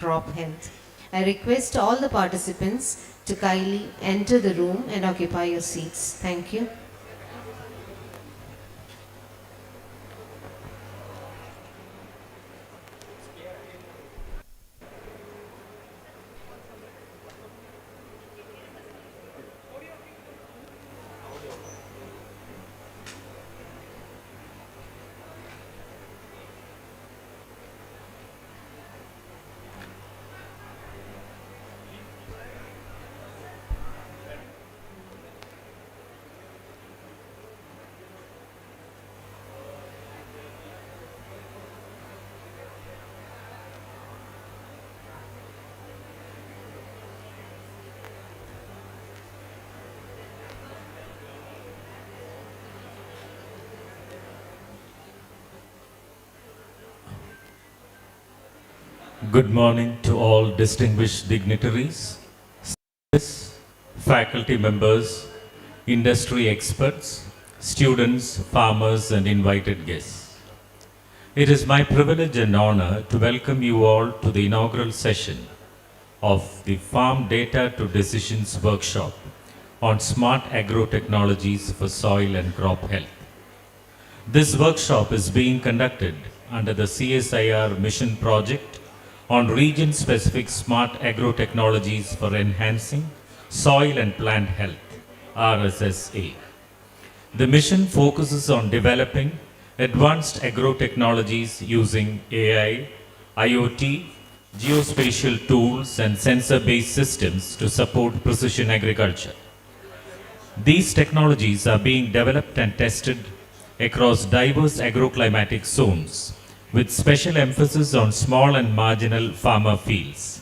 crop health. I request all the participants to kindly enter the room and occupy your seats. Thank you. Good morning to all distinguished dignitaries, faculty members, industry experts, students, farmers, and invited guests. It is my privilege and honor to welcome you all to the inaugural session of the Farm Data to Decisions workshop on smart agro technologies for soil and crop health. This workshop is being conducted under the CSIR mission project on region-specific smart agro technologies for enhancing soil and plant health, RSSA. The mission focuses on developing advanced agro technologies using AI, IoT, geospatial tools, and sensor-based systems to support precision agriculture. These technologies are being developed and tested across diverse agroclimatic zones, with special emphasis on small and marginal farmer fields.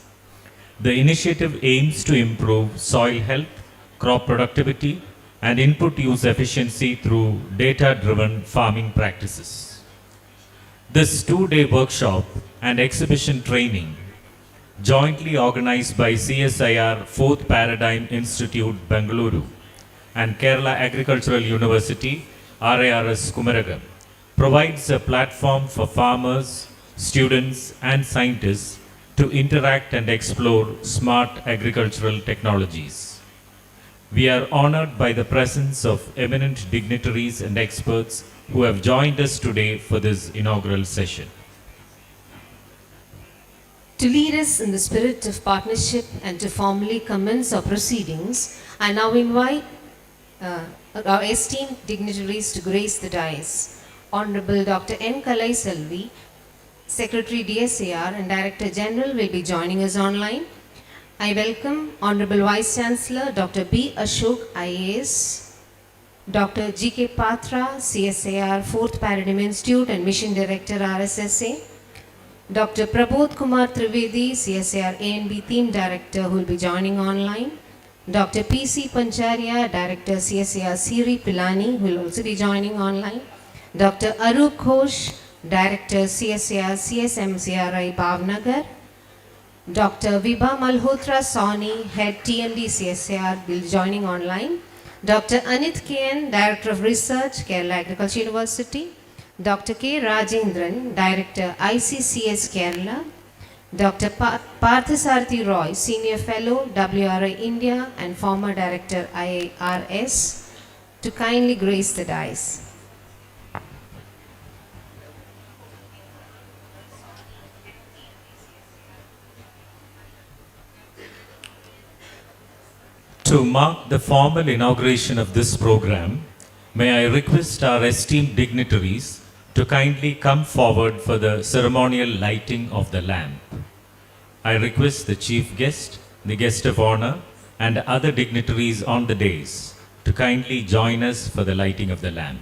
The initiative aims to improve soil health, crop productivity, and input use efficiency through data-driven farming practices. This two-day workshop and exhibition training, jointly organized by CSIR 4th Paradigm Institute, Bengaluru, and Kerala Agricultural University, RARS Kumaragam, provides a platform for farmers, students, and scientists to interact and explore smart agricultural technologies. We are honored by the presence of eminent dignitaries and experts who have joined us today for this inaugural session. To lead us in the spirit of partnership and to formally commence our proceedings, I now invite our esteemed dignitaries to grace the dais. Honorable Dr. N. Kalai Selvi, Secretary DSAR and Director General will be joining us online. I welcome Honorable Vice Chancellor Dr. B. Ashok IAS, Dr. G.K. Patra, CSAR 4th Paradigm Institute and Mission Director RSSA, Dr. Prabodh Kumar Trivedi, CSAR A&B Theme Director who will be joining online, Dr. P.C. Pancharia, Director CSAR Siri Pilani who will also be joining online, Dr. Arup Ghosh, Director CSAR CSMCRI Bhavnagar, Dr. Vibha Malhotra Sawhney, Head TMD CSAR will be joining online, Dr. Anit KN, Director of Research, Kerala Agricultural University, Dr. K. Rajendran, Director ICCS Kerala, Dr. Parthasarathi Roy, Senior Fellow, WRI India and former Director IARS, to kindly grace the dais. To mark the formal inauguration of this program, may I request our esteemed dignitaries to kindly come forward for the ceremonial lighting of the lamp. I request the chief guest, the guest of honor, and other dignitaries on the dais to kindly join us for the lighting of the lamp.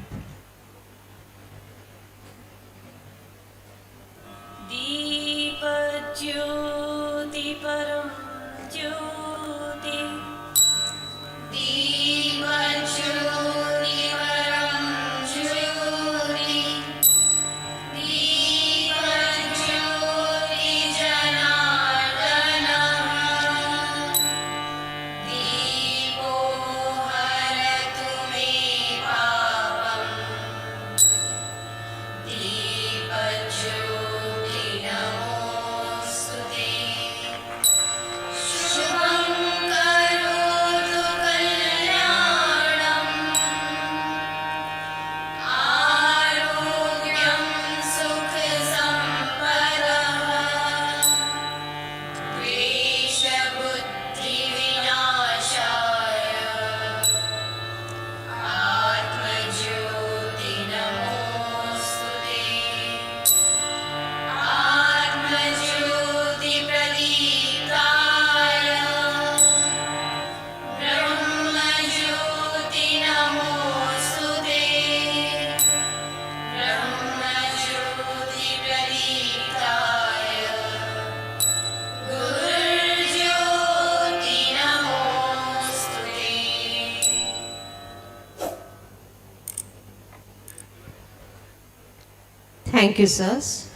Thank you, sirs.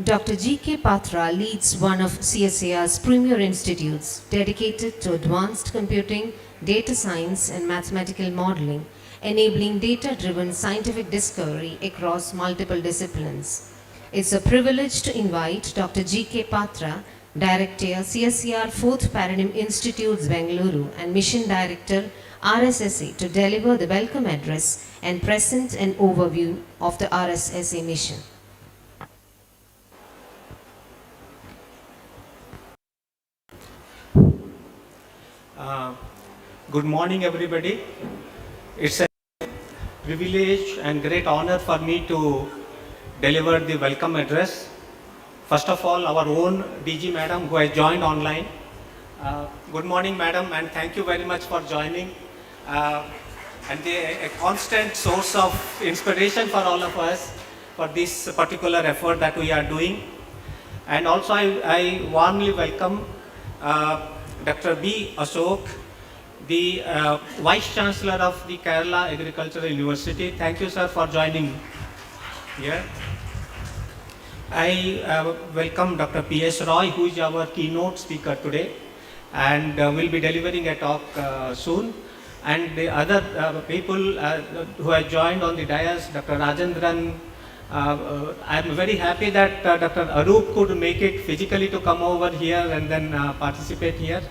Dr. G.K. Patra leads one of CSAR's premier institutes dedicated to advanced computing, data science, and mathematical modeling, enabling data-driven scientific discovery across multiple disciplines. It's a privilege to invite Dr. G.K. Patra, Director, CSAR 4th Paradigm Institutes, Bengaluru, and Mission Director, RSSA, to deliver the welcome address and present an overview of the RSSA mission. Good morning, everybody. It's a privilege and great honor for me to deliver the welcome address. First of all, our own DG Madam who has joined online. Good morning, Madam, and thank you very much for joining. And a constant source of inspiration for all of us for this particular effort that we are doing. And also, I warmly welcome Dr. B. Ashok, the Vice Chancellor of the Kerala Agricultural University. Thank you, sir, for joining here. I welcome Dr. P.S. Roy, who is our keynote speaker today, and will be delivering a talk soon. And the other people who have joined on the dais, Dr. Rajendran. I'm very happy that Dr. Arup could make it physically to come over here and then participate here,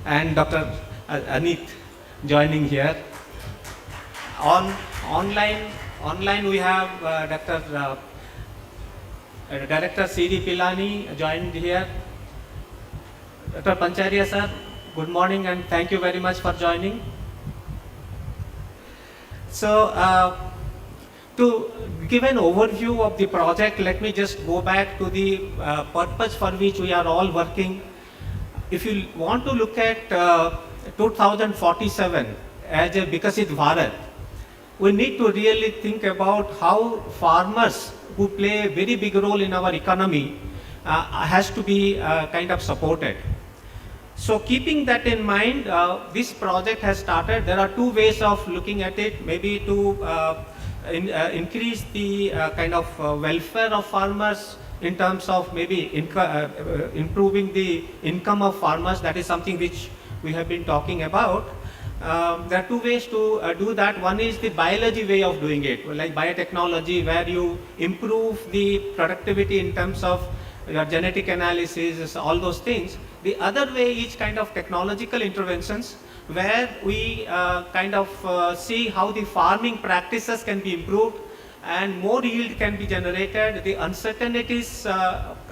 and Dr. Anit joining here. Online we have Dr. Director C.D. Pilani joined here. Dr. Pancharia sir, good morning and thank you very much for joining. So, to give an overview of the project, let me just go back to the purpose for which we are all working. If you want to look at 2047 as a Bikasit Bharat, we need to really think about how farmers who play a very big role in our economy has to be kind of supported. So keeping that in mind, this project has started. There are two ways of looking at it, maybe to increase the kind of welfare of farmers in terms of maybe improving the income of farmers. That is something which we have been talking about. There are two ways to do that. One is the biology way of doing it, like biotechnology, where you improve the productivity in terms of your genetic analysis, all those things. The other way is kind of technological interventions, where we kind of see how the farming practices can be improved and more yield can be generated. The uncertainties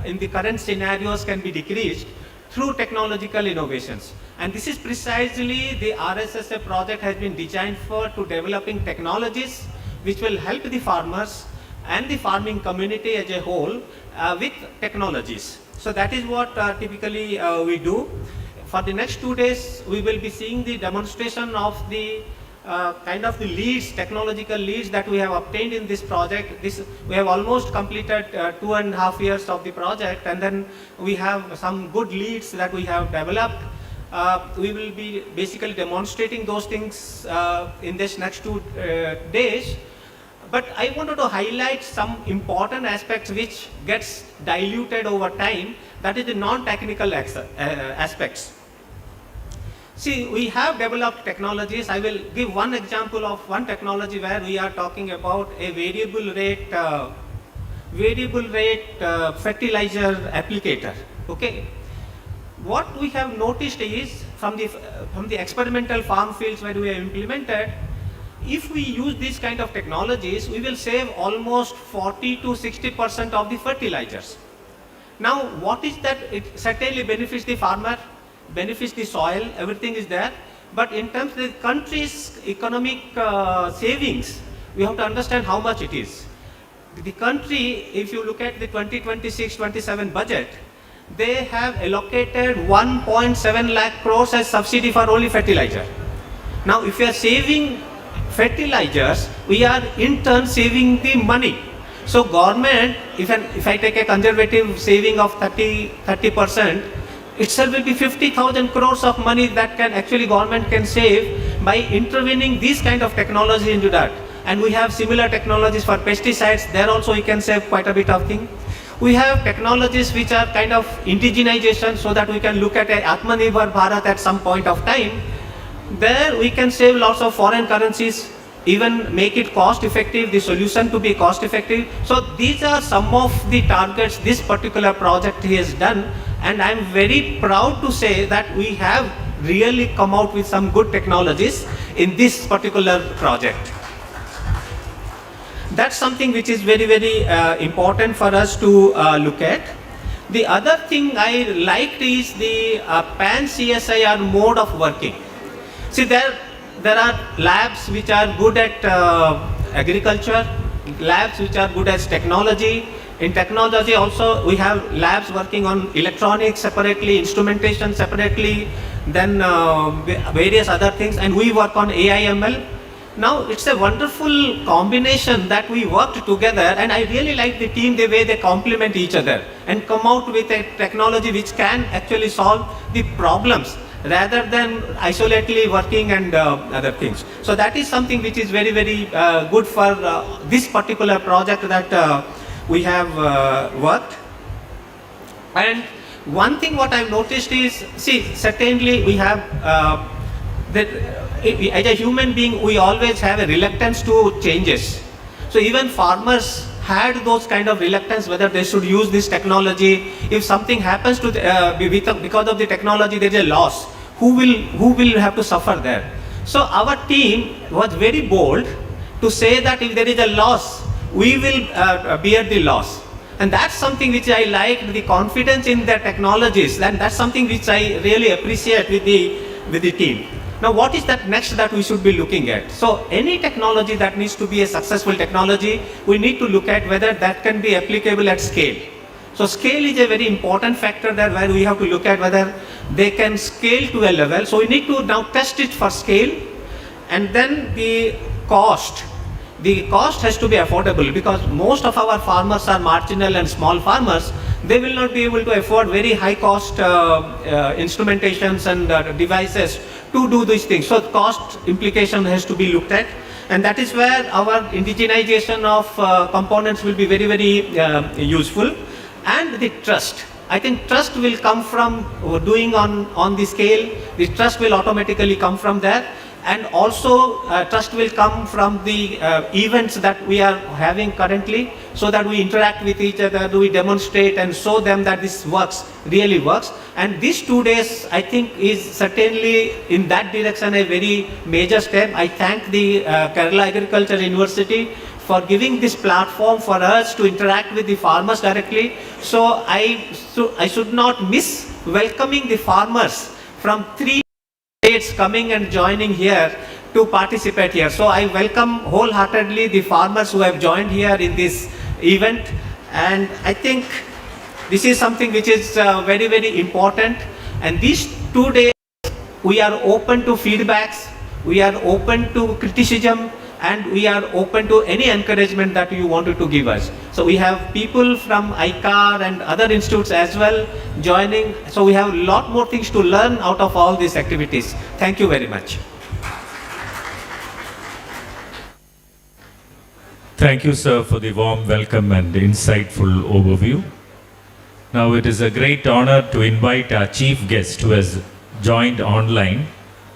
in the current scenarios can be decreased through technological innovations. And this is precisely the RSSA project has been designed for, to developing technologies which will help the farmers and the farming community as a whole with technologies. So that is what typically we do. For the next 2 days, we will be seeing the demonstration of the kind of the leads, technological leads that we have obtained in this project. We have almost completed 2.5 years of the project, and then we have some good leads that we have developed. We will be basically demonstrating those things in this next 2 days. But I wanted to highlight some important aspects which gets diluted over time, that is the non-technical aspects. See, we have developed technologies. I will give one example of one technology where we are talking about a variable rate fertilizer applicator. Okay. What we have noticed is from the experimental farm fields where we have implemented, if we use these kind of technologies, we will save almost 40 to 60% of the fertilizers. Now, what is that? It certainly benefits the farmer, benefits the soil, everything is there. But in terms of the country's economic savings, we have to understand how much it is. The country, if you look at the 2026-27 budget, they have allocated 1.7 lakh crores as subsidy for only fertilizer. Now, if we are saving fertilizers, we are in turn saving the money. So government, if I take a conservative saving of 30%, itself will be 50,000 crores of money that can actually government can save by intervening these kind of technology into that. And we have similar technologies for pesticides. There also we can save quite a bit of thing. We have technologies which are kind of indigenization, so that we can look at a Atmanirbhar Bharat at some point of time. There we can save lots of foreign currencies, even make it cost effective, the solution to be cost effective. So these are some of the targets this particular project has done, and I am very proud to say that we have really come out with some good technologies in this particular project. That's something which is very, very important for us to look at. The other thing I liked is the pan-CSIR mode of working. See, there are labs which are good at agriculture, labs which are good at technology. In technology also, we have labs working on electronics separately, instrumentation separately, then various other things, and we work on AI/ML. Now, it's a wonderful combination that we worked together, and I really like the team, the way they complement each other and come out with a technology which can actually solve the problems rather than isolatedly working and other things. So that is something which is very, very good for this particular project that we have worked. And one thing what I've noticed is, see, certainly we have that as a human being, we always have a reluctance to changes. So even farmers had those kind of reluctance whether they should use this technology. If something happens to because of the technology, there is a loss. Who will have to suffer there? So our team was very bold to say that if there is a loss, we will bear the loss. And that's something which I like, the confidence in their technologies, and that's something which I really appreciate with the team. Now, what is that next that we should be looking at? So any technology that needs to be a successful technology, we need to look at whether that can be applicable at scale. So scale is a very important factor there, where we have to look at whether they can scale to a level. So we need to now test it for scale. And then the cost. The cost has to be affordable, because most of our farmers are marginal and small farmers. They will not be able to afford very high cost instrumentations and devices to do these things. So cost implication has to be looked at, and that is where our indigenization of components will be very, very useful. And the trust. I think trust will come from doing on the scale. The trust will automatically come from there. And also trust will come from the events that we are having currently, so that we interact with each other, we demonstrate and show them that this works, really works. And these 2 days, I think, is certainly in that direction a very major step. I thank the Kerala Agriculture University for giving this platform for us to interact with the farmers directly. So I should not miss welcoming the farmers from 3 states coming and joining here to participate here. So I welcome wholeheartedly the farmers who have joined here in this event, and I think this is something which is very, very important. And these 2 days, we are open to feedbacks, we are open to criticism, and we are open to any encouragement that you wanted to give us. So we have people from ICAR and other institutes as well joining. So we have a lot more things to learn out of all these activities. Thank you very much. Thank you, sir, for the warm welcome and insightful overview. Now it is a great honor to invite our chief guest who has joined online,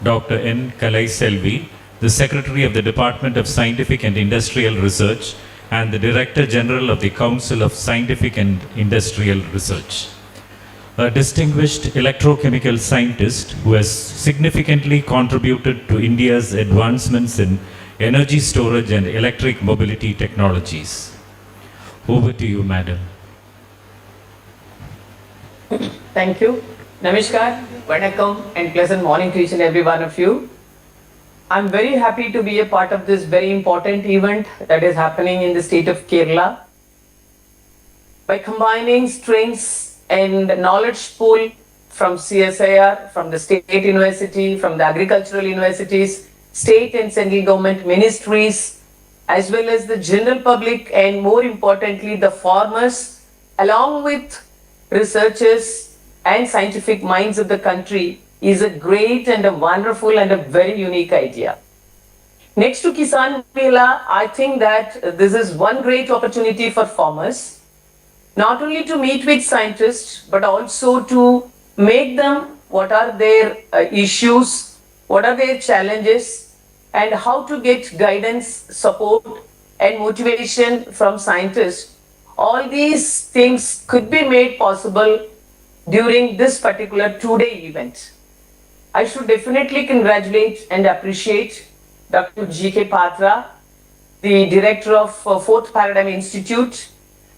Dr. N. Kalai Selvi, the Secretary of the Department of Scientific and Industrial Research and the Director General of the Council of Scientific and Industrial Research. A distinguished electrochemical scientist who has significantly contributed to India's advancements in energy storage and electric mobility technologies. Over to you, madam. Thank you. Namaskar, Vanakkam, and pleasant morning to each and every one of you. I'm very happy to be a part of this very important event that is happening in the state of Kerala. By combining strengths and knowledge pool from CSIR, from the state university, from the agricultural universities, state and central government ministries, as well as the general public, and more importantly, the farmers, along with researchers and scientific minds of the country, is a great and a wonderful and a very unique idea. Next to Kisan Mela, I think that this is one great opportunity for farmers, not only to meet with scientists, but also to make them what are their issues, what are their challenges, and how to get guidance, support, and motivation from scientists. All these things could be made possible during this particular two-day event. I should definitely congratulate and appreciate Dr. G.K. Patra, the director of Fourth Paradigm Institute,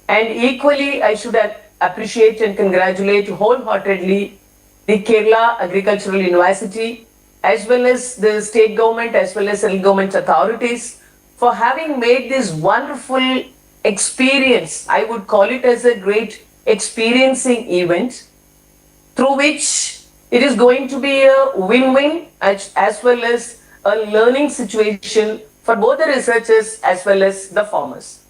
and equally I should appreciate and congratulate wholeheartedly the Kerala Agricultural University, as well as the state government, as well as central government authorities, for having made this wonderful experience. I would call it as a great experiencing event, through which it is going to be a win-win as well as a learning situation for both the researchers as well as the farmers.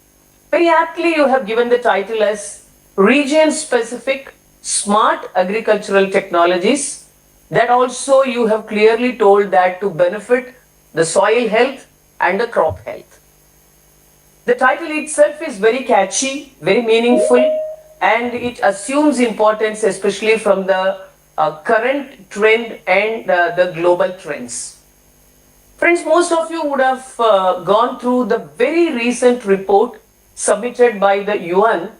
Very aptly, you have given the title as Region-Specific Smart Agricultural Technologies. That also you have clearly told that to benefit the soil health and the crop health. The title itself is very catchy, very meaningful, and it assumes importance, especially from the current trend and the global trends. Friends, most of you would have gone through the very recent report submitted by the UN,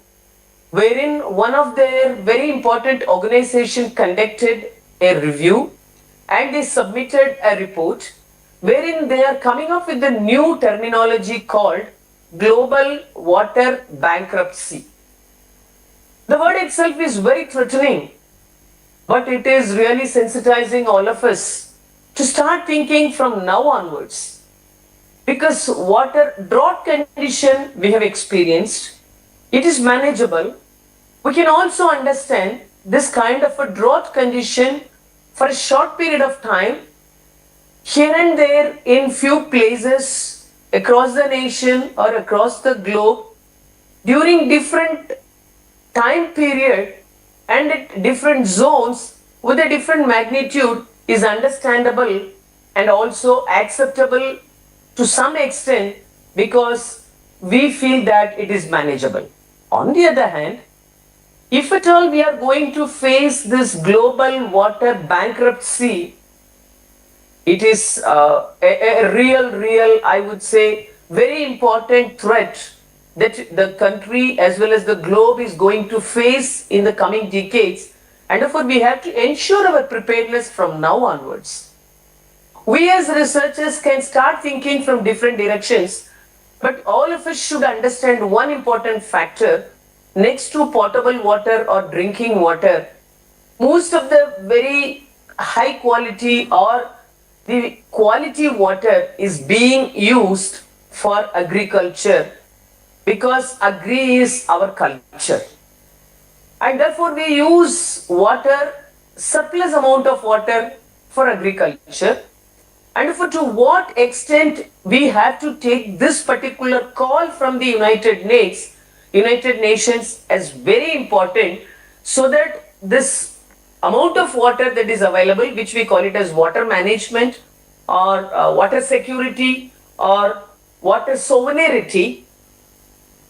wherein one of their very important organization conducted a review and they submitted a report wherein they are coming up with the new terminology called global water bankruptcy. The word itself is very threatening, but it is really sensitizing all of us to start thinking from now onwards. Because water drought condition we have experienced, it is manageable. We can also understand this kind of a drought condition for a short period of time, here and there in few places across the nation or across the globe, during different time period and at different zones with a different magnitude is understandable and also acceptable to some extent, because we feel that it is manageable. On the other hand, if at all we are going to face this global water bankruptcy, it is a real, I would say, very important threat that the country as well as the globe is going to face in the coming decades, and therefore we have to ensure our preparedness from now onwards. We as researchers can start thinking from different directions, but all of us should understand one important factor. Next to potable water or drinking water, most of the very high quality or the quality water is being used for agriculture, because agri is our culture. And therefore we use water, surplus amount of water for agriculture. And for to what extent we have to take this particular call from the United Nations as very important, so that this amount of water that is available, which we call it as water management or water security or water sovereignty,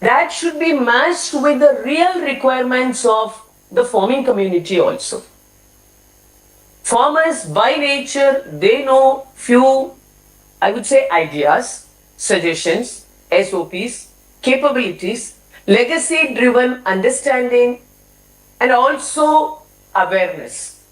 that should be matched with the real requirements of the farming community also. Farmers by nature, they know few, I would say, ideas, suggestions, SOPs, capabilities, legacy driven understanding, and also awareness.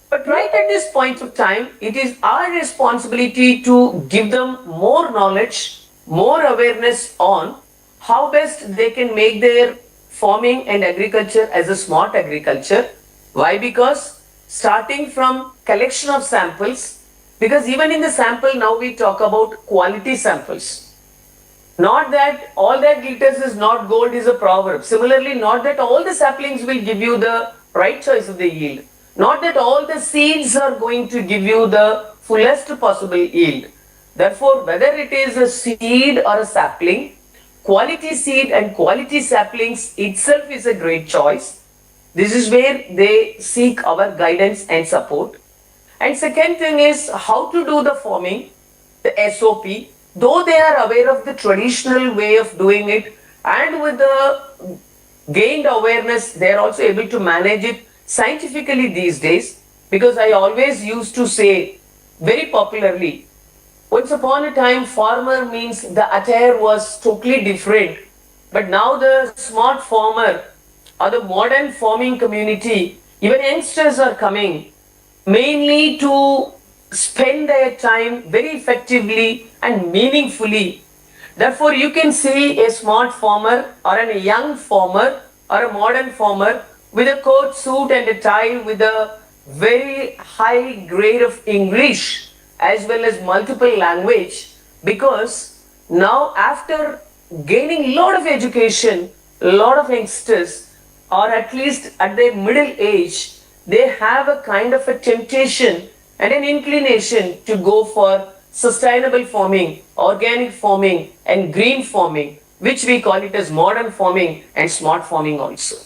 But right at this point of time, it is our responsibility to give them more knowledge, more awareness on how best they can make their farming and agriculture as a smart agriculture. Why? Because starting from collection of samples, because even in the sample now we talk about quality samples. Not that all that glitters is not gold is a proverb. Similarly, not that all the saplings will give you the right choice of the yield. Not that all the seeds are going to give you the fullest possible yield. Therefore, whether it is a seed or a sapling, quality seed and quality saplings itself is a great choice. This is where they seek our guidance and support. And second thing is how to do the forming, the SOP, though they are aware of the traditional way of doing it, and with the gained awareness, they are also able to manage it scientifically these days. Because I always used to say very popularly, once upon a time, farmer means the attire was totally different. But now the smart farmer or the modern farming community, even youngsters are coming mainly to spend their time very effectively and meaningfully. Therefore, you can see a smart farmer or a young farmer or a modern farmer with a coat, suit and a tie with a very high grade of English as well as multiple language, because now after gaining a lot of education, a lot of youngsters, or at least at their middle age, they have a kind of a temptation and an inclination to go for sustainable farming, organic farming and green farming, which we call it as modern farming and smart farming also.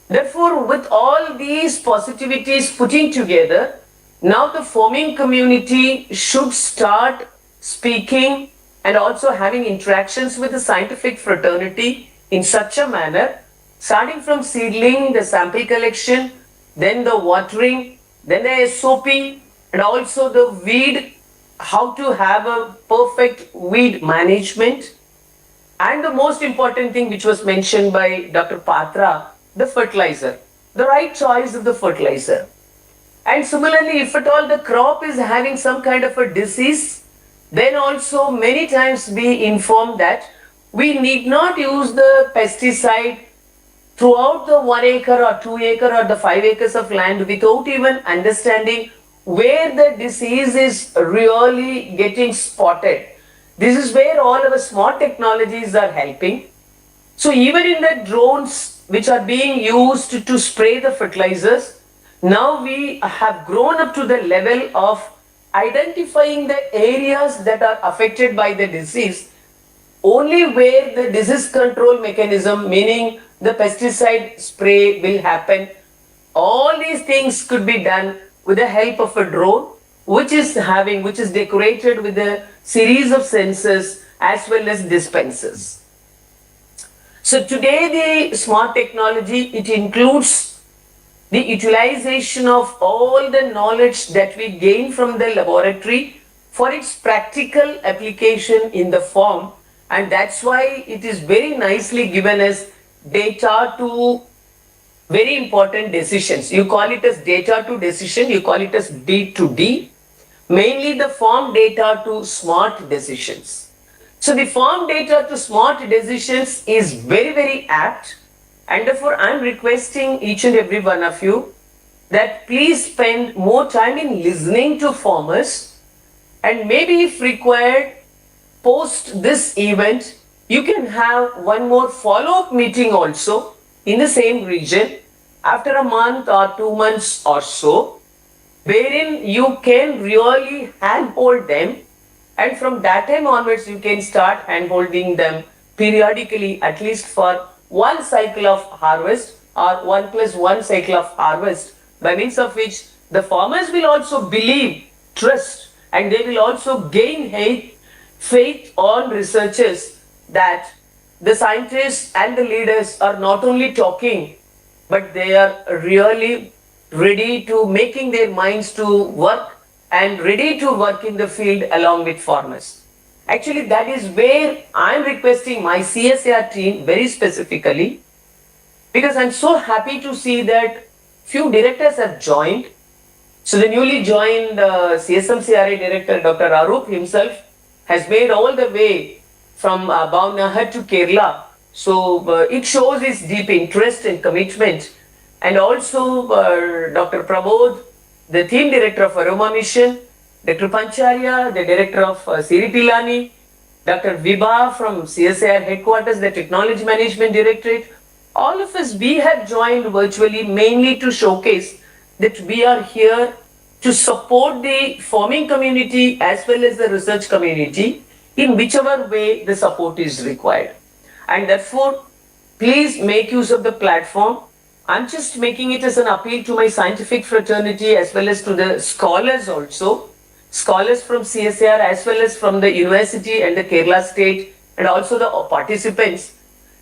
Therefore, with all these positivities putting together, now the farming community should start speaking and also having interactions with the scientific fraternity in such a manner, starting from seedling, the sample collection, then the watering, then the SOP, and also the weed, how to have a perfect weed management. And the most important thing which was mentioned by Dr. Patra, the fertilizer, the right choice of the fertilizer. And similarly, if at all the crop is having some kind of a disease, then also many times be informed that we need not use the pesticide throughout the 1 acre or 2 acre or the 5 acres of land without even understanding where the disease is really getting spotted. This is where all our smart technologies are helping. So even in the drones which are being used to spray the fertilizers, now we have grown up to the level of identifying the areas that are affected by the disease, only where the disease control mechanism, meaning the pesticide spray, will happen. All these things could be done with the help of a drone, which is decorated with a series of sensors as well as dispensers. So today the smart technology, it includes the utilization of all the knowledge that we gain from the laboratory for its practical application in the farm, and that's why it is very nicely given as data to very important decisions. You call it as data to decision, you call it as D to D, mainly the farm data to smart decisions. So the farm data to smart decisions is very, very apt, and therefore I am requesting each and every one of you that please spend more time in listening to farmers, and maybe if required, post this event, you can have one more follow-up meeting also in the same region after a month or 2 months or so, wherein you can really handhold them, and from that time onwards you can start handholding them periodically, at least for one cycle of harvest or 1+1 cycle of harvest, by means of which the farmers will also believe, trust, and they will also gain faith on researchers that the scientists and the leaders are not only talking, but they are really ready to making their minds to work and ready to work in the field along with farmers. Actually, that is where I am requesting my CSAR team very specifically, because I am so happy to see that few directors have joined. So the newly joined CSMCRA director, Dr. Arup himself, has made all the way from Bhavnagar to Kerala. So it shows his deep interest and commitment. And also Dr. Pramod, the team director of Aroma Mission, Dr. Pancharya, the director of Siri Pilani, Dr. Vibha from CSIR headquarters, the Technology Management Directorate. all of us, we have joined virtually mainly to showcase that we are here to support the farming community as well as the research community in whichever way the support is required. And therefore, please make use of the platform. I'm just making it as an appeal to my scientific fraternity as well as to the scholars also, scholars from CSIR as well as from the university and the Kerala state, and also the participants.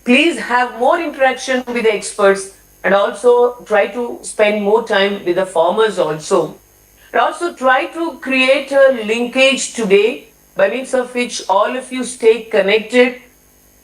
Please have more interaction with the experts and also try to spend more time with the farmers also. And also try to create a linkage today by means of which all of you stay connected,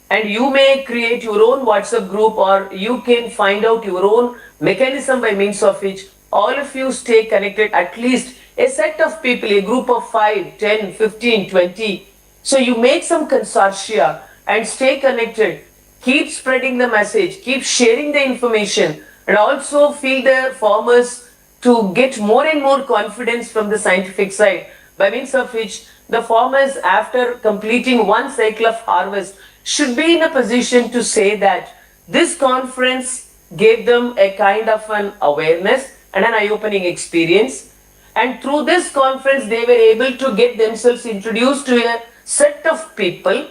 and you may create your own WhatsApp group, or you can find out your own mechanism by means of which all of you stay connected, at least a set of people, a group of 5, 10, 15, 20. So you make some consortia and stay connected. Keep spreading the message, keep sharing the information, and also feel the farmers to get more and more confidence from the scientific side, by means of which the farmers, after completing one cycle of harvest, should be in a position to say that this conference gave them a kind of an awareness and an eye-opening experience. And through this conference, they were able to get themselves introduced to a set of people.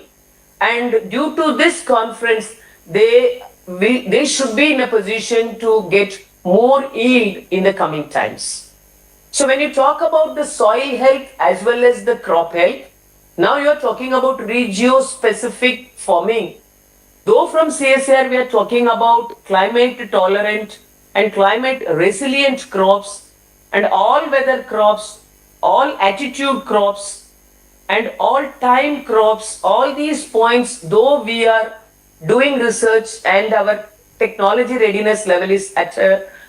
And due to this conference, they should be in a position to get more yield in the coming times. So when you talk about the soil health as well as the crop health, now you are talking about regio-specific farming. Though from CSIR we are talking about climate tolerant and climate resilient crops and all weather crops, all attitude crops and all time crops, all these points, though we are doing research and our technology readiness level is at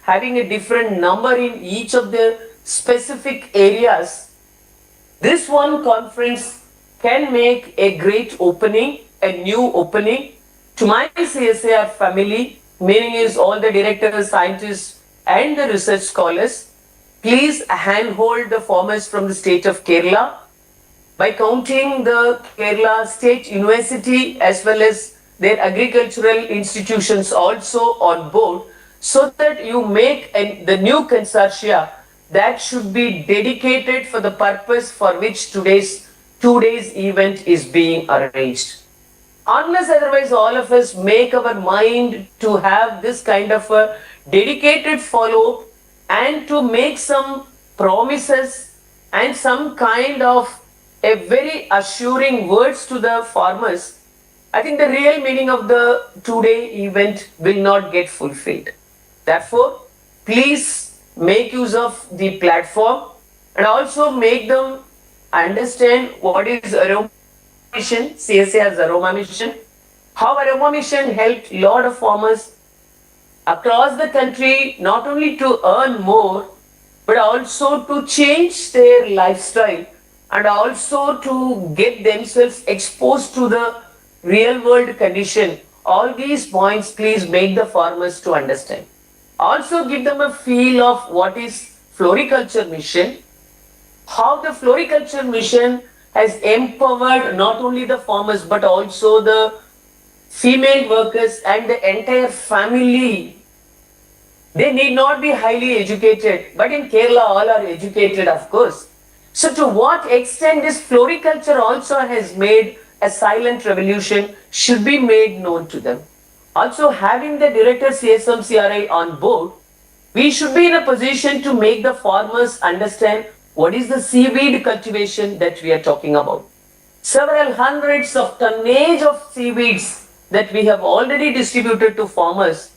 having a different number in each of the specific areas, this one conference can make a great opening, a new opening to my CSIR family, meaning is all the directors, scientists and the research scholars. Please handhold the farmers from the state of Kerala by counting the Kerala State University as well as their agricultural institutions also on board, so that you make the new consortia that should be dedicated for the purpose for which today's 2 days event is being arranged. Unless otherwise all of us make our mind to have this kind of a dedicated follow and to make some promises and some kind of a very assuring words to the farmers, I think the real meaning of the 2-day event will not get fulfilled. Therefore, please make use of the platform and also make them understand what is Aroma Mission, CSIR's Aroma Mission, how Aroma Mission helped a lot of farmers across the country not only to earn more, but also to change their lifestyle and also to get themselves exposed to the real world condition. All these points, please make the farmers to understand. Also give them a feel of what is floriculture mission, how the floriculture mission has empowered not only the farmers but also the female workers and the entire family. They need not be highly educated, but in Kerala all are educated, of course. So to what extent this floriculture also has made a silent revolution should be made known to them. Also, having the director CSMCRI on board, we should be in a position to make the farmers understand what is the seaweed cultivation that we are talking about. Several hundreds of tonnage of seaweeds that we have already distributed to farmers,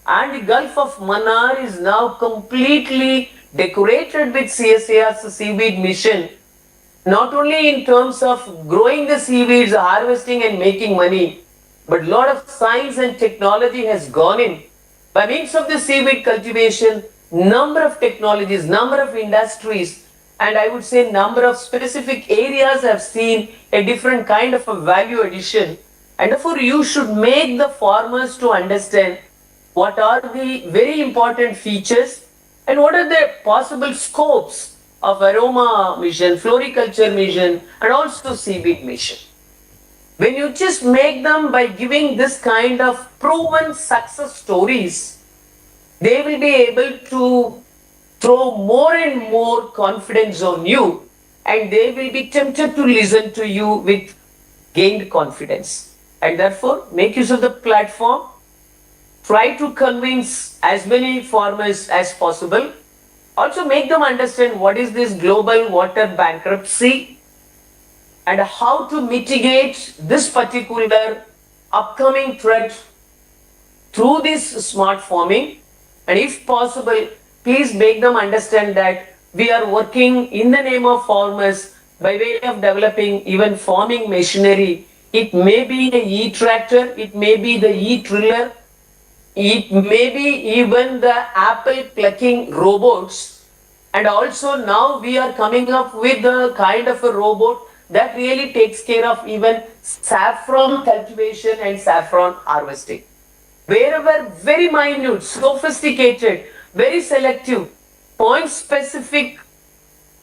and the Gulf of Mannar is now completely decorated with CSIR's seaweed mission, not only in terms of growing the seaweeds, harvesting and making money, but a lot of science and technology has gone in. By means of the seaweed cultivation, number of technologies, number of industries, and I would say number of specific areas have seen a different kind of a value addition. And therefore, you should make the farmers to understand what are the very important features and what are the possible scopes of aroma mission, floriculture mission, and also seaweed mission. When you just make them by giving this kind of proven success stories, they will be able to throw more and more confidence on you, and they will be tempted to listen to you with gained confidence. And therefore, make use of the platform. Try to convince as many farmers as possible. Also make them understand what is this global water bankruptcy and how to mitigate this particular upcoming threat through this smart farming. And if possible, please make them understand that we are working in the name of farmers by way of developing even farming machinery. It may be a e-tractor, it may be the e-triller, it may be even the apple plucking robots. And also now we are coming up with a kind of a robot that really takes care of even saffron cultivation and saffron harvesting. Wherever very minute, sophisticated, very selective, point specific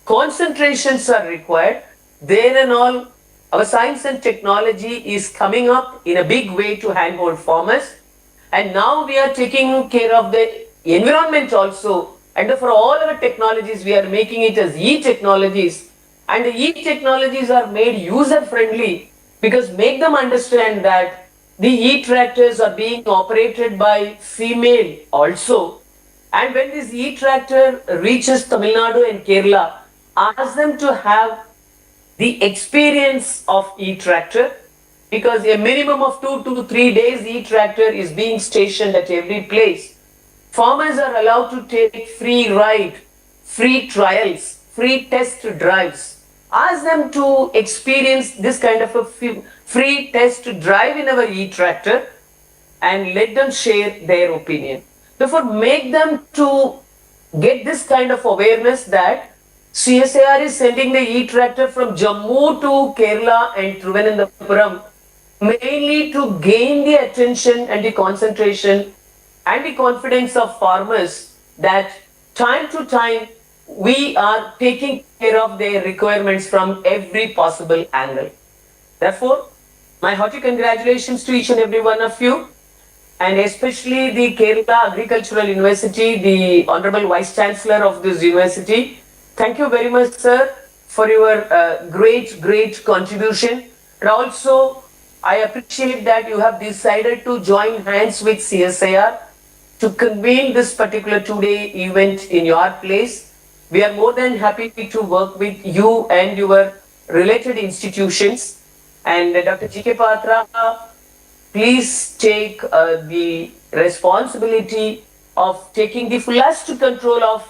concentrations are required, there and all, our science and technology is coming up in a big way to handhold farmers. And now we are taking care of the environment also. And for all our technologies, we are making it as e-technologies. And the e-technologies are made user-friendly because make them understand that the e-tractors are being operated by female also. And when this e-tractor reaches Tamil Nadu and Kerala, ask them to have the experience of e-tractor, because a minimum of 2 to 3 days e-tractor is being stationed at every place. Farmers are allowed to take free ride, free trials, free test drives. Ask them to experience this kind of a free test drive in our e-tractor and let them share their opinion. Therefore, make them to get this kind of awareness that CSIR is sending the e-tractor from Jammu to Kerala and Thiruvananthapuram mainly to gain the attention and the concentration and the confidence of farmers that time to time we are taking care of their requirements from every possible angle. Therefore, my hearty congratulations to each and every one of you, and especially the Kerala Agricultural University, the Honorable Vice Chancellor of this university. Thank you very much, sir, for your great contribution. And also, I appreciate that you have decided to join hands with CSIR to convene this particular two-day event in your place. We are more than happy to work with you and your related institutions. And Dr. G.K. Patra, please take the responsibility of taking the fullest control of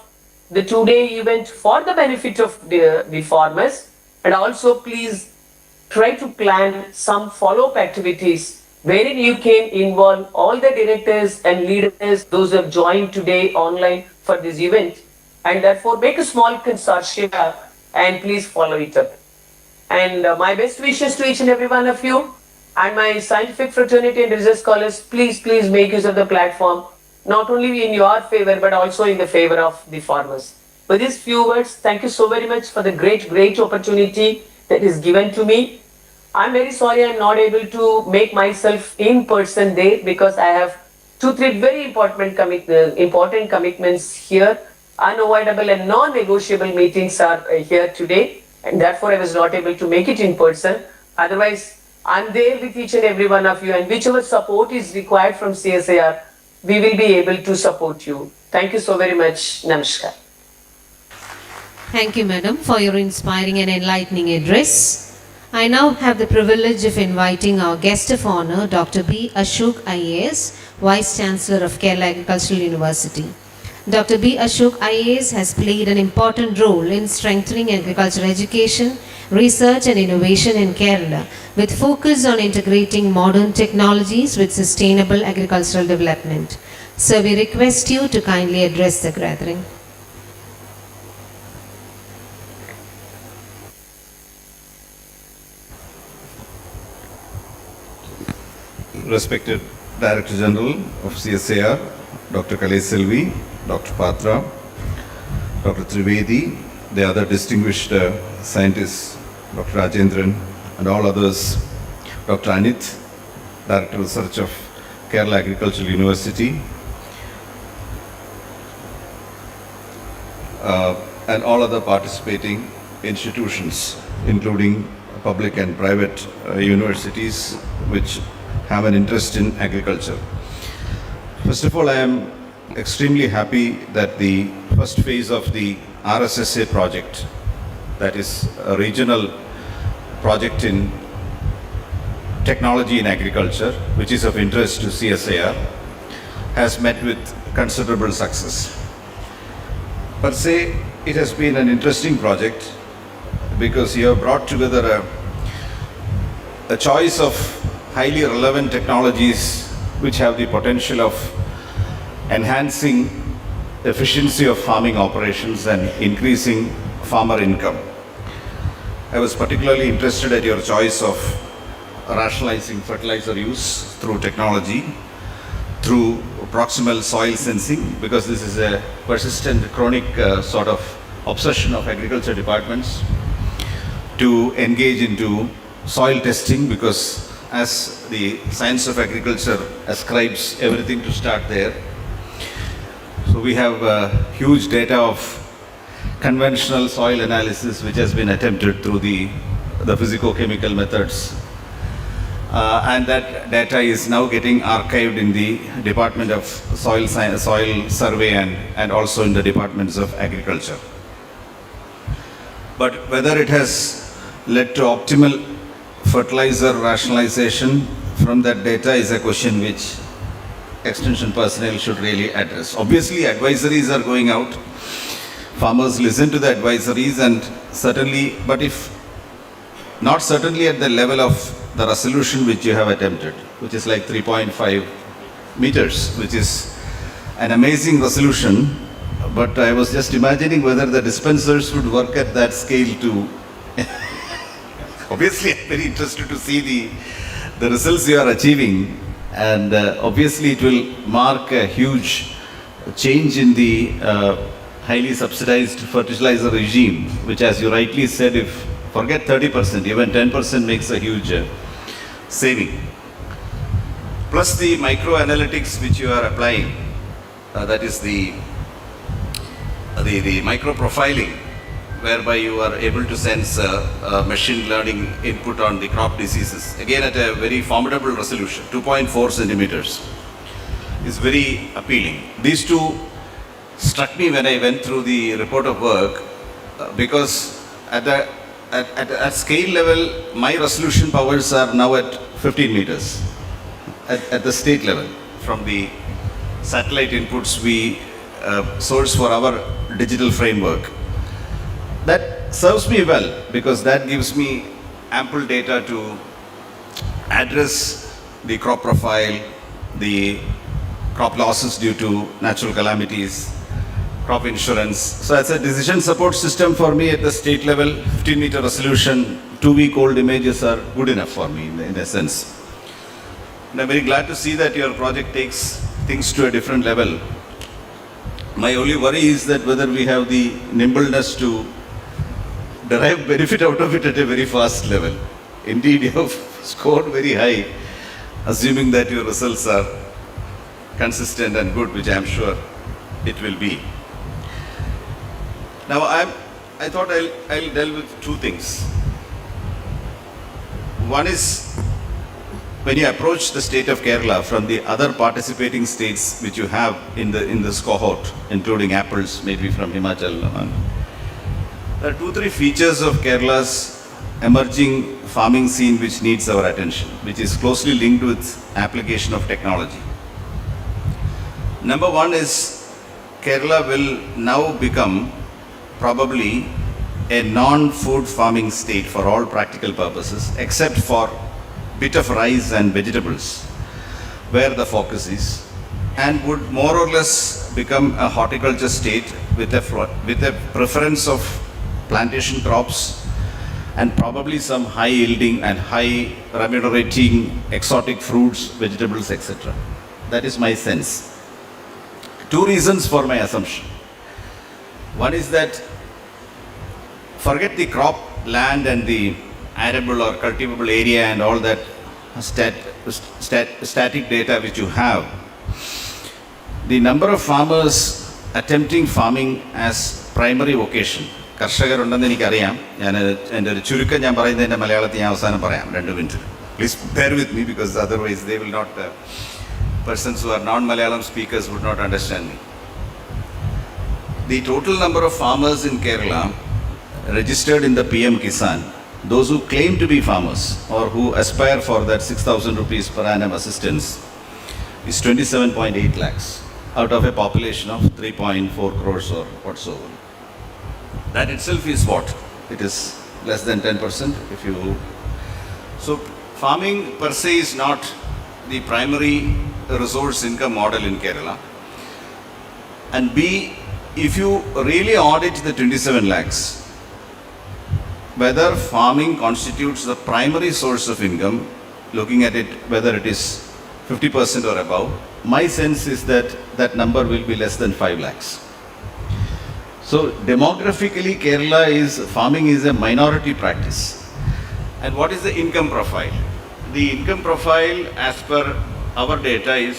the two-day event for the benefit of the farmers. And also please try to plan some follow-up activities wherein you can involve all the directors and leaders, those who have joined today online for this event. And therefore make a small consortium and please follow it up. And my best wishes to each and every one of you, and my scientific fraternity and research scholars, please make use of the platform, not only in your favor but also in the favor of the farmers. With these few words, thank you so very much for the great opportunity that is given to me. I'm very sorry I'm not able to make myself in person there because I have 2-3 very important commitments here. Unavoidable and non-negotiable meetings are here today, and therefore I was not able to make it in person. Otherwise, I'm there with each and every one of you, and whichever support is required from CSIR, we will be able to support you. Thank you so very much. Namaskar. Thank you, madam, for your inspiring and enlightening address. I now have the privilege of inviting our guest of honor, Dr. B. Ashok IAS, Vice Chancellor of Kerala Agricultural University. Dr. B. Ashok IAS has played an important role in strengthening agricultural education, research and innovation in Kerala, with focus on integrating modern technologies with sustainable agricultural development. So we request you to kindly address the gathering. Respected Director General of CSIR, Dr. Kalai Selvi, Dr. Patra, Dr. Trivedi, the other distinguished scientists, Dr. Rajendran, and all others Dr. Anith, Director of Research of Kerala Agricultural University, and all other participating institutions, including public and private universities which have an interest in agriculture. First of all, I am extremely happy that the first phase of the RSSA project, that is a regional project in technology in agriculture, which is of interest to CSIR, has met with considerable success. Per se, it has been an interesting project because you have brought together a choice of highly relevant technologies which have the potential of enhancing efficiency of farming operations and increasing farmer income. I was particularly interested at your choice of rationalizing fertilizer use through technology, through proximal soil sensing, because this is a persistent chronic sort of obsession of agriculture departments, to engage into soil testing, because as the science of agriculture ascribes everything to start there. So we have huge data of conventional soil analysis which has been attempted through the physico-chemical methods. And that data is now getting archived in the Department of Soil Survey and also in the Departments of Agriculture. But whether it has led to optimal fertilizer rationalization from that data is a question which extension personnel should really address. Obviously, advisories are going out. Farmers listen to the advisories and certainly, but if not certainly at the level of the resolution which you have attempted, which is like 3.5 meters, which is an amazing resolution. But I was just imagining whether the dispensers would work at that scale too. Obviously, I'm very interested to see the results you are achieving, and obviously it will mark a huge change in the highly subsidized fertilizer regime, which, as you rightly said, if forget 30%, even 10% makes a huge saving. Plus the micro-analytics which you are applying, that is the micro-profiling, whereby you are able to sense machine learning input on the crop diseases, again at a very formidable resolution, 2.4 centimeters, is very appealing. These two struck me when I went through the report of work, because at scale level, my resolution powers are now at 15 meters at the state level from the satellite inputs we source for our digital framework. That serves me well because that gives me ample data to address the crop profile, the crop losses due to natural calamities, crop insurance. So as a decision support system for me at the state level, 15-meter resolution, 2-week-old images are good enough for me in a sense. And I'm very glad to see that your project takes things to a different level. My only worry is that whether we have the nimbleness to derive benefit out of it at a very fast level. Indeed, you have scored very high, assuming that your results are consistent and good, which I am sure it will be. Now, I thought I'll delve with two things. One is, when you approach the state of Kerala from the other participating states which you have in this cohort, including apples, maybe from Himachal, there are 2-3 features of Kerala's emerging farming scene which needs our attention, which is closely linked with application of technology. Number one is Kerala will now become probably a non-food farming state for all practical purposes, except for bit of rice and vegetables, where the focus is, and would more or less become a horticulture state with a preference of plantation crops and probably some high yielding and high remunerating exotic fruits, vegetables, etc. That is my sense. 2 reasons for my assumption. One is that forget the crop land and the arable or cultivable area and all that static data which you have, the number of farmers attempting farming as primary vocation, കർഷകരുണ്ടെന്ന് എനിക്കറിയാം. ഞാൻ എൻ്റെ ഒരു ചുരുക്കം ഞാൻ പറയുന്നതിൻ്റെ മലയാളത്തിൽ ഞാൻ അവസാനം പറയാം 2 minute. Please bear with me because otherwise they will not, persons who are non-Malayalam speakers would not understand me. The total number of farmers in Kerala registered in the PM Kisan, those who claim to be farmers or who aspire for that 6,000 rupees per annum assistance, is 27.8 lakhs out of a population of 3.4 crores or whatsoever. That itself is what? It is less than 10% if you... So farming per se is not the primary resource income model in Kerala. And B, if you really audit the 27 lakhs, whether farming constitutes the primary source of income, looking at it whether it is 50% or above, my sense is that that number will be less than 5 lakhs. So demographically farming is a minority practice. And what is the income profile? The income profile as per our data is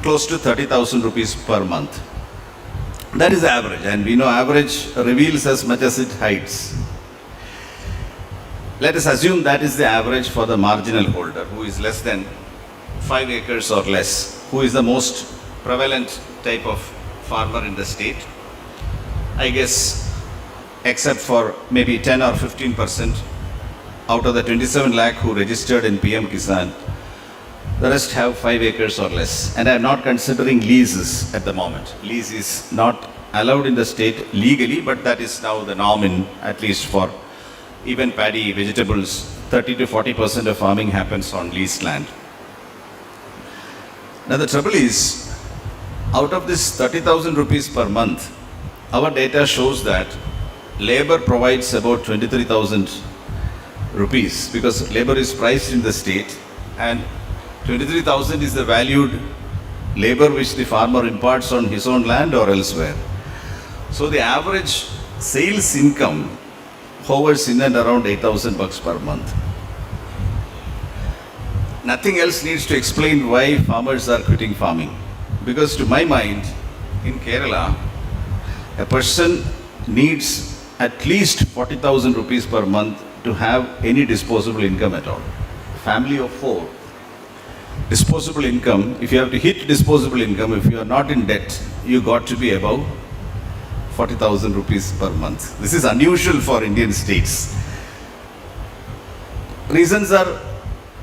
close to 30,000 rupees per month. That is average, and we know average reveals as much as it hides. Let us assume that is the average for the marginal holder who is less than 5 acres or less, who is the most prevalent type of farmer in the state. I guess except for maybe 10 or 15% out of the 27 lakh who registered in PM Kisan, the rest have 5 acres or less. And I am not considering leases at the moment. Lease is not allowed in the state legally, but that is now the norm in, at least for even paddy, vegetables, 30 to 40% of farming happens on leased land. Now the trouble is, out of this 30,000 rupees per month, our data shows that labor provides about 23,000 rupees because labor is priced in the state, and 23,000 is the valued labor which the farmer imparts on his own land or elsewhere. So the average sales income hovers in and around 8,000 bucks per month. Nothing else needs to explain why farmers are quitting farming. Because to my mind, in Kerala, a person needs at least 40,000 rupees per month to have any disposable income at all. Family of 4, disposable income, if you have to hit disposable income, if you are not in debt, you got to be above 40,000 rupees per month. This is unusual for Indian states. Reasons are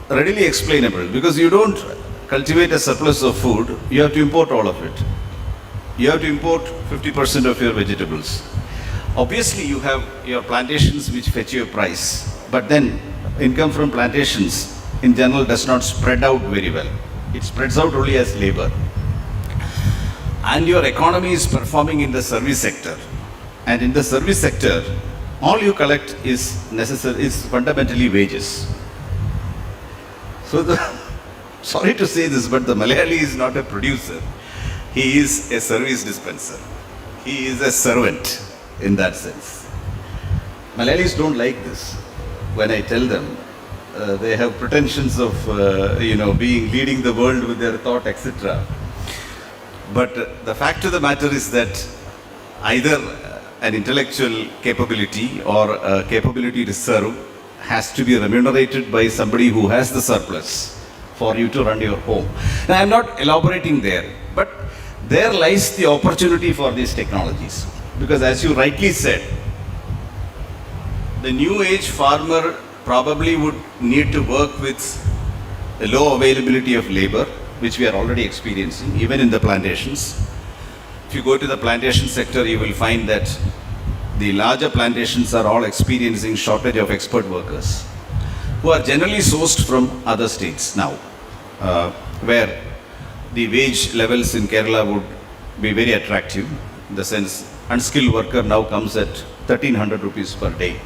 readily explainable because you don't cultivate a surplus of food, you have to import all of it. You have to import 50% of your vegetables. Obviously, you have your plantations which fetch you a price, but then income from plantations in general does not spread out very well. It spreads out only as labor. And your economy is performing in the service sector. And in the service sector, all you collect is fundamentally wages. So sorry to say this, but the Malayali is not a producer. He is a service dispenser. He is a servant in that sense. Malayalis don't like this. When I tell them, they have pretensions of, leading the world with their thought, etc. But the fact of the matter is that either an intellectual capability or a capability to serve has to be remunerated by somebody who has the surplus for you to run your home. Now, I am not elaborating there, but there lies the opportunity for these technologies. Because as you rightly said, the new age farmer probably would need to work with a low availability of labor, which we are already experiencing, even in the plantations. If you go to the plantation sector, you will find that the larger plantations are all experiencing shortage of expert workers, who are generally sourced from other states now, where the wage levels in Kerala would be very attractive. In the sense, unskilled worker now comes at 1,300 rupees per day.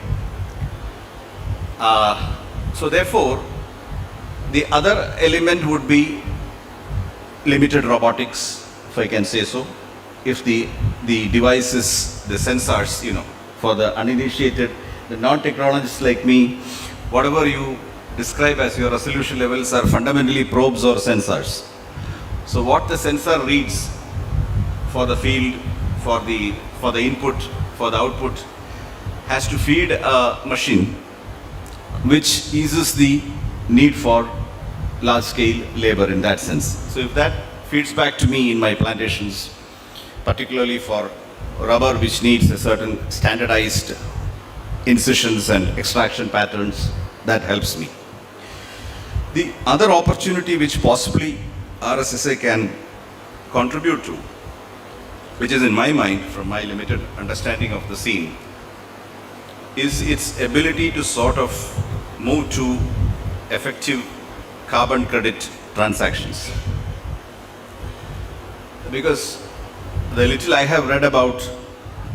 So therefore, the other element would be limited robotics, if I can say so. If the devices, the sensors, for the uninitiated, the non-technologists like me, whatever you describe as your resolution levels are fundamentally probes or sensors. So what the sensor reads for the field, for the input, for the output, has to feed a machine which eases the need for large scale labor in that sense. So if that feeds back to me in my plantations, particularly for rubber which needs a certain standardized incisions and extraction patterns, that helps me. The other opportunity which possibly RSSA can contribute to, which is in my mind from my limited understanding of the scene, is its ability to sort of move to effective carbon credit transactions. Because the little I have read about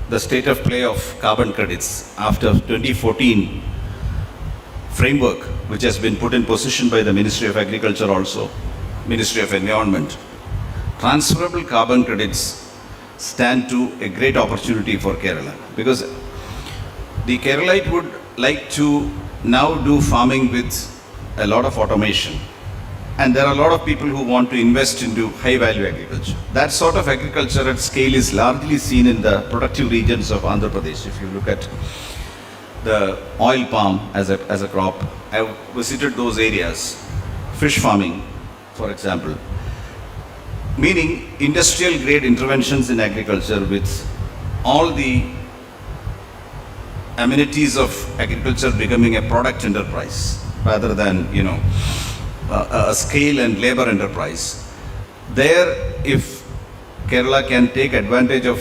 the state of play of carbon credits after 2014 framework, which has been put in position by the Ministry of Agriculture also, Ministry of Environment, transferable carbon credits stand to a great opportunity for Kerala. Because the Keralite would like to now do farming with a lot of automation. And there are a lot of people who want to invest into high value agriculture. That sort of agriculture at scale is largely seen in the productive regions of Andhra Pradesh. If you look at the oil palm as a crop, I have visited those areas. Fish farming, for example. Meaning industrial grade interventions in agriculture with all the amenities of agriculture becoming a product enterprise rather than, a scale and labor enterprise. There, if Kerala can take advantage of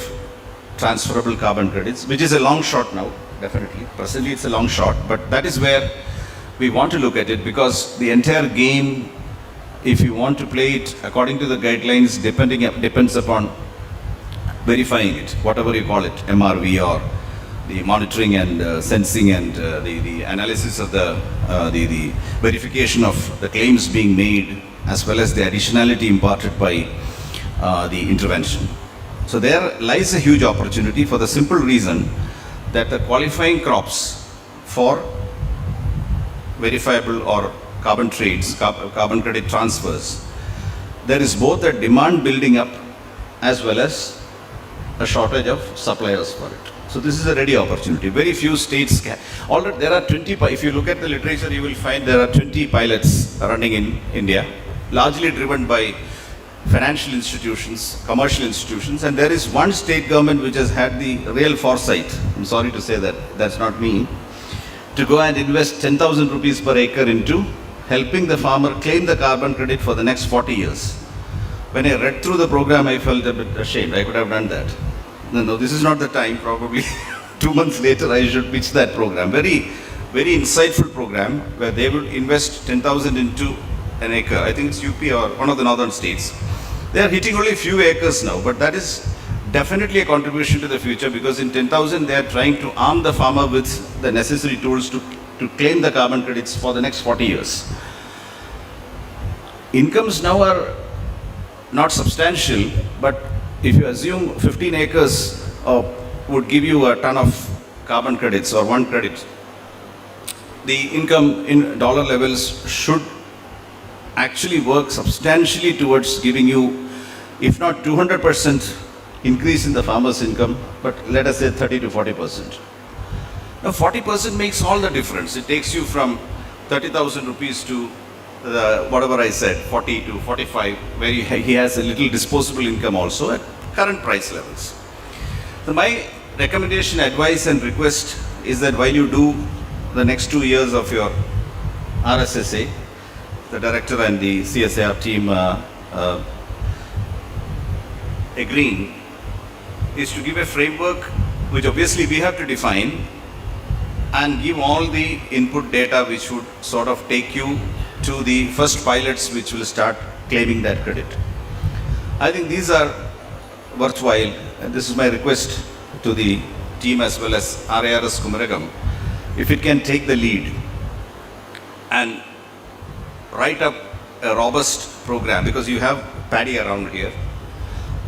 transferable carbon credits, which is a long shot now, definitely. Presently it's a long shot, but that is where we want to look at it, because the entire game, if you want to play it according to the guidelines, depends upon verifying it, whatever you call it, MRV or the monitoring and sensing and the analysis of the verification of the claims being made, as well as the additionality imparted by the intervention. So there lies a huge opportunity for the simple reason that the qualifying crops for verifiable or carbon trades, carbon credit transfers, there is both a demand building up as well as a shortage of suppliers for it. So this is a ready opportunity. Very few states can. Already there are 20, if you look at the literature, you will find there are 20 pilots running in India, largely driven by financial institutions, commercial institutions, and there is one state government which has had the real foresight, I'm sorry to say that, that's not me, to go and invest 10,000 rupees per acre into helping the farmer claim the carbon credit for the next 40 years. When I read through the program, I felt a bit ashamed. I could have done that. No, this is not the time. Probably 2 months later, I should pitch that program. Very, very insightful program where they will invest 10,000 into an acre. I think it's UP or one of the northern states. They are hitting only a few acres now, but that is definitely a contribution to the future, because in 10,000 they are trying to arm the farmer with the necessary tools to claim the carbon credits for the next 40 years. Incomes now are not substantial, but if you assume 15 acres would give you a ton of carbon credits or one credit, the income in dollar levels should actually work substantially towards giving you, if not 200% increase in the farmer's income, but let us say 30 to 40%. Now 40% makes all the difference. It takes you from 30,000 rupees to whatever I said, 40 to 45, where he has a little disposable income also at current price levels. So my recommendation, advice and request is that while you do the next 2 years of your RSSA, the director and the CSIR team agreeing, is to give a framework which obviously we have to define and give all the input data which would sort of take you to the first pilots which will start claiming that credit. I think these are worthwhile, and this is my request to the team as well as RARS Kumaragam, if it can take the lead and write up a robust program, because you have paddy around here,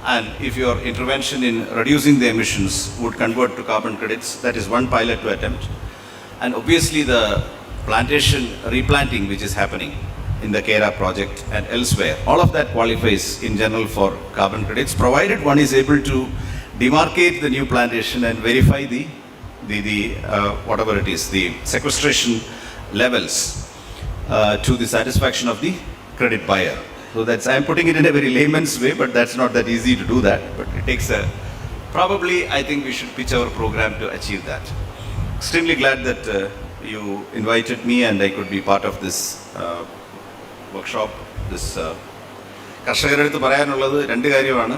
and if your intervention in reducing the emissions would convert to carbon credits, that is one pilot to attempt. And obviously the plantation replanting which is happening in the Kera project and elsewhere. All of that qualifies in general for carbon credits, provided one is able to demarcate the new plantation and verify the whatever it is, the sequestration levels to the satisfaction of the credit buyer. So that's, I'm putting it in a very layman's way, but that's not that easy to do that. But it takes a, probably I think we should pitch our program to achieve that. Extremely glad that you invited me and I could be part of this workshop. This കർഷകരുടെ അടുത്ത് പറയാനുള്ളത് രണ്ട് കാര്യമാണ്.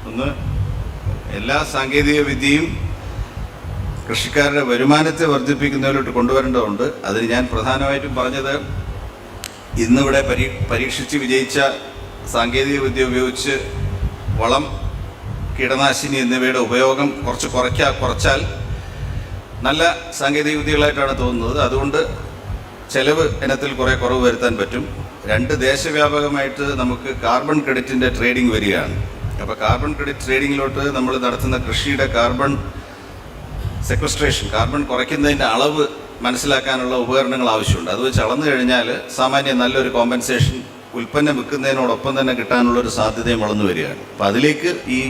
ഒന്ന്, എല്ലാ സാങ്കേതിക വിദ്യയും കൃഷിക്കാരുടെ വരുമാനത്തെ വർദ്ധിപ്പിക്കുന്നതിലോട്ട് കൊണ്ടുവരേണ്ടതുണ്ട്. അതിന് ഞാൻ പ്രധാനമായിട്ടും പറഞ്ഞത്, ഇന്നിവിടെ പരീക്ഷിച്ച് വിജയിച്ച സാങ്കേതിക വിദ്യ ഉപയോഗിച്ച് വളം, കീടനാശിനി എന്നിവയുടെ ഉപയോഗം കുറച്ചാൽ നല്ല സാങ്കേതിക വിദ്യകളായിട്ടാണ് തോന്നുന്നത്. അതുകൊണ്ട് ചെലവ് ഇനത്തിൽ കുറവ് വരുത്താൻ പറ്റും. രണ്ട്, ദേശവ്യാപകമായിട്ട് നമുക്ക് കാർബൺ ക്രെഡിറ്റിൻ്റെ ട്രേഡിംഗ് വരികയാണ്. അപ്പോൾ കാർബൺ ക്രെഡിറ്റ് ട്രേഡിങ്ങിലോട്ട് നമ്മൾ നടത്തുന്ന കൃഷിയുടെ കാർബൺ സെക്വസ്ട്രേഷൻ, കാർബൺ കുറയ്ക്കുന്നതിൻ്റെ അളവ് മനസ്സിലാക്കാനുള്ള ഉപകരണങ്ങൾ ആവശ്യമുണ്ട്. അത് വെച്ച് അളന്നു കഴിഞ്ഞാൽ സാമാന്യം നല്ലൊരു കോമ്പൻസേഷൻ ഉൽപ്പന്നം വിൽക്കുന്നതിനോടൊപ്പം തന്നെ കിട്ടാനുള്ളൊരു സാധ്യതയും വളർന്നു വരികയാണ്. അപ്പോൾ അതിലേക്ക് ഈ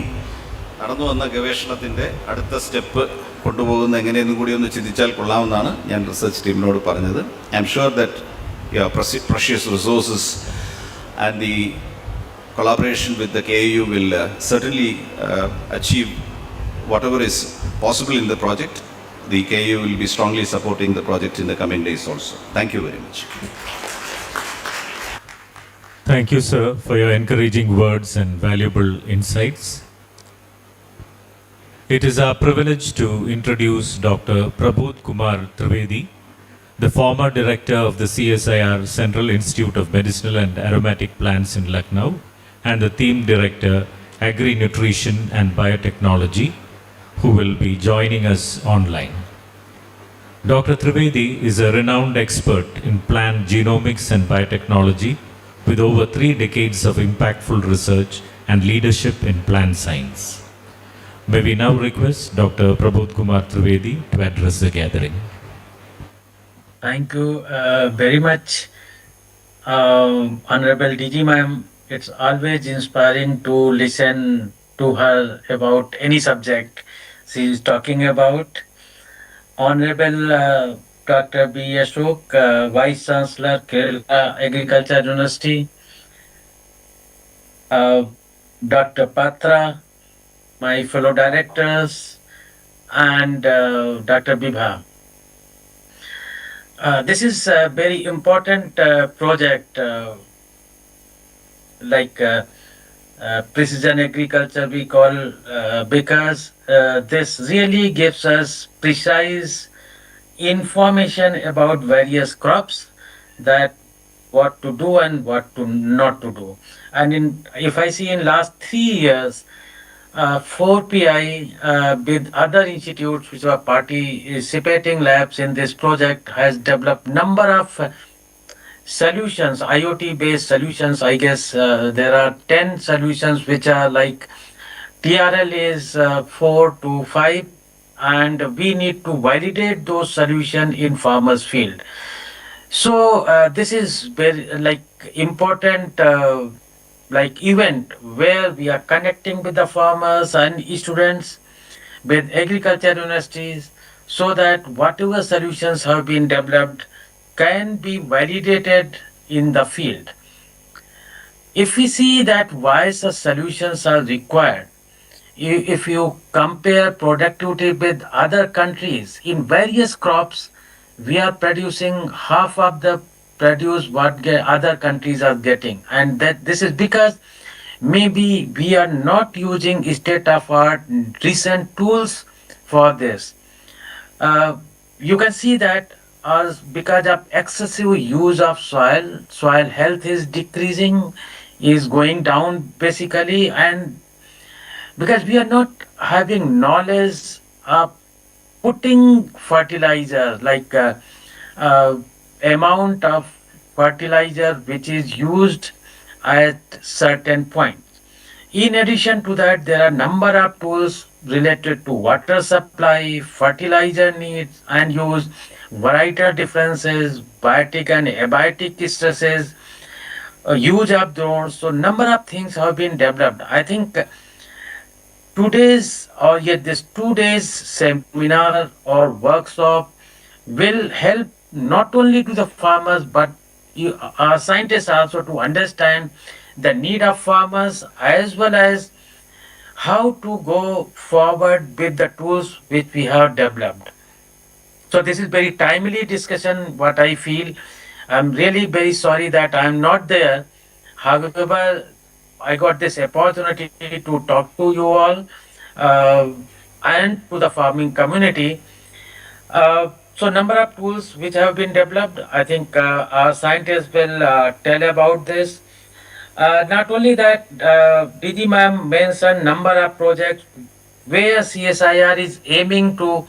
നടന്നു വന്ന ഗവേഷണത്തിൻ്റെ അടുത്ത സ്റ്റെപ്പ് കൊണ്ടുപോകുന്ന എങ്ങനെയെന്നും കൂടി ഒന്ന് ചിന്തിച്ചാൽ കൊള്ളാമെന്നാണ് ഞാൻ റിസർച്ച് ടീമിനോട് പറഞ്ഞത്. I am sure that your precious resources and the collaboration with the KAU will certainly achieve whatever is possible in the project. The KAU will be strongly supporting the project in the coming days also. Thank you very much. Thank you, sir, for your encouraging words and valuable insights. It is our privilege to introduce Dr. Prabodh Kumar Trivedi, the former director of the CSIR Central Institute of Medicinal and Aromatic Plants in Lucknow, and the theme director, Agri-Nutrition and Biotechnology, who will be joining us online. Dr. Trivedi is a renowned expert in plant genomics and biotechnology with over 3 decades of impactful research and leadership in plant science. May we now request Dr. Prabodh Kumar Trivedi to address the gathering. Thank you very much, Honorable DG Ma'am. It's always inspiring to listen to her about any subject she is talking about. Honorable Dr. B. Ashok, Vice Chancellor, Kerala Agriculture University, Dr. Patra, my fellow directors, and Dr. Bibha. This is a very important project, like precision agriculture we call, because this really gives us precise information about various crops, that what to do and what to not to do. And if I see in last 3 years, 4PI with other institutes which are participating labs in this project has developed number of solutions, IoT based solutions. I guess there are 10 solutions which are like TRL is 4 to 5, and we need to validate those solutions in farmers field. So this is very like important like event where we are connecting with the farmers and students with agriculture universities, so that whatever solutions have been developed can be validated in the field. If we see that why such solutions are required, if you compare productivity with other countries in various crops, we are producing half of the produce what other countries are getting, and that this is because maybe we are not using state-of-art recent tools for this. You can see that as because of excessive use of soil health is decreasing, is going down basically, and because we are not having knowledge of putting fertilizer, like amount of fertilizer which is used at certain points. In addition to that, there are number of tools related to water supply, fertilizer needs and use, varietal differences, biotic and abiotic stresses, use of drones. So number of things have been developed. I think today's or yet this 2 days seminar or workshop will help not only to the farmers but our scientists also to understand the need of farmers as well as how to go forward with the tools which we have developed. So this is very timely discussion what I feel. I'm really very sorry that I'm not there. However, I got this opportunity to talk to you all uh, and to the farming community. So number of tools which have been developed, I think our scientists will tell about this. Not only that, DG ma'am mentioned number of projects where CSIR is aiming to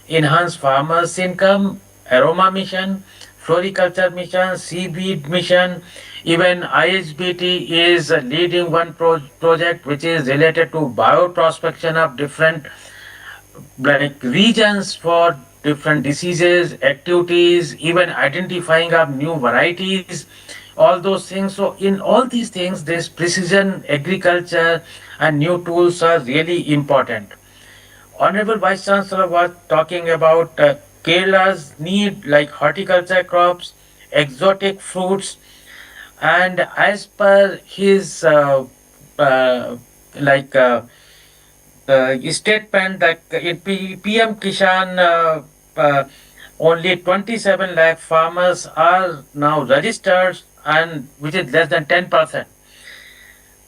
enhance farmers' income, aroma mission, floriculture mission, seaweed mission, even IHBT is leading one project which is related to bioprospection of different like regions for different diseases, activities, even identifying of new varieties, all those things. So in all these things, this precision agriculture and new tools are really important. Honorable Vice Chancellor was talking about Kerala's need like horticulture crops, exotic fruits, and as per his like statement that in PM Kishan only 27 lakh farmers are now registered and which is less than 10%.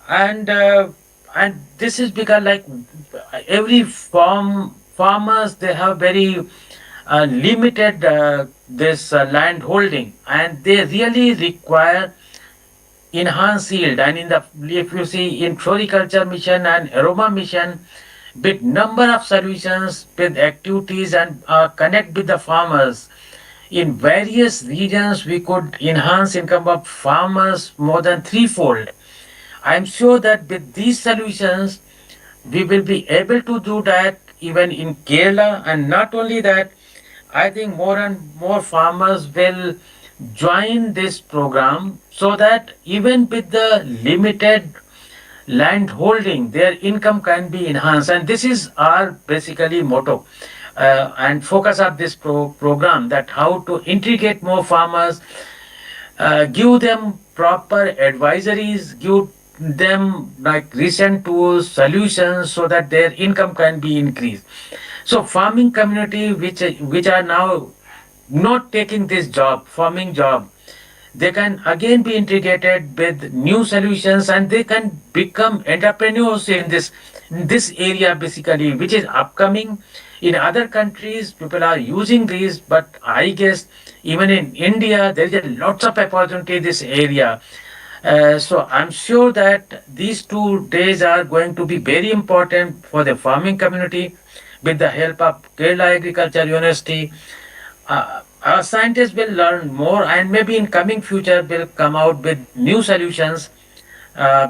And this is because like every farmers they have very limited this land holding and they really require enhanced yield. And in the if you see in floriculture mission and aroma mission with number of solutions with activities and connect with the farmers in various regions we could enhance income of farmers more than threefold. I am sure that with these solutions we will be able to do that even in Kerala. And not only that, I think more and more farmers will join this program so that even with the limited land holding, their income can be enhanced. And this is our basically motto and focus of this program, that how to integrate more farmers, give them proper advisories, give them like recent tools, solutions so that their income can be increased. So farming community which are now not taking this job, farming job, they can again be integrated with new solutions and they can become entrepreneurs in this area basically, which is upcoming. In other countries people are using these, but I guess even in India there is a lots of opportunity in this area. So I'm sure that these 2 days are going to be very important for the farming community with the help of Kerala Agriculture University. Our scientists will learn more and maybe in coming future will come out with new solutions.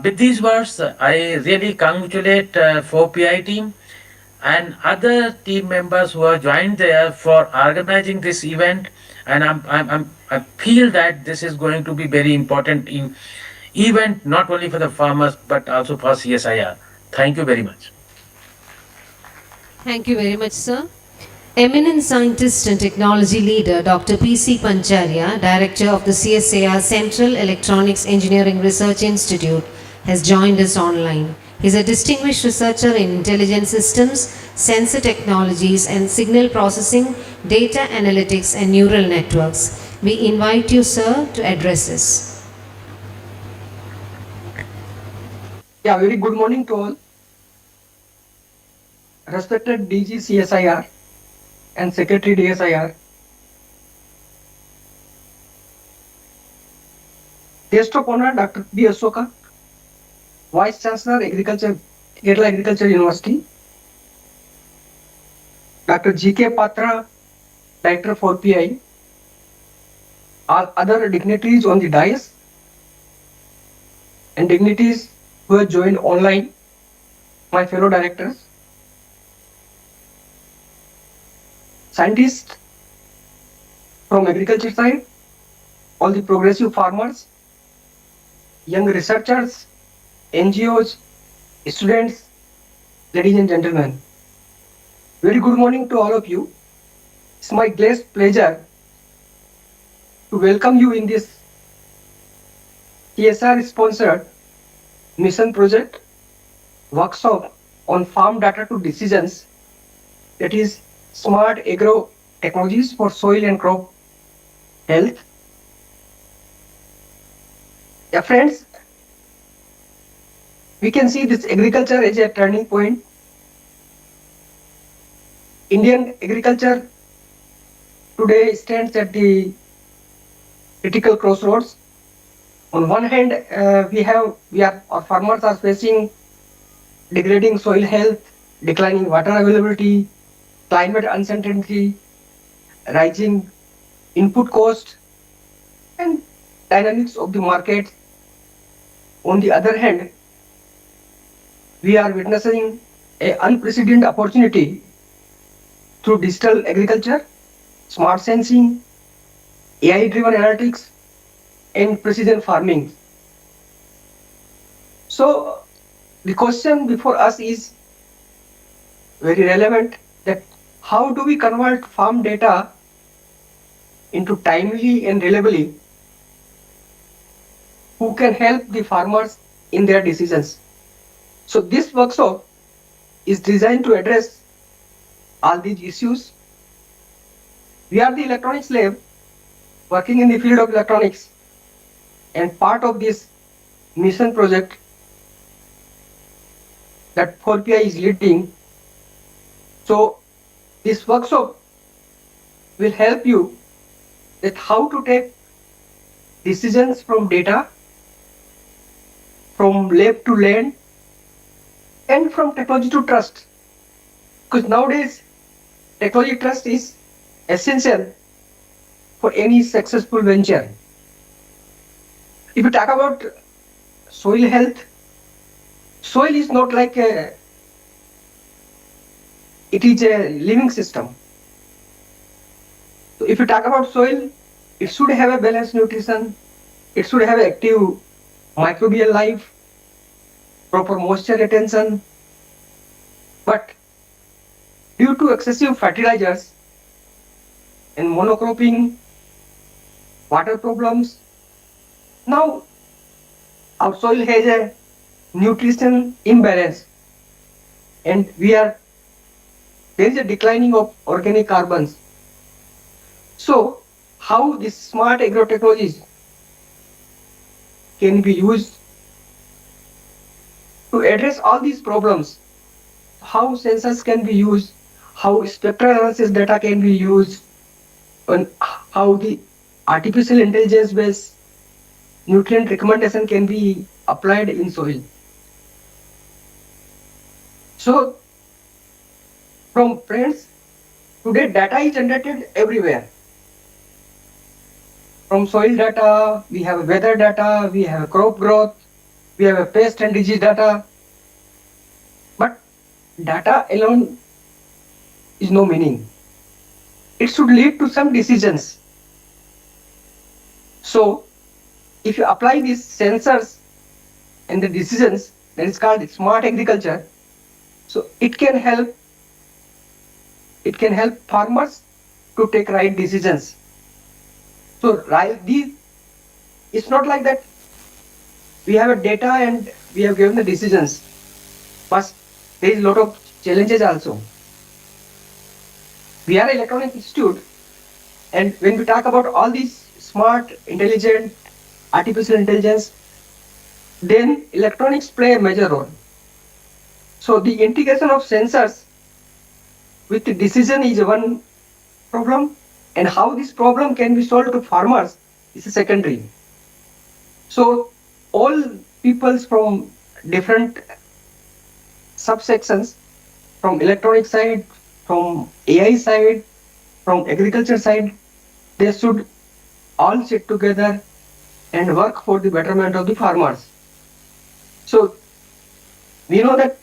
With these words, I really congratulate 4PI team and other team members who have joined there for organizing this event. And I feel that this is going to be very important event not only for the farmers but also for CSIR. Thank you very much. Thank you very much, sir. Eminent scientist and technology leader Dr. P.C. Pancharya, Director of the CSIR Central Electronics Engineering Research Institute, has joined us online. He is a distinguished researcher in intelligent systems, sensor technologies and signal processing, data analytics and neural networks. We invite you, sir, to address us. Yeah, very good morning to all. Respected DG CSIR and Secretary DSIR, Guest of Honor Dr. B. Asoka, Vice Chancellor Agriculture, Kerala Agriculture University, Dr. G.K. Patra, Director for PI, all other dignitaries on the dais, and dignitaries who have joined online my fellow directors, scientists from agriculture side, all the progressive farmers, young researchers, NGOs, students, ladies and gentlemen. Very good morning to all of you. It's my great pleasure to welcome you in this CSR sponsored mission project workshop on farm data to decisions, that is smart agro technologies for soil and crop health. Yeah, friends, we can see this agriculture as a turning point. Indian agriculture today stands at the critical crossroads. On one hand, our farmers are facing degrading soil health, declining water availability, climate uncertainty, rising input cost, and dynamics of the market. On the other hand, we are witnessing an unprecedented opportunity through digital agriculture, smart sensing, AI-driven analytics, and precision farming. So the question before us is very relevant, that how do we convert farm data into timely and reliably who can help the farmers in their decisions. So this workshop is designed to address all these issues. We are the electronics lab working in the field of electronics, and part of this mission project that 4PI is leading. So this workshop will help you that how to take decisions from data, from lab to land, and from technology to trust. Because nowadays technology trust is essential for any successful venture. If you talk about soil health, soil is not like it is a living system. So if you talk about soil, it should have a balanced nutrition, it should have active microbial life, proper moisture retention. But due to excessive fertilizers and monocropping, water problems, now our soil has a nutrition imbalance, and there is a declining of organic carbons. So how these smart agro technologies can be used to address all these problems, how sensors can be used, how spectral analysis data can be used, and how the artificial intelligence based nutrient recommendation can be applied in soil. So from friends, today data is generated everywhere. From soil data, we have weather data, we have crop growth, we have a pest and disease data. But data alone is no meaning. It should lead to some decisions. So if you apply these sensors and the decisions, that is called smart agriculture, so it can help farmers to take right decisions. So it's not like that we have a data and we have given the decisions, but there is a lot of challenges also. We are an electronic institute, and when we talk about all these smart, intelligent, artificial intelligence, then electronics play a major role. So the integration of sensors with the decision is one problem, and how this problem can be solved to farmers is a secondary. So all peoples from different subsections, from electronic side, from AI side, from agriculture side, they should all sit together and work for the betterment of the farmers. So we know that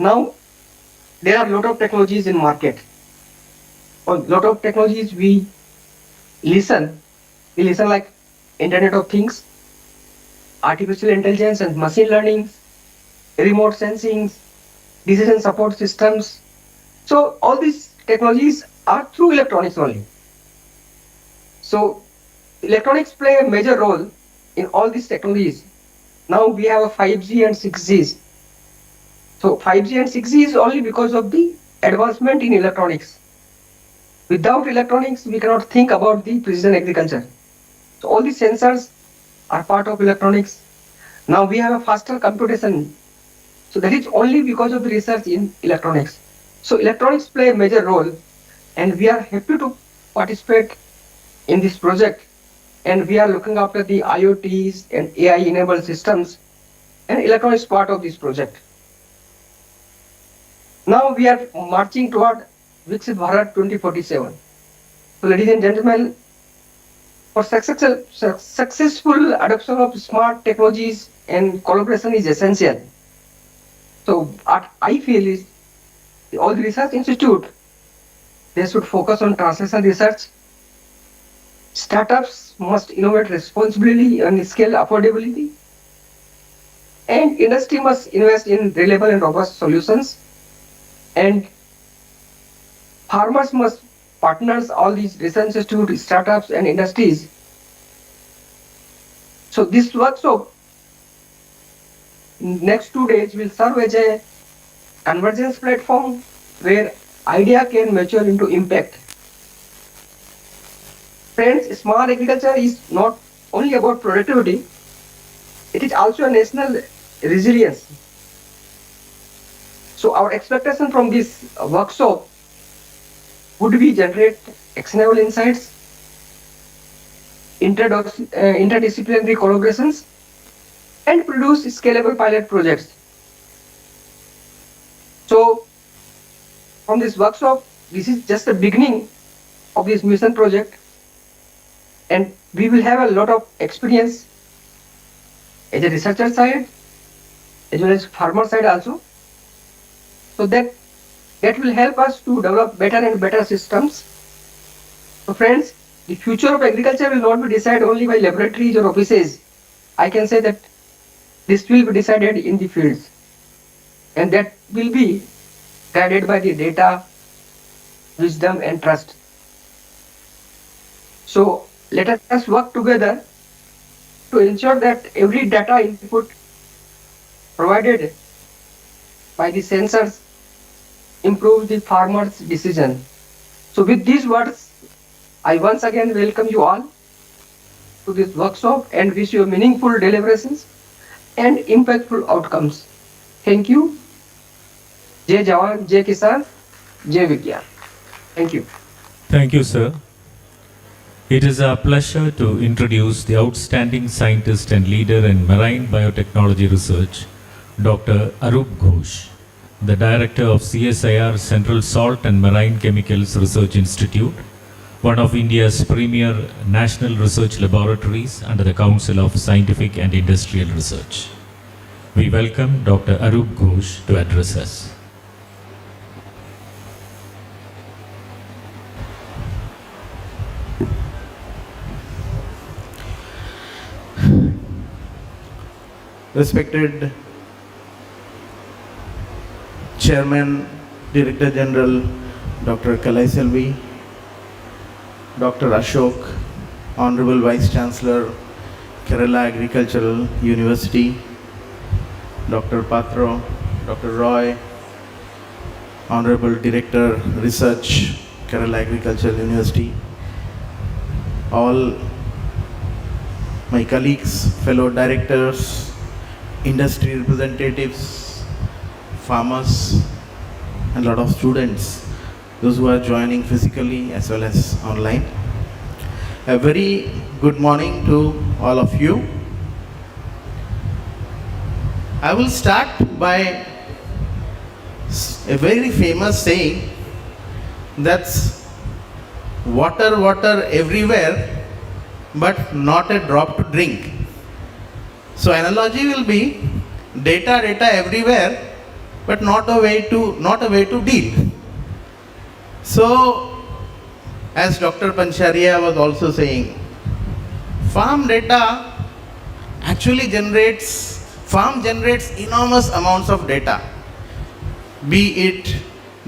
Now, there are a lot of technologies in market. A lot of technologies we listen like Internet of Things, artificial intelligence and machine learning, remote sensing, decision support systems. So all these technologies are through electronics only. So electronics play a major role in all these technologies. Now we have a 5G and 6G. So 5G and 6G is only because of the advancement in electronics. Without electronics, we cannot think about the precision agriculture. So all these sensors are part of electronics. Now we have a faster computation. So that is only because of the research in electronics. So electronics play a major role, and we are happy to participate in this project. And we are looking after the IoTs and AI-enabled systems, and electronics part of this project. Now we are marching toward Viksit Bharat 2047. So ladies and gentlemen, for successful adoption of smart technologies and collaboration is essential. So what I feel is all the research institute, they should focus on translation research. Startups must innovate responsibly and scale affordability. And industry must invest in reliable and robust solutions. And farmers must partners all these research institutes, startups and industries. So this workshop next 2 days will serve as a convergence platform where idea can mature into impact. Friends, smart agriculture is not only about productivity, it is also a national resilience. So our expectation from this workshop would be generate actionable insights, interdisciplinary collaborations, and produce scalable pilot projects. So from this workshop, this is just the beginning of this mission project, and we will have a lot of experience as a researcher side as well as farmer side also. So that will help us to develop better and better systems. So friends, the future of agriculture will not be decided only by laboratories or offices. I can say that this will be decided in the fields, and that will be guided by the data, wisdom and trust. So let us work together to ensure that every data input provided by the sensors improve the farmer's decision. So with these words, I once again welcome you all to this workshop and wish you meaningful deliberations and impactful outcomes. Thank you. Jai Jawan, Jai Kisan, Jai Vigyan. Thank you. Thank you, sir. It is our pleasure to introduce the outstanding scientist and leader in marine biotechnology research, Dr. Arup Ghosh, the director of CSIR Central Salt and Marine Chemicals Research Institute, one of India's premier national research laboratories under the Council of Scientific and Industrial Research. We welcome Dr. Arup Ghosh to address us. Respected Chairman, Director General Dr. Kalai Selvi, Dr. Ashok, Honorable Vice Chancellor, Kerala Agricultural University, Dr. Patro, Dr. Roy, Honorable Director Research, Kerala Agricultural University, all my colleagues, fellow directors, industry representatives, farmers, and a lot of students, those who are joining physically as well as online. A very good morning to all of you. I will start by a very famous saying, that's water, water everywhere, but not a drop to drink. So analogy will be data, data everywhere, but not a way to deal. So, as Dr. Pancharia was also saying, farm generates enormous amounts of data, be it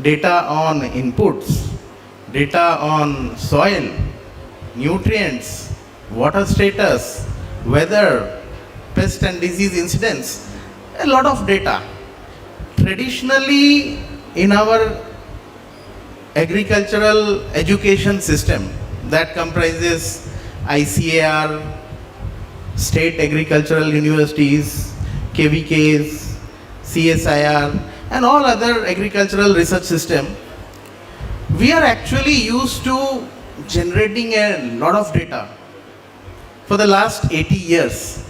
data on inputs, data on soil, nutrients, water status, weather, pest and disease incidents, a lot of data. Traditionally, in our agricultural education system that comprises ICAR, state agricultural universities, KVKs, CSIR, and all other agricultural research system, we are actually used to generating a lot of data for the last 80 years.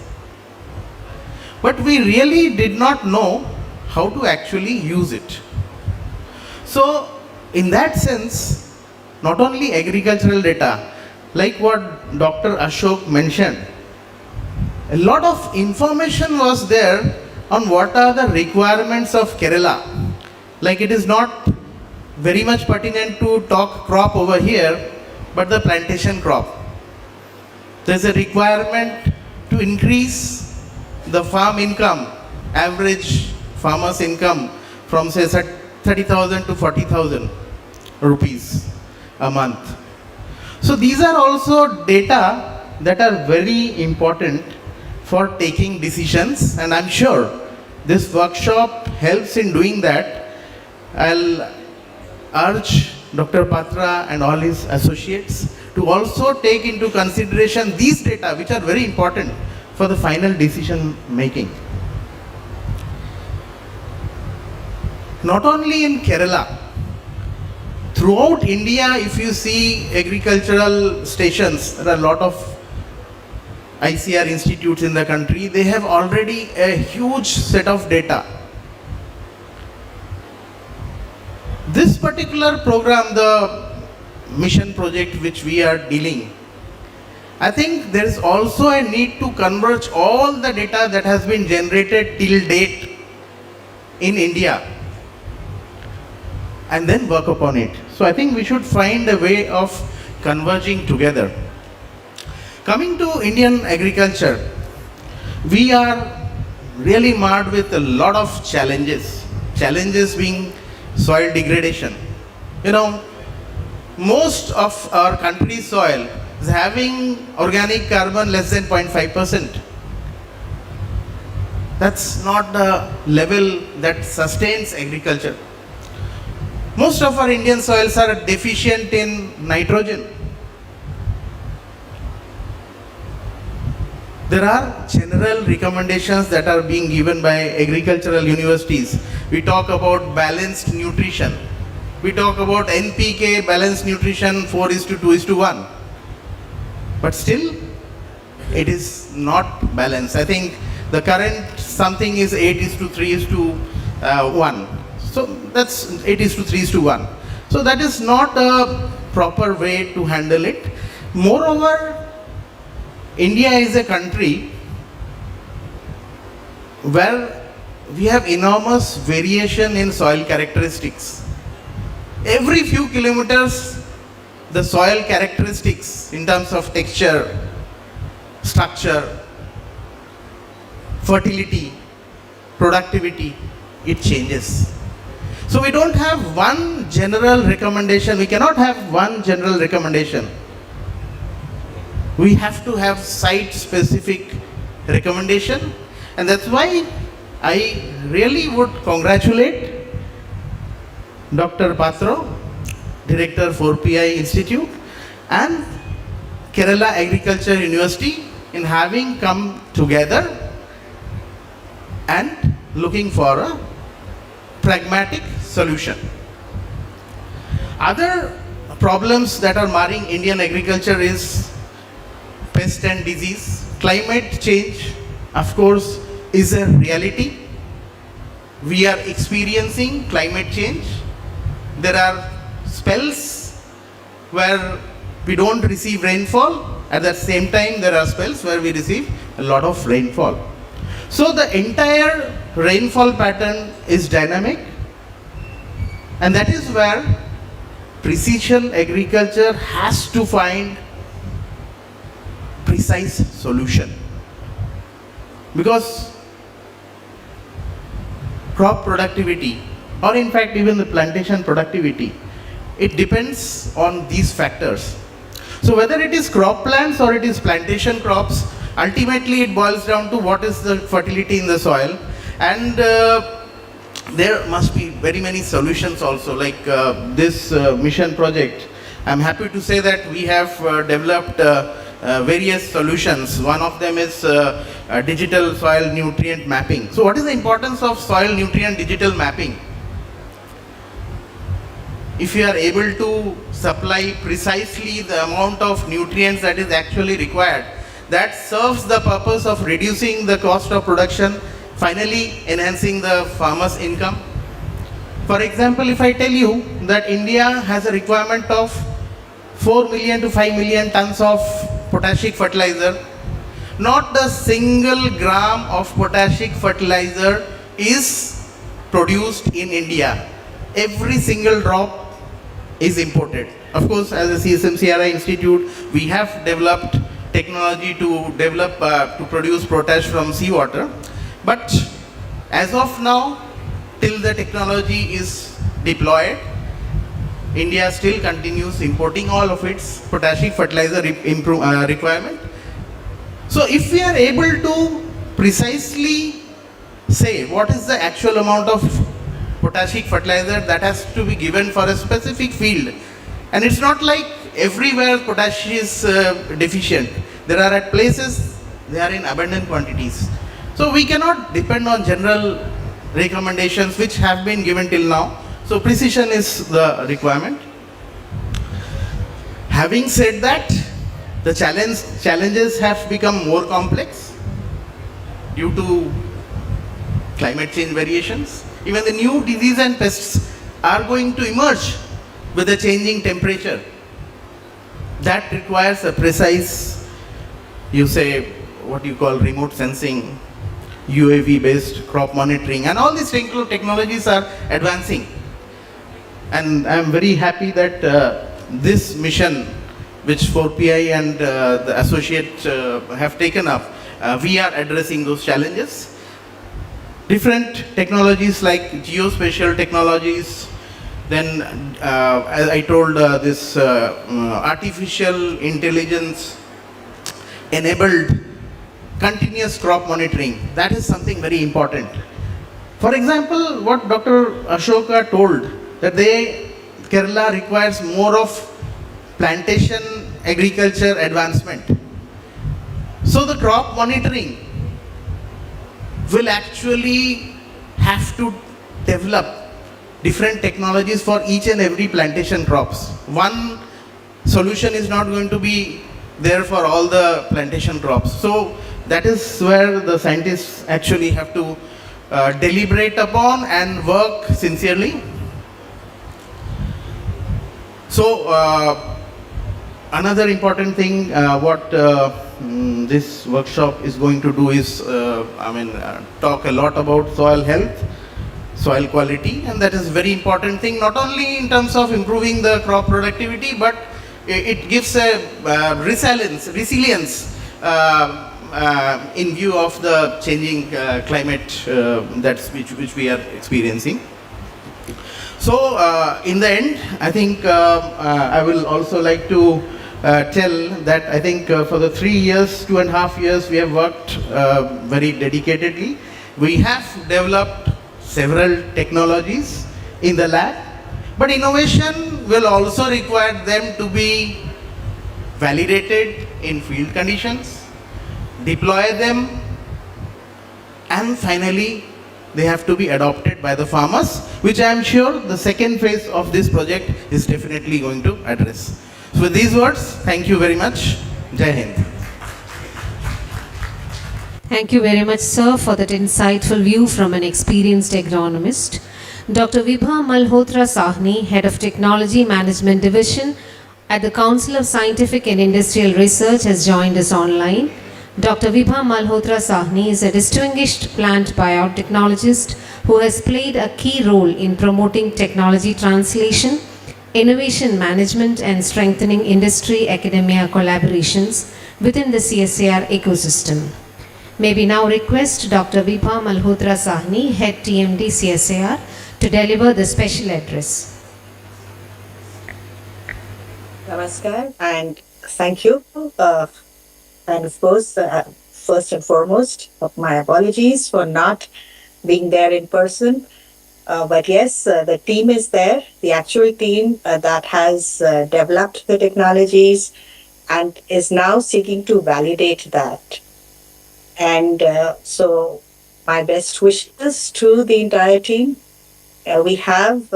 But we really did not know how to actually use it. So, in that sense, not only agricultural data, like what Dr. Ashok mentioned, a lot of information was there on what are the requirements of Kerala. Like, it is not very much pertinent to talk crop over here, but the plantation crop. There is a requirement to increase the farm income, average farmer's income from say 30,000 to 40,000 rupees a month. So these are also data that are very important for taking decisions, and I'm sure this workshop helps in doing that. I'll urge Dr. Patra and all his associates to also take into consideration these data, which are very important for the final decision making. Not only in Kerala, throughout India, if you see agricultural stations, there are a lot of ICR institutes in the country, they have already a huge set of data. This particular program, the mission project which we are dealing, I think there is also a need to converge all the data that has been generated till date in India and then work upon it. So I think we should find a way of converging together. Coming to Indian agriculture, we are really marred with a lot of challenges. Challenges being soil degradation. You know, most of our country's soil is having organic carbon less than 0.5%. That's not the level that sustains agriculture. Most of our Indian soils are deficient in nitrogen. There are general recommendations that are being given by agricultural universities. We talk about balanced nutrition. We talk about NPK, balanced nutrition 4:2:1. But still, it is not balanced. I think the current something is 8:3:1. So that's 8:3:1. So that is not a proper way to handle it. Moreover, India is a country where we have enormous variation in soil characteristics. Every few kilometers, the soil characteristics in terms of texture, structure, fertility, productivity, it changes. So we don't have one general recommendation. We cannot have one general recommendation. We have to have site-specific recommendation, and that's why I really would congratulate Dr. Patro, Director 4PI Institute, and Kerala Agriculture University in having come together and looking for a pragmatic solution. Other problems that are marring Indian agriculture is pest and disease. Climate change, of course, is a reality. We are experiencing climate change. There are spells where we don't receive rainfall. At the same time, there are spells where we receive a lot of rainfall. So the entire rainfall pattern is dynamic, and that is where precision agriculture has to find precise solution. Because crop productivity, or in fact even the plantation productivity, it depends on these factors. So whether it is crop plants or it is plantation crops, ultimately it boils down to what is the fertility in the soil, and there must be very many solutions also, like this mission project. I'm happy to say that we have developed various solutions. One of them is digital soil nutrient mapping. So what is the importance of soil nutrient digital mapping? If you are able to supply precisely the amount of nutrients that is actually required, that serves the purpose of reducing the cost of production, finally enhancing the farmer's income. For example, if I tell you that India has a requirement of 4 million to 5 million tons of potassic fertilizer, not a single gram of potassic fertilizer is produced in India. Every single drop is imported. Of course, as a CSMCRI institute, we have developed technology to produce potash from seawater. But as of now, till the technology is deployed, India still continues importing all of its potassic fertilizer requirement. So if we are able to precisely say what is the actual amount of potassic fertilizer that has to be given for a specific field, and it's not like everywhere potash is deficient. There are at places they are in abundant quantities. So we cannot depend on general recommendations which have been given till now. So precision is the requirement. Having said that, the challenges have become more complex due to climate change variations. Even the new disease and pests are going to emerge with the changing temperature. That requires a precise, you say, what you call remote sensing, UAV based crop monitoring, and all these technologies are advancing. And I am very happy that this mission, which 4PI and the associate have taken up, we are addressing those challenges. Different technologies like geospatial technologies, then as I told this artificial intelligence enabled continuous crop monitoring, that is something very important. For example, what Dr. Ashoka told, that Kerala requires more of plantation agriculture advancement. So the crop monitoring will actually have to develop different technologies for each and every plantation crops. One solution is not going to be there for all the plantation crops. So that is where the scientists actually have to deliberate upon and work sincerely. So another important thing what this workshop is going to do is talk a lot about soil health, soil quality, and that is very important thing, not only in terms of improving the crop productivity, but it gives a resilience in view of the changing climate which we are experiencing. So in the end, I think I will also like to tell that I think for the 3 years, 2.5 years, we have worked very dedicatedly. We have developed several technologies in the lab, but innovation will also require them to be validated in field conditions, deploy them, and finally they have to be adopted by the farmers, which I am sure the second phase of this project is definitely going to address. So with these words, thank you very much. Jai Hind. Thank you very much, sir, for that insightful view from an experienced agronomist. Dr. Vibha Malhotra Sahni, Head of Technology Management Division at the Council of Scientific and Industrial Research, has joined us online. Dr. Vibha Malhotra Sahni is a distinguished plant biotechnologist who has played a key role in promoting technology translation, innovation management, and strengthening industry academia collaborations within the CSIR ecosystem. May we now request Dr. Vibha Malhotra Sahni, Head TMD CSIR, to deliver the special address. Namaskar and thank you. And of course, first and foremost, my apologies for not being there in person. But yes, the team is there, the actual team that has developed the technologies and is now seeking to validate that. And so, my best wishes to the entire team. We have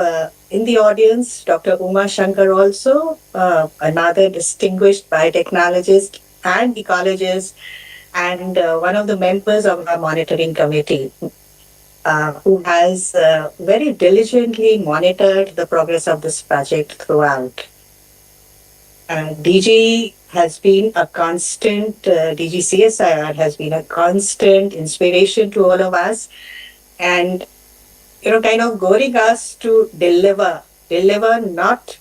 in the audience Dr. Uma Shankar also, another distinguished biotechnologist and ecologist, and one of the members of our monitoring committee, who has very diligently monitored the progress of this project throughout. DG has been a constant, DG CSIR has been a constant inspiration to all of us, and kind of goading us to deliver not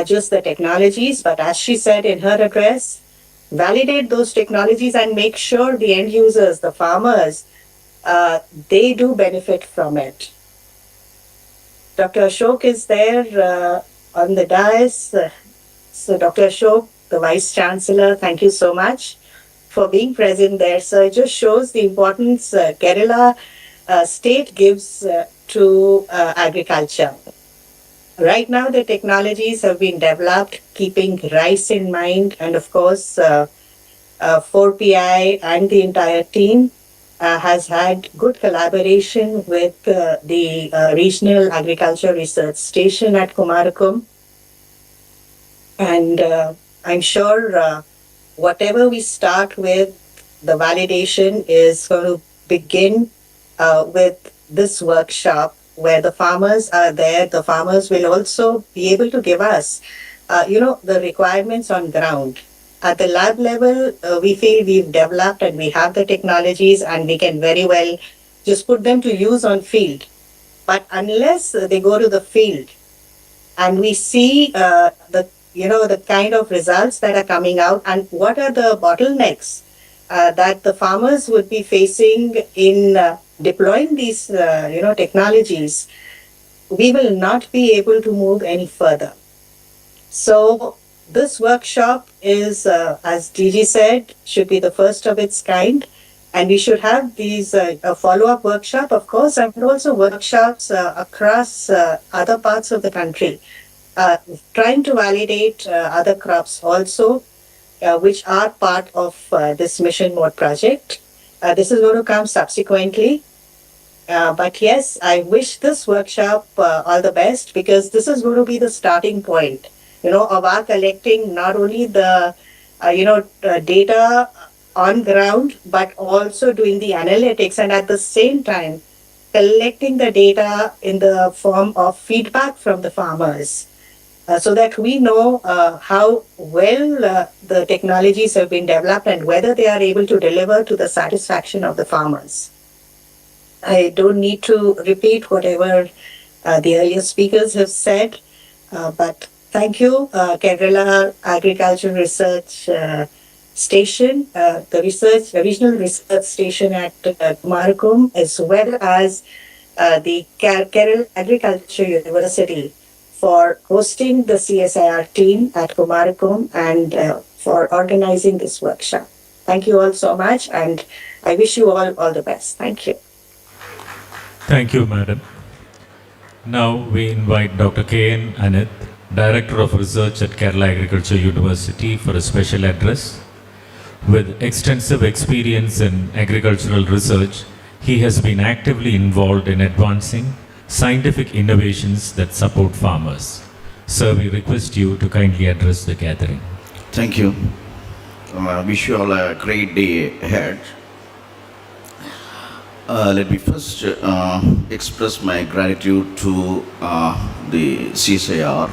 just the technologies, but as she said in her address, validate those technologies and make sure the end users, the farmers, they do benefit from it. Dr. Ashok is there on the dais. So Dr. Ashok, the Vice Chancellor, thank you so much for being present there. So it just shows the importance Kerala state gives to agriculture. Right now, the technologies have been developed keeping rice in mind, and of course, 4PI and the entire team has had good collaboration with the Regional Agriculture Research Station at Kumarakom. And I'm sure whatever we start with, the validation is going to begin with this workshop where the farmers are there. The farmers will also be able to give us, the requirements on ground. At the lab level, we feel we've developed and we have the technologies and we can very well just put them to use on field. But unless they go to the field and we see the kind of results that are coming out and what are the bottlenecks that the farmers would be facing in deploying these technologies, we will not be able to move any further. So this workshop is, as DG said, should be the first of its kind, and we should have these a follow-up workshop, of course, and also workshops across other parts of the country, trying to validate other crops also, which are part of this mission mode project. This is going to come subsequently. But yes, I wish this workshop all the best, because this is going to be the starting point, of our collecting not only the, data on ground, but also doing the analytics, and at the same time, collecting the data in the form of feedback from the farmers, so that we know how well the technologies have been developed and whether they are able to deliver to the satisfaction of the farmers. I don't need to repeat whatever the earlier speakers have said, but thank you, Kerala Agriculture Research Station, the Regional Research Station at Kumarakom, as well as the Kerala Agriculture University for hosting the CSIR team at Kumarakom and for organizing this workshop. Thank you all so much, and I wish you all the best. Thank you. Thank you, Madam. Now we invite Dr. K.N. Anith, Director of Research at Kerala Agriculture University, for a special address. With extensive experience in agricultural research, he has been actively involved in advancing scientific innovations that support farmers. Sir, we request you to kindly address the gathering. Thank you. I wish you all a great day ahead. Let me first express my gratitude to the CSIR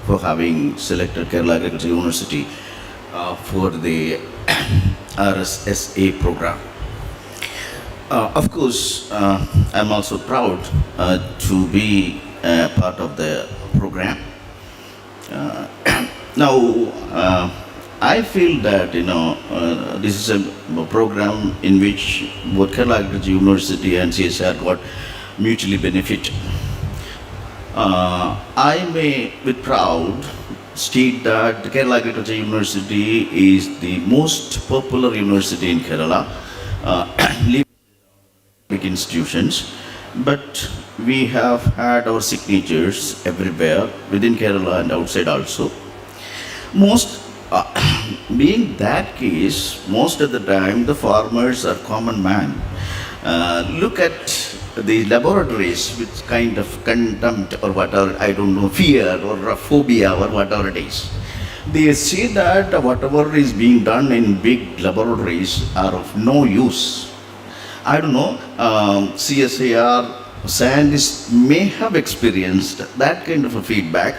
for having selected Kerala Agriculture University for the RSSA program. Of course, I'm also proud to be part of the program. Uh, now, I feel that this is a program in which both Kerala Agriculture University and CSR got mutually benefit. I may, with proud, state that Kerala Agriculture University is the most popular university in Kerala, big institutions, but we have had our signatures everywhere within Kerala and outside also. Most being that case, most of the time the farmers are common man. Look at the laboratories with kind of contempt or whatever, I don't know, fear or a phobia or whatever it is. They say that whatever is being done in big laboratories are of no use. I don't know, CSIR scientists may have experienced that kind of a feedback.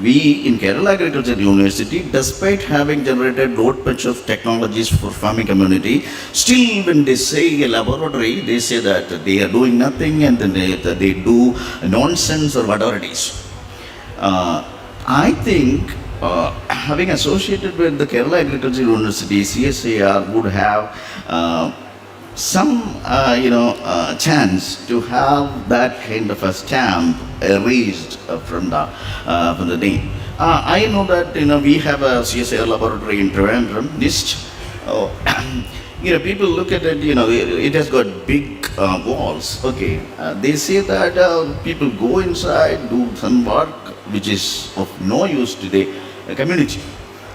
We in Kerala Agriculture University, despite having generated lot much of technologies for farming community, still when they say a laboratory, they say that they are doing nothing and then they do nonsense or whatever it is. I think having associated with the Kerala Agriculture University, CSIR would have some chance to have that kind of a stamp erased from the name. I know that we have a CSIR laboratory in Trivandrum, NIST. People look at it, it has got big walls. Okay, they say that people go inside, do some work which is of no use to the community.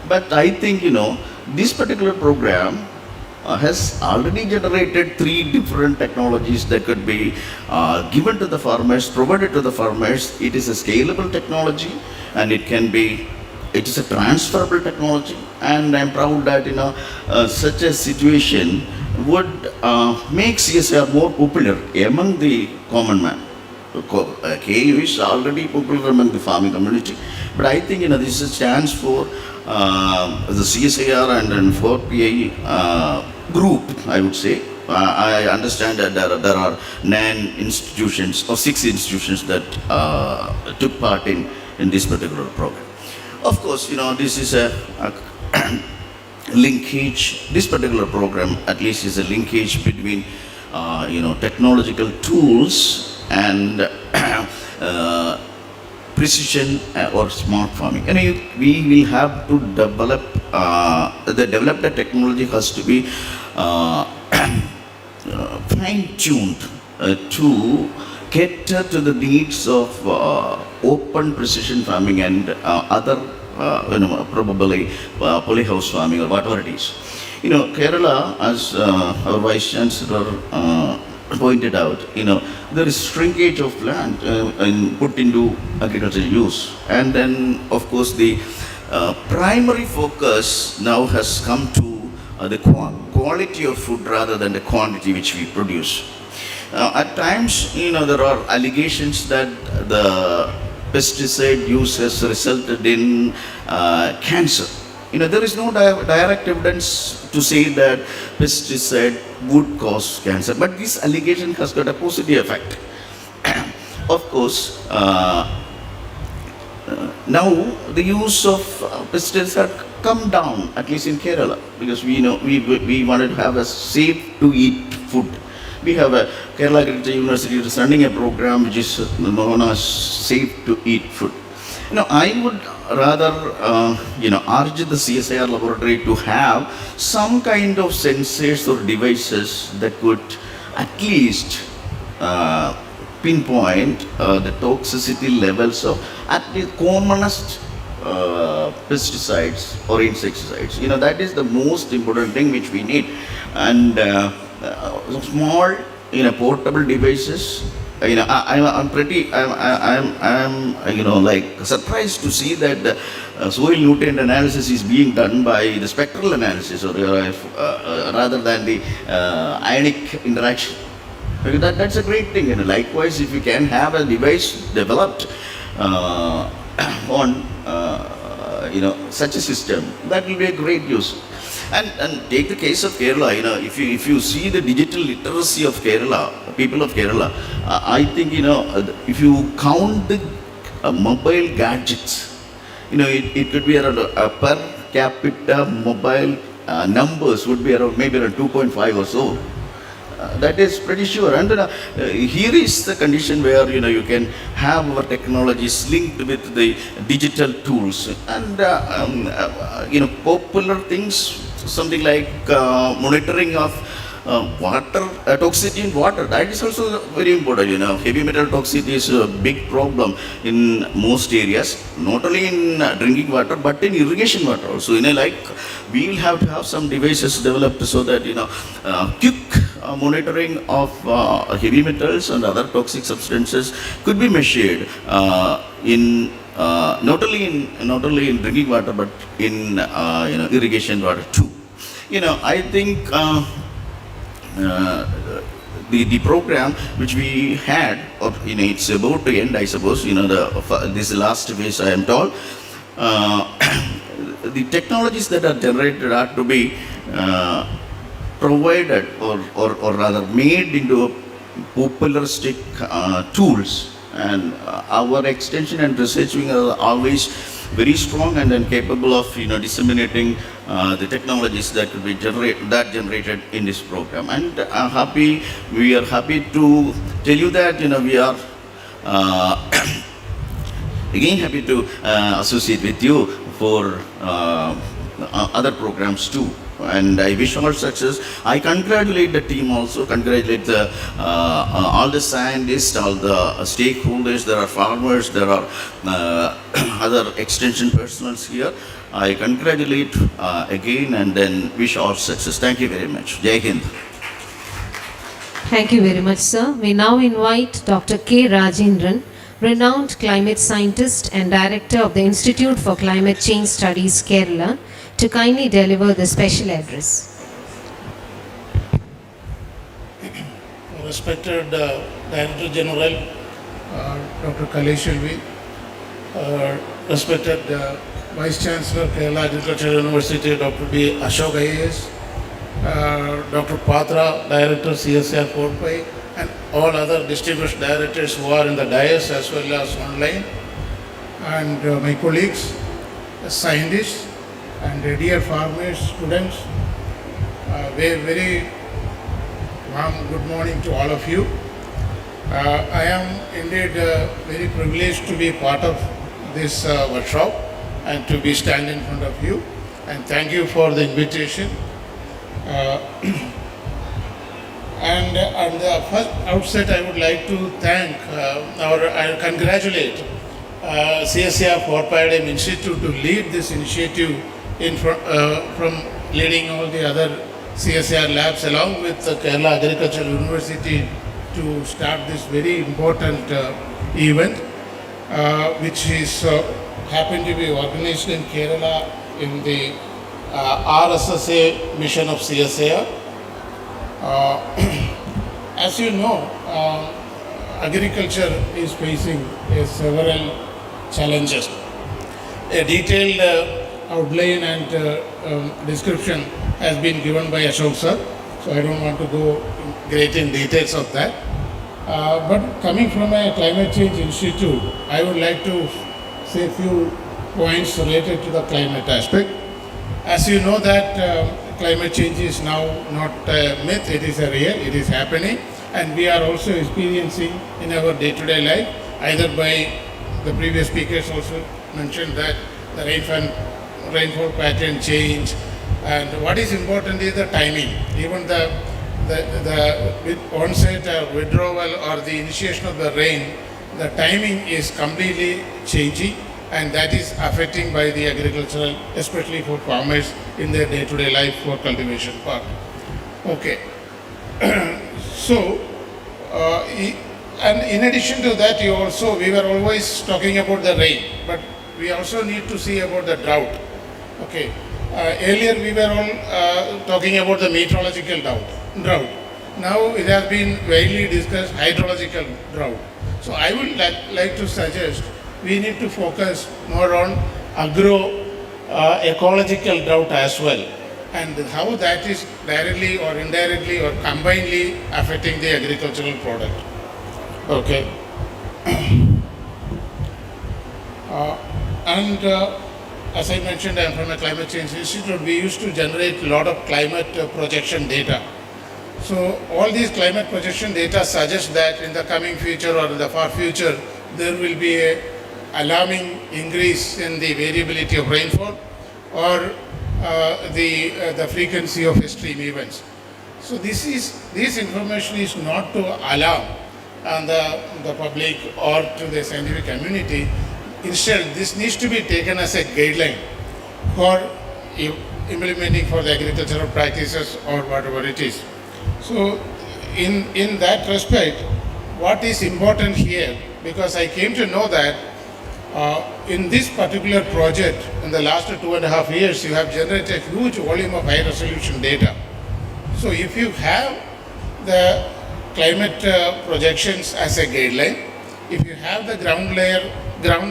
But I think this particular program has already generated 3 different technologies that could be given to the farmers, provided to the farmers. It is a scalable technology and it is a transferable technology, and I'm proud that such a situation would make CSR more popular among the common man. KU is already popular among the farming community, but I think this is a chance for the CSIR and 4PI group, I would say. I understand that there are 9 institutions or 6 institutions that took part in this particular program. Of course, this is a linkage. This particular program, at least, is a linkage between technological tools and precision or smart farming. We will have to develop the technology has to be fine-tuned to cater to the needs of open precision farming and other probably polyhouse farming or whatever it is. Kerala, as our Vice Chancellor pointed out, there is shrinkage of land and put into agricultural use. And then, of course, the primary focus now has come to the quality of food rather than the quantity which we produce. At times, there are allegations that the pesticide use has resulted in cancer. There is no direct evidence to say that pesticide would cause cancer, but this allegation has got a positive effect. Of course, now the use of pesticides have come down, at least in Kerala, because we wanted to have a safe to eat food. We have a Kerala Agriculture University is running a program which is known as Safe to Eat Food. I would rather urge the CSIR laboratory to have some kind of sensors or devices that could at least pinpoint the toxicity levels of at least commonest pesticides or insecticides. That is the most important thing which we need. And small, portable devices. I'm like surprised to see that the soil nutrient analysis is being done by the spectral analysis, or rather than the ionic interaction. That's a great thing. Likewise, if you can have a device developed on such a system, that will be a great use. And take the case of Kerala, if you see the digital literacy of Kerala, people of Kerala, I think, if you count the mobile gadgets, it could be around per capita mobile numbers would be around maybe around 2.5 or so. That is pretty sure. And here is the condition where you can have our technologies linked with the digital tools and popular things, something like monitoring of water toxicity in water. That is also very important. Heavy metal toxicity is a big problem in most areas, not only in drinking water but in irrigation water also. We will have to have some devices developed so that quick monitoring of heavy metals and other toxic substances could be measured in not only in drinking water but in irrigation water too. I think the program which we had, or it's about to end, I suppose. This last phase, I am told. The technologies that are generated are to be provided or rather made into popularistic tools, and our extension and research wing are always very strong and then capable of disseminating the technologies that could be generated in this program. And we are happy to tell you that we are again happy to associate with you for other programs too. And I wish all success. I congratulate the team also, congratulate all the scientists, all the stakeholders. There are farmers, there are other extension personnel here. I congratulate again and then wish all success. Thank you very much. Jai Hind. Thank you very much, sir. We now invite Dr. K. Rajendran, renowned climate scientist and director of the Institute for Climate Change Studies, Kerala, to kindly deliver the special address. Respected Director General, Dr. Kalesh Shelvi, respected Vice Chancellor, Kerala Agricultural University, Dr. B. Ashok IAS, Dr. Patra, Director, CSR Fort Pai, and all other distinguished directors who are in the dais as well as online, and my colleagues, scientists, and dear farmers, students, very warm good morning to all of you. I am indeed very privileged to be part of this workshop and to be standing in front of you, and thank you for the invitation. And at the first outset, I would like to thank I congratulate CSIR Fort Pai Institute to lead this initiative from leading all the other CSIR labs along with the Kerala Agricultural University to start this very important event, which is happened to be organized in Kerala in the RSSA mission of CSIR. As you know, agriculture is facing several challenges. A detailed outline and description has been given by Ashok sir, so I don't want to go great in details of that. But coming from a climate change institute, I would like to say a few points related to the climate aspect. As you know that climate change is now not a myth, it is a real, it is happening, and we are also experiencing in our day-to-day life, either by the previous speakers also mentioned that the rainfall pattern change, and what is important is the timing. Even the onset or withdrawal or the initiation of the rain, the timing is completely changing, and that is affecting by the agricultural, especially for farmers in their day-to-day life for cultivation part. Okay. So, and in addition to that, we were always talking about the rain, but we also need to see about the drought. Okay. Earlier we were all talking about the meteorological drought. Now it has been widely discussed hydrological drought. So I would like to suggest we need to focus more on agro ecological drought as well. and how that is directly or indirectly or combinedly affecting the agricultural product. Okay. As I mentioned, I am from a climate change institute. We used to generate a lot of climate projection data. So all these climate projection data suggest that in the coming future or in the far future, there will be a alarming increase in the variability of rainfall or the frequency of extreme events. So this information is not to alarm the public or to the scientific community. Instead, this needs to be taken as a guideline for implementing for the agricultural practices or whatever it is. So in that respect, what is important here, because I came to know that in this particular project, in the last 2.5 years, you have generated a huge volume of high resolution data. So if you have the climate projections as a guideline, if you have the ground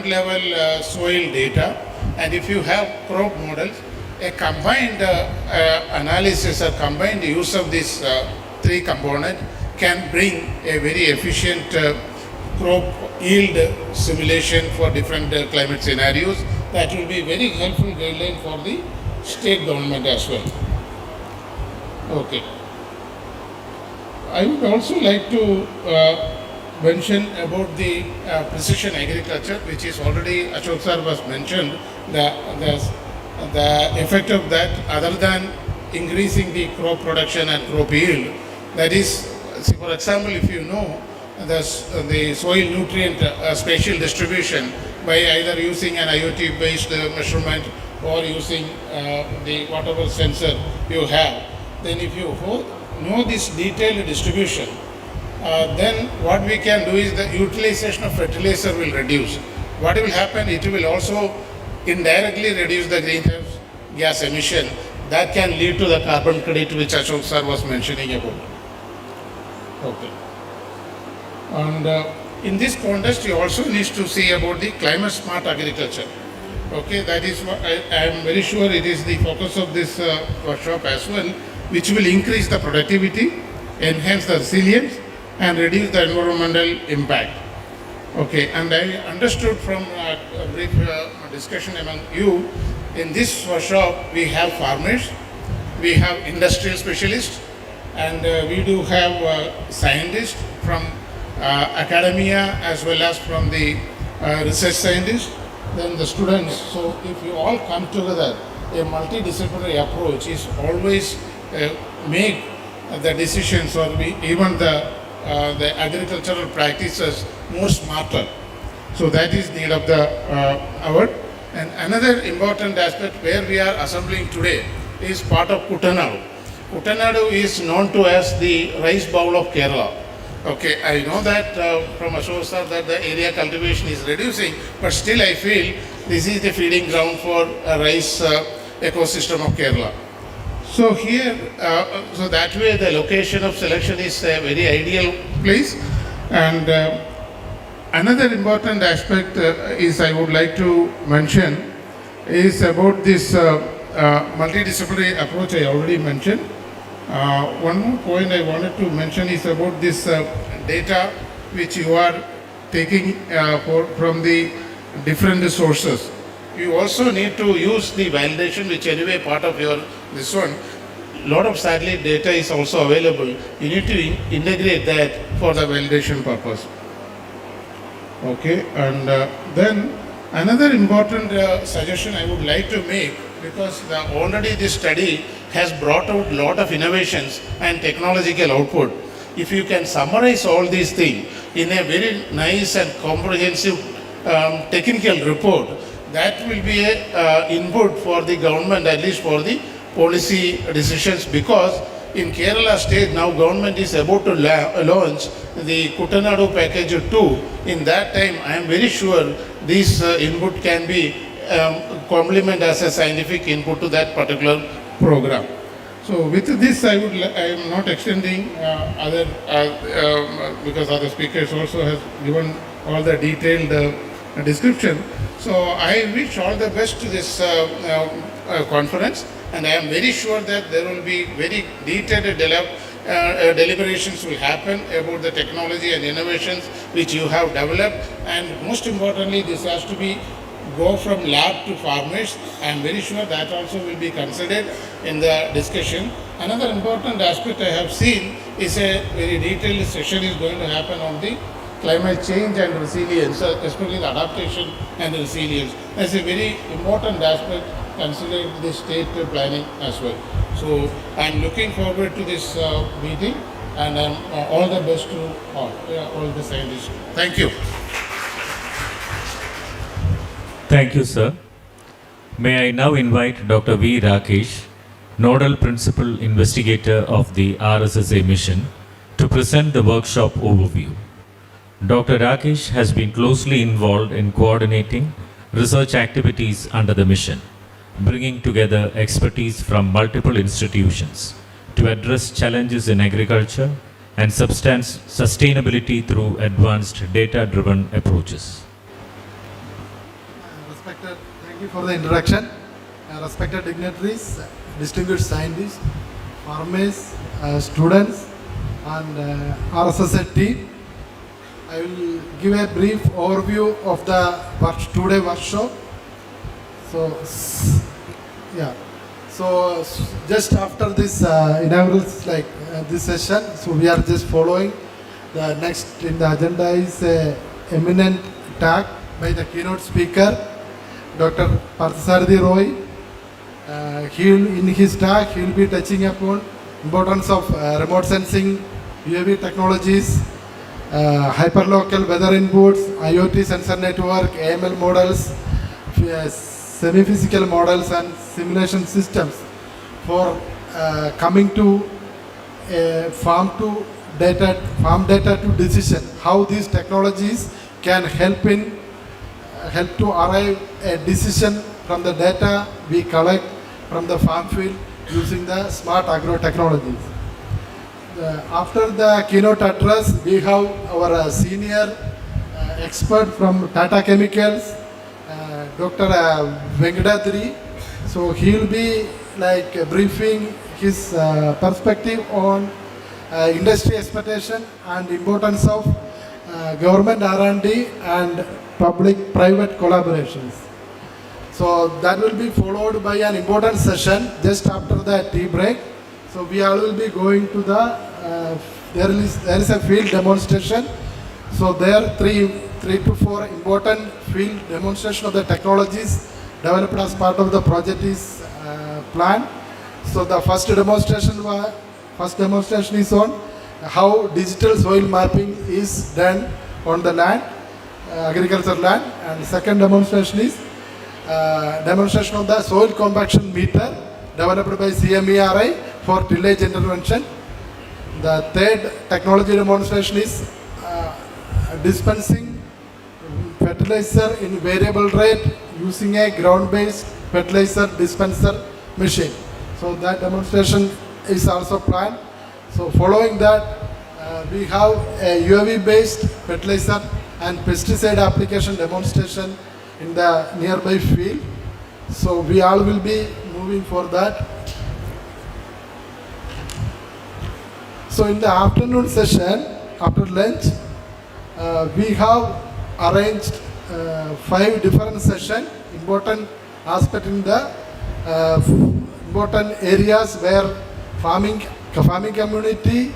level soil data, and if you have crop models, a combined analysis or combined use of these three components can bring a very efficient crop yield simulation for different climate scenarios. That will be very helpful guideline for the state government as well. Okay. I would also like to mention about the precision agriculture, which is already Ashok sir was mentioned. The effect of that, other than increasing the crop production and crop yield, that is, for example, if you know the soil nutrient spatial distribution by either using an IoT based measurement or using the whatever sensor you have, then if you know this detailed distribution, then what we can do is the utilization of fertilizer will reduce. What will happen, it will also indirectly reduce the greenhouse gas emission. That can lead to the carbon credit which Ashok sir was mentioning about. Okay. And in this context, you also need to see about the climate smart agriculture. Okay, that is what I am very sure it is the focus of this workshop as well, which will increase the productivity, enhance the resilience, and reduce the environmental impact. Okay, and I understood from a brief discussion among you, in this workshop we have farmers, we have industrial specialists, and we do have scientists from academia as well as from the research scientists, then the students. So if you all come together, a multidisciplinary approach is always make the decisions or even the agricultural practices more smarter. So that is need of the hour. And another important aspect where we are assembling today is part of Kuttanadu. Kuttanadu is known to as the rice bowl of Kerala. Okay, I know that from Ashok sir that the area cultivation is reducing, but still I feel this is the feeding ground for rice ecosystem of Kerala. So here, so that way the location of selection is a very ideal place. And another important aspect is I would like to mention is about this multidisciplinary approach I already mentioned. One more point I wanted to mention is about this data which you are taking from the different sources. You also need to use the validation, which anyway part of your this one. Lot of satellite data is also available. You need to integrate that for the validation purpose. Okay, and then another important suggestion I would like to make, because already this study has brought out lot of innovations and technological output. If you can summarize all these things in a very nice and comprehensive technical report, that will be a input for the government, at least for the policy decisions, because in Kerala state now government is about to launch the Kuttanadu package 2. In that time, I am very sure this input can be complement as a scientific input to that particular program. So with this, I am not extending other because other speakers also has given all the detailed description. So I wish all the best to this conference. and I am very sure that there will be very detailed deliberations will happen about the technology and innovations which you have developed, and most importantly, this has to be go from lab to farmers. I am very sure that also will be considered in the discussion. Another important aspect I have seen is a very detailed session is going to happen on the climate change and resilience, especially the adaptation and resilience. That's a very important aspect considering the state planning as well. So I'm looking forward to this meeting, and all the best to all the scientists. Thank you. Thank you, sir. May I now invite Dr. V. Rakesh, Nodal Principal Investigator of the RSSA mission, to present the workshop overview. Dr. Rakesh has been closely involved in coordinating research activities under the mission, bringing together expertise from multiple institutions to address challenges in agriculture and sustainability through advanced data-driven approaches. Thank you for the introduction. Respected dignitaries, distinguished scientists, farmers, students, and RSSA team. I will give a brief overview of the today workshop. So just after this inaugural this session, so we are just following. The next in the agenda is a eminent talk by the keynote speaker, Dr. Parthasarathi Roy. In his talk, he will be touching upon importance of remote sensing, UAV technologies, hyperlocal weather inputs, IoT sensor network, AML models, semi-physical models, and simulation systems for coming to farm data to decision. How these technologies can help to arrive a decision from the data we collect from the farm field using the smart agro technologies. After the keynote address, we have our senior expert from Tata Chemicals, Dr. Venkatadri. So he will be briefing his perspective on industry expectation and importance of government R&D and public-private collaborations. So that will be followed by an important session just after the tea break. So we all will be going to the, there is a field demonstration. So there three to four important field demonstration of the technologies developed as part of the project is planned. So the first demonstration is on how digital soil mapping is done on the land, agricultural land, and second demonstration is demonstration of the soil compaction meter developed by CMERI for tillage intervention. The third technology demonstration is dispensing fertilizer in variable rate using a ground-based fertilizer dispenser machine. So that demonstration is also planned. So following that, we have a UAV-based fertilizer and pesticide application demonstration in the nearby field. So we all will be moving for that. So in the afternoon session, after lunch, we have arranged 5 different sessions, important aspect in the important areas where farming community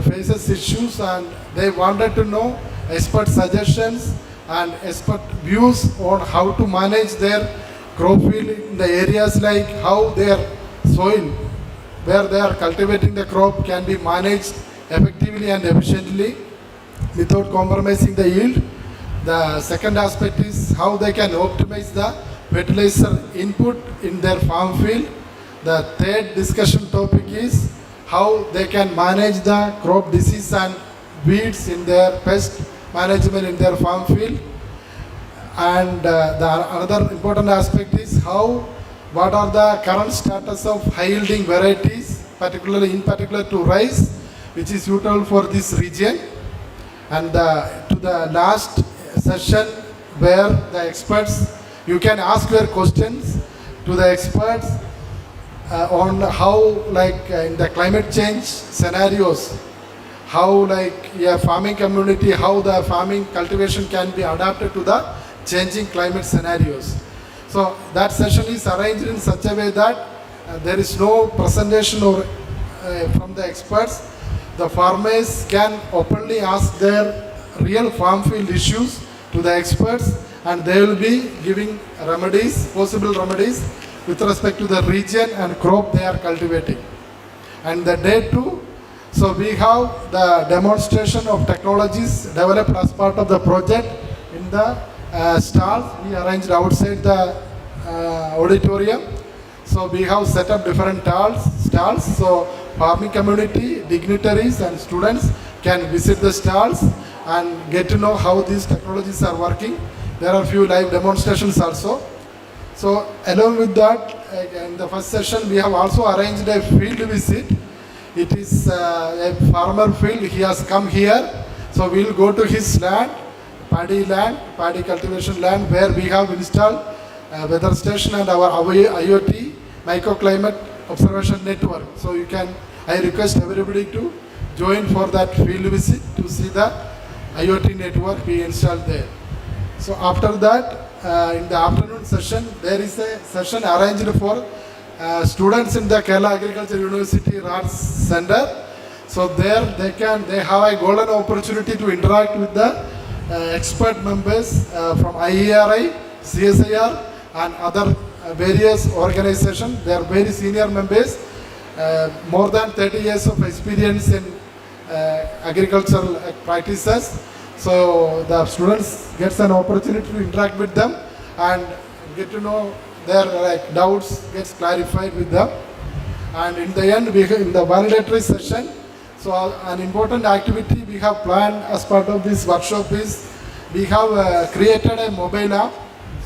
faces issues, and they wanted to know expert suggestions and expert views on how to manage their crop field in the areas like how their soil where they are cultivating the crop can be managed effectively and efficiently without compromising the yield. The second aspect is how they can optimize the fertilizer input in their farm field. The third discussion topic is how they can manage the crop disease and weeds in their pest management in their farm field. And the another important aspect is what are the current status of high yielding varieties, in particular to rice, which is suitable for this region. And to the last session where the experts, you can ask your questions to the experts on how in the climate change scenarios, how a farming community, how the farming cultivation can be adapted to the changing climate scenarios. So that session is arranged in such a way that there is no presentation or from the experts. The farmers can openly ask their real farm field issues to the experts, and they will be giving remedies, possible remedies with respect to the region and crop they are cultivating. And the day 2, so we have the demonstration of technologies developed as part of the project in the stalls we arranged outside the auditorium. So we have set up different stalls. So farming community, dignitaries and students can visit the stalls and get to know how these technologies are working. There are few live demonstrations also. So along with that, in the first session we have also arranged a field visit. It is a farmer field. He has come here. So we will go to his land, paddy cultivation land, where we have installed a weather station and our IoT microclimate observation network. So I request everybody to join for that field visit to see the IoT network we installed there. So after that, in the afternoon session, there is a session arranged for students in the Kerala Agriculture University RARS Center. So there they have a golden opportunity to interact with the expert members from IERI, CSIR and other various organizations. They are very senior members, more than 30 years of experience in agricultural practices. So the students gets an opportunity to interact with them and get to know their doubts gets clarified with them. And in the end, in the validatory session, so an important activity we have planned as part of this workshop is we have created a mobile app.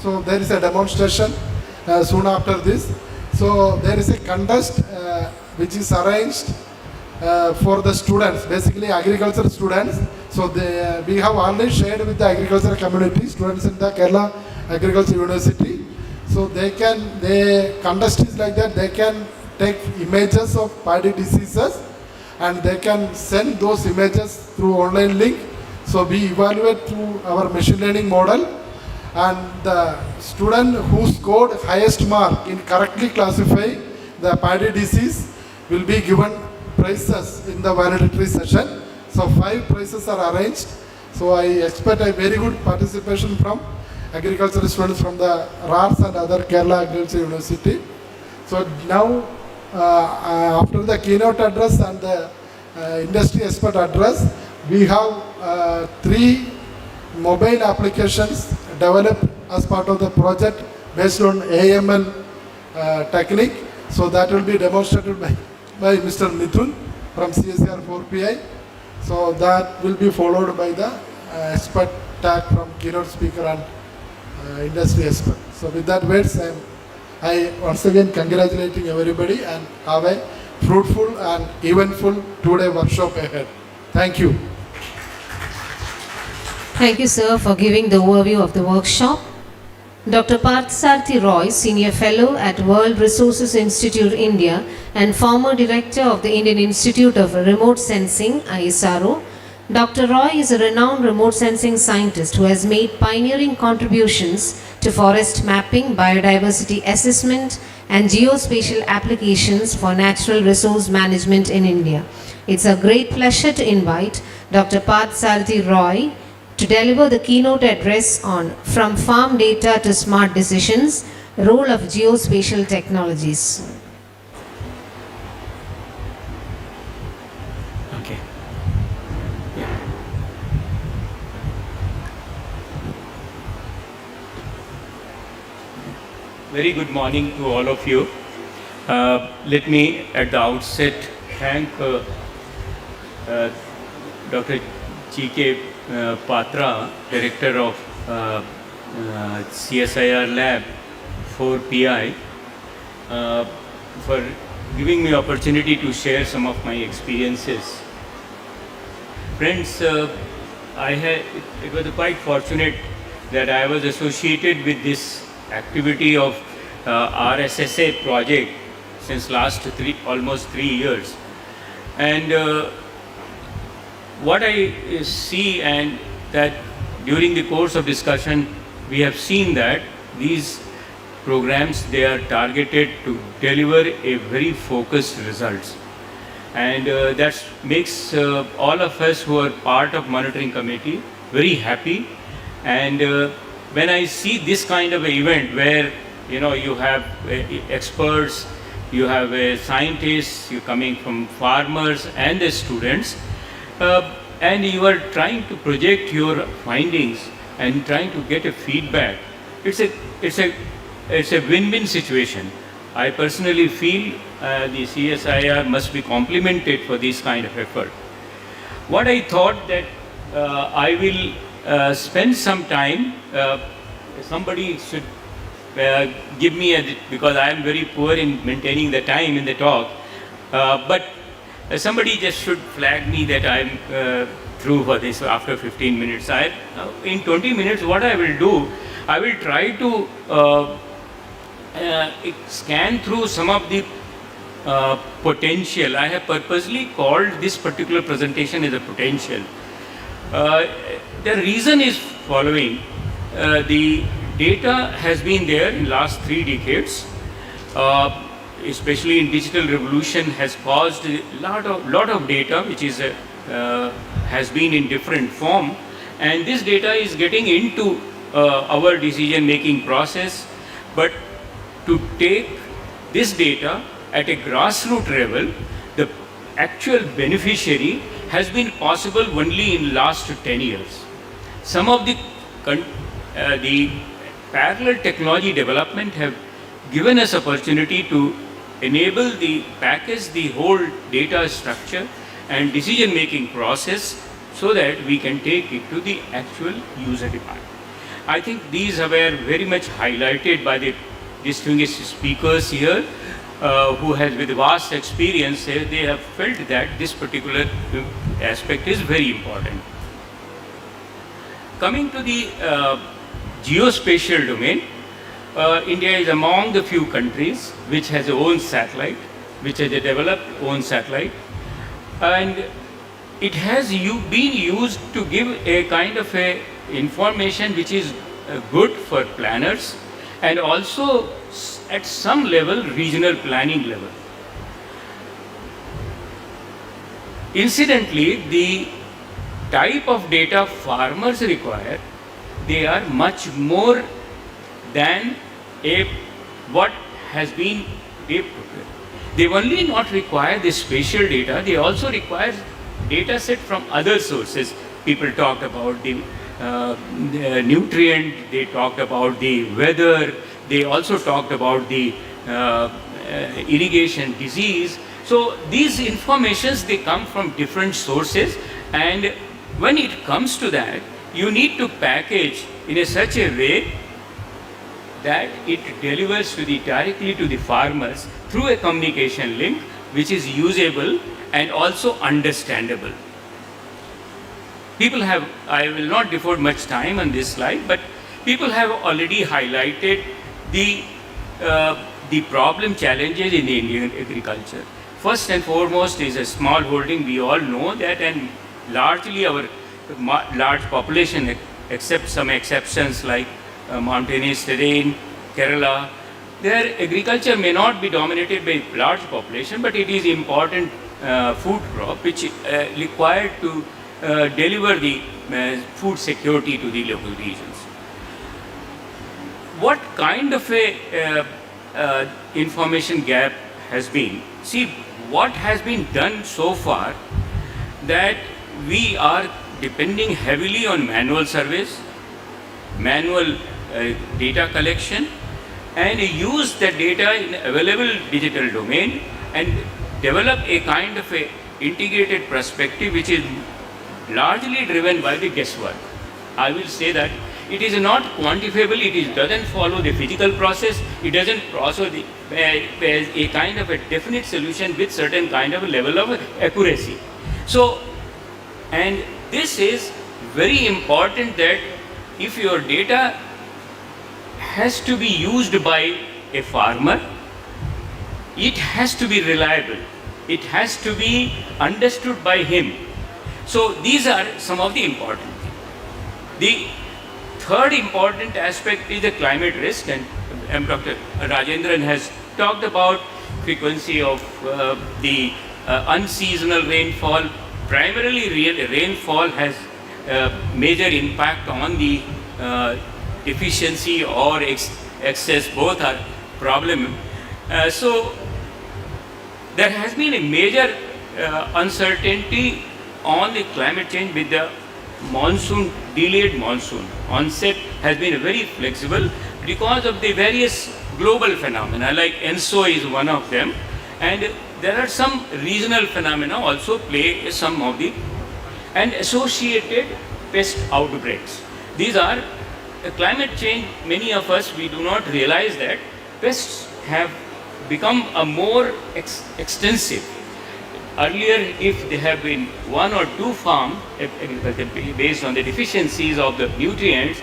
So there is a demonstration soon after this. So there is a contest which is arranged for the students, basically agriculture students. So we have already shared with the agricultural community, students in the Kerala Agriculture University. So the contest is like that, they can take images of paddy diseases and they can send those images through online link. So we evaluate through our machine learning model, and the student who scored highest mark in correctly classifying the paddy disease will be given prizes in the validatory session. So 5 prizes are arranged. So I expect a very good participation from agricultural students from the RARS and other Kerala Agriculture University. So now after the keynote address and the industry expert address, we have 3 mobile applications developed as part of the project based on AML technique. So that will be demonstrated by Mr. Mithun from CSR 4PI. So that will be followed by the expert tag from keynote speaker and industry expert. So with that words, I once again congratulating everybody and have a fruitful and eventful 2-day workshop ahead. Thank you. Thank you, sir, for giving the overview of the workshop. Dr. Parthasarathy Roy, Senior Fellow at World Resources Institute, India, and former Director of the Indian Institute of Remote Sensing, ISRO. Dr. Roy is a renowned remote sensing scientist who has made pioneering contributions to forest mapping, biodiversity assessment, and geospatial applications for natural resource management in India. It's a great pleasure to invite Dr. Parthasarathy Roy to deliver the keynote address on From Farm Data to Smart Decisions, Role of Geospatial Technologies. Okay. Very good morning to all of you. Let me at the outset thank Dr. G.K. Patra, Director of CSIR Lab 4PI, for giving me opportunity to share some of my experiences. Friends, it was quite fortunate that I was associated with this activity of RSSA project since almost 3 years. And what I see, and that during the course of discussion, we have seen that these programs, they are targeted to deliver a very focused results. And that makes all of us who are part of monitoring committee very happy. And when I see this kind of an event where you have experts, you have scientists, you coming from farmers and the students, and you are trying to project your findings and trying to get a feedback. It's a win-win situation. I personally feel the CSIR must be complimented for this kind of effort. What I thought that I will spend some time, somebody should give me because I am very poor in maintaining the time in the talk, but somebody just should flag me that I am through for this after 15 minutes. In 20 minutes, what I will do, I will try to scan through some of the potential. I have purposely called this particular presentation as a potential. The reason is following. The data has been there in last 3 decades, especially in digital revolution has caused a lot of data which is has been in different form, and this data is getting into our decision making process. But to take this data at a grassroots level, the actual beneficiary has been possible only in last 10 years. Some of the parallel technology development have given us opportunity to enable the package the whole data structure and decision making process so that we can take it to the actual user demand. I think these were very much highlighted by the distinguished speakers here who has with vast experience. They have felt that this particular aspect is very important. Coming to the geospatial domain, India is among the few countries which has its own satellite, which has a developed own satellite, and it has been used to give a kind of a information which is good for planners and also at some level regional planning level. Incidentally, the type of data farmers require, they are much more than what has been they only not require the spatial data, they also require data set from other sources. People talked about the nutrient, they talked about the weather, they also talked about the irrigation disease. So these informations, they come from different sources, and when it comes to that, you need to package in such a way that it delivers directly to the farmers through a communication link which is usable and also understandable. People have, I will not devote much time on this slide, but people have already highlighted the problem challenges in the Indian agriculture. First and foremost is a small holding. We all know that, and largely our large population, except some exceptions like mountainous terrain, Kerala, their agriculture may not be dominated by large population, but it is important food crop which required to deliver the food security to the local regions. What kind of a information gap has been? See, what has been done so far, that we are depending heavily on manual surveys, manual data collection, and use the data in available digital domain and develop a kind of a integrated perspective which is largely driven by the guesswork. I will say that it is not quantifiable, it doesn't follow the physical process, it doesn't also a kind of a definite solution with certain kind of a level of accuracy. So, and this is very important, that if your data has to be used by a farmer, it has to be reliable. It has to be understood by him. So these are some of the important things. The third important aspect is the climate risk, and Dr. Rajendran has talked about frequency of the unseasonal rainfall. Primarily, rainfall has major impact on the deficiency or excess. Both are problem. So there has been a major uncertainty on the climate change with the monsoon, delayed monsoon. Onset has been very flexible because of the various global phenomena, like ENSO is one of them, and there are some regional phenomena also play some of the, and associated pest outbreaks. These are climate change. Many of us, we do not realize that pests have become a more extensive. Earlier, if there have been one or two farms based on the deficiencies of the nutrients,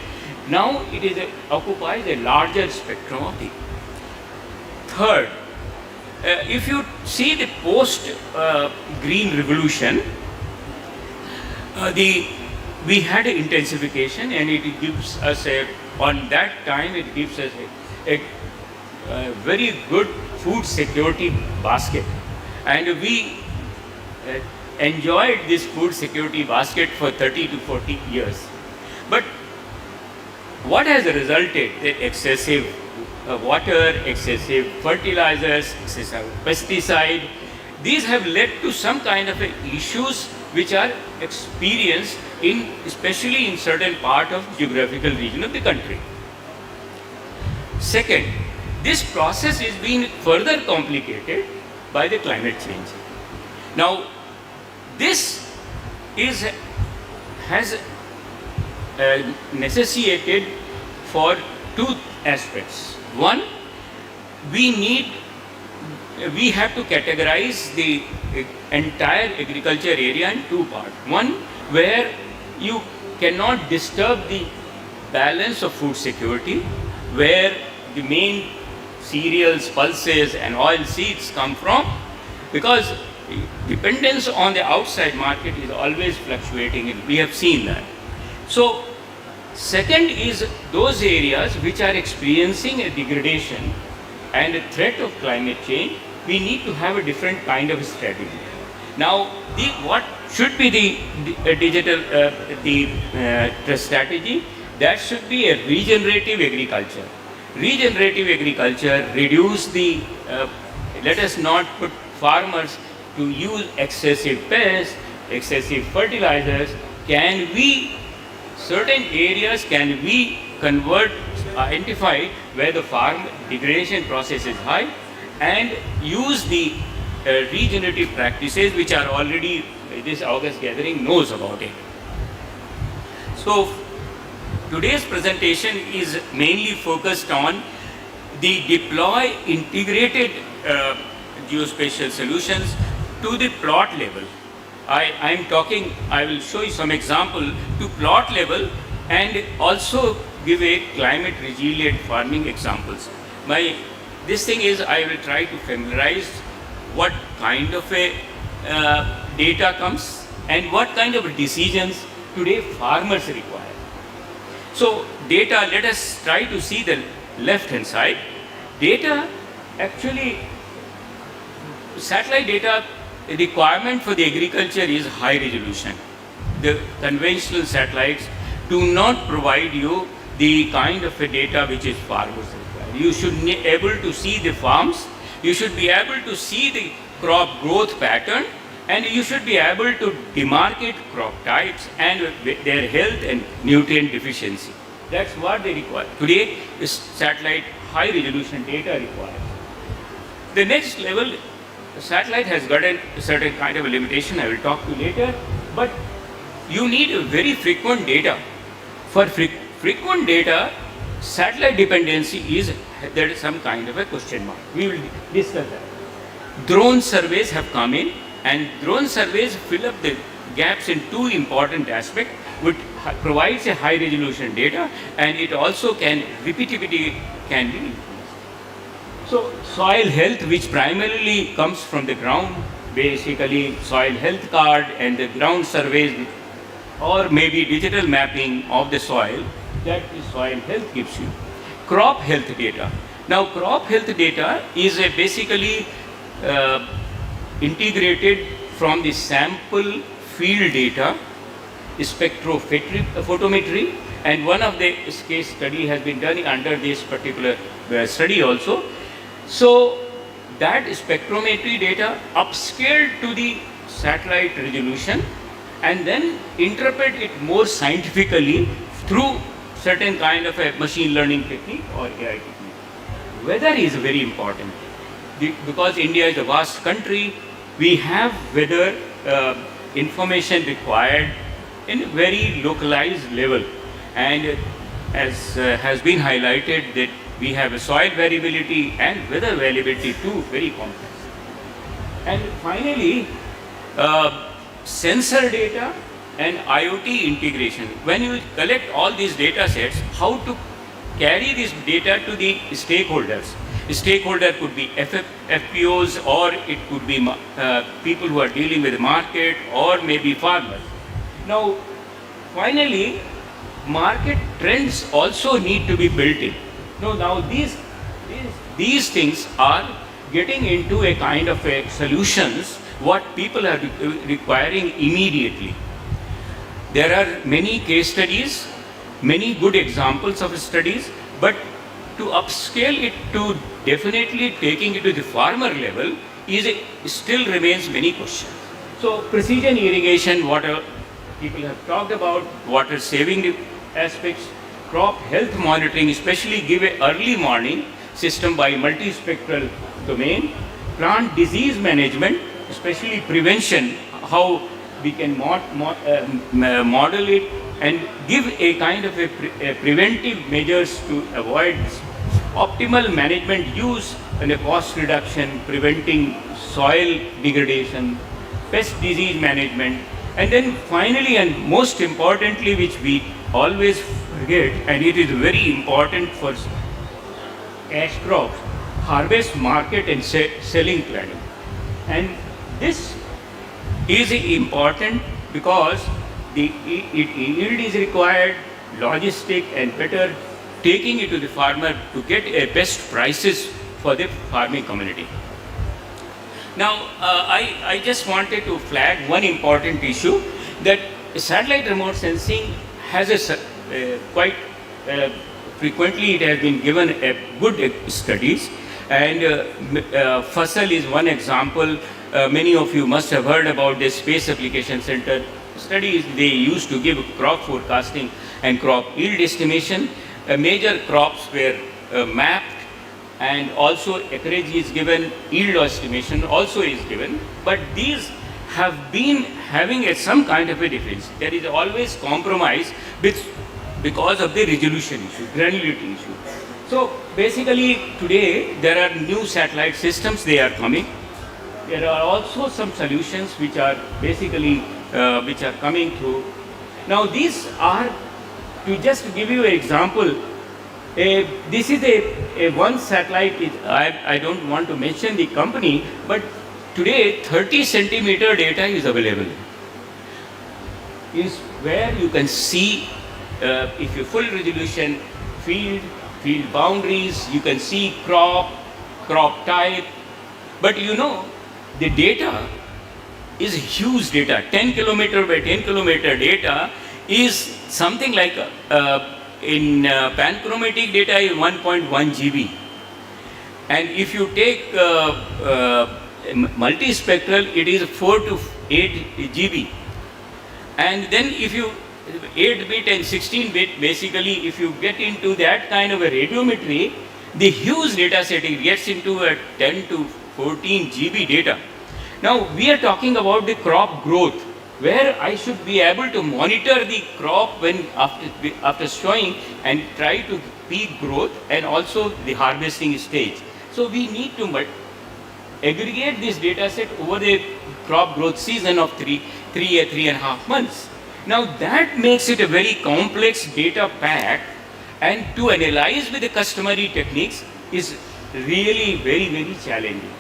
now it is occupies a larger spectrum of the. Third, if you see the post green revolution, we had an intensification, and it gives us on that time it gives us a very good food security basket, and we enjoyed this food security basket for 30 to 40 years. But what has resulted? The excessive water, excessive fertilizers, excessive pesticide. These have led to some kind of issues which are experienced especially in certain part of geographical region of the country. Second, this process is being further complicated by the climate change. Now, this has necessitated for two aspects. One, we have to categorize the entire agriculture area in two parts. One, where you cannot disturb the balance of food security, where the main cereals, pulses and oil seeds come from, because dependence on the outside market is always fluctuating, and we have seen that. So, second is those areas which are experiencing a degradation and a threat of climate change, we need to have a different kind of strategy. Now, what should be the digital strategy? That should be a regenerative agriculture. Regenerative agriculture reduce the, let us not put farmers to use excessive pests, excessive fertilizers. Certain areas can we convert, identify where the farm degradation process is high, and use the regenerative practices which are already, this August gathering knows about it. So, today's presentation is mainly focused on the deploy integrated geospatial solutions to the plot level. I will show you some example to plot level and also give a climate resilient farming examples. This thing is, I will try to familiarize what kind of a data comes and what kind of decisions today farmers require. So data, let us try to see the left hand side. Data, actually satellite data requirement for the agriculture is high resolution. The conventional satellites do not provide you the kind of a data which is farmers require. You should be able to see the farms, you should be able to see the crop growth pattern, and you should be able to demarcate crop types and their health and nutrient deficiency. That's what they require. Today, is satellite high resolution data required. The next level, the satellite has got a certain kind of a limitation, I will talk to you later, but you need a very frequent data. For frequent data, satellite dependency is, there is some kind of a question mark. We will discuss that. Drone surveys have come in, and drone surveys fill up the gaps in two important aspects, which provides a high resolution data, and it also can, repeatability can be increased. So soil health, which primarily comes from the ground, basically soil health card and the ground surveys, or maybe digital mapping of the soil, that the soil health gives you. Crop health data. Now crop health data is a basically integrated from the sample field data, spectrophotometry, and one of the case study has been done under this particular study also. So that spectrometry data upscaled to the satellite resolution and then interpret it more scientifically through certain kind of a machine learning technique or AI technique. Weather is very important because India is a vast country. We have weather information required in very localized level, and as has been highlighted that we have a soil variability and weather variability too, very complex. And finally, sensor data and IoT integration. When you collect all these data sets, how to carry this data to the stakeholders. The stakeholder could be FPOs, or it could be people who are dealing with the market, or maybe farmers. Now, finally, market trends also need to be built in. Now these things are getting into a kind of a solutions what people are requiring immediately. There are many case studies, many good examples of studies, but to upscale it to definitely taking it to the farmer level still remains many questions. So precision irrigation, water, people have talked about water saving aspects, crop health monitoring, especially give a early warning system by multispectral domain, plant disease management, especially prevention, how we can model it and give a kind of a preventive measures to avoid optimal management use and a cost reduction, preventing soil degradation, pest disease management, and then finally and most importantly, which we always forget, and it is very important for cash crops, harvest, market and selling planning. And this is important because the yield is required, logistic and better taking it to the farmer to get a best prices for the farming community. Now, I just wanted to flag one important issue, that satellite remote sensing has quite frequently it has been given a good studies, and Fasal is one example. Many of you must have heard about the Space Application Center studies. They used to give crop forecasting and crop yield estimation. Major crops were mapped, and also acreage is given, yield estimation also is given, but these have been having some kind of a difference. There is always compromise because of the resolution issue, granularity issue. So basically today there are new satellite systems, they are coming. There are also some solutions which are basically which are coming through. Now these are, to just give you an example, this is a one satellite, I don't want to mention the company, but today 30 centimeter data is available. Is where you can see if you full resolution field boundaries, you can see crop type, but you know the data is huge data. 10 kilometer by 10 kilometer data is something like in panchromatic data is 1.1 GB, and if you take multispectral, it is 4 to 8 GB, and then if you 8-bit and 16-bit, basically if you get into that kind of a radiometry, the huge data set, it gets into a 10 to 14 GB data. Now we are talking about the crop growth, where I should be able to monitor the crop when after sowing and try to peak growth and also the harvesting stage. So we need to aggregate this data set over the crop growth season of 3.5 months. Now that makes it a very complex data pack, and to analyze with the customary techniques is really very, very challenging.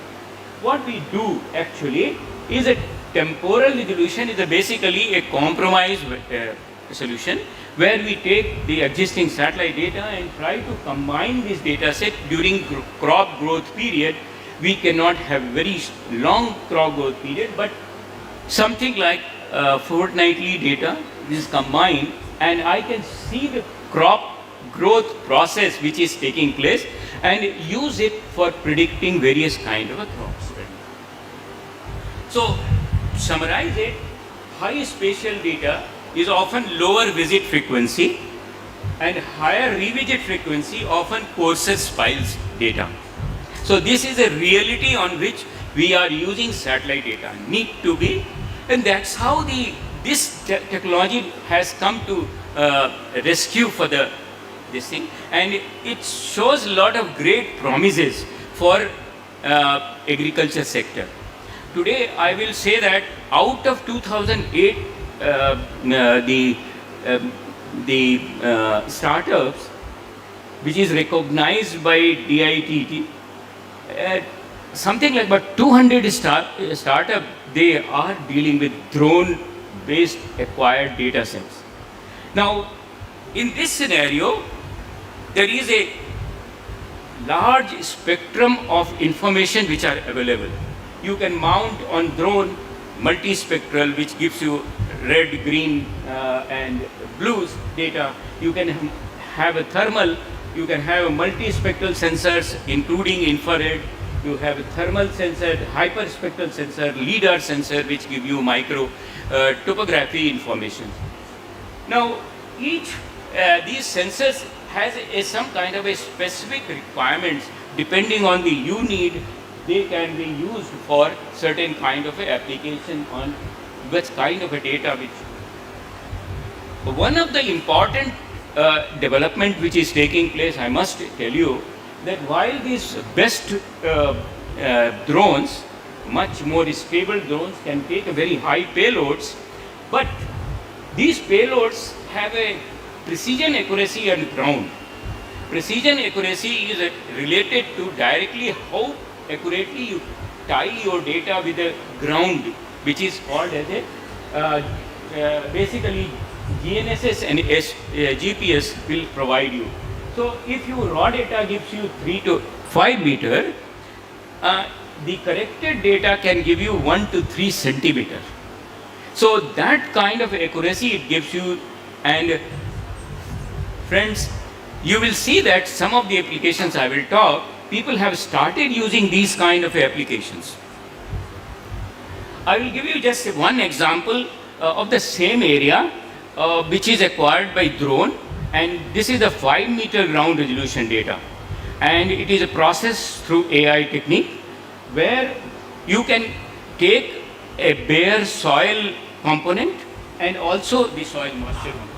What we do actually is a temporal resolution is basically a compromise solution where we take the existing satellite data and try to combine this data set during crop growth period. We cannot have very long crop growth period, but something like fortnightly data is combined, and I can see the crop growth process which is taking place and use it for predicting various kind of crops. So, to summarize it, high spatial data is often lower visit frequency and higher revisit frequency often coarser files data. So this is a reality on which we are using satellite data, need to be, and that's how this technology has come to rescue for this thing, and it shows a lot of great promises for agriculture sector. Today I will say that out of 2008 startups which is recognized by DITT, something like about 200 startup, they are dealing with drone based acquired data sets. Now in this scenario there is a large spectrum of information which are available. You can mount on drone multispectral which gives you red, green and blues data. You can have a thermal, you can have multispectral sensors including infrared, you have a thermal sensor, hyperspectral sensor, LIDAR sensor which give you micro topography information. Now each these sensors has some kind of a specific requirements depending on the need. They can be used for certain kind of a application on which kind of a data which. One of the important development which is taking place, I must tell you, that while these best drones, much more stable drones can take a very high payloads, but these payloads have a precision accuracy on ground. Precision accuracy is related to directly how accurately you tie your data with the ground, which is called as a basically GNSS and GPS will provide you. So if your raw data gives you 3 to 5 meter, the corrected data can give you 1 to 3 centimeter. So that kind of accuracy it gives you, and friends, you will see that some of the applications I will talk, people have started using these kind of applications. I will give you just one example of the same area which is acquired by drone, and this is the 5 meter ground resolution data, and it is a process through AI technique where you can take a bare soil component and also the soil moisture component.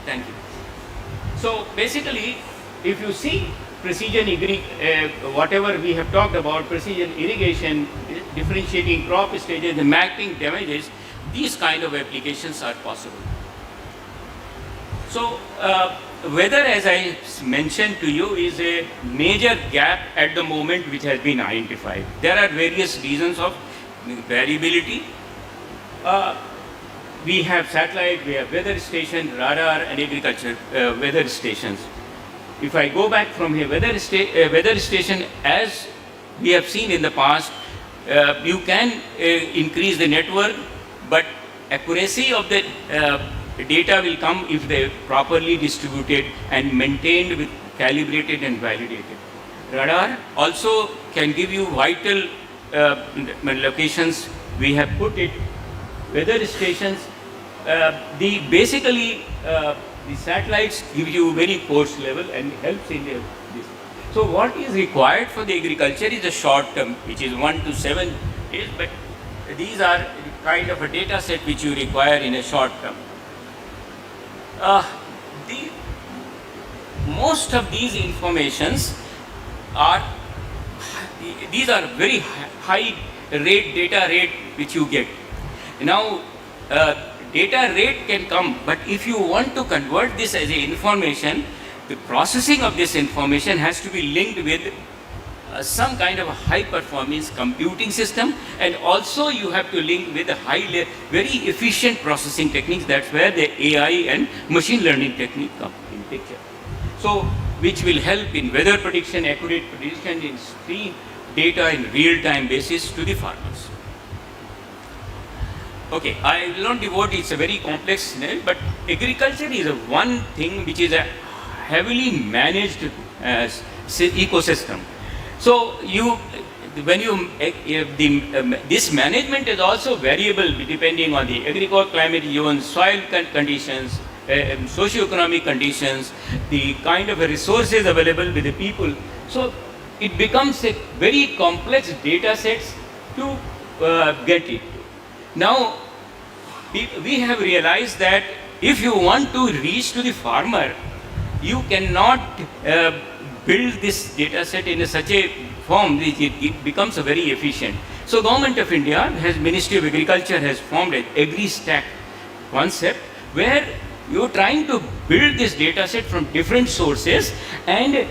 Thank you. So basically, if you see precision whatever we have talked about, precision irrigation, differentiating crop stages, the mapping damages, these kind of applications are possible. So weather, as I mentioned to you, is a major gap at the moment which has been identified. There are various reasons of variability. We have satellite, we have weather station, radar and agriculture weather stations. If I go back from here, weather station, as we have seen in the past, you can increase the network, but accuracy of the data will come if they are properly distributed and maintained with calibrated and validated. Radar also can give you vital locations. We have put it. Weather stations, basically the satellites give you very coarse level and helps in this. So what is required for the agriculture is a short term, which is 1 to 7 days, but these are kind of a data set which you require in a short term. Most of these informations are, these are very high rate, data rate which you get. Now, data rate can come, but if you want to convert this as a information, the processing of this information has to be linked with some kind of a high performance computing system, and also you have to link with a very efficient processing techniques. That's where the AI and machine learning technique come in picture. So which will help in weather prediction, accurate prediction, in stream data in real time basis to the farmers. Okay, I will not devote, it's a very complex scenario, but agriculture is a one thing which is a heavily managed ecosystem. So this management is also variable depending on the agricultural climate, even soil conditions, socio-economic conditions, the kind of resources available with the people. So it becomes a very complex data sets to get it. Now we have realized that if you want to reach to the farmer, you cannot build this data set in such a form that it becomes a very efficient. So Government of India Ministry of Agriculture has formed an AgriStack concept where you're trying to build this data set from different sources and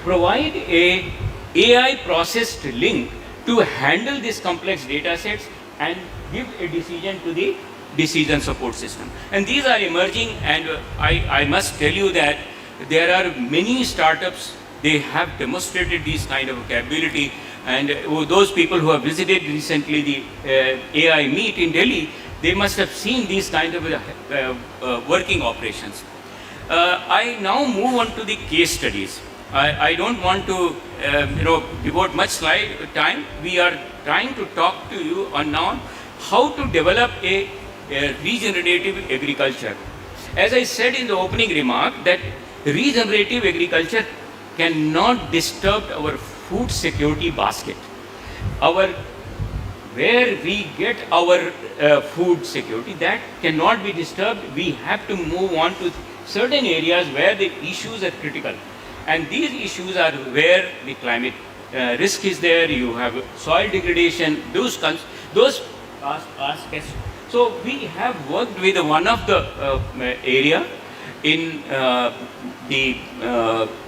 provide a AI processed link to handle these complex data sets and give a decision to the decision support system. And these are emerging, and I must tell you that there are many startups, they have demonstrated this kind of capability, and those people who have visited recently the AI meet in Delhi, they must have seen these kind of working operations. I now move on to the case studies. I don't want to devote much time. We are trying to talk to you on now how to develop a regenerative agriculture. As I said in the opening remark, that regenerative agriculture cannot disturb our food security basket. Where we get our food security, that cannot be disturbed. We have to move on to certain areas where the issues are critical. And these issues are where the climate risk is there, you have soil degradation, those aspects. So we have worked with one of the area in the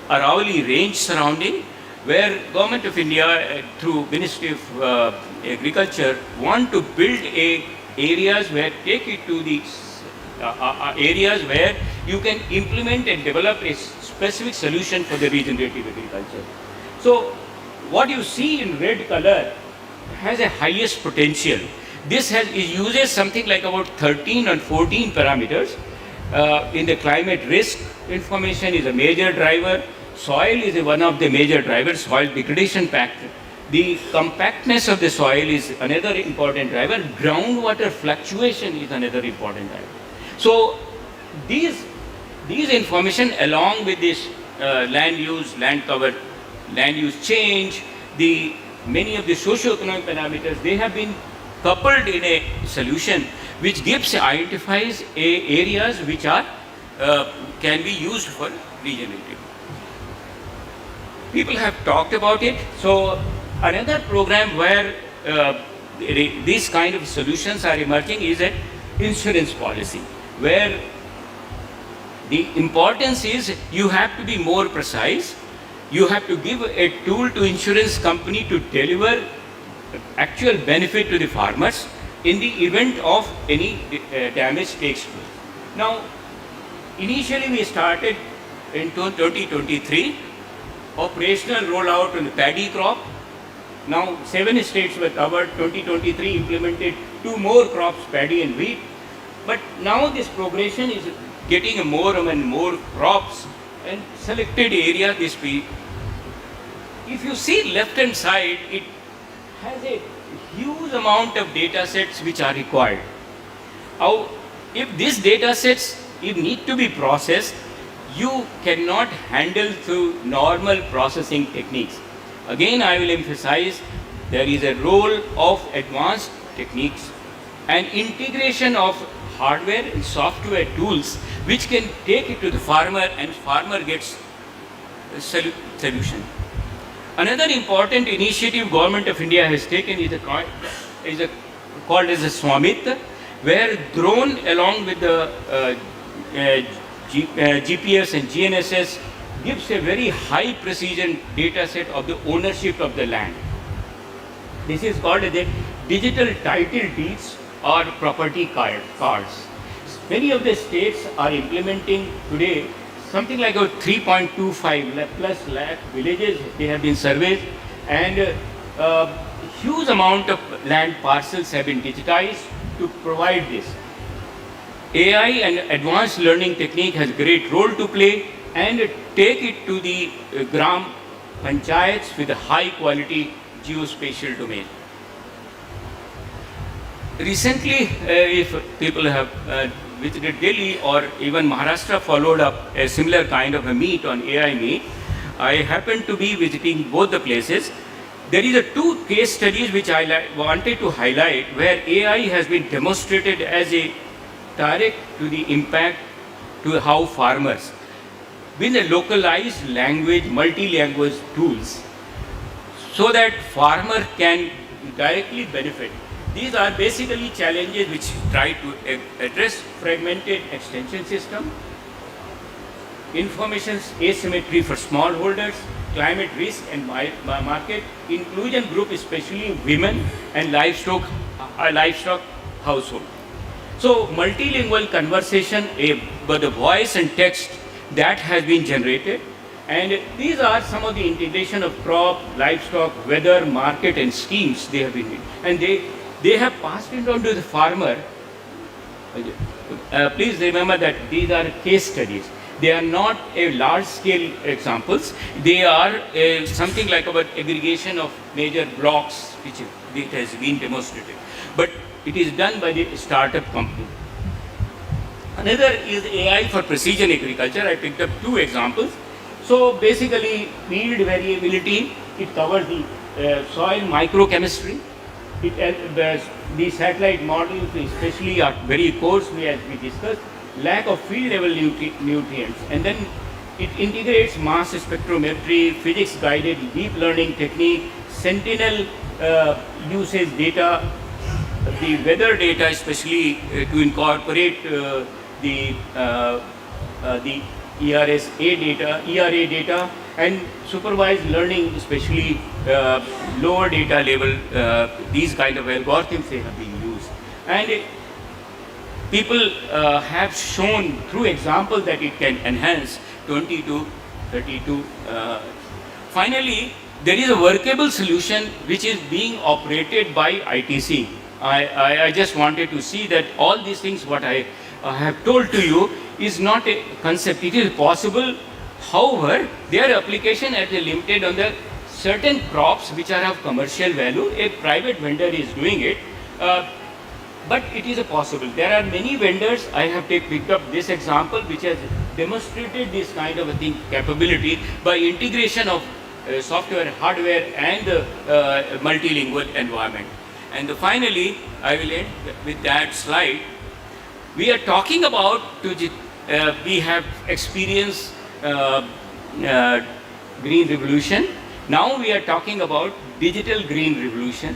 Aravalli range surrounding, where Government of India through Ministry of Agriculture want to build areas where take it to the areas where you can implement and develop a specific solution for the regenerative agriculture. So what you see in red color has a highest potential. This uses something like about 13 or 14 parameters. In the climate risk, information is a major driver. Soil is one of the major drivers, soil degradation factor. The compactness of the soil is another important driver. Groundwater fluctuation is another important driver. So these information along with this land use, land cover, land use change, many of the socio-economic parameters, they have been coupled in a solution which identifies areas which are can be used for regenerative. People have talked about it. So another program where these kind of solutions are emerging is an insurance policy, where the importance is you have to be more precise. You have to give a tool to insurance company to deliver actual benefit to the farmers in the event of any damage takes place. Now, initially we started in 2023, operational rollout on the paddy crop. Now 7 states were covered, 2023 implemented 2 more crops, paddy and wheat. But now this progression is getting more and more crops and selected area this week. If you see left hand side, it has a huge amount of data sets which are required. Now, if these data sets need to be processed, you cannot handle through normal processing techniques. Again, I will emphasize there is a role of advanced techniques and integration of hardware and software tools which can take it to the farmer and farmer gets a solution. Another important initiative Government of India has taken is called as a Swamit, where drone along with the GPS and GNSS gives a very high precision data set of the ownership of the land. This is called the digital title deeds or property cards. Many of the states are implementing today something like a 3.25 plus lakh villages. They have been surveyed, and huge amount of land parcels have been digitized to provide this. AI and advanced learning technique has great role to play, and take it to the gram panchayats with a high quality geospatial domain. Recently, if people have visited Delhi or even Maharashtra followed up a similar kind of a meet on AI meet, I happened to be visiting both the places. There is a two case studies which I wanted to highlight where AI has been demonstrated as a direct to the impact to how farmers with a localized language, multi-language tools, so that farmer can directly benefit. These are basically challenges which try to address fragmented extension system, information asymmetry for smallholders, climate risk and market inclusion group, especially women and livestock household. So multilingual conversation, but the voice and text that has been generated, and these are some of the integration of crop, livestock, weather, market and schemes they have been, and they have passed it on to the farmer. Please remember that these are case studies. They are not a large-scale examples. They are something like about aggregation of major blocks which it has been demonstrated. But it is done by the startup company. Another is AI for precision agriculture. I picked up two examples. So basically, field variability, it covers the soil microchemistry. The satellite models, especially are very coarsely, as we discussed, lack of field level nutrients, and then it integrates mass spectrometry, physics guided deep learning technique, sentinel usage data, the weather data, especially to incorporate the ERA data, and supervised learning, especially lower data level, these kind of algorithms they have been used. And people have shown through examples that it can enhance 20 to 32. Finally, there is a workable solution which is being operated by ITC. I just wanted to see that all these things what I have told to you is not a concept. It is possible. However, their application is limited on the certain crops which are of commercial value. A private vendor is doing it. But it is possible. There are many vendors. I have picked up this example which has demonstrated this kind of a thing capability by integration of software, hardware and multilingual environment. And finally, I will end with that slide. We are talking about, we have experienced green revolution. Now we are talking about digital green revolution.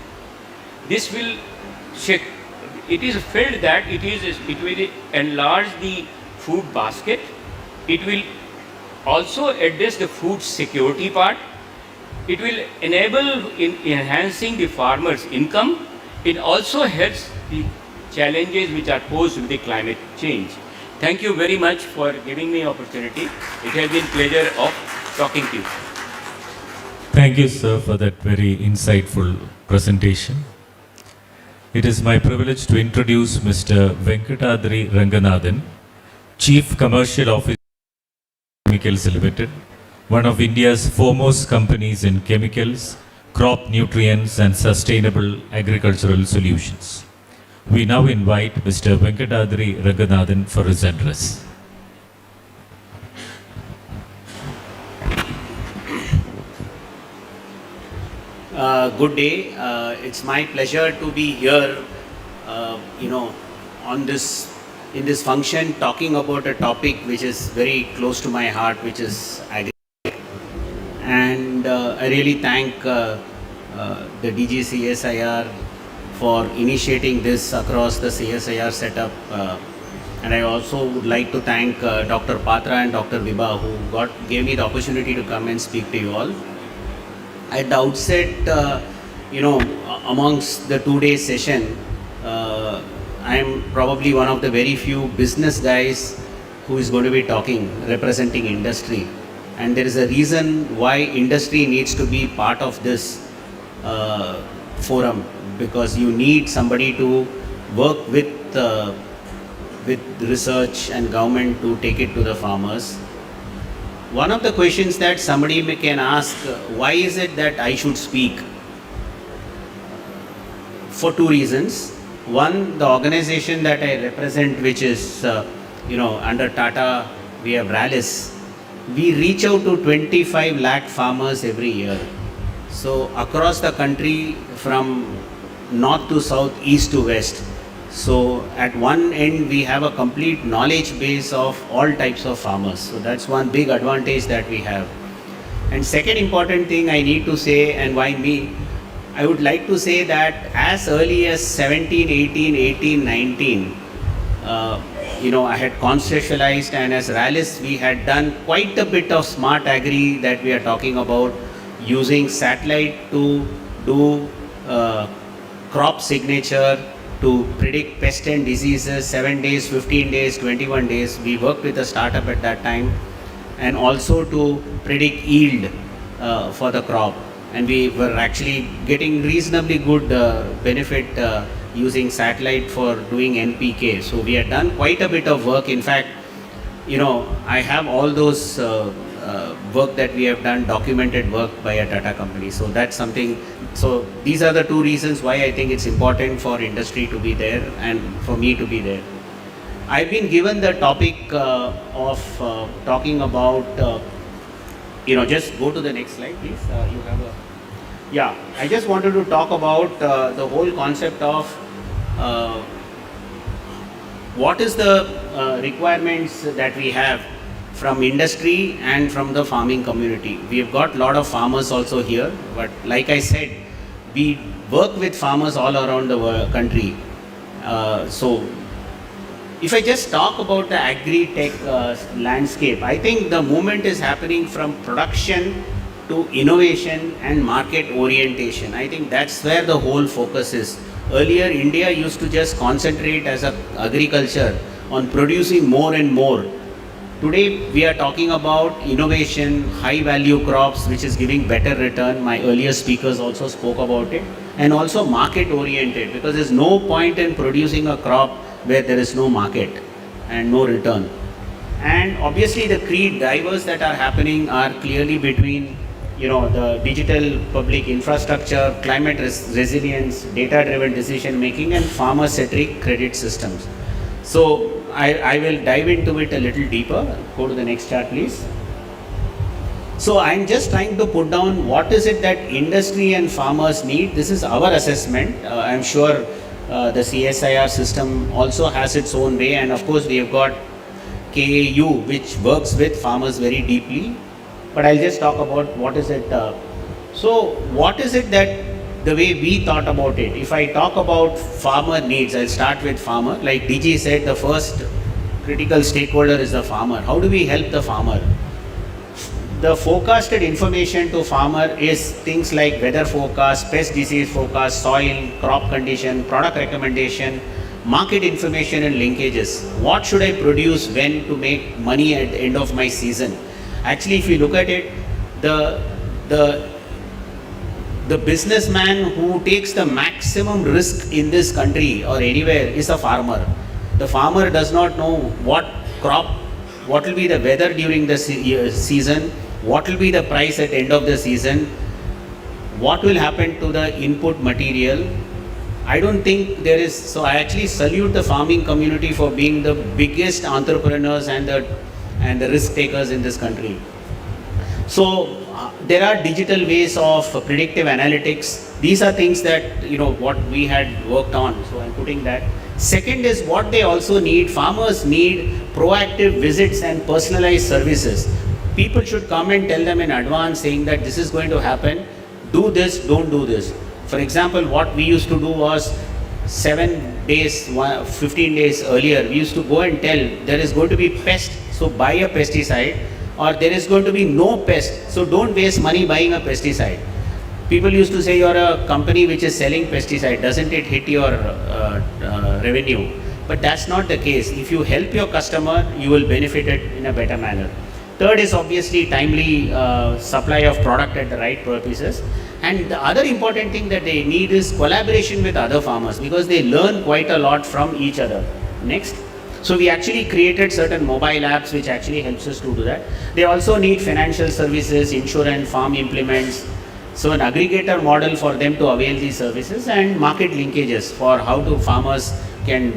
This will check. It is felt that it will enlarge the food basket. It will also address the food security part. It will enable in enhancing the farmer's income. It also helps the challenges which are posed with the climate change. Thank you very much for giving me opportunity. It has been pleasure of talking to you. Thank you, sir, for that very insightful presentation. It is my privilege to introduce Mr. Venkatadri Ranganathan, Chief Commercial Officer of Chemicals Limited, one of India's foremost companies in chemicals, crop nutrients and sustainable agricultural solutions. We now invite Mr. Venkatadri Ranganathan for his address. Good day. It's my pleasure to be here, on this in this function, talking about a topic which is very close to my heart, which is agriculture. And I really thank the DG CSIR for initiating this across the CSIR setup And I also would like to thank Dr. Patra and Dr. Vibha who gave me the opportunity to come and speak to you all. At the outset, amongst the 2-day session, I am probably one of the very few business guys who is going to be talking, representing industry. And there is a reason why industry needs to be part of this forum, because you need somebody to work with research and government to take it to the farmers. One of the questions that somebody can ask, why is it that I should speak? For 2 reasons. One, the organization that I represent, which is, under Tata, we have Rallis. We reach out to 25 lakh farmers every year. So across the country, from north to south, east to west. So at one end, we have a complete knowledge base of all types of farmers. So that's one big advantage that we have. And second important thing I need to say, and why me, I would like to say that as early as 17, 18, 19, I had conceptualized, and as Rallis, we had done quite a bit of smart agri that we are talking about, using satellite to do crop signature, to predict pest and diseases, 7 days, 15 days, 21 days. We worked with a startup at that time, and also to predict yield for the crop. And we were actually getting reasonably good benefit using satellite for doing NPK. So we had done quite a bit of work. In fact, I have all those work that we have done, documented work by a Tata company. So that's something. So these are the 2 reasons why I think it's important for industry to be there and for me to be there. I've been given the topic of talking about, just go to the next slide, please. You have a. Yeah, I just wanted to talk about the whole concept of what is the requirements that we have from industry and from the farming community. We have got a lot of farmers also here, but like I said, we work with farmers all around the country. So if I just talk about the agri-tech landscape, I think the movement is happening from production to innovation and market orientation. I think that's where the whole focus is. Earlier, India used to just concentrate as a agriculture on producing more and more. Today, we are talking about innovation, high value crops, which is giving better return. My earlier speakers also spoke about it. And also market oriented, because there's no point in producing a crop where there is no market and no return. And obviously the key drivers that are happening are clearly between the digital public infrastructure, climate resilience, data-driven decision making, and farmer-centric credit systems. So I will dive into it a little deeper. Go to the next chart, please. So I'm just trying to put down what is it that industry and farmers need. This is our assessment. I'm sure the CSIR system also has its own way, and of course we have got KAU, which works with farmers very deeply. But I'll just talk about what is it. So what is it that the way we thought about it? If I talk about farmer needs, I'll start with farmer. Like DG said, the first critical stakeholder is the farmer. How do we help the farmer? The forecasted information to farmer is things like weather forecast, pest disease forecast, soil, crop condition, product recommendation, market information and linkages. What should I produce when to make money at the end of my season? Actually, if you look at it, the businessman who takes the maximum risk in this country or anywhere is a farmer. The farmer does not know what crop, what will be the weather during the season, what will be the price at the end of the season, what will happen to the input material. I don't think there is, so I actually salute the farming community for being the biggest entrepreneurs and the risk takers in this country. So there are digital ways of predictive analytics. These are things that, what we had worked on. So I'm putting that. Second is what they also need. Farmers need proactive visits and personalized services. People should come and tell them in advance saying that this is going to happen. Do this, don't do this. For example, what we used to do was 7 days, 15 days earlier, we used to go and tell there is going to be pest, so buy a pesticide, or there is going to be no pest, so don't waste money buying a pesticide. People used to say, you're a company which is selling pesticide, doesn't it hit your revenue? But that's not the case. If you help your customer, you will benefit it in a better manner. Third is obviously timely supply of product at the right prices. And the other important thing that they need is collaboration with other farmers, because they learn quite a lot from each other. Next. So we actually created certain mobile apps which actually helps us to do that. They also need financial services, insurance, farm implements. So an aggregator model for them to avail these services, and market linkages for how to farmers can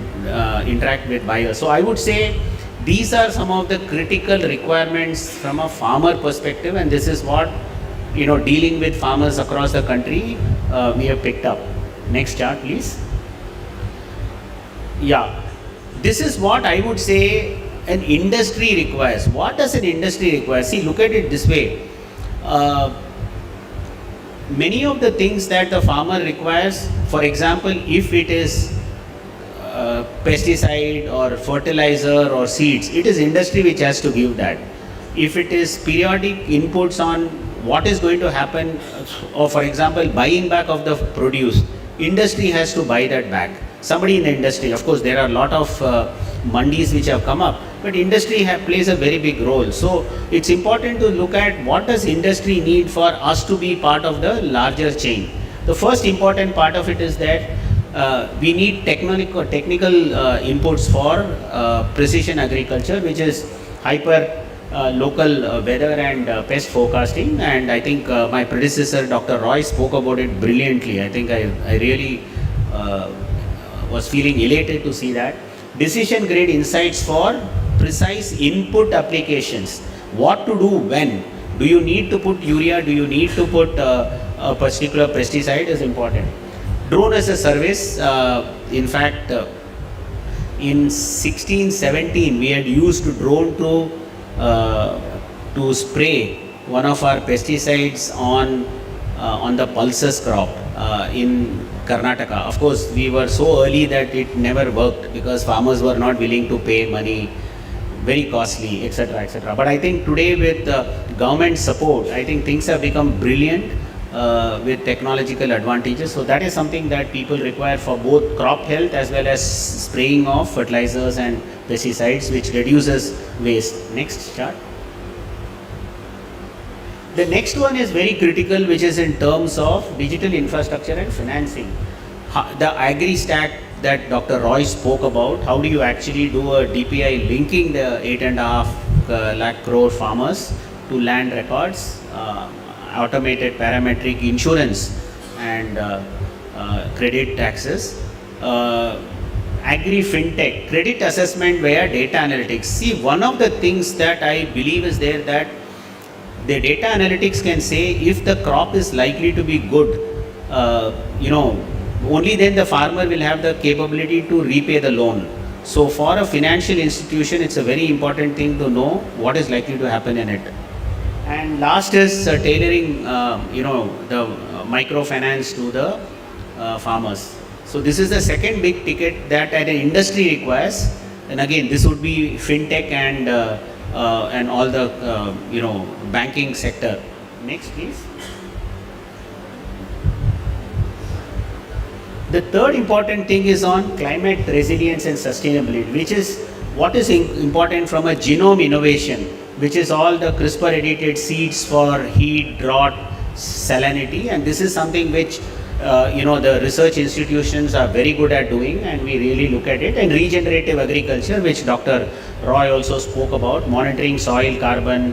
interact with buyers. So I would say these are some of the critical requirements from a farmer perspective, and this is what, dealing with farmers across the country, we have picked up. Next chart, please. Yeah, this is what I would say an industry requires. What does an industry require? See, look at it this way. Many of the things that the farmer requires, for example, if it is pesticide or fertilizer or seeds, it is industry which has to give that. If it is periodic inputs on what is going to happen, or for example, buying back of the produce, industry has to buy that back. Somebody in the industry, of course, there are a lot of mandis which have come up, but industry plays a very big role. So it's important to look at what does industry need for us to be part of the larger chain. The first important part of it is that we need technical inputs for precision agriculture, which is hyper local weather and pest forecasting. And I think my predecessor, Dr. Roy, spoke about it brilliantly. I think I really was feeling elated to see that. Decision grade insights for precise input applications. What to do when? Do you need to put urea? Do you need to put a particular pesticide is important. Drone as a service, in fact, in 16-17 we had used drone to spray one of our pesticides on the pulses crop in Karnataka. Of course, we were so early that it never worked because farmers were not willing to pay money, very costly, etc., etc. But I think today with government support, I think things have become brilliant with technological advantages. So that is something that people require for both crop health as well as spraying of fertilizers and pesticides, which reduces waste. Next chart. The next one is very critical, which is in terms of digital infrastructure and financing. The agri stack that Dr. Roy spoke about, how do you actually do a DPI linking the 8.5 lakh crore farmers to land records, automated parametric insurance and credit taxes, agri fintech, credit assessment via data analytics. See, one of the things that I believe is there that the data analytics can say if the crop is likely to be good, only then the farmer will have the capability to repay the loan. So for a financial institution, it's a very important thing to know what is likely to happen in it. And last is tailoring, the microfinance to the farmers. So this is the second big ticket that an industry requires. And again, this would be fintech and all the banking sector. Next, please. The third important thing is on climate resilience and sustainability, which is what is important from a genome innovation, which is all the CRISPR edited seeds for heat, drought, salinity, and this is something which the research institutions are very good at doing, and we really look at it. And regenerative agriculture, which Dr. Roy also spoke about, monitoring soil, carbon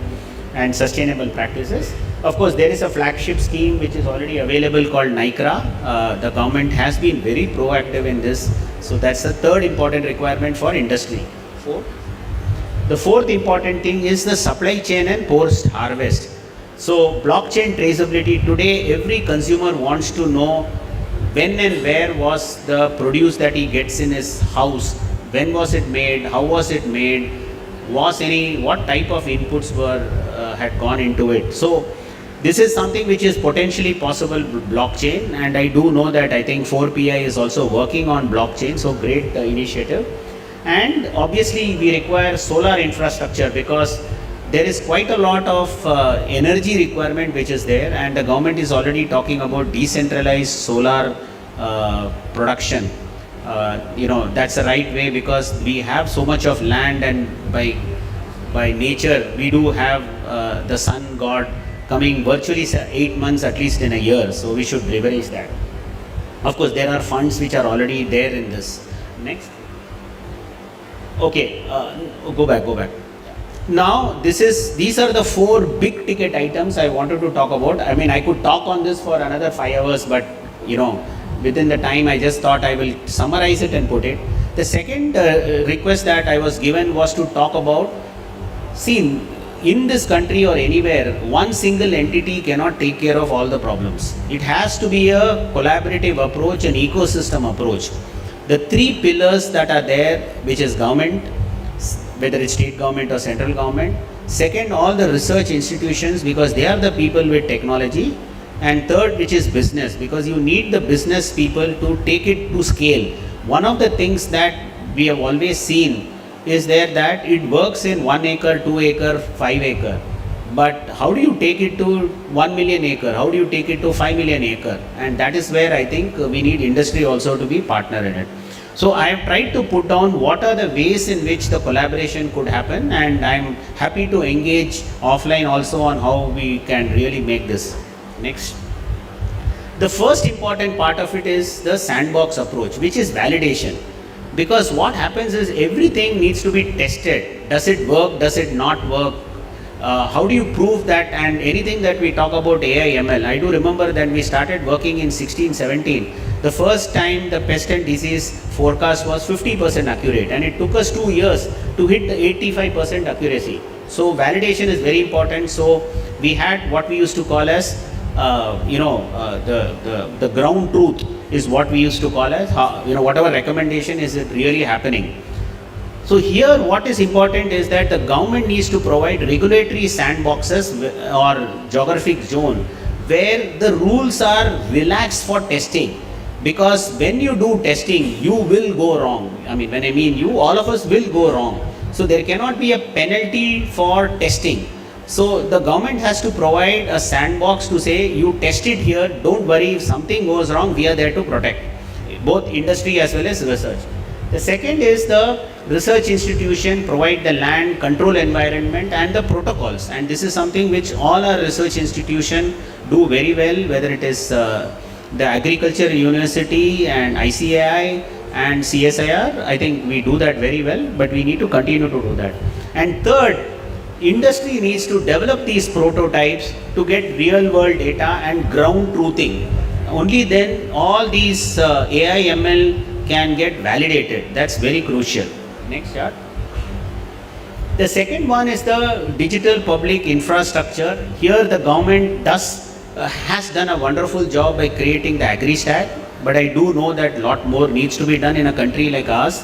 and sustainable practices. Of course, there is a flagship scheme which is already available called NICRA. The government has been very proactive in this. So that's the third important requirement for industry. The fourth important thing is the supply chain and post-harvest. So blockchain traceability, today every consumer wants to know when and where was the produce that he gets in his house, when was it made, how was it made, what type of inputs had gone into it. So This is something which is potentially possible with blockchain, and I do know that I think 4PI is also working on blockchain, so great initiative. And obviously we require solar infrastructure because there is quite a lot of energy requirement which is there, and the government is already talking about decentralized solar production. That's the right way because we have so much of land, and by nature we do have the sun god coming virtually 8 months at least in a year, so we should leverage that. Of course there are funds which are already there in this. Next. Okay, go back. Now these are the 4 big ticket items I wanted to talk about. I mean, I could talk on this for another 5 hours, but within the time I just thought I will summarize it and put it. The second request that I was given was to talk about, see, in this country or anywhere, one single entity cannot take care of all the problems. It has to be a collaborative approach, an ecosystem approach. The 3 pillars that are there, which is government, whether it's state government or central government. Second, all the research institutions, because they are the people with technology. And third, which is business, because you need the business people to take it to scale. One of the things that we have always seen is there that it works in 1 acre, 2 acre, 5 acre. But how do you take it to 1 million acre? How do you take it to 5 million acre? And that is where I think we need industry also to be partner in it. So I have tried to put down what are the ways in which the collaboration could happen, and I am happy to engage offline also on how we can really make this. Next. The first important part of it is the sandbox approach, which is validation. Because what happens is everything needs to be tested. Does it work? Does it not work? How do you prove that? And anything that we talk about AI, ML, I do remember that we started working in 16, 17. The first time the pest and disease forecast was 50% accurate, and it took us 2 years to hit the 85% accuracy. So validation is very important. So we had what we used to call as the ground truth is what we used to call as whatever recommendation is it really happening. So here what is important is that the government needs to provide regulatory sandboxes or geographic zone where the rules are relaxed for testing. Because when you do testing, you will go wrong. When I mean you, all of us will go wrong. So there cannot be a penalty for testing. So the government has to provide a sandbox to say, you test it here, don't worry, if something goes wrong, we are there to protect both industry as well as research. The second is the research institution provide the land, control environment and the protocols. And this is something which all our research institutions do very well, whether it is the Agriculture University and ICAI and CSIR. I think we do that very well, but we need to continue to do that. And third, industry needs to develop these prototypes to get real world data and ground truthing. Only then all these AI ML can get validated. That's very crucial. Next chart. The second one is the digital public infrastructure. Here the government has done a wonderful job by creating the AgriStack, but I do know that a lot more needs to be done in a country like ours.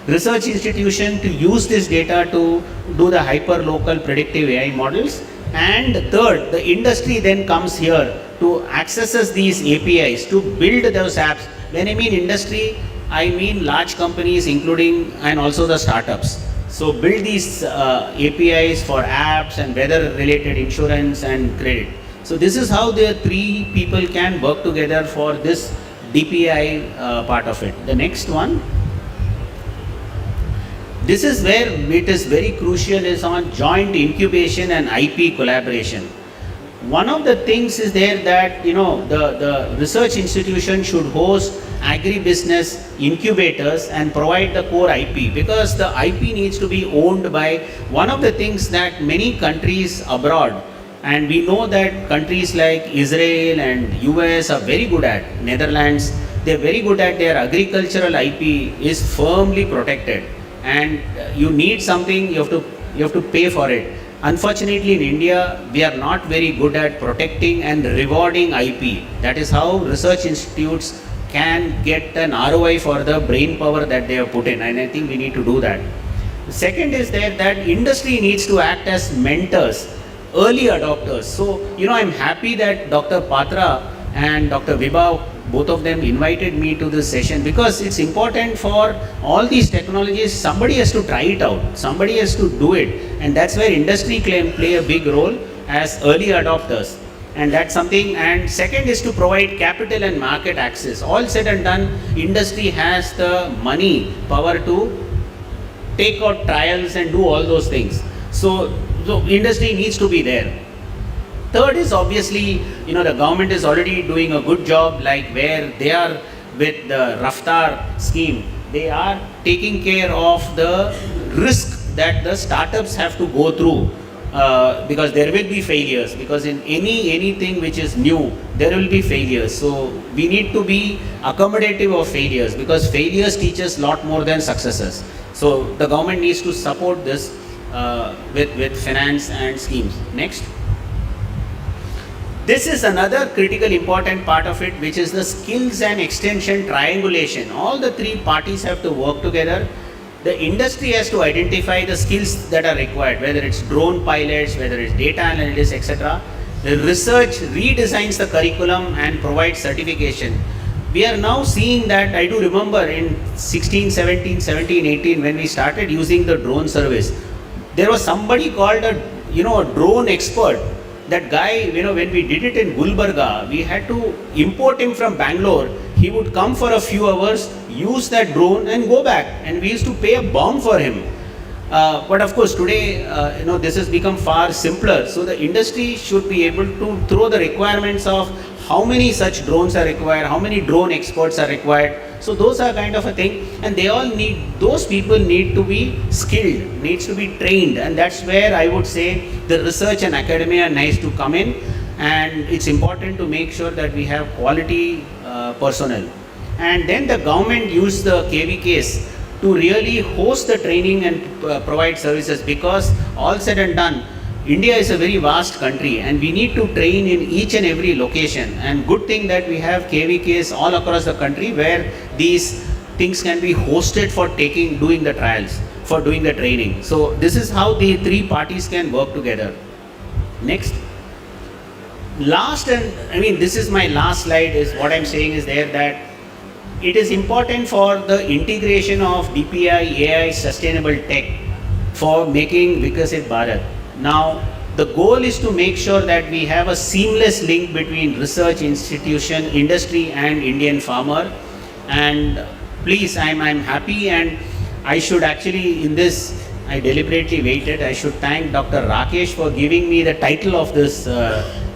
Research institution to use this data to do the hyper-local predictive AI models. And third, the industry then comes here to accesses these APIs to build those apps. When I mean industry, I mean large companies including and also the startups. So build these APIs for apps and weather-related insurance and credit. So this is how the 3 people can work together for this DPI part of it. The next one. This is where it is very crucial is on joint incubation and IP collaboration. One of the things is there that the research institution should host agribusiness incubators and provide the core IP, because the IP needs to be owned by one of the things that many countries abroad, and we know that countries like Israel and US are very good at, Netherlands, they are very good at their agricultural IP is firmly protected. And you need something, you have to pay for it. Unfortunately in India we are not very good at protecting and rewarding IP. That is how research institutes can get an ROI for the brain power that they have put in, and I think we need to do that. The second is that industry needs to act as mentors early adopters. So, I'm happy that Dr. Patra and Dr. Vibha, both of them invited me to this session, because it's important for all these technologies. Somebody has to try it out, somebody has to do it, and that's where industry can play a big role as early adopters. And that's something. And second is to provide capital and market access. All said and done, industry has the money, power to take out trials and do all those things. So industry needs to be there. Third is obviously, the government is already doing a good job, like where they are with the Raftar scheme. They are taking care of the risk that the startups have to go through, because there will be failures, because in anything which is new, there will be failures. So we need to be accommodative of failures, because failures teach us a lot more than successes. So the government needs to support this with finance and schemes. Next. This is another critical important part of it, which is the skills and extension triangulation. All the three parties have to work together. The industry has to identify the skills that are required, whether it's drone pilots, whether it's data analytics, etc. The research redesigns the curriculum and provides certification. We are now seeing that. I do remember in 16, 17, 18, when we started using the drone service, there was somebody called a drone expert. That guy, when we did it in Gulbarga, we had to import him from Bangalore. He would come for a few hours, use that drone and go back, and we used to pay a bomb for him. But of course today, this has become far simpler. So the industry should be able to throw the requirements of how many such drones are required, how many drone experts are required. So those are kind of a thing, and those people need to be skilled, needs to be trained, and that's where I would say the research and academia needs to come in, and it's important to make sure that we have quality personnel. And then the government use the KVKs to really host the training and provide services, because all said and done, India is a very vast country and we need to train in each and every location, and good thing that we have KVKs all across the country where these things can be hosted for doing the trials, for doing the training. So this is how the three parties can work together. Next. This is my last slide, is what I'm saying is there, that it is important for the integration of DPI, AI, sustainable tech for making Vikasit Bharat. Now, the goal is to make sure that we have a seamless link between research institution, industry and Indian farmer. And please, I'm happy, and I should actually, in this, I deliberately waited. I should thank Dr. Rakesh for giving me the title of this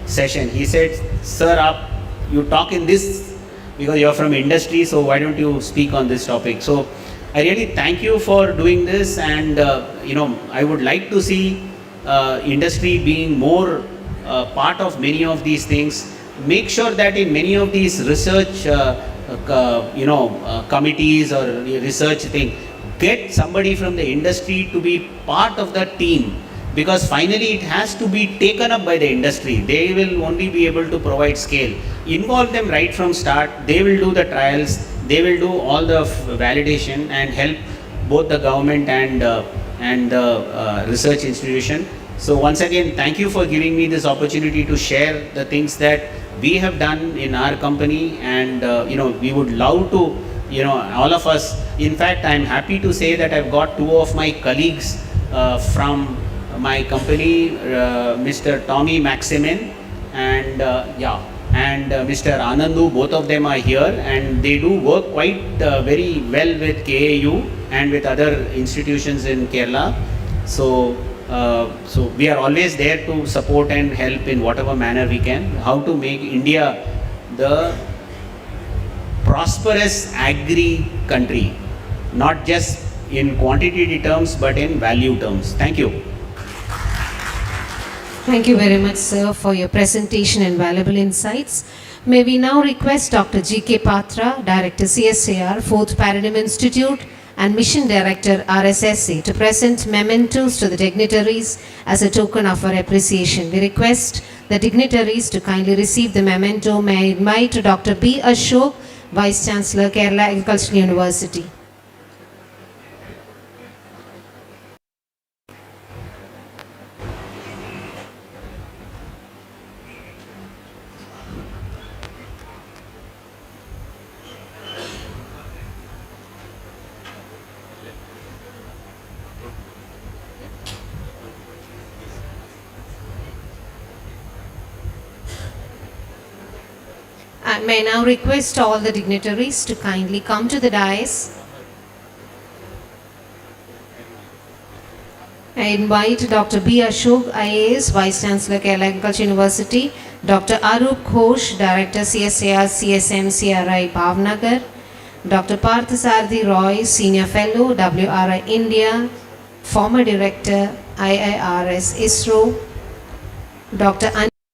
session. He said, sir, you talk in this because you're from industry, so why don't you speak on this topic? So I really thank you for doing this, and I would like to see industry being more part of many of these things. Make sure that in many of these research committees or research thing, get somebody from the industry to be part of that team, because finally it has to be taken up by the industry. They will only be able to provide scale. Involve them right from start. They will do the trials, they will do all the validation and help both the government and the research institution. So once again, thank you for giving me this opportunity to share the things that we have done in our company, and we would love to, all of us. In fact, I'm happy to say that I've got two of my colleagues from my company, Mr. Tommy Maximin and Mr. Anandu. Both of them are here, and they do work quite very well with KAU and with other institutions in Kerala. So we are always there to support and help in whatever manner we can, how to make India the prosperous agri country, not just in quantity terms but in value terms. Thank you. Thank you very much, sir, for your presentation and valuable insights. May we now request Dr. G.K. Patra, Director CSAR, 4th Paradigm Institute, and Mission Director RSSA, to present mementos to the dignitaries as a token of our appreciation. We request the dignitaries to kindly receive the memento. May I invite Dr. B. Ashok, Vice Chancellor, Kerala Agricultural University. I may now request all the dignitaries to kindly come to the dais. I invite Dr. B. Ashok, IAS, Vice Chancellor, Kerala Agriculture University, Dr. Arup Ghosh, Director, CSAR, CSM, CRI, Bhavnagar, Dr. Parthasarthi Roy, Senior Fellow, WRI India, former Director, IIRS, ISRO, Dr.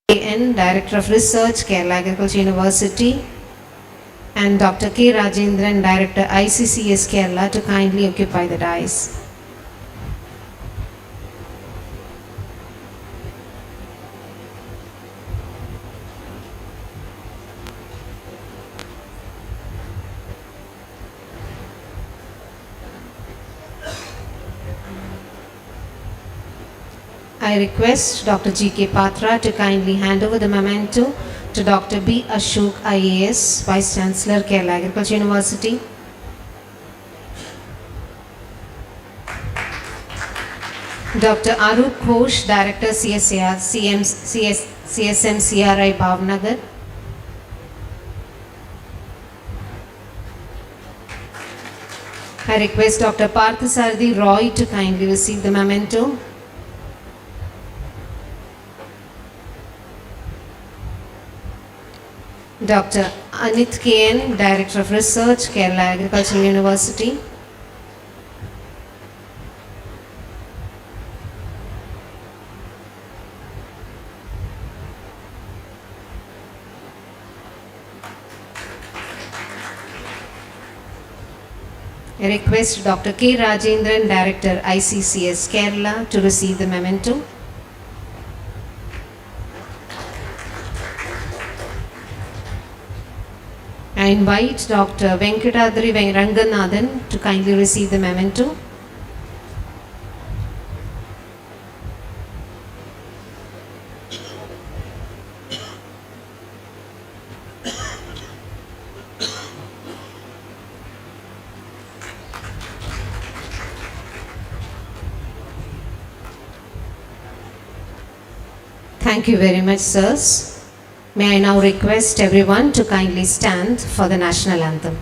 N, Director of Research, Kerala Agriculture University, and Dr. K. Rajendran, Director, ICCS Kerala, to kindly occupy the dais. I request Dr. G.K. Patra to kindly hand over the memento to Dr. B. Ashok, IAS, Vice Chancellor, Kerala Agriculture University. Dr. Arup Ghosh, Director, CSAR, CSM, CRI, Bhavnagar. I request Dr. Parthasarthi Roy to kindly receive the memento. Dr. Anit KN, Director of Research, Kerala Agricultural University. I request Dr. K. Rajendran, Director, ICCS Kerala, to receive the memento. I invite Dr. Venkatadri Ranganathan to kindly receive the memento. Thank you very much, sirs. May I now request everyone to kindly stand for the national anthem.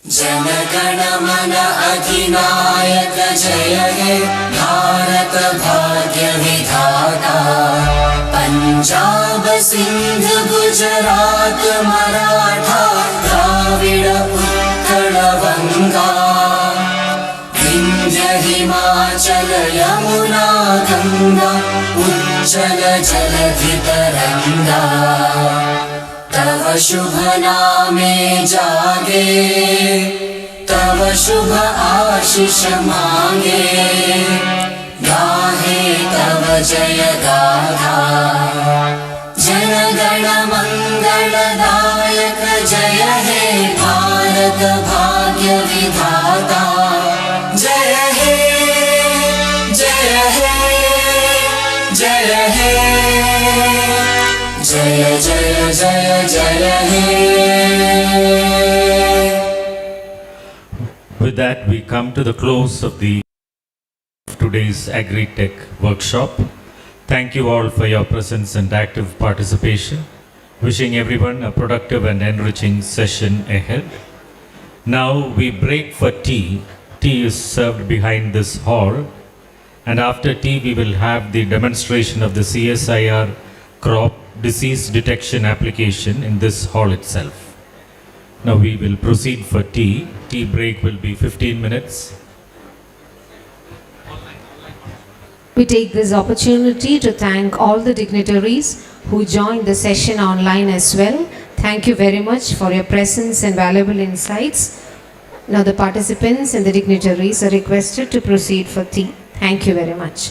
जनगण मन अधिनायक जय हे भारत भाग्य विधाता पंजाब सिंध गुजरात मराठा द्राविड उत्कल गंगा विंध्य हिमाचल यमुना गंगा उज्जल जलधि तरंगा तव शुभ नामे जागे तव शुभ आशीष मांगे गाहे तव जय गाथा जनगण मंगलदायक जय हे भारत भाग्य विधाता जय हे जय हे जय हे जय जय जय जय हे. With that, we come to the close of today's Agri-Tech workshop. Thank you all for your presence and active participation. Wishing everyone a productive and enriching session ahead. Now we break for tea. Tea is served behind this hall. And after tea, we will have the demonstration of the CSIR crop disease detection application in this hall itself. Now we will proceed for tea. Tea break will be 15 minutes. We take this opportunity to thank all the dignitaries who joined the session online as well. Thank you very much for your presence and valuable insights. Now the participants and the dignitaries are requested to proceed for tea. Thank you very much.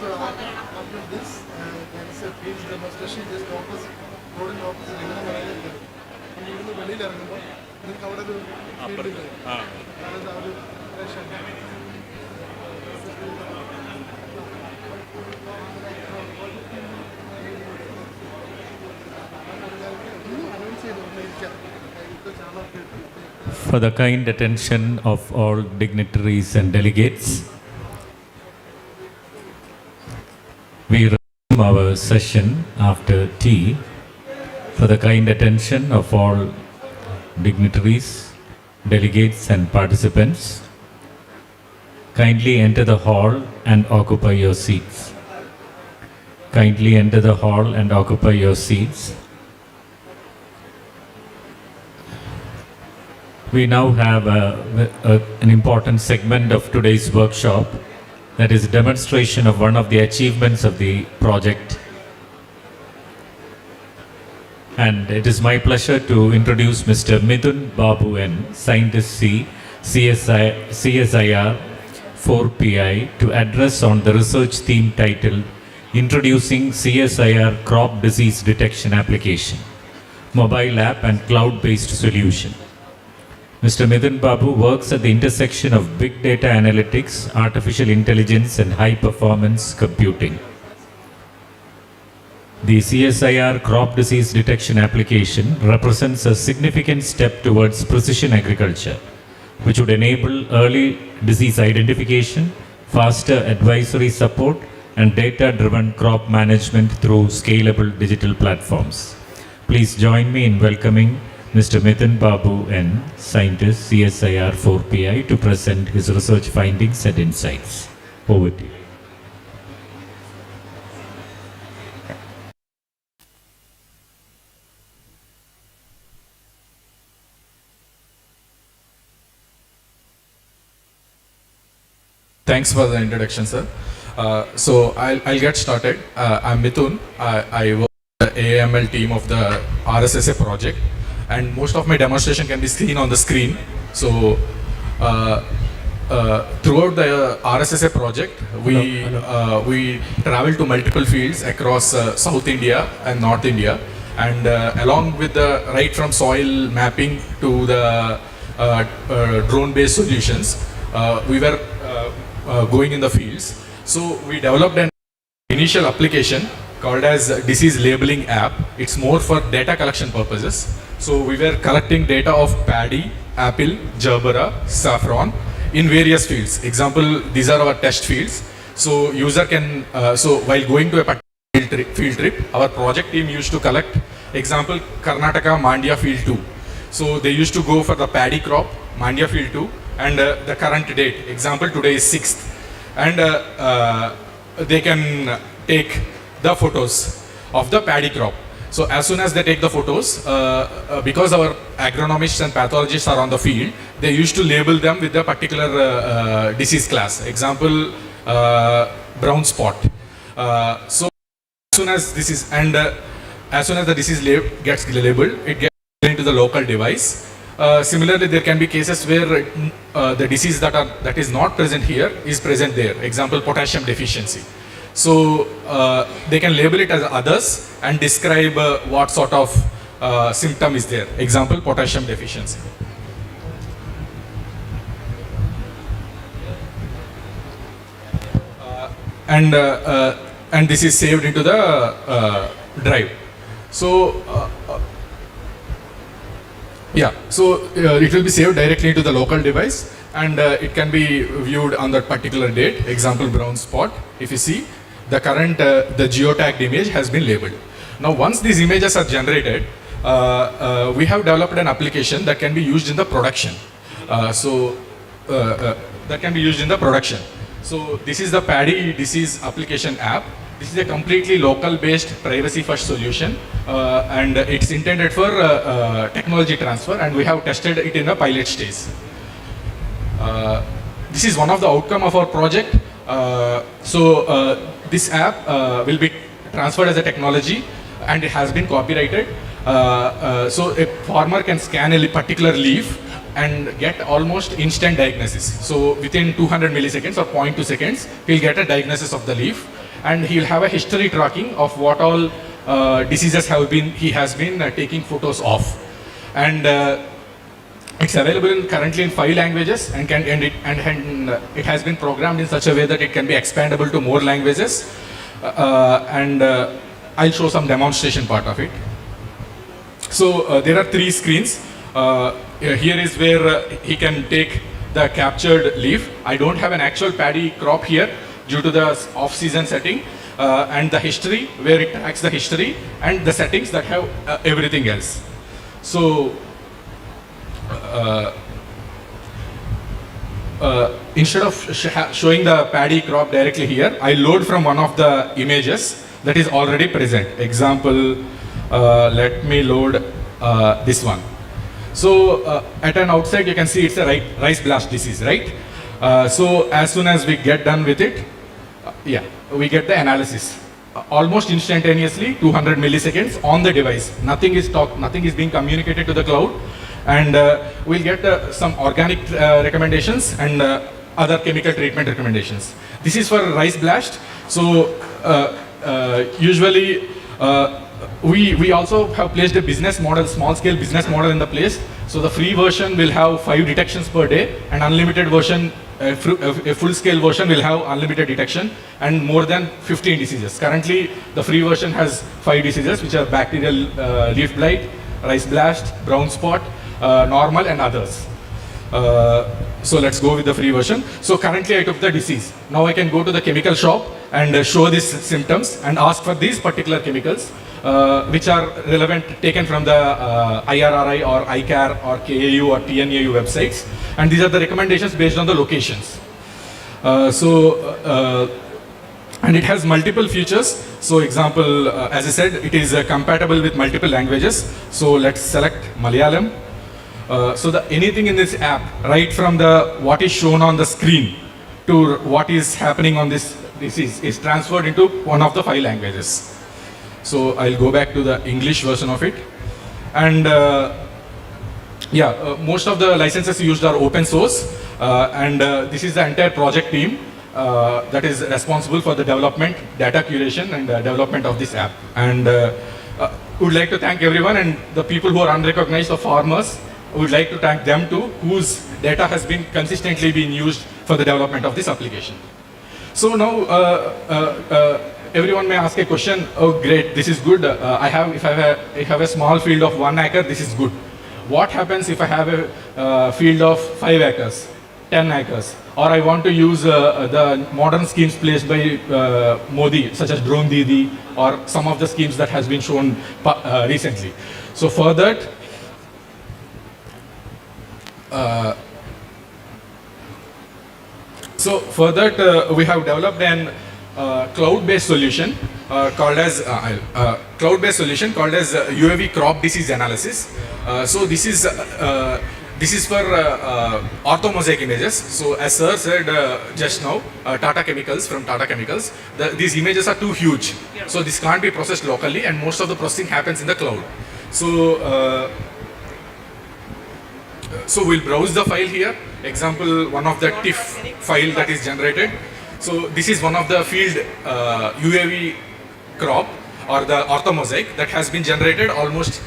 So after this, there is a field demonstration just opposite, road opposite. ഇവിടുന്ന് വെളിയിൽ ഇറങ്ങുമ്പോൾ നിങ്ങൾക്ക് അവിടെ ഒരു field അതായത് ആ ഒരു announce ചെയ്തുകൊണ്ടിരിക്കാം. For the kind attention of all dignitaries and delegates, we resume our session after tea. For the kind attention of all dignitaries, delegates and participants, kindly enter the hall and occupy your seats. Kindly enter the hall and occupy your seats. We now have an important segment of today's workshop, that is a demonstration of one of the achievements of the project. And it is my pleasure to introduce Mr. Mithun Babu N, Scientist C, CSIR 4PI, to address on the research theme titled Introducing CSIR Crop Disease Detection Application, Mobile App and Cloud-Based Solution. Mr. Mithun Babu works at the intersection of big data analytics, artificial intelligence and high-performance computing. The CSIR crop disease detection application represents a significant step towards precision agriculture, which would enable early disease identification, faster advisory support, and data-driven crop management through scalable digital platforms. Please join me in welcoming Mr. Mithun Babu N, Scientist, CSIR 4PI, to present his research findings and insights. Over to you. Thanks for the introduction, sir. So I'll get started. I'm Mithun. I work on the AML team of the RSSA project, and most of my demonstration can be seen on the screen. So throughout the RSSA project, we travel to multiple fields across South India and North India, and along with the right from soil mapping to the drone-based solutions, we were going in the fields. So we developed an initial application called as disease labeling app. It's more for data collection purposes. So we were collecting data of paddy, apple, gerbera, saffron in various fields. Example, these are our test fields. So user can, so while going to a particular field trip, our project team used to collect, example, Karnataka Mandya field 2. So they used to go for the paddy crop, Mandya field 2, and the current date, example, today is 6th. And they can take the photos of the paddy crop. So as soon as they take the photos, because our agronomists and pathologists are on the field, they used to label them with the particular disease class. Example, brown spot. So as soon as this is, and as soon as the disease gets labeled, it gets into the local device. Similarly, there can be cases where the disease that is not present here is present there. Example, potassium deficiency. So they can label it as others and describe what sort of symptom is there. Example, potassium deficiency. And this is saved into the drive. So yeah, so it will be saved directly into the local device, and it can be viewed on that particular date. Example, brown spot. If you see, the current the geotagged image has been labeled. Now once these images are generated, we have developed an application that can be used in the production. That can be used in the production. So this is the paddy disease application app. This is a completely local-based privacy-first solution, and it's intended for technology transfer, and we have tested it in a pilot stage. This is one of the outcome of our project. This app will be transferred as a technology, and it has been copyrighted. So a farmer can scan a particular leaf and get almost instant diagnosis. So within 200 milliseconds or 0.2 seconds, he'll get a diagnosis of the leaf, and he'll have a history tracking of what all diseases he has been taking photos of. And it's available currently in 5 languages, and it has been programmed in such a way that it can be expandable to more languages. I'll show some demonstration part of it. So there are 3 screens. Here is where he can take the captured leaf. I don't have an actual paddy crop here due to the off-season setting, and the history, where it tracks the history, and the settings that have everything else. So instead of showing the paddy crop directly here, I load from one of the images that is already present. Example, let me load this one. So at an outside, you can see it's a rice blast disease, right? So as soon as we get done with it, we get the analysis. Almost instantaneously, 200 milliseconds on the device. Nothing is being communicated to the cloud, and we'll get some organic recommendations and other chemical treatment recommendations. This is for rice blast. So usually we also have placed a business model, small scale business model in the place. So the free version will have 5 detections per day, and unlimited version, a full scale version will have unlimited detection and more than 15 diseases. Currently the free version has 5 diseases, which are bacterial leaf blight, rice blast, brown spot, normal, and others. So let's go with the free version. So currently I took the disease. Now I can go to the chemical shop and show these symptoms and ask for these particular chemicals, which are relevant, taken from the IRRI or ICAR or KAU or TNAU websites. And these are the recommendations based on the locations. And it has multiple features. So example, as I said, it is compatible with multiple languages. So let's select Malayalam. So anything in this app, right from what is shown on the screen to what is happening on this is transferred into one of the 5 languages. So I'll go back to the English version of it. And most of the licenses used are open source. This is the entire project team that is responsible for the development, data curation, and development of this app. And would like to thank everyone, and the people who are unrecognized, the farmers, would like to thank them too, whose data has been consistently being used for the development of this application. So now everyone may ask a question, oh great, this is good, if I have a small field of 1 acre, this is good. What happens if I have a field of 5 acres, 10 acres, or I want to use the modern schemes placed by Modi, such as Drone Didi, or some of the schemes that has been shown recently. So for that, we have developed an cloud-based solution called as UAV crop disease analysis. So this is for orthomosaic images. So as sir said just now, Tata Chemicals, these images are too huge. So this can't be processed locally, and most of the processing happens in the cloud. So we'll browse the file here. Example, one of the TIFF file that is generated. So this is one of the field UAV crop or the orthomosaic that has been generated almost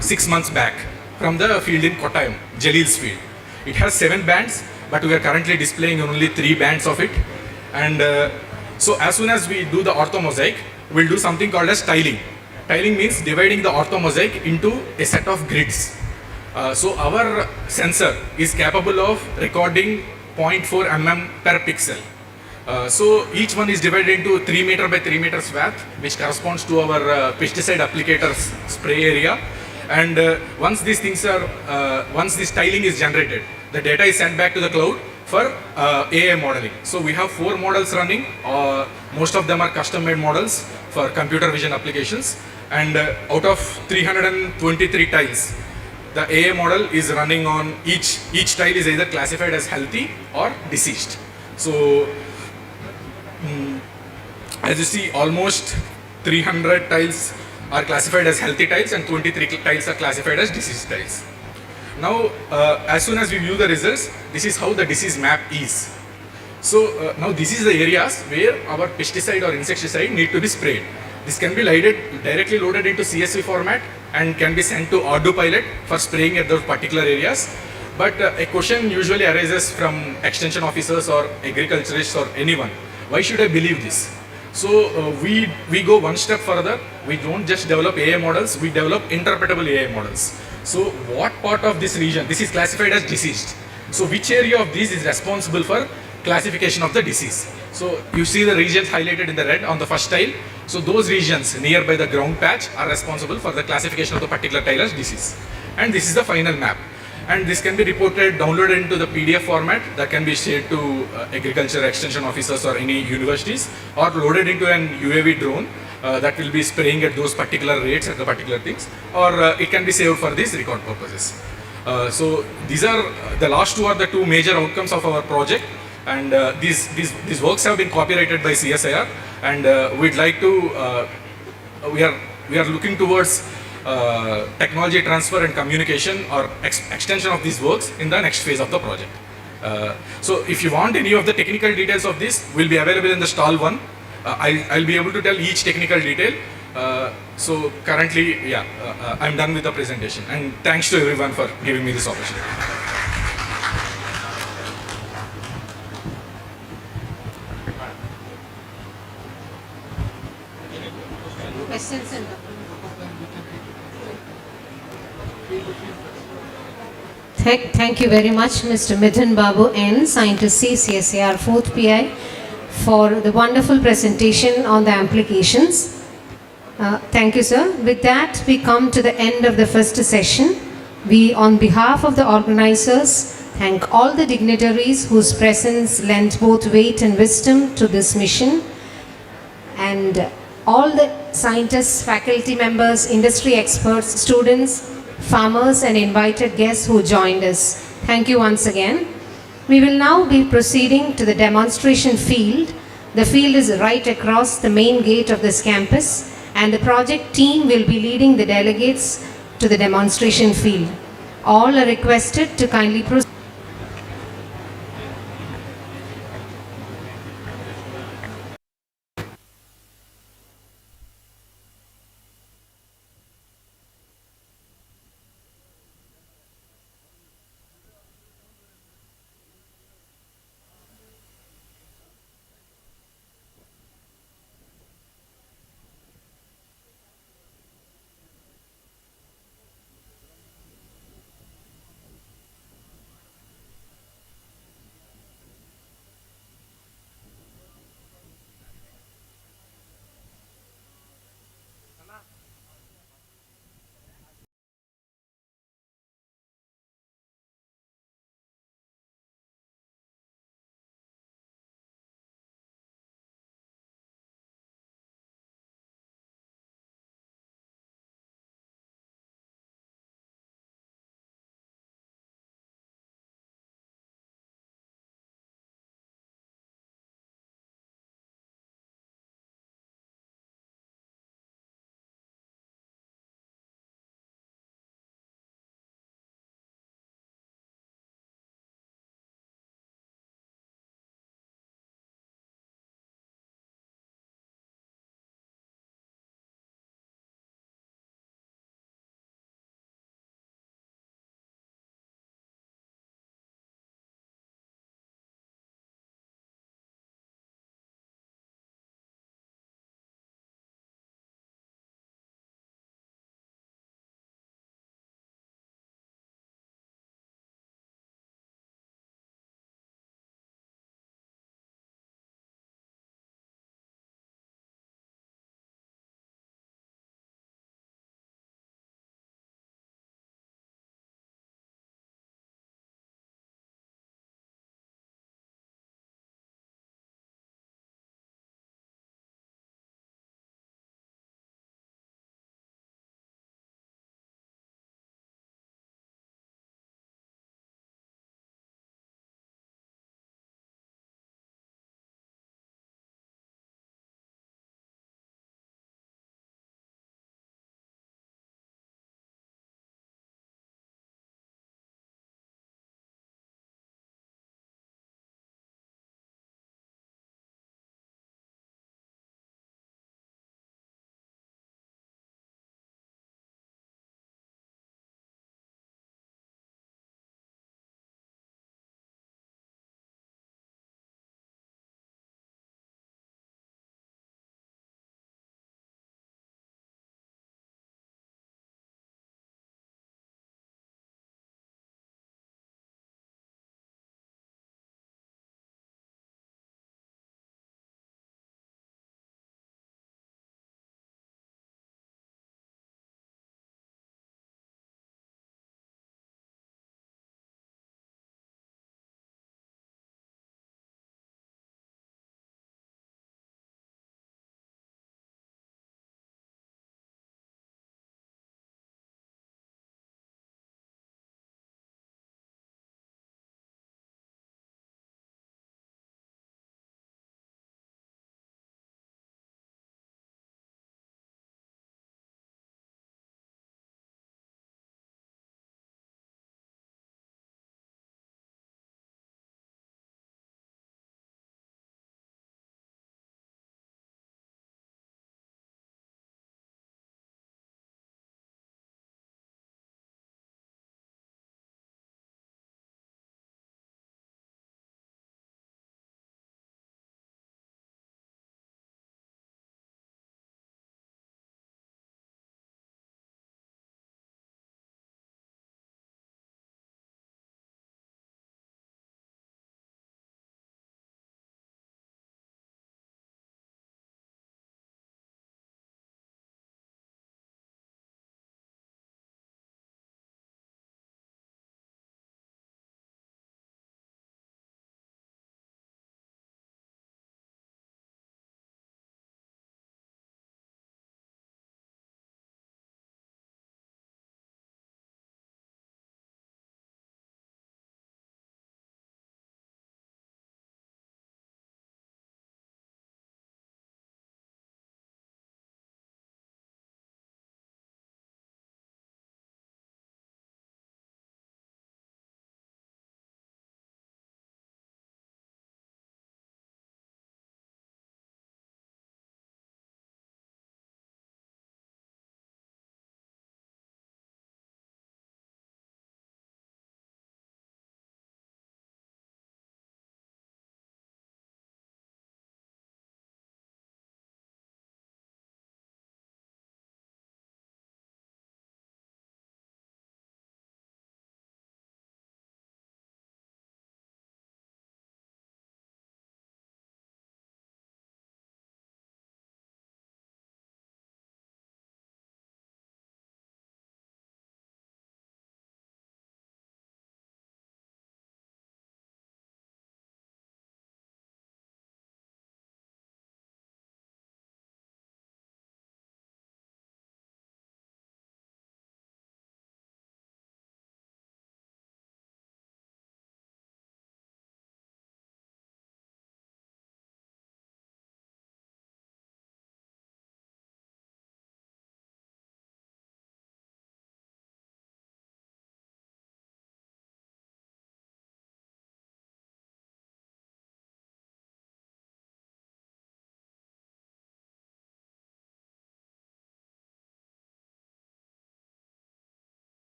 6 months back from the field in Kottayam, Jalil's field. It has 7 bands, but we are currently displaying only 3 bands of it. And so as soon as we do the orthomosaic, we'll do something called as tiling. Tiling means dividing the orthomosaic into a set of grids. So our sensor is capable of recording 0.4 mm per pixel. So each one is divided into 3 meter by 3 meter swath, which corresponds to our pesticide applicator's spray area. And once this tiling is generated, the data is sent back to the cloud for AI modeling. So we have 4 models running. Most of them are custom-made models for computer vision applications. And out of 323 tiles, the AI model is running on each tile is either classified as healthy or diseased. So as you see, almost 300 tiles are classified as healthy tiles and 23 tiles are classified as diseased tiles. Now, as soon as we view the results, this is how the disease map is. So now this is the areas where our pesticide or insecticide need to be sprayed. This can be directly loaded into CSV format and can be sent to Odoo pilot for spraying at those particular areas. But a question usually arises from extension officers or agriculturists or anyone. Why should I believe this? So we go one step further. We don't just develop AI models, we develop interpretable AI models. So what part of this region, this is classified as diseased. So which area of this is responsible for classification of the disease? So you see the regions highlighted in the red on the first tile. So those regions nearby the ground patch are responsible for the classification of the particular tile as disease. And this is the final map. And this can be reported, downloaded into the PDF format that can be shared to agriculture extension officers or any universities, or loaded into an UAV drone that will be spraying at those particular rates at the particular things, or it can be saved for these record purposes. So these are the last two are the two major outcomes of our project, and these works have been copyrighted by CSIR, and we'd like to we are looking towards technology transfer and communication or extension of these works in the next phase of the project. So if you want any of the technical details of this, will be available in the stall 1. I'll be able to tell each technical detail. So currently, yeah, I'm done with the presentation, and thanks to everyone for giving me this opportunity. Questions and Thank you very much, Mr. Mithun Babu N, Scientist C, CSAR 4th PI, for the wonderful presentation on the applications. Thank you, sir. With that, we come to the end of the first session. We, on behalf of the organizers, thank all the dignitaries whose presence lent both weight and wisdom to this mission, and all the scientists, faculty members, industry experts, students, farmers and invited guests who joined us. Thank you once again. We will now be proceeding to the demonstration field. The field is right across the main gate of this campus, and the project team will be leading the delegates to the demonstration field. All are requested to kindly proceed.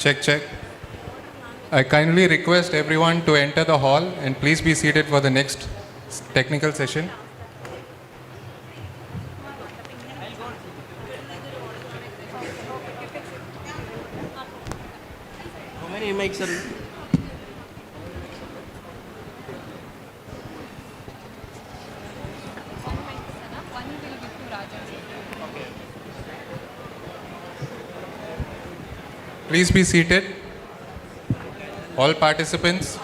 Check, check. I kindly request everyone to enter the hall and please be seated for the next technical session. How many mics are? Please be seated. All participants.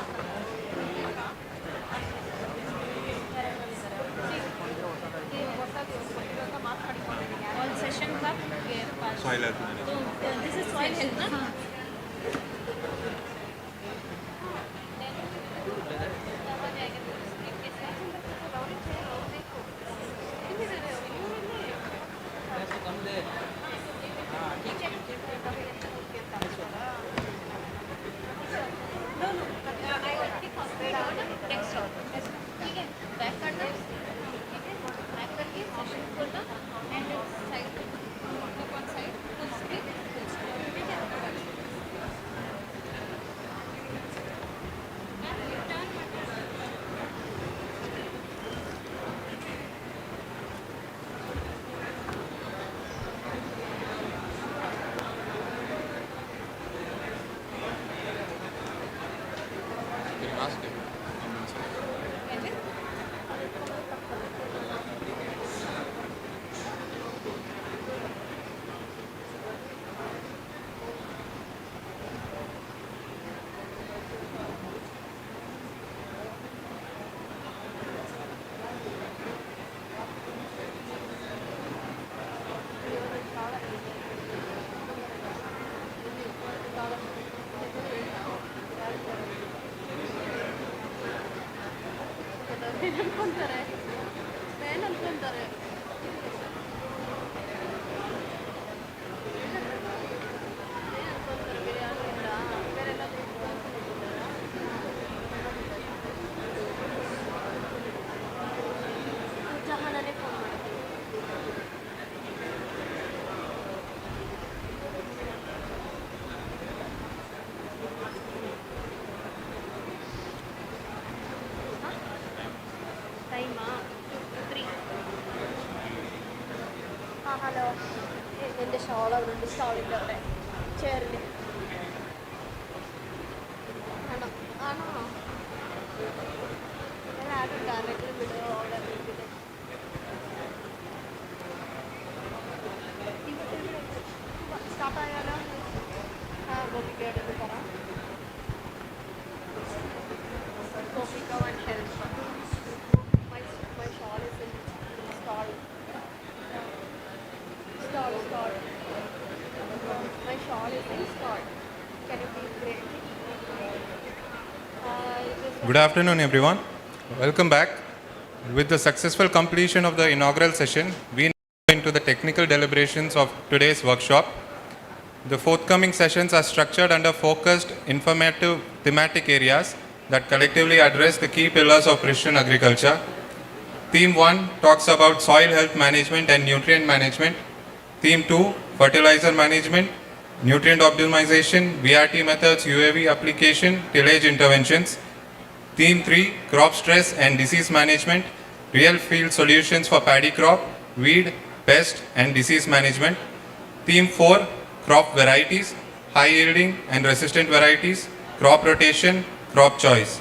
Hello എൻ്റെ shawl അവിടെ ഉണ്ട് സ്റ്റോളിൻ്റെ അവിടെ ചേറിൽ ആണോ ആണോ ഞാൻ ആരും ആരെങ്കിലും വിടുമോ അവിടെ സ്റ്റാർട്ടായാലോ ആ ഗോപികയോട് പറ Gopika one help my shawl is in stall. Stall. My shawl is in stall. Can you please break? Good afternoon, everyone. Welcome back. With the successful completion of the inaugural session, we now go into the technical deliberations of today's workshop. The forthcoming sessions are structured under focused, informative, thematic areas that collectively address the key pillars of precision agriculture. Theme 1 talks about soil health management and nutrient management. Theme 2, fertilizer management, nutrient optimization, VRT methods, UAV application, tillage interventions. Theme 3, crop stress and disease management, real field solutions for paddy crop, weed, pest and disease management. Theme 4, crop varieties, high yielding and resistant varieties, crop rotation, crop choice.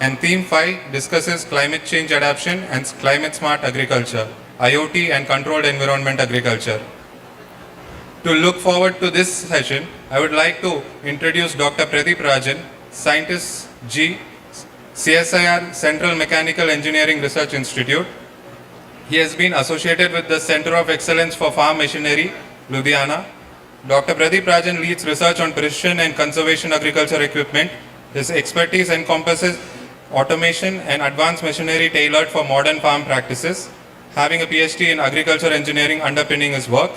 And theme 5 discusses climate change adaptation and climate smart agriculture, IoT and controlled environment agriculture. To look forward to this session, I would like to introduce Dr. Pradeep Rajan, Scientist G, CSIR Central Mechanical Engineering Research Institute. He has been associated with the Center of Excellence for Farm Machinery, Ludhiana. Dr. Pradeep Rajan leads research on precision and conservation agriculture equipment. His expertise encompasses automation and advanced machinery tailored for modern farm practices, having a PhD in agriculture engineering underpinning his work.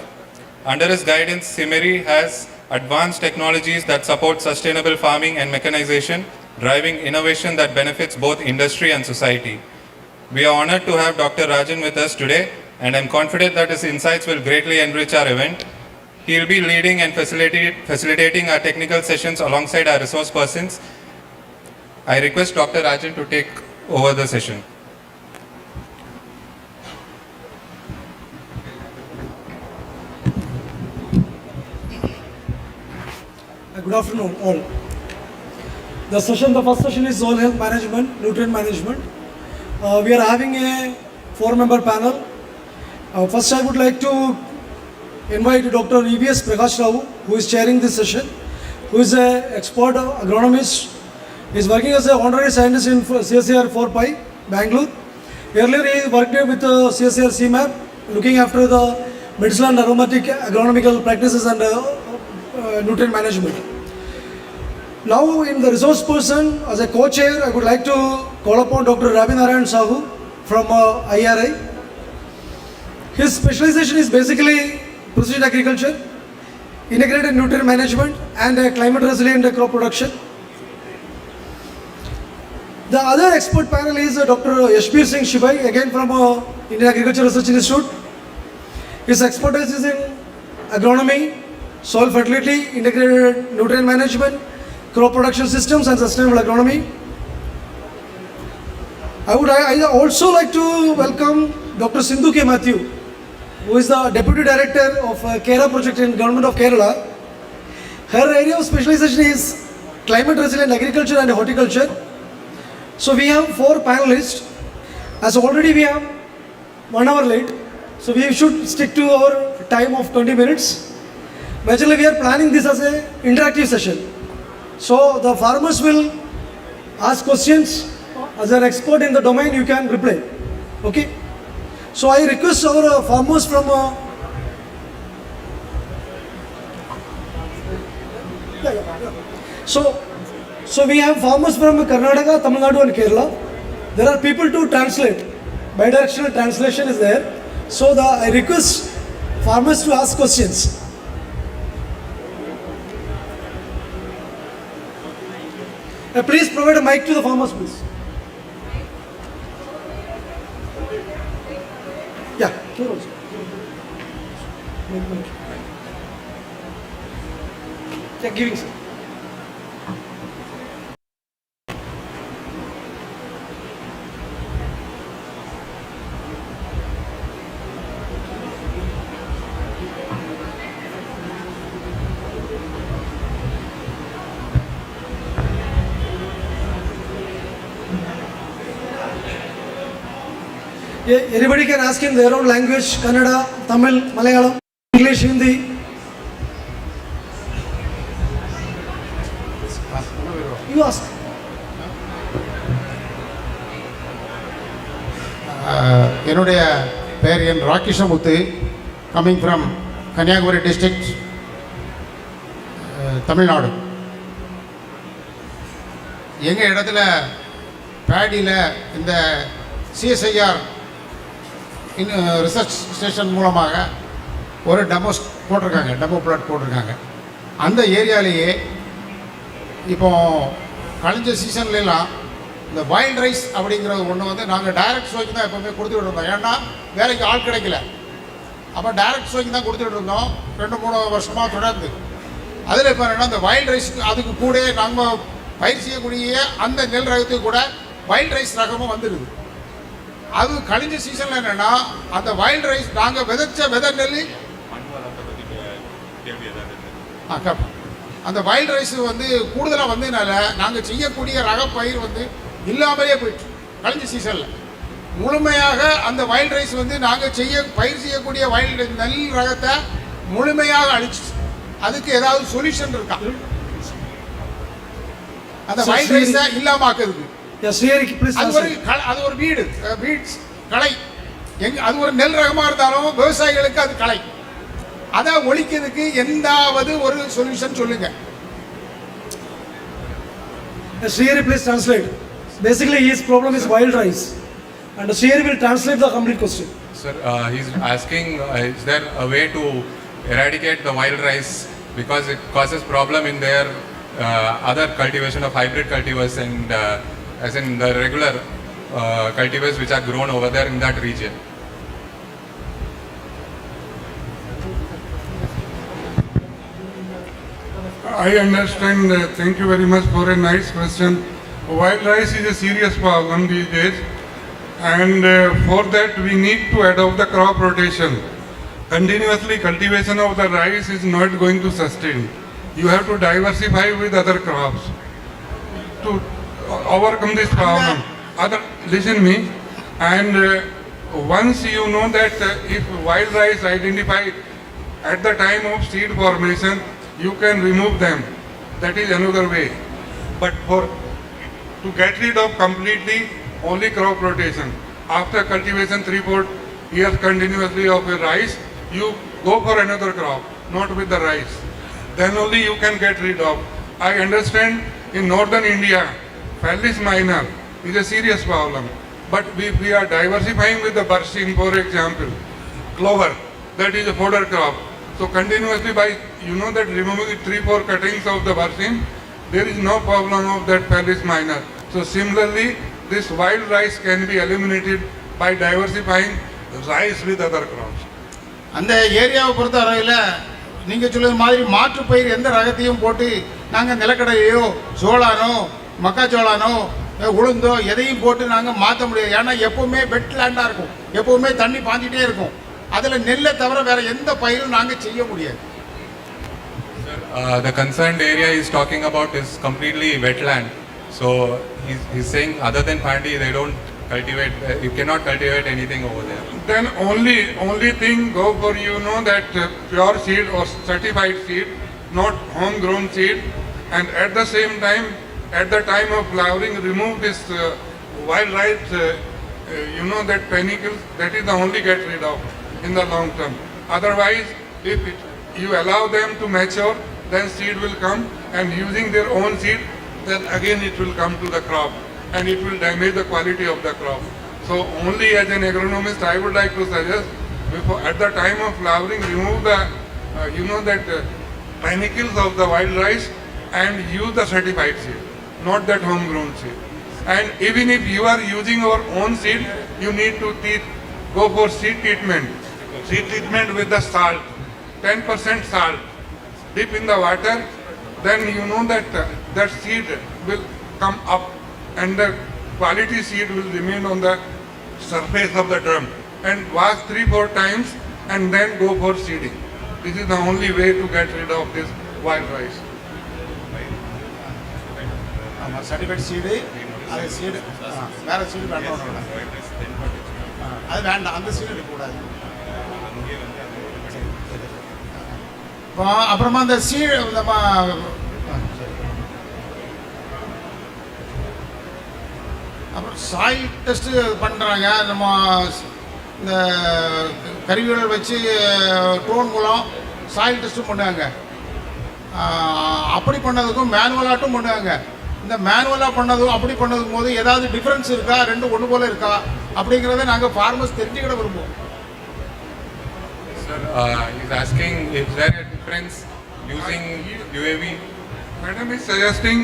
Under his guidance, CIMERI has advanced technologies that support sustainable farming and mechanization, driving innovation that benefits both industry and society. We are honored to have Dr. Rajan with us today, and I'm confident that his insights will greatly enrich our event. He will be leading and facilitating our technical sessions alongside our resource persons. I request Dr. Rajan to take over the session. Good afternoon, all. The first session is soil health management, nutrient management. We are having a 4-member panel. First, I would like to invite Dr. EVS Prakash Rao, who is chairing this session, who is an expert agronomist. He is working as an honorary scientist in CSIR 4 Bangalore. Earlier, he worked with CSIR CMAP, looking after the medicinal and aromatic agronomical practices and nutrient management. Now, in the resource person, as a co-chair, I would like to call upon Dr. Ravi Narayan Sahu from IRI. His specialization is basically precision agriculture, integrated nutrient management, and climate resilient crop production. The other expert panel is Dr. Yashbir Singh Shibai, again from Indian Agriculture Research Institute. His expertise is in agronomy, soil fertility, integrated nutrient management, crop production systems, and sustainable agronomy. I would also like to welcome Dr. Sindhu K. Matthew, who is the Deputy Director of Kera project in Government of Kerala. Her area of specialization is climate resilient agriculture and horticulture. So we have 4 panelists. As already we have 1 hour late, so we should stick to our time of 20 minutes. Majorly we are planning this as an interactive session. So the farmers will ask questions. As an expert in the domain, you can reply. Okay? So I request our farmers from So we have farmers from Karnataka, Tamil Nadu and Kerala. There are people to translate. Bidirectional translation is there. So I request farmers to ask questions. Please provide a mic to the farmers, please. Yeah, here also. Yeah, giving, sir. Yeah, anybody can ask in their own language, Kannada, Tamil, Malayalam, English, Hindi. You ask. என்னுடைய பெயர் என் Rakishamuthu, coming from Kanyakumari district, Tamil Nadu. எங்கள் இடத்துல பேடியில் இந்த CSIR research station மூலமாக ஒரு demo plot போட்டிருக்காங்க. அந்த ஏரியாலேயே இப்போ கழிஞ்ச சீசன்லாம் இந்த வைல்ட் ரைஸ் அப்படிங்கிறது ஒன்று வந்து நாங்கள் டைரக்ட் சோய்க்கு தான் எப்போவுமே கொடுத்துக்கிட்டு இருந்தோம். ஏன்னா வேலைக்கு ஆள் கிடைக்கல. அப்போ டைரக்ட் சோய்க்கு தான் கொடுத்துட்டு இருந்தோம் 2-3 வருஷமாக தொடர்ந்து. அதில் இப்போ என்னென்னா இந்த வைல்ட் ரைஸ் அதுக்கு கூட நாங்கள் பயிர் செய்யக்கூடிய அந்த நெல் ரகத்துக்கு கூட வைல்ட் ரைஸ் ரகமும் வந்துடுது. அது கழிஞ்ச சீசனில் என்னென்னா அந்த வைல்ட் ரைஸ் நாங்கள் விதைச்ச விதை நெல் அந்த வைல்ட் ரைஸ் வந்து கூடுதலாக வந்ததுனால நாங்கள் செய்யக்கூடிய ரக பயிர் வந்து இல்லாமலே போயிட்டு கழிஞ்ச சீசனில் முழுமையாக அந்த வைல்ட் ரைஸ் வந்து நாங்கள் பயிர் செய்யக்கூடிய வைல்ட் நெல் ரகத்தை முழுமையாக அழிச்சு அதுக்கு ஏதாவது சொல்யூஷன் இருக்கா? அந்த வைல்ட் ரைஸை இல்லாமாக்குறதுக்கு அது ஒரு வீட்ஸ் களை அது ஒரு நெல் ரகமாக இருந்தாலும் விவசாயிகளுக்கு அது களை. அதை ஒழிக்கிறதுக்கு எந்தாவது ஒரு சொல்யூஷன் சொல்லுங்க. Srihari, please translate. Basically, his problem is wild rice, and Srihari will translate the complete question. Sir, he's asking, is there a way to eradicate the wild rice because it causes problem in their other cultivation of hybrid cultivars and as in the regular cultivars which are grown over there in that region. I understand. Thank you very much for a nice question. Wild rice is a serious problem these days, and for that we need to adopt the crop rotation. Continuously cultivation of the rice is not going to sustain. You have to diversify with other crops to overcome this problem. Listen me, and once you know that if wild rice identified at the time of seed formation, you can remove them. That is another way. But to get rid of completely, only crop rotation. After cultivation 3-4 years continuously of a rice, you go for another crop, not with the rice. Then only you can get rid of. I understand in northern India, Pallis minor is a serious problem. But if we are diversifying with the barsim, for example, clover, that is a fodder crop. So continuously by, that removing 3-4 cuttings of the barsim, there is no problem of that Pallis minor. So similarly, this wild rice can be eliminated by diversifying rice with other crops. அந்த ஏரியாவை பொறுத்த வரையில் நீங்கள் சொல்லுற மாதிரி மாற்றுப்பயிர் எந்த ரகத்தையும் போட்டு நாங்கள் நிலக்கடலையோ சோளானோ மக்காச்சோளானோ உளுந்தோ எதையும் போட்டு நாங்கள் மாற்ற முடியாது. ஏன்னா எப்போவுமே வெட் லேண்டாக இருக்கும், எப்போவுமே தண்ணி பாஞ்சிட்டே இருக்கும். அதில் நெல்லை தவிர வேறு எந்த பயிரும் நாங்கள் செய்ய முடியாது. The concerned area he's talking about is completely wetland. So he's saying other than Pandi, they don't cultivate, you cannot cultivate anything over there. Then only thing go for that pure seed or certified seed, not homegrown seed, and at the same time, at the time of flowering, remove this wild rice, that panicles, that is the only get rid of in the long term. Otherwise, if you allow them to mature, then seed will come, and using their own seed, then again it will come to the crop and it will damage the quality of the crop. So only as an agronomist I would like to suggest, at the time of flowering, remove the panicles of the wild rice and use the certified seed, not that homegrown seed. And even if you are using your own seed, you need to go for seed treatment with the salt, 10% salt, dip in the water, then that seed will come up and the quality seed will remain on the surface of the drum, and wash 3-4 times and then go for seeding. This is the only way to get rid of this wild rice. Certified seed அது seed வேறு seed வேண்டாம், அது வேண்டாம், அந்த seed இருக்கக்கூடாது. அப்புறமா அந்த seed அப்புறம் சாயில் டெஸ்ட்டு பண்ணுறாங்க. நம்ம இந்த கருவிகள் வச்சு ட்ரோன் மூலம் சாயில் டெஸ்ட்டும் பண்ணுவாங்க. அப்படி பண்ணதுக்கும் மேனுவலாட்டும் பண்ணுவாங்க. இந்த மேனுவலாக பண்ணதும் அப்படி பண்ணதுக்கும் போது ஏதாவது டிஃப்ரென்ஸ் இருக்கா, ரெண்டும் ஒன்று போல் இருக்கா அப்படிங்கிறத நாங்கள் ஃபார்மர்ஸ் தெரிஞ்சுக்கிட விரும்புவோம். Sir, he's asking if there is a difference using UAV. Madam is suggesting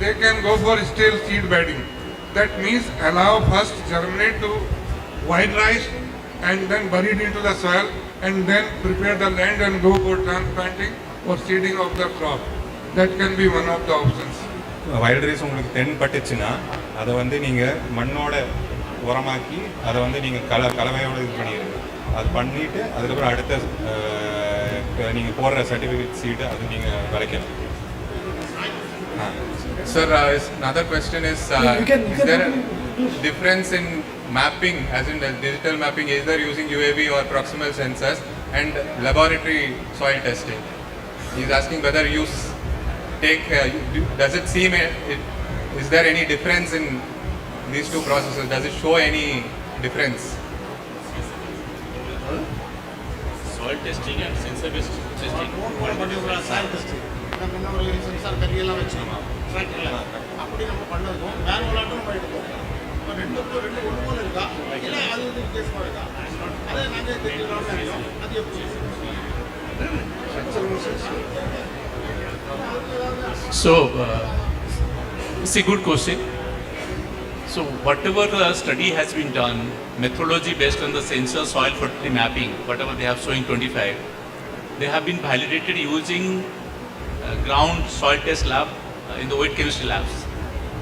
they can go for stale seed bedding. That means allow first germinate to wild rice and then bury it into the soil and then prepare the land and go for transplanting or seeding of the crop. That can be one of the options. Wild rice உங்களுக்கு தென்பட்டுச்சுன்னா அதை வந்து நீங்கள் மண்ணோட உரமாக்கி அதை வந்து நீங்கள் கலவையோடு இது பண்ணிடுங்க. அது பண்ணிவிட்டு அதுக்கப்புறம் அடுத்த நீங்கள் போடுற சர்டிஃபிகேட் சீட்டு அது நீங்கள் விளைக்கணும். Sir, another question is there a difference in mapping, as in digital mapping, either using UAV or proximal sensors and laboratory soil testing? He's asking whether you does it seem, is there any difference in these two processes? Does it show any difference? Soil testing and sensor based testing. Soil testing. Sensor கரியெல்லாம் வச்சு ட்ராக்டரில் அப்படி நம்ம பண்ணதுக்கும் மேனுவலாட்டும் நம்ம எடுப்போம். இப்போ ரெண்டு ஒன்று போல இருக்கா, இல்லை அது வந்து வித்தியாசமாக இருக்கா, அதை நாங்கள் தெரிஞ்சுக்கலாம்னு நினைக்கிறோம். அது எப்படி? So, it's a good question. So, whatever study has been done, methodology based on the sensor soil fertility mapping, whatever they have showing 25, they have been validated using ground soil test lab in the wet chemistry labs.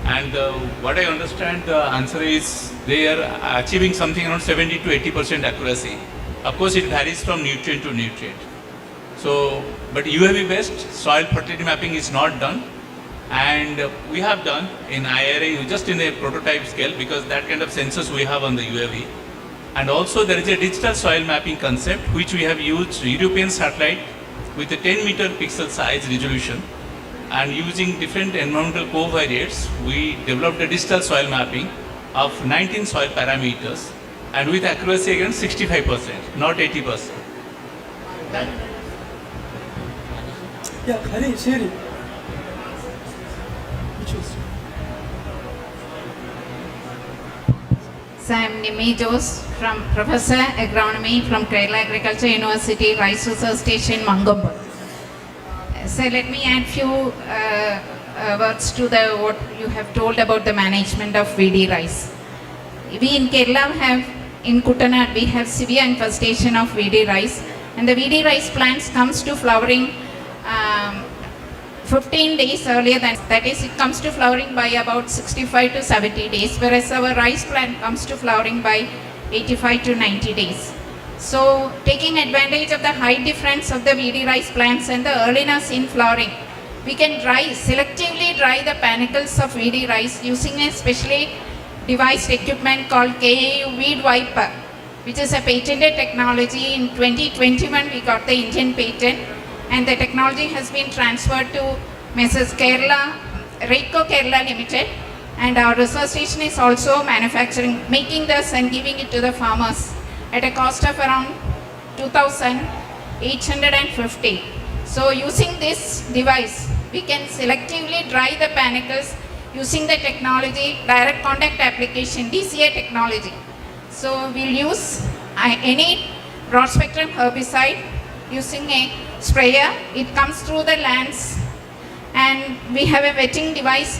And what I understand, the answer is they are achieving something around 70 to 80% accuracy. Of course, it varies from nutrient to nutrient. So, but UAV based soil fertility mapping is not done, and we have done in IRA just in a prototype scale, because that kind of sensors we have on the UAV. And also there is a digital soil mapping concept which we have used European satellite with a 10-meter pixel size resolution, and using different environmental covariates we developed a digital soil mapping of 19 soil parameters, and with accuracy again 65%, not 80%. Yeah, Hari, Siri. So I am Nimi Jose, from Professor Agronomy from Kerala Agriculture University, Rice Research Station, Mangomba. So let me add few words to what you have told about the management of VD rice. We in Kerala in Kuttanad, we have severe infestation of VD rice, and the VD rice plants comes to flowering 15 days earlier than, that is, it comes to flowering by about 65 to 70 days, whereas our rice plant comes to flowering by 85 to 90 days. So, taking advantage of the high difference of the VD rice plants and the earliness in flowering, we can selectively dry the panicles of VD rice using a specially devised equipment called KAU Weed Wiper, which is a patented technology. In 2021, we got the Indian patent, and the technology has been transferred to Messrs. Reiko Kerala Limited, and our research station is also making this and giving it to the farmers at a cost of around 2,850. So using this device, we can selectively dry the panicles using the technology, direct contact application, DCA technology. So we'll use any broad spectrum herbicide using a sprayer. It comes through the lands, and we have a wetting device,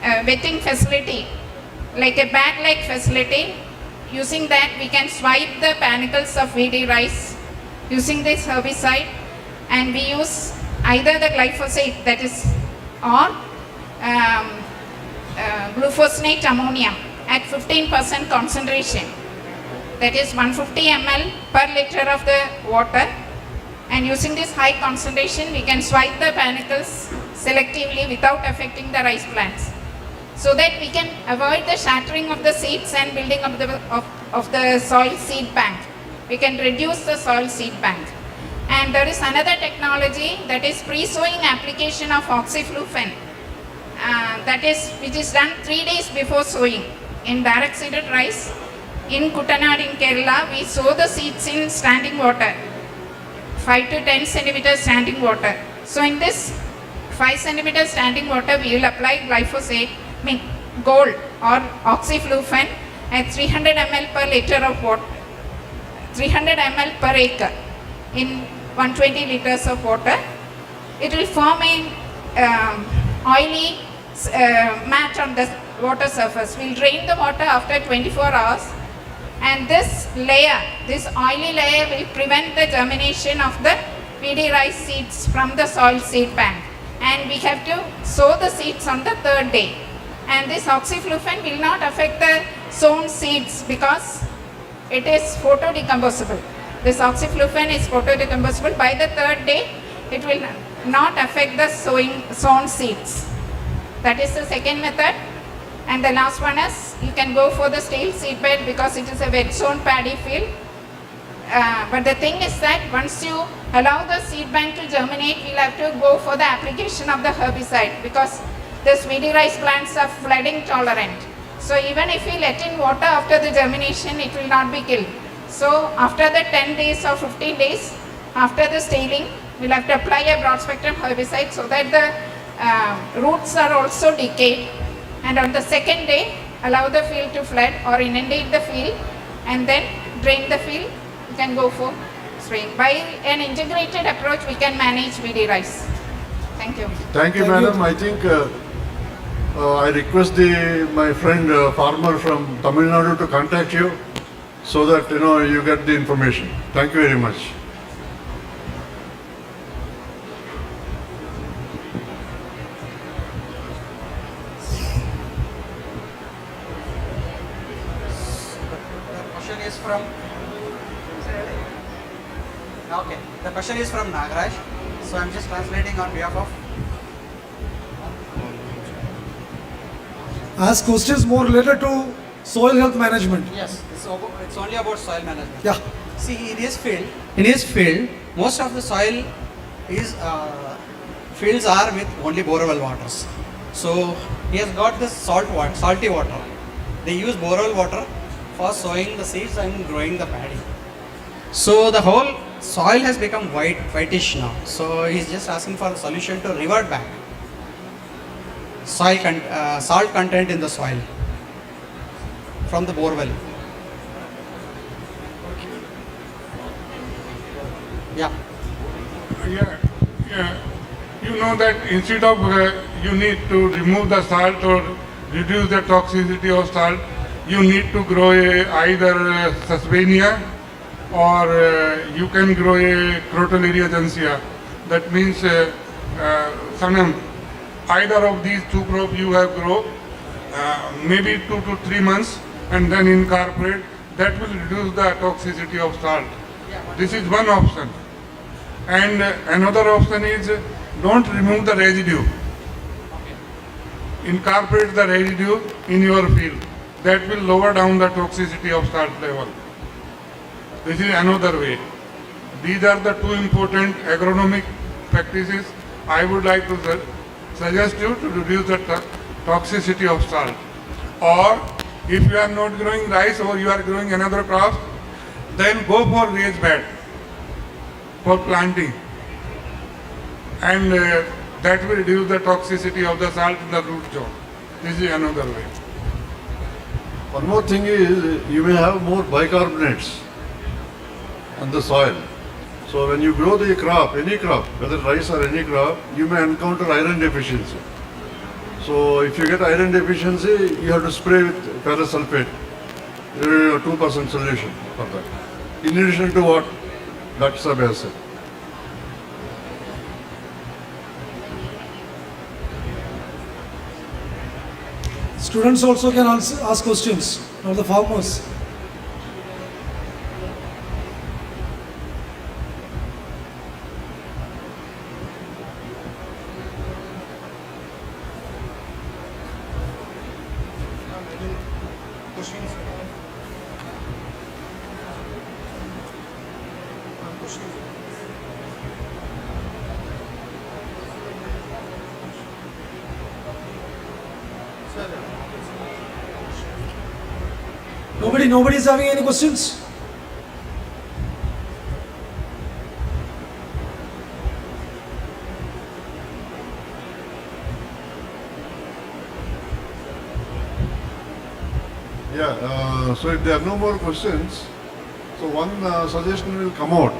wetting facility, like a bag-like facility. Using that, we can swipe the panicles of VD rice using this herbicide, and we use either the glyphosate, that is, or glufosinate ammonium at 15% concentration, that is 150 ml per liter of the water. And using this high concentration, we can swipe the panicles selectively without affecting the rice plants, so that we can avoid the shattering of the seeds and building up of the soil seed bank. We can reduce the soil seed bank. And there is another technology, that is pre-sowing application of oxyflufen, which is done 3 days before sowing in direct seeded rice. In Kuttanad in Kerala, we sow the seeds in standing water, 5 to 10 centimeters standing water. So in this 5 centimeters standing water, we will apply glyphosate, gold or oxyflufen at 300 ml per liter of water, 300 ml per acre in 120 liters of water. It will form an oily mat on the water surface. We'll drain the water after 24 hours, and this layer, this oily layer, will prevent the germination of the VD rice seeds from the soil seed bank, and we have to sow the seeds on the 3rd day. And this oxyflufen will not affect the sown seeds because it is photodecomposable. This oxyflufen is photodecomposable. By the 3rd day, it will not affect the sown seeds. That is the second method. And the last one is, you can go for the stale seed bed because it is a wet sown paddy field. But the thing is that once you allow the seed bank to germinate, we'll have to go for the application of the herbicide, because these VD rice plants are flooding tolerant. So even if we let in water after the germination, it will not be killed. So after the 10 days or 15 days after the staling, we'll have to apply a broad spectrum herbicide so that the roots are also decayed. And on the 2nd day, allow the field to flood or inundate the field, and then drain the field. You can go for spraying. By an integrated approach, we can manage VD rice. Thank you. Thank you, madam. I think I request my friend farmer from Tamil Nadu to contact you so that you get the information. Thank you very much. Okay. The question is from Nagaraj. So I'm just translating on behalf of. Ask questions more related to soil health management. Yes, it's only about soil management. Yeah. See, in his field, most of the soil is fields are with only borewell waters. So he has got this salty water. They use borewell water for sowing the seeds and growing the paddy. So the whole soil has become whitish now. So he's just asking for a solution to revert back salt content in the soil from the borewell. Yeah. Yeah. You know that instead of you need to remove the salt or reduce the toxicity of salt, you need to grow either Susvania or you can grow a Crotalaria gensea. That means Sanam. Either of these two crops you have grow, maybe 2 to 3 months, and then incorporate. That will reduce the toxicity of salt. This is one option. And another option is don't remove the residue. Incorporate the residue in your field. That will lower down the toxicity of salt level. This is another way. These are the two important agronomic practices I would like to suggest you to reduce the toxicity of salt. Or if you are not growing rice or you are growing another crop, then go for raised bed for planting. And that will reduce the toxicity of the salt in the root zone. This is another way. One more thing is you may have more bicarbonates on the soil. So when you grow the crop, any crop, whether rice or any crop, you may encounter iron deficiency. So if you get iron deficiency, you have to spray with ferrous sulfate, 2% solution for that. In addition to what Dr. Sab has said. Students also can ask questions, not the farmers. Nobody is having any questions? Yeah, so if there are no more questions, so one suggestion will come out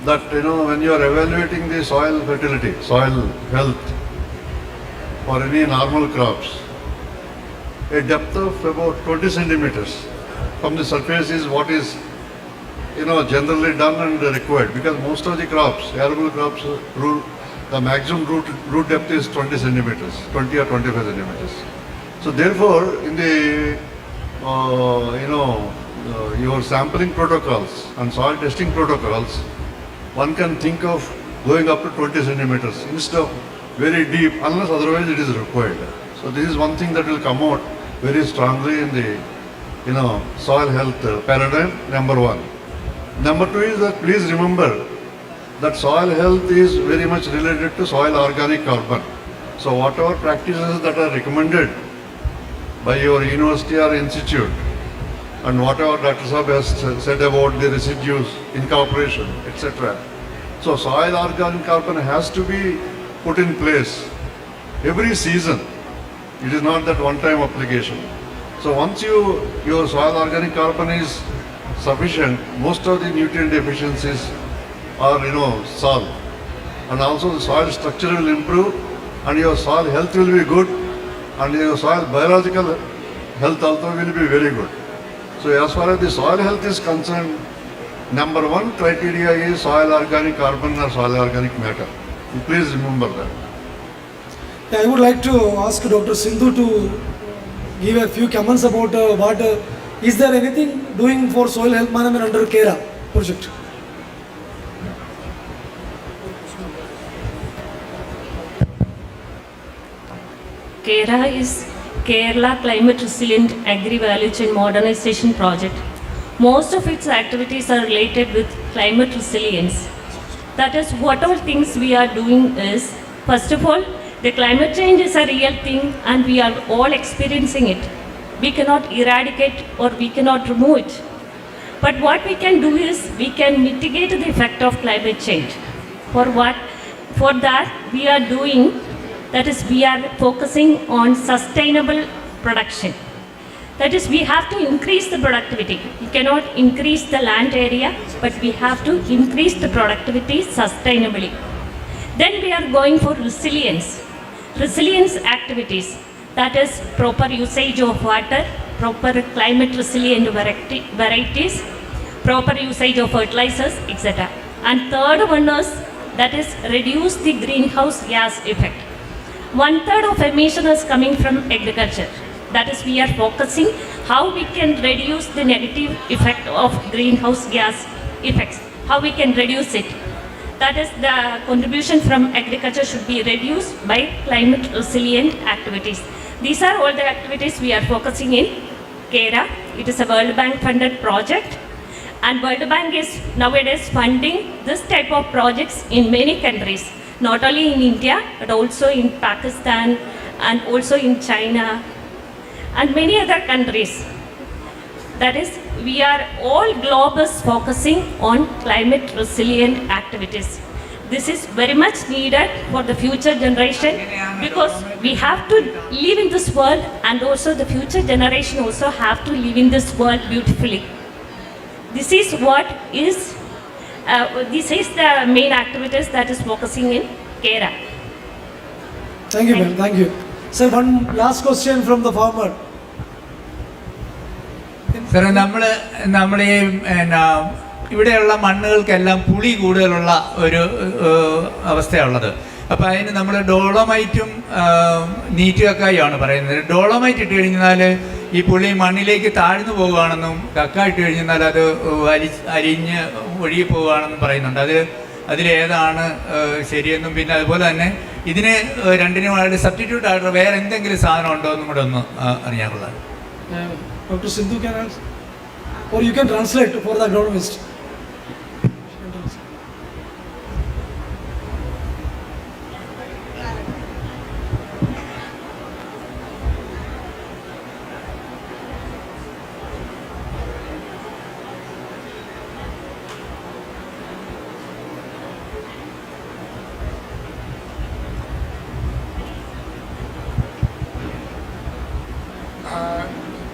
that when you are evaluating the soil fertility, soil health for any normal crops, a depth of about 20 centimeters from the surface is what is generally done and required, because most of the crops, arable crops, the maximum root depth is 20 centimeters, 20 or 25 centimeters. So therefore, in the your sampling protocols and soil testing protocols, one can think of going up to 20 centimeters instead of very deep, unless otherwise it is required. So this is one thing that will come out very strongly in the soil health paradigm, number one. Number two is that please remember that soil health is very much related to soil organic carbon. So whatever practices that are recommended by your university or institute, and whatever Dr. Saab has said about the residues, incorporation, etc. So soil organic carbon has to be put in place every season. It is not that one-time application. So once your soil organic carbon is sufficient, most of the nutrient deficiencies are solved. And also the soil structure will improve and your soil health will be good and your soil biological health also will be very good. So as far as the soil health is concerned, number one criteria is soil organic carbon or soil organic matter. Please remember that. Yeah, I would like to ask Dr. Sindhu to give a few comments about is there anything doing for soil health management under KERA project? KERA is Kerala Climate Resilient Agri Value Chain Modernization Project. Most of its activities are related with climate resilience. That is, what all things we are doing is, first of all, the climate change is a real thing and we are all experiencing it. We cannot eradicate or we cannot remove it. But what we can do is, we can mitigate the effect of climate change. For that we are doing, that is, we are focusing on sustainable production. That is, we have to increase the productivity. We cannot increase the land area, but we have to increase the productivity sustainably. Then we are going for resilience. Resilience activities, that is proper usage of water, proper climate resilient varieties, proper usage of fertilizers, etc. And third one is, that is reduce the greenhouse gas effect. 1/3 of emission is coming from agriculture. That is, we are focusing how we can reduce the negative effect of greenhouse gas effects, how we can reduce it. That is, the contribution from agriculture should be reduced by climate resilient activities. These are all the activities we are focusing in KERA. It is a World Bank funded project, and World Bank is nowadays funding this type of projects in many countries, not only in India but also in Pakistan and also in China and many other countries. That is, we are all globus focusing on climate resilient activities. This is very much needed for the future generation, because we have to live in this world, and also the future generation also have to live in this world beautifully. This is what is, this is the main activities that is focusing in KERA. Thank you, ma'am. Thank you. Sir, one last question from the farmer. സാറേ, നമ്മൾ ഈ ഇവിടെയുള്ള മണ്ണുകൾക്കെല്ലാം പുളി കൂടുതലുള്ള ഒരു അവസ്ഥയുള്ളത്. അപ്പോൾ അതിന് നമ്മൾ ഡോളോമൈറ്റും നീറ്റുകക്കായാണ് പറയുന്നത്. ഡോളോമൈറ്റ് ഇട്ട് കഴിഞ്ഞാൽ ഈ പുളി മണ്ണിലേക്ക് താഴ്ന്നു പോവുകയാണെന്നും, കക്ക ഇട്ട് കഴിഞ്ഞാൽ അത് അരിഞ്ഞ് ഒഴുകി പോവുകയാണെന്നും പറയുന്നുണ്ട്. അതിലേതാണ് ശരിയെന്നും, പിന്നെ അതുപോലെ തന്നെ ഇതിന് രണ്ടിനുമായിട്ട് സബ്സ്റ്റിറ്റ്യൂട്ട് ആയിട്ട് വേറെ എന്തെങ്കിലും സാധനം ഉണ്ടോ എന്നും കൂടെ ഒന്ന് അറിയാനുള്ളത്. Dr. Sindhu can answer, or you can translate for the agronomist.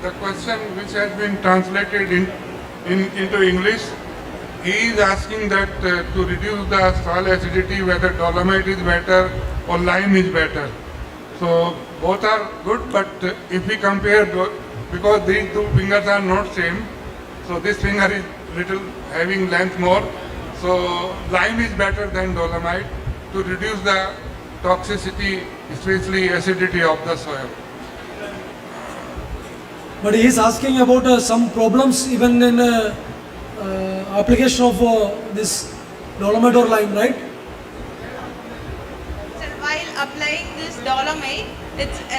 The question which has been translated into English, he is asking that to reduce the soil acidity, whether dolomite is better or lime is better. So both are good, but if we compare, because these two fingers are not same, so this finger is little having length more, so lime is better than dolomite to reduce the toxicity, especially acidity of the soil. But he is asking about some problems even in application of this dolomite or lime, right? So while applying this dolomite,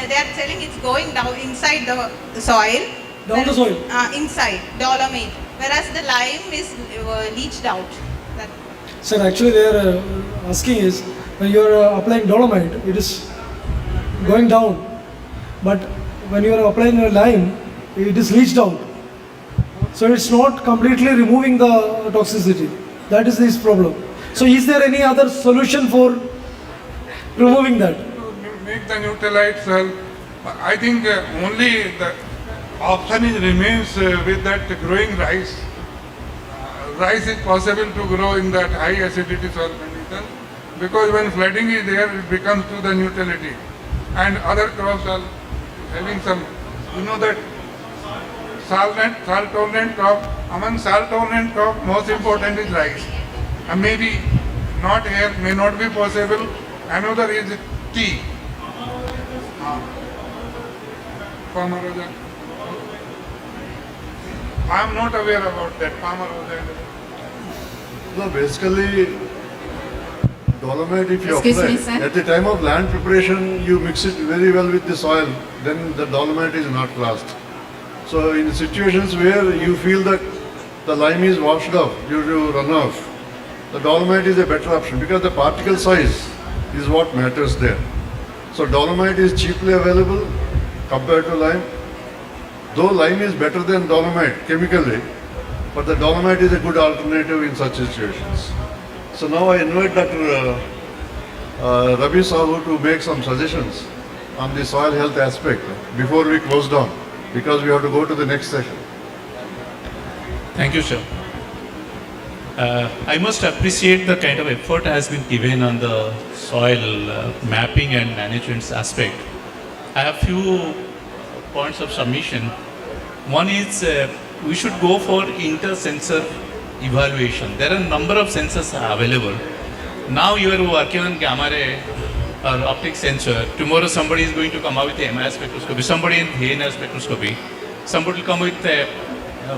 they are telling it's going down inside the soil. Down the soil? Inside, dolomite. Whereas the lime is leached out. Sir, actually they are asking is, when you are applying dolomite, it is going down. But when you are applying lime, it is leached out. So it's not completely removing the toxicity. That is this problem. So is there any other solution for removing that? Make the neutralites, I think only the option remains with that growing rice. Rice is possible to grow in that high acidity soil condition, because when flooding is there, it becomes to the neutrality. And other crops are having some, you know that salt-tolerant crop, among salt-tolerant crop, most important is rice. And maybe not here, may not be possible. Another is tea. I am not aware about that. Farmer was there. No, basically, dolomite, if you Excuse apply, me, sir. at the time of land preparation, you mix it very well with the soil, then the dolomite is not classed. So in situations where you feel that the lime is washed off due to runoff, the dolomite is a better option because the particle size is what matters there. So dolomite is cheaply available compared to lime. Though lime is better than dolomite chemically, but the dolomite is a good alternative in such situations. So now I invite Dr. Ravi Sahu to make some suggestions on the soil health aspect before we close down, because we have to go to the next session. Thank you, sir. I must appreciate the kind of effort has been given on the soil mapping and management aspect. I have few points of submission. One is we should go for inter-sensor evaluation. There are a number of sensors available. Now you are working on gamma ray or optic sensor. Tomorrow somebody is going to come out with the MRI spectroscopy, somebody in VNR spectroscopy, somebody will come with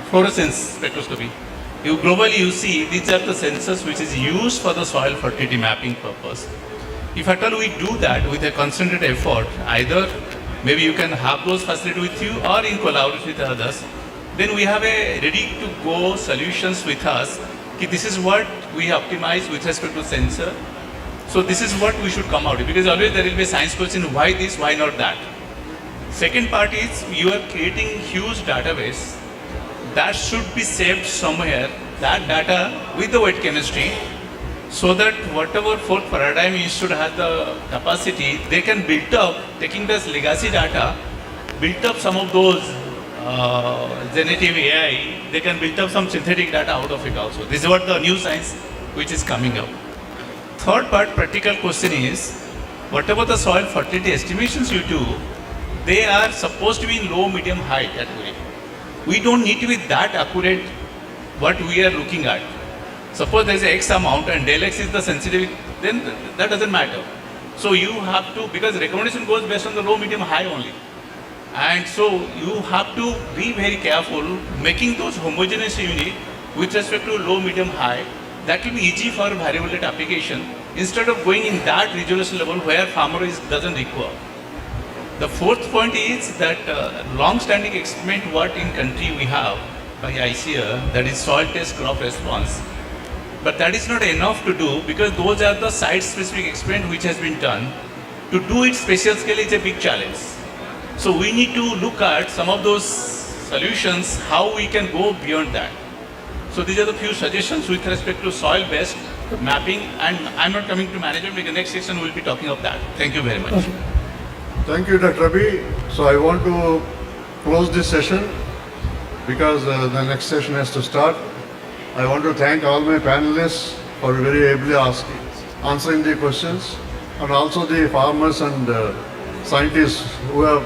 fluorescence spectroscopy. Globally you see these are the sensors which is used for the soil fertility mapping purpose. If at all we do that with a concentrated effort, either maybe you can have those facilities with you or in collaboration with others, then we have a ready to go solutions with us. This is what we optimize with respect to sensor. So this is what we should come out with, because always there will be a science question, why this, why not that. Second part is you are creating huge database that should be saved somewhere, that data with the wet chemistry, so that whatever fourth paradigm institute has the capacity, they can build up, taking this legacy data, build up some of those generative AI, they can build up some synthetic data out of it also. This is what the new science which is coming up. Third part, practical question is, whatever the soil fertility estimations you do, they are supposed to be in low, medium, high category. We don't need to be that accurate what we are looking at. Suppose there is X amount and del X is the sensitivity, then that doesn't matter. So you have to, because recommendation goes based on the low, medium, high only. And so you have to be very careful making those homogeneous unit with respect to low, medium, high. That will be easy for variable rate application instead of going in that resolution level where farmer doesn't require. The fourth point is that long-standing experiment what in country we have by ICA, that is soil test crop response. But that is not enough to do, because those are the site-specific experiment which has been done. To do it spatial scale is a big challenge. So we need to look at some of those solutions, how we can go beyond that. So these are the few suggestions with respect to soil-based mapping, and I'm not coming to management because next section we'll be talking of that. Thank you very much. Okay. Thank you, Dr. Ravi. So I want to close this session because the next session has to start. I want to thank all my panelists for very ably answering the questions, and also the farmers and scientists who have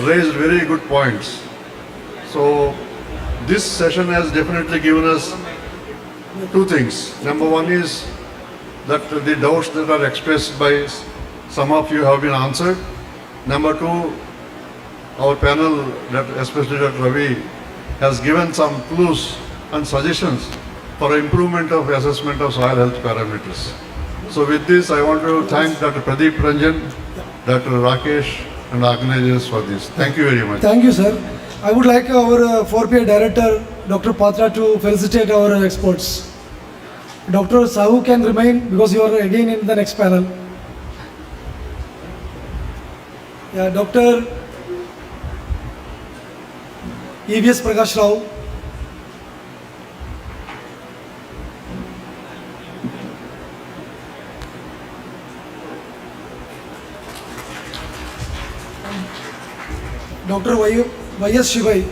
raised very good points. So this session has definitely given us two things. Number one is that the doubts that are expressed by some of you have been answered. Number two, our panel, especially Dr. Ravi, has given some clues and suggestions for improvement of assessment of soil health parameters. So with this, I want to thank Dr. Pradeep Ranjan, Dr. Rakesh and organizers for this. Thank you very much. Thank you, sir. I would like our 4PA director, Dr. Patra, to felicitate our experts. Dr. Sahu can remain because you are again in the next panel. Yeah, Dr. EVS Prakash Rao. Dr. Y.S. Shivai.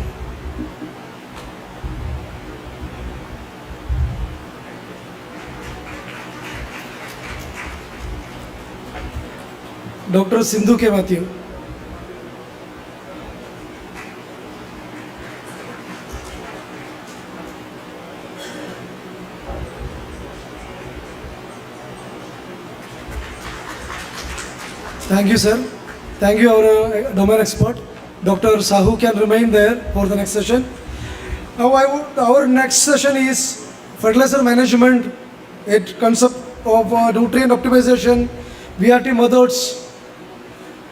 Dr. Sindhu K. Matthew. Thank you, sir. Thank you, our domain expert. Dr. Sahu can remain there for the next session. Now our next session is fertilizer management, it concept of nutrient optimization, VRT methods,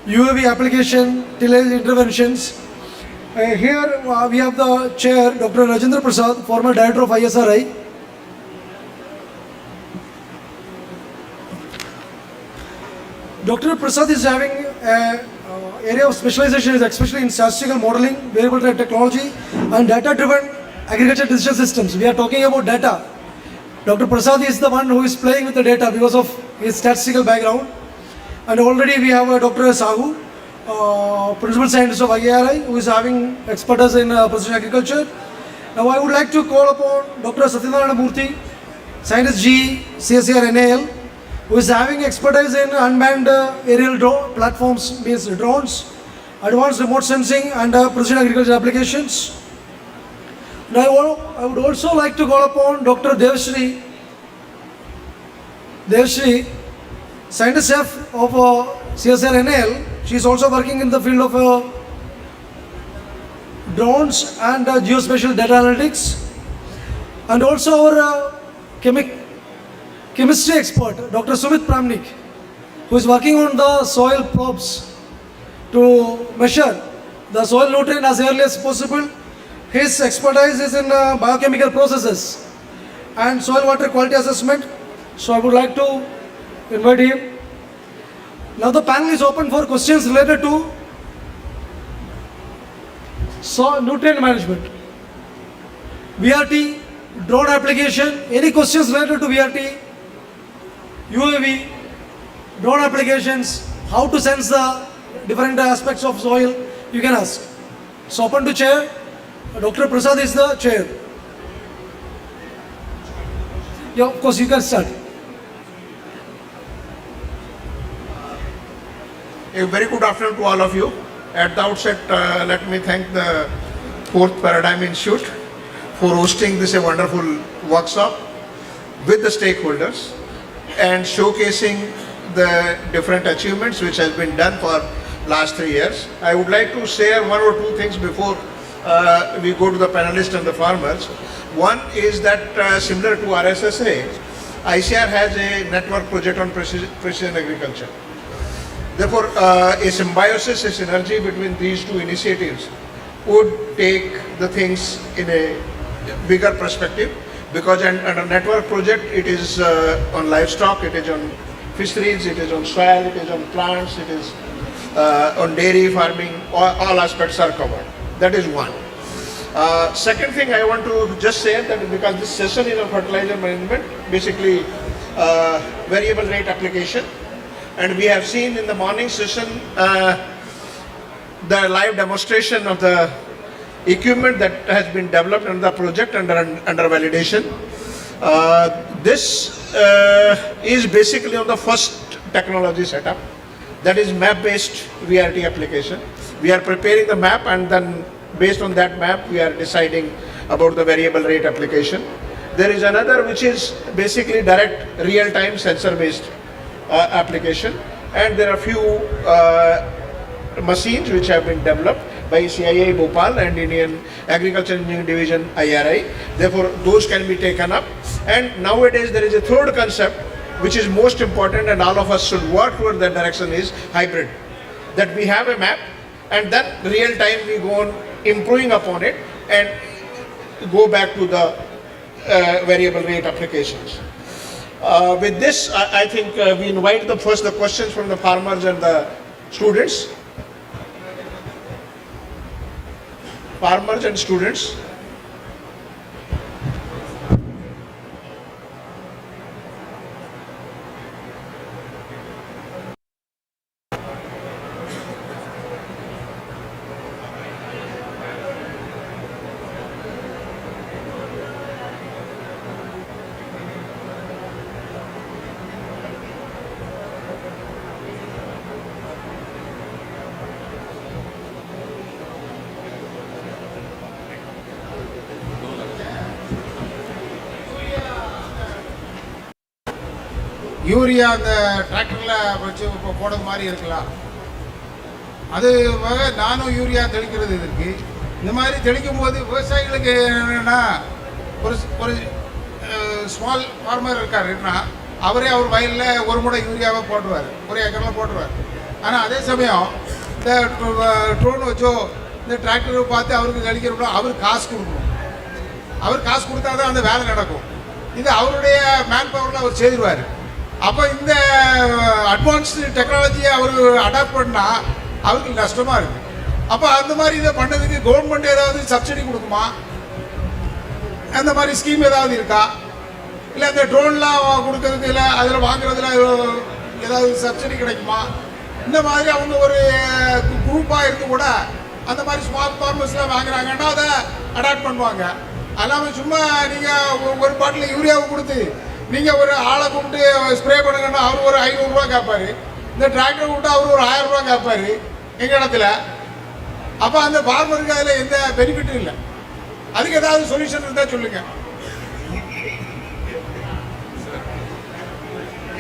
UAV application, tillage interventions. Here we have the chair, Dr. Rajendra Prasad, former director of ISRI. Dr. Prasad is having an area of specialization, especially in statistical modeling, variable rate technology, and data-driven agriculture decision systems. We are talking about data. Dr. Prasad is the one who is playing with the data because of his statistical background. And already we have Dr. Sahu, principal scientist of IARI, who is having expertise in precision agriculture. Now I would like to call upon Dr. Satyanarayana Murthy, scientist G, CSR NAL, who is having expertise in unmanned aerial platforms, means drones, advanced remote sensing and precision agriculture applications. Now I would also like to call upon Dr. Devshri, scientist chef of CSR NAL. She is also working in the field of drones and geospatial data analytics. And also our chemistry expert, Dr. Sumit Pramnik, who is working on the soil probes to measure the soil nutrient as early as possible. His expertise is in biochemical processes and soil water quality assessment. So I would like to invite him. Now the panel is open for questions related to nutrient management, VRT, drone application, any questions related to VRT, UAV, drone applications, how to sense the different aspects of soil, you can ask. So open to chair. Dr. Prasad is the chair. Yeah, of course you can start. A very good afternoon to all of you. At the outset, let me thank the Fourth Paradigm Institute for hosting this a wonderful workshop with the stakeholders and showcasing the different achievements which has been done for last 3 years. I would like to share one or two things before we go to the panelists and the farmers. One is that similar to RSSA, ICR has a network project on precision agriculture. Therefore, a symbiosis, a synergy between these two initiatives would take the things in a bigger perspective, because under network project it is on livestock, it is on fisheries, it is on soil, it is on plants, it is on dairy farming, all aspects are covered. That is one. Second thing I want to just say that because this session is on fertilizer management, basically variable rate application. And we have seen in the morning session the live demonstration of the equipment that has been developed under the project under validation. This is basically on the first technology setup, that is map-based VRT application. We are preparing the map, and then based on that map we are deciding about the variable rate application. There is another which is basically direct real-time sensor-based application, and there are few machines which have been developed by CIA Bhopal and Indian Agriculture Engineering Division IRI. Therefore those can be taken up. And nowadays there is a third concept which is most important, and all of us should work toward that direction, is hybrid. That we have a map and then real time we go on improving upon it and go back to the variable rate applications. With this, I think we invite the questions from the farmers and the students. Farmers and students. Urea அந்த டிராக்டரில் வச்சு போடுறது மாதிரி இருக்கலாம். அது நானோ urea தெளிக்கிறது இதற்கு. இந்த மாதிரி தெளிக்கும் போது விவசாயிகளுக்கு என்னென்னா ஒரு ஒரு ஸ்மால் ஃபார்மர் இருக்காருன்னா அவரே அவர் வயலில் ஒரு முறை யூரியாவை போட்டுருவார், ஒரு ஏக்கரில் போட்டுருவார். ஆனால் அதே சமயம் இந்த ட்ரோன் வச்சோ இந்த டிராக்டரை பார்த்து அவருக்கு கழிக்கிறப்போ அவருக்கு காசு கொடுக்கணும். அவர் காசு கொடுத்தா தான் அந்த வேலை நடக்கும். இது அவருடைய மேன் பவரில் அவர் செய்திருவார். அப்போ இந்த அட்வான்ஸ்டு டெக்னாலஜியை அவர் அடாப்ட் பண்ணால் அவருக்கு நஷ்டமாக இருக்குது. அப்போ அந்த மாதிரி இதை பண்ணதுக்கு கவர்மெண்ட் ஏதாவது சப்சிடி கொடுக்குமா? அந்த மாதிரி ஸ்கீம் ஏதாவது இருக்கா? இல்லை இந்த ட்ரோன்லாம் கொடுக்கறதுக்கு இல்லை அதில் வாங்குறதுல ஏதாவது சப்சிடி கிடைக்குமா? இந்த மாதிரி அவங்க ஒரு குரூப்பாக இருந்து கூட அந்த மாதிரி ஸ்மால் ஃபார்மர்ஸ்லாம் வாங்குறாங்கன்னா அதை அடாப்ட் பண்ணுவாங்க. அல்லாமல் சும்மா நீங்கள் ஒரு பாட்டில் யூரியாவை கொடுத்து நீங்கள் ஒரு ஆளை கூப்பிட்டு ஸ்ப்ரே பண்ணுங்கன்னா அவர் ஒரு 500 ரூபா கேட்பார். இந்த டிராக்டரை கூப்பிட்டு அவர் ஒரு 1000 ரூபா கேட்பார் எங்கள் இடத்துல. அப்போ அந்த ஃபார்மருக்கு அதில் எந்த பெனிஃபிட்டும் இல்லை. அதுக்கு ஏதாவது சொல்யூஷன் இருந்தால் சொல்லுங்கள்.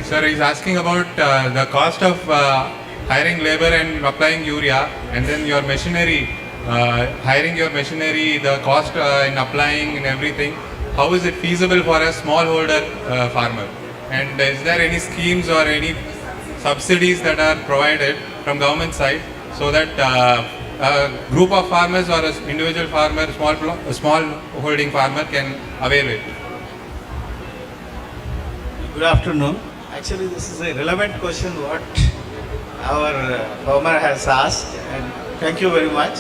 Sir is asking about the cost of hiring labor and applying urea, and then your machinery, hiring your machinery, the cost in applying and everything. How is it feasible for a smallholder farmer? And is there any schemes or any subsidies that are provided from government side so that a group of farmers or an individual farmer, small holding farmer can avail it? Good afternoon. Actually, this is a relevant question what our farmer has asked, and thank you very much.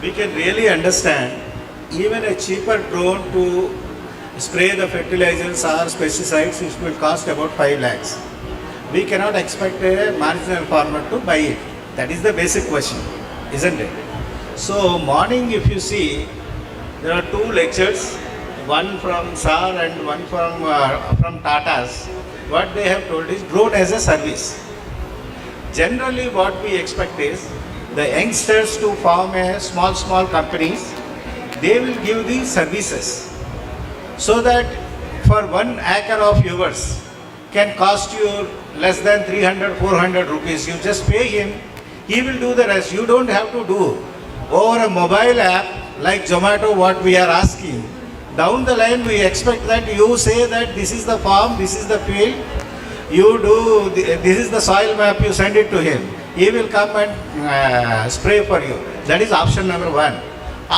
We can really understand even a cheaper drone to spray the fertilizers or pesticides, which will cost about 5 lakhs. We cannot expect a marginal farmer to buy it. That is the basic question, isn't it? So morning, if you see, there are 2 lectures, one from SAR and one from Tata's. What they have told is drone as a service. Generally, what we expect is the youngsters to form a small companies. They will give the services so that for 1 acre of yours can cost you less than 300-400 rupees. You just pay him, he will do the rest. You don't have to do over a mobile app like Zomato what we are asking. Down the line we expect that you say that this is the farm, this is the field, you do, this is the soil map, you send it to him. He will come and spray for you. That is option number 1.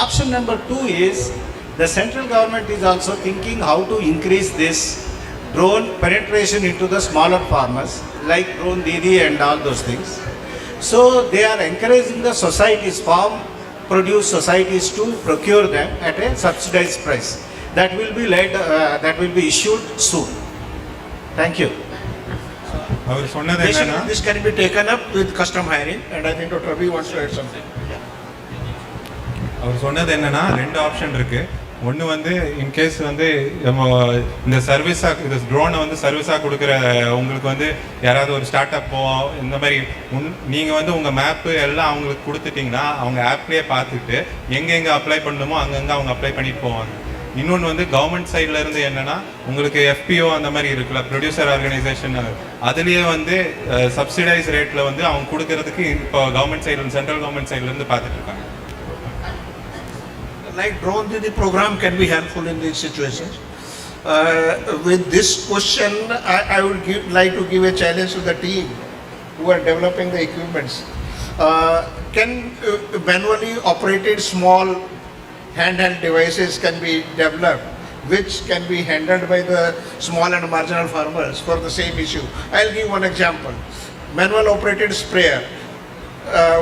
Option number 2 is the central government is also thinking how to increase this drone penetration into the smaller farmers like drone Didi and all those things. So they are encouraging the societies, farm produce societies to procure them at a subsidized price. That will be that will be issued soon. Thank you. This can be taken up with custom hiring, and I think Dr. Ravi wants to add something. அவர் சொன்னது என்னன்னா 2 option இருக்கு. ஒன்று வந்து in case வந்து நம்ம இந்த சர்வீஸாக இந்த ட்ரோனை வந்து சர்வீஸாக கொடுக்குற உங்களுக்கு வந்து யாராவது ஒரு ஸ்டார்ட் அப்போ இந்த மாதிரி நீங்கள் வந்து உங்கள் மேப்பு எல்லாம் அவங்களுக்கு கொடுத்துட்டிங்கன்னா அவங்க ஆப்லேயே பார்த்துட்டு எங்கெங்கே அப்ளை பண்ணணுமோ அங்கங்கே அவங்க அப்ளை பண்ணிட்டு போவாங்க. இன்னொன்று வந்து கவர்மெண்ட் சைடில் இருந்து என்னென்னா உங்களுக்கு FPO அந்த மாதிரி இருக்குல்ல, ப்ரொடியூசர் ஆர்கனைசேஷன், அதுலேயே வந்து சப்சிடைஸ் ரேட்டில் வந்து அவங்க கொடுக்கறதுக்கு இப்போ கவர்மெண்ட் சைடில் சென்ட்ரல் கவர்மெண்ட் சைட்லேருந்து பார்த்துட்டு இருக்காங்க. Like drone Didi program can be helpful in these situations. With this question, I would like to give a challenge to the team who are developing the equipments. Can manually operated small handheld devices can be developed which can be handled by the small and marginal farmers for the same issue. I'll give one example. Manual operated sprayer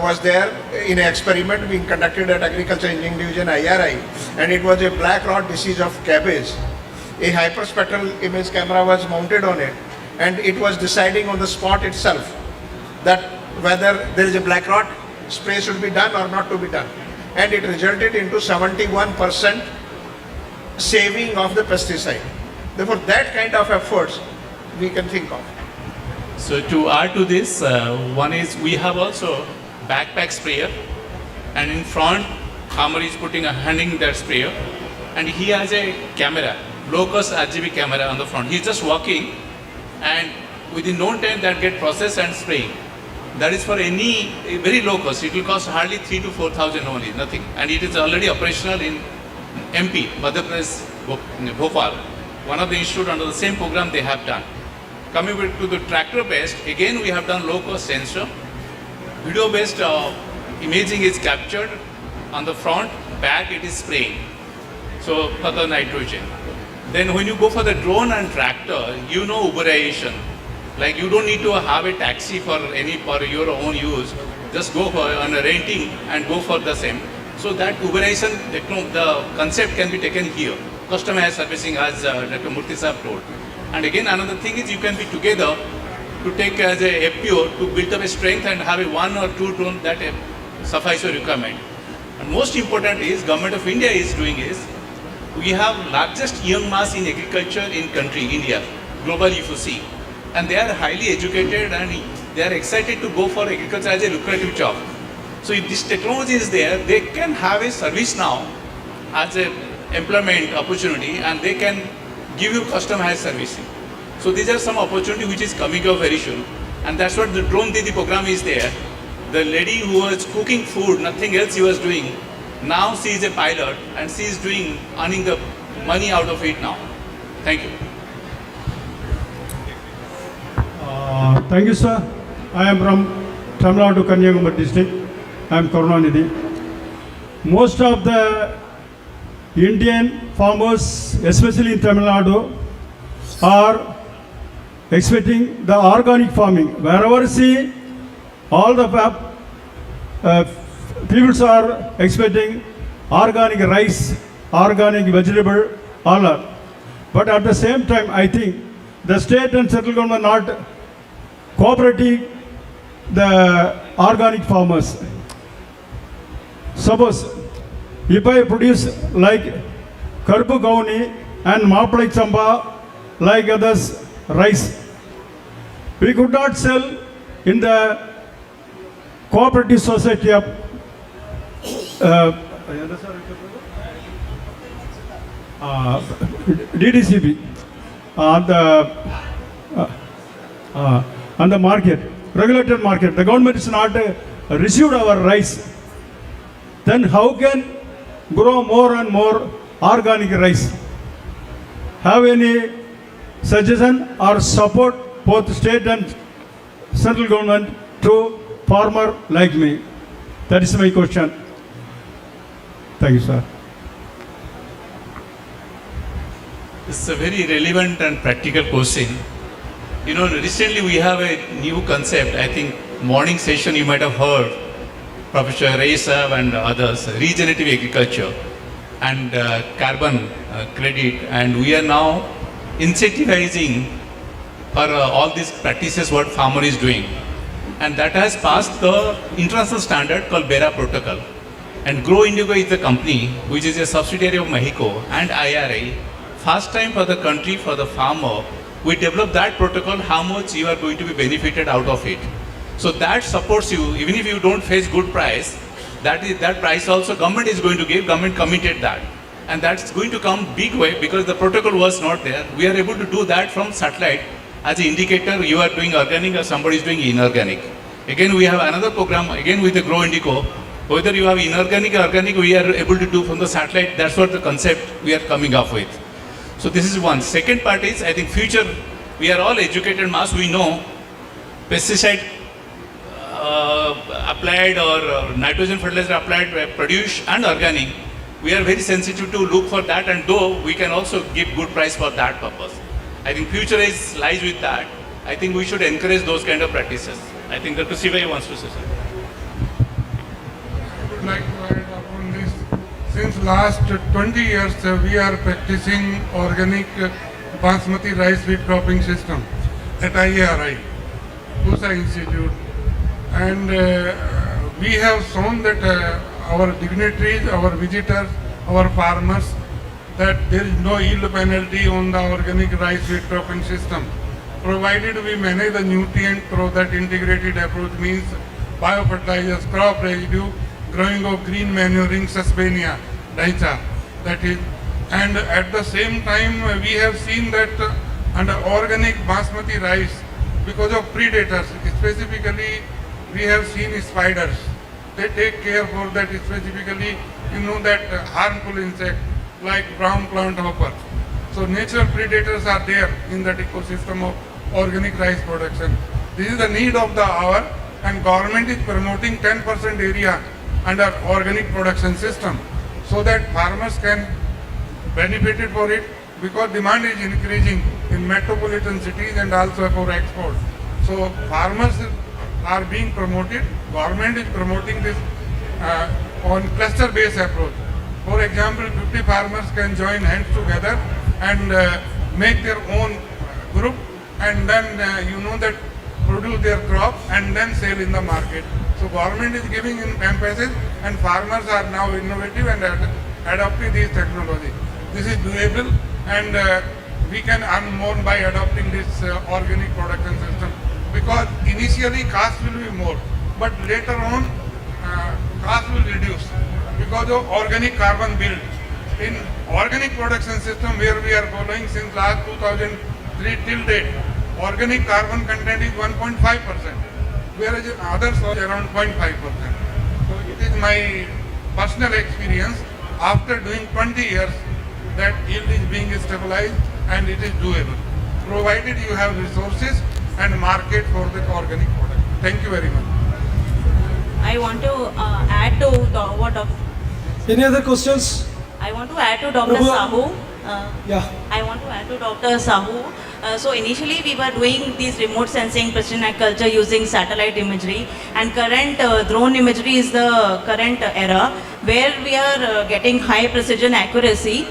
was there in an experiment being conducted at Agriculture Engineering Division IRI, and it was a black rot disease of cabbage. A hyperspectral image camera was mounted on it, and it was deciding on the spot itself that whether there is a black rot, spray should be done or not to be done, and it resulted into 71% saving of the pesticide. Therefore, that kind of efforts we can think of. So to add to this, one is we have also backpack sprayer, and in front farmer is handing that sprayer, and he has a camera, low-cost RGB camera on the front. He's just walking, and within no time that get processed and spraying. That is for any very low cost. It will cost hardly 3 to 4,000 only, nothing. And it is already operational in MP, Madhya Pradesh, Bhopal. One of the institute under the same program they have done. Coming back to the tractor based, again we have done low cost sensor. Video based imaging is captured on the front, back it is spraying. So for the nitrogen. Then when you go for the drone and tractor, you know Uberization. Like you don't need to have a taxi for your own use. Just go for renting and go for the same. So that Uberization, the concept can be taken here. Customized servicing as Dr. Murthy Saab told. And again another thing is you can be together to take as a FPO to build up a strength and have a 1 or 2 drone that suffice your requirement. And most important is Government of India is doing is, we have largest young mass in agriculture in country, India, globally if you see. And they are highly educated and they are excited to go for agriculture as a lucrative job. So if this technology is there, they can have a service now as a employment opportunity and they can give you customized servicing. So these are some opportunity which is coming up very soon. And that's what the Drone Didi program is there. The lady who was cooking food, nothing else she was doing, now she is a pilot and she is earning the money out of it now. Thank you. Thank you, sir. I am from Tamil Nadu, Kanyakumari district. I am Karunanidhi. Most of the Indian farmers, especially in Tamil Nadu, are expecting the organic farming. Wherever see, all the people are expecting organic rice, organic vegetable, all are. But at the same time, I think the state and central government are not cooperating the organic farmers. Suppose if I produce like Karpu Gauni and Maplai Chamba like others rice, we could not sell in the cooperative society of DDCB on the market, regulated market. The government is not received our rice. Then how can grow more and more organic rice? Have any suggestion or support both state and central government to farmer like me? That is my question. Thank you, sir. It's a very relevant and practical question. You know, recently we have a new concept. I think morning session you might have heard, Professor Reisab and others, regenerative agriculture and carbon credit, and we are now incentivizing for all these practices what farmer is doing, and that has passed the international standard called BERA protocol. And Grow Indigo is the company which is a subsidiary of Mexico and IRA. First time for the country, for the farmer, we developed that protocol, how much you are going to be benefited out of it. So that supports you, even if you don't face good price, that price also government is going to give, government committed that. And that's going to come big way because the protocol was not there. We are able to do that from satellite as an indicator you are doing organic or somebody is doing inorganic. Again, we have another program, again with the Grow Indigo, whether you have inorganic or organic, we are able to do from the satellite. That's what the concept we are coming up with. So this is one. Second part is, I think future, we are all educated mass, we know pesticide applied or nitrogen fertilizer applied, produced and organic. We are very sensitive to look for that, and though we can also give good price for that purpose. I think future lies with that. I think we should encourage those kind of practices. I think Dr. Sivai wants to say something. I would like to add upon this. Since last 20 years, we are practicing organic basmati rice wheat cropping system at IARI, USA Institute. And we have shown that our dignitaries, our visitors, our farmers, that there is no yield penalty on the organic rice wheat cropping system, provided we manage the nutrient through that integrated approach, means biofertilizers, crop residue, growing of green manuring, suspenia, daicha, that is. And at the same time, we have seen that under organic basmati rice, because of predators, specifically we have seen spiders. They take care for that specifically, that harmful insect like brown plant hopper. So natural predators are there in that ecosystem of organic rice production. This is the need of the hour, and government is promoting 10% area under organic production system so that farmers can benefit it for it, because demand is increasing in metropolitan cities and also for export. So farmers are being promoted. Government is promoting this on cluster-based approach. For example, 50 farmers can join hands together and make their own group, and then that produce their crop and then sell in the market. So government is giving emphasis, and farmers are now innovative and adopting these technology. This is doable, and we can earn more by adopting this organic production system, because initially cost will be more, but later on cost will reduce because of organic carbon build. In organic production system where we are following since last 2003 till date, organic carbon content is 1.5%, whereas in others are around 0.5%. So it is my personal experience after doing 20 years that yield is being stabilized and it is doable, provided you have resources and market for the organic product. Thank you very much. I want to add to what Any other questions? I want to add to Dr. Prabhu? Sahu. I want to add to Dr. Sahu. So initially we were doing these remote sensing precision agriculture using satellite imagery, and current drone imagery is the current era where we are getting high precision accuracy.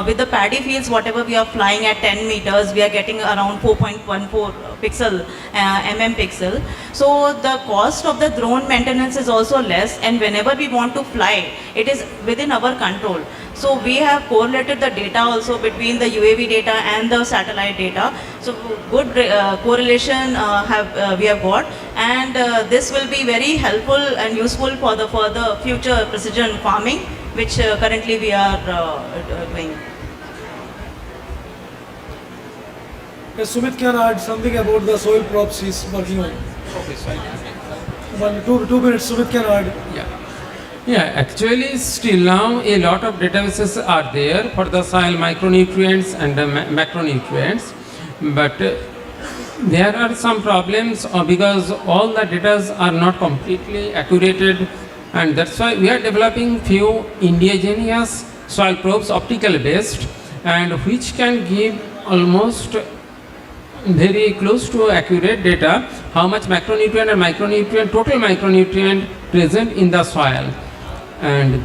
With the paddy fields, whatever we are flying at 10 meters, we are getting around 4.14 pixel, pixel. So the cost of the drone maintenance is also less, and whenever we want to fly, it is within our control. So we have correlated the data also between the UAV data and the satellite data. So good correlation we have got, and this will be very helpful and useful for the future precision farming, which currently we are doing. Yes, Sumit can add something about the soil props he's working on. Okay, two minutes, Sumit can add. Yeah, actually still now a lot of databases are there for the soil micronutrients and the macronutrients, but there are some problems because all the data are not completely accurate, and that's why we are developing few indigenous soil probes, optical based, and which can give almost very close to accurate data how much macronutrient and micronutrient, total micronutrient present in the soil. And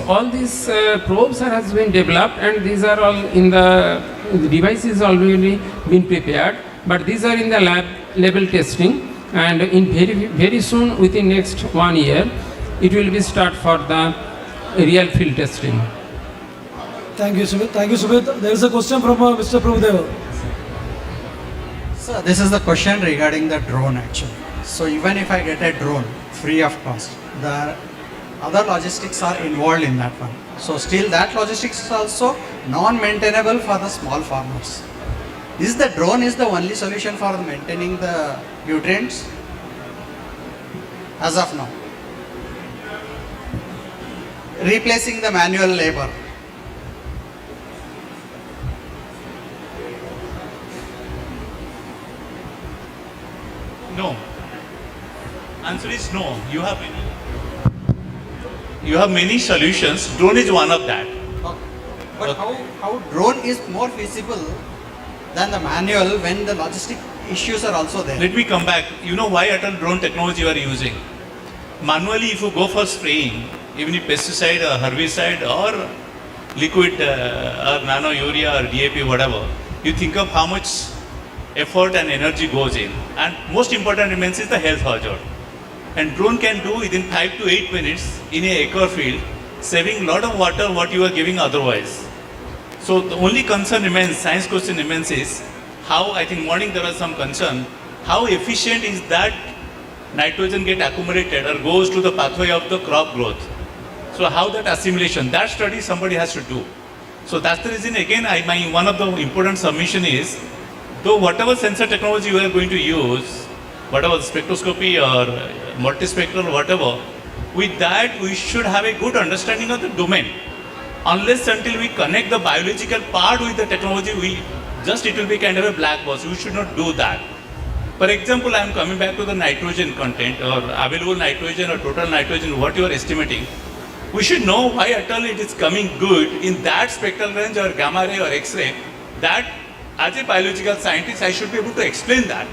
all these probes has been developed, and these are all in the devices already been prepared, but these are in the lab level testing, and in very soon, within next 1 year, it will be start for the real field testing. Thank you, Sumit. Thank you, Sumit. There is a question from Mr. Prabhudev. So this is the question regarding the drone actually. So even if I get a drone free of cost, the other logistics are involved in that one. So still that logistics is also non-maintainable for the small farmers. Is the drone is the only solution for maintaining the nutrients as of now? Replacing the manual labor. No. Answer is no. You have many solutions. Drone is one of that. But how drone is more feasible than the manual when the logistic issues are also there? Let me come back. You know why Atal drone technology you are using? Manually, if you go for spraying, even if pesticide or herbicide or liquid or nano urea or DAP, whatever, you think of how much effort and energy goes in. And most important remains is the health hazard. And drone can do within 5 to 8 minutes in a acre field, saving a lot of water what you are giving otherwise. So the only concern remains, science question remains is how, I think morning there was some concern, how efficient is that nitrogen get accumulated or goes to the pathway of the crop growth. So how that assimilation, that study somebody has to do. So that's the reason again, one of the important submission is, though whatever sensor technology you are going to use, whatever, spectroscopy or multispectral, whatever, with that we should have a good understanding of the domain. Unless until we connect the biological part with the technology, it will be kind of a black box. We should not do that. For example, I am coming back to the nitrogen content or available nitrogen or total nitrogen, what you are estimating. We should know why at all it is coming good in that spectral range or gamma ray or X-ray. That as a biological scientist, I should be able to explain that.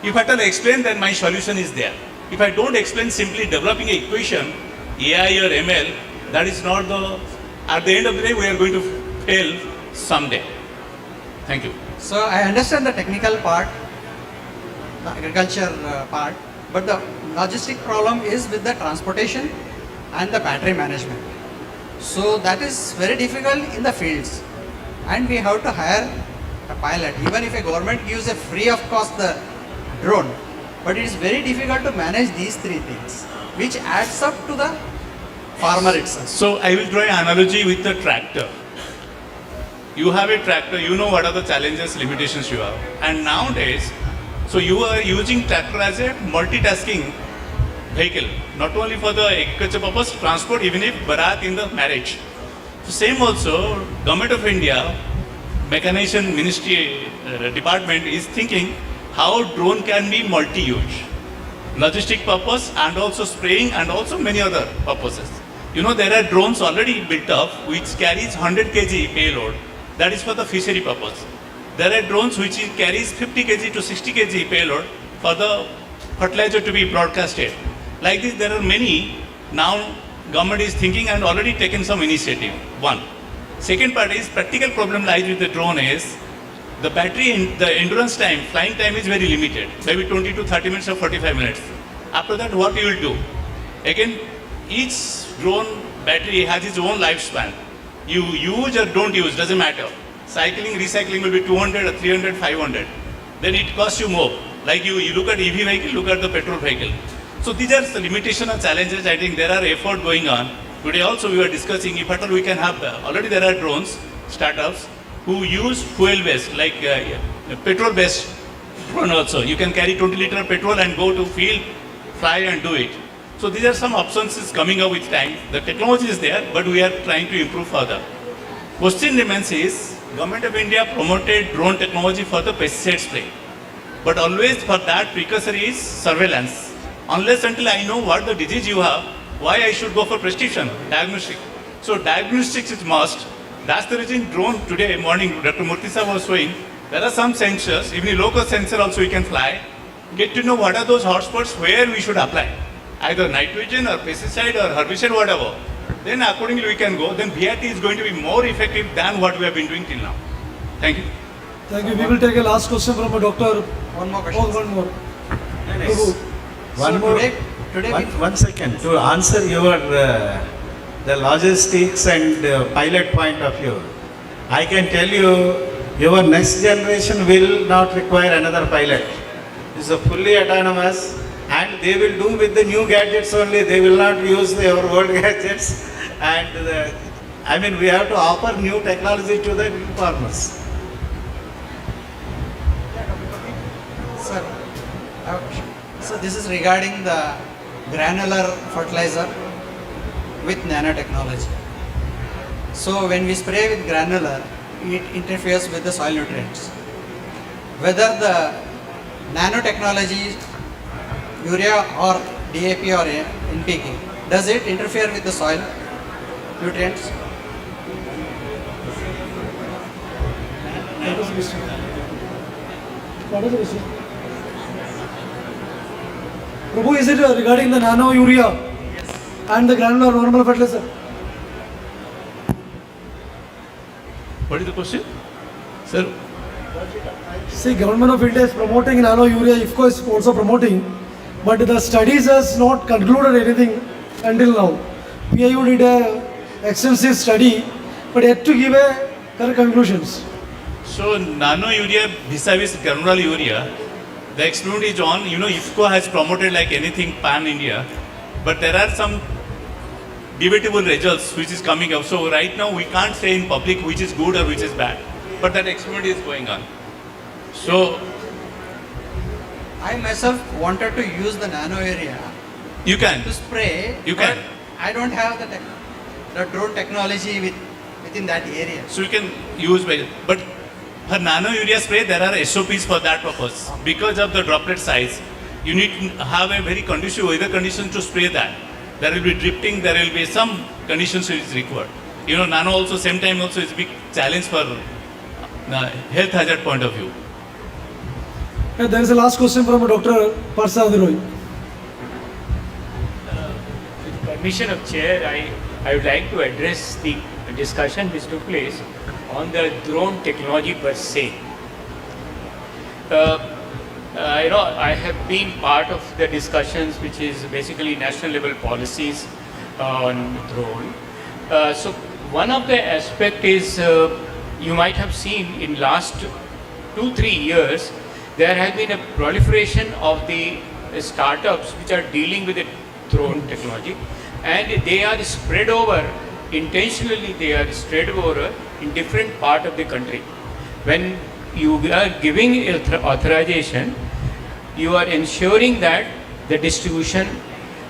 If at all explain, then my solution is there. If I don't explain, simply developing an equation, AI or ML, that is not the, at the end of the day, we are going to fail someday. Thank you. So I understand the technical part, the agriculture part, but the logistic problem is with the transportation and the battery management. So that is very difficult in the fields, and we have to hire a pilot. Even if a government gives a free of cost the drone, but it is very difficult to manage these three things, which adds up to the farmer itself. So I will draw an analogy with the tractor. You have a tractor, you know what are the challenges, limitations you have. And nowadays, so you are using tractor as a multitasking vehicle, not only for the agriculture purpose, transport, even if barat in the marriage. So same also, Government of India, Mechanization Ministry Department is thinking how drone can be multi-use. Logistic purpose and also spraying and also many other purposes. You know, there are drones already built up which carries 100 kg payload. That is for the fishery purpose. There are drones which carries 50 kg to 60 kg payload for the fertilizer to be broadcasted. Like this, there are many. Now, government is thinking and already taken some initiative. One. Second part is practical problem lies with the drone is the battery and the endurance time, flying time is very limited. Maybe 20 to 30 minutes or 45 minutes. After that, what you will do? Again, each drone battery has its own lifespan. You use or don't use, doesn't matter. Cycling, recycling will be 200 or 300, 500. Then it costs you more. Like you look at EV vehicle, look at the petrol vehicle. So these are the limitations and challenges. I think there are efforts going on. Today also we were discussing if at all we can have, already there are drones, startups, who use fuel-based, like petrol-based drone also. You can carry 20 liter petrol and go to field, fly and do it. So these are some options coming up with time. The technology is there, but we are trying to improve further. Question remains is, Government of India promoted drone technology for the pesticide spray. But always for that precursor is surveillance. Unless until I know what the disease you have, why I should go for prescription, diagnostic. So diagnostics is must. That's the reason drone today morning, Dr. Murthy sir was showing, there are some sensors, even a local sensor also we can fly, get to know what are those hotspots where we should apply. Either nitrogen or pesticide or herbicide, whatever. Then accordingly we can go. Then BIT is going to be more effective than what we have been doing till now. Thank you. Thank you. We will take a last question from a doctor. One more question. Oh, one more. Nice. One more. One second. To answer your the logistics and pilot point of view, I can tell you your next generation will not require another pilot. It's a fully autonomous, and they will do with the new gadgets only. They will not use their old gadgets. And I mean, we have to offer new technology to the new farmers. Sir, so this is regarding the granular fertilizer with nanotechnology. So when we spray with granular, it interferes with the soil nutrients. Whether the nanotechnology, urea or DAP or NPK, does it interfere with the soil nutrients? What is the question? What is the question? Prabhu, is it regarding the nano urea and the granular normal fertilizer? What is the question? Sir? See, Government of India is promoting nano urea, IFCO is also promoting, but the studies has not concluded anything until now. PIU did a extensive study, but yet to give a correct conclusions. So nano urea vis-a-vis granular urea, the experiment is on. You know, IFCO has promoted like anything pan-India, but there are some debatable results which is coming up. So right now we can't say in public which is good or which is bad, but that experiment is going on. So I myself wanted to use the nano area You can. to spray. You but can. I don't have the drone technology within that area. So you can use, but for nano urea spray, there are SOPs for that purpose. Because of the droplet size, you need to have a very conducive weather condition to spray that. There will be drifting, there will be some conditions which is required. You know, nano also, same time also is a big challenge for health hazard point of view. There is a last question from Dr. Parsad Roy. With permission of chair, I would like to address the discussion which took place on the drone technology per se. I have been part of the discussions which is basically national level policies on drone. So one of the aspect is you might have seen in last 2-3 years there has been a proliferation of the startups which are dealing with the drone technology, and they are spread over, intentionally they are spread over in different part of the country. When you are giving authorization, you are ensuring that the distribution,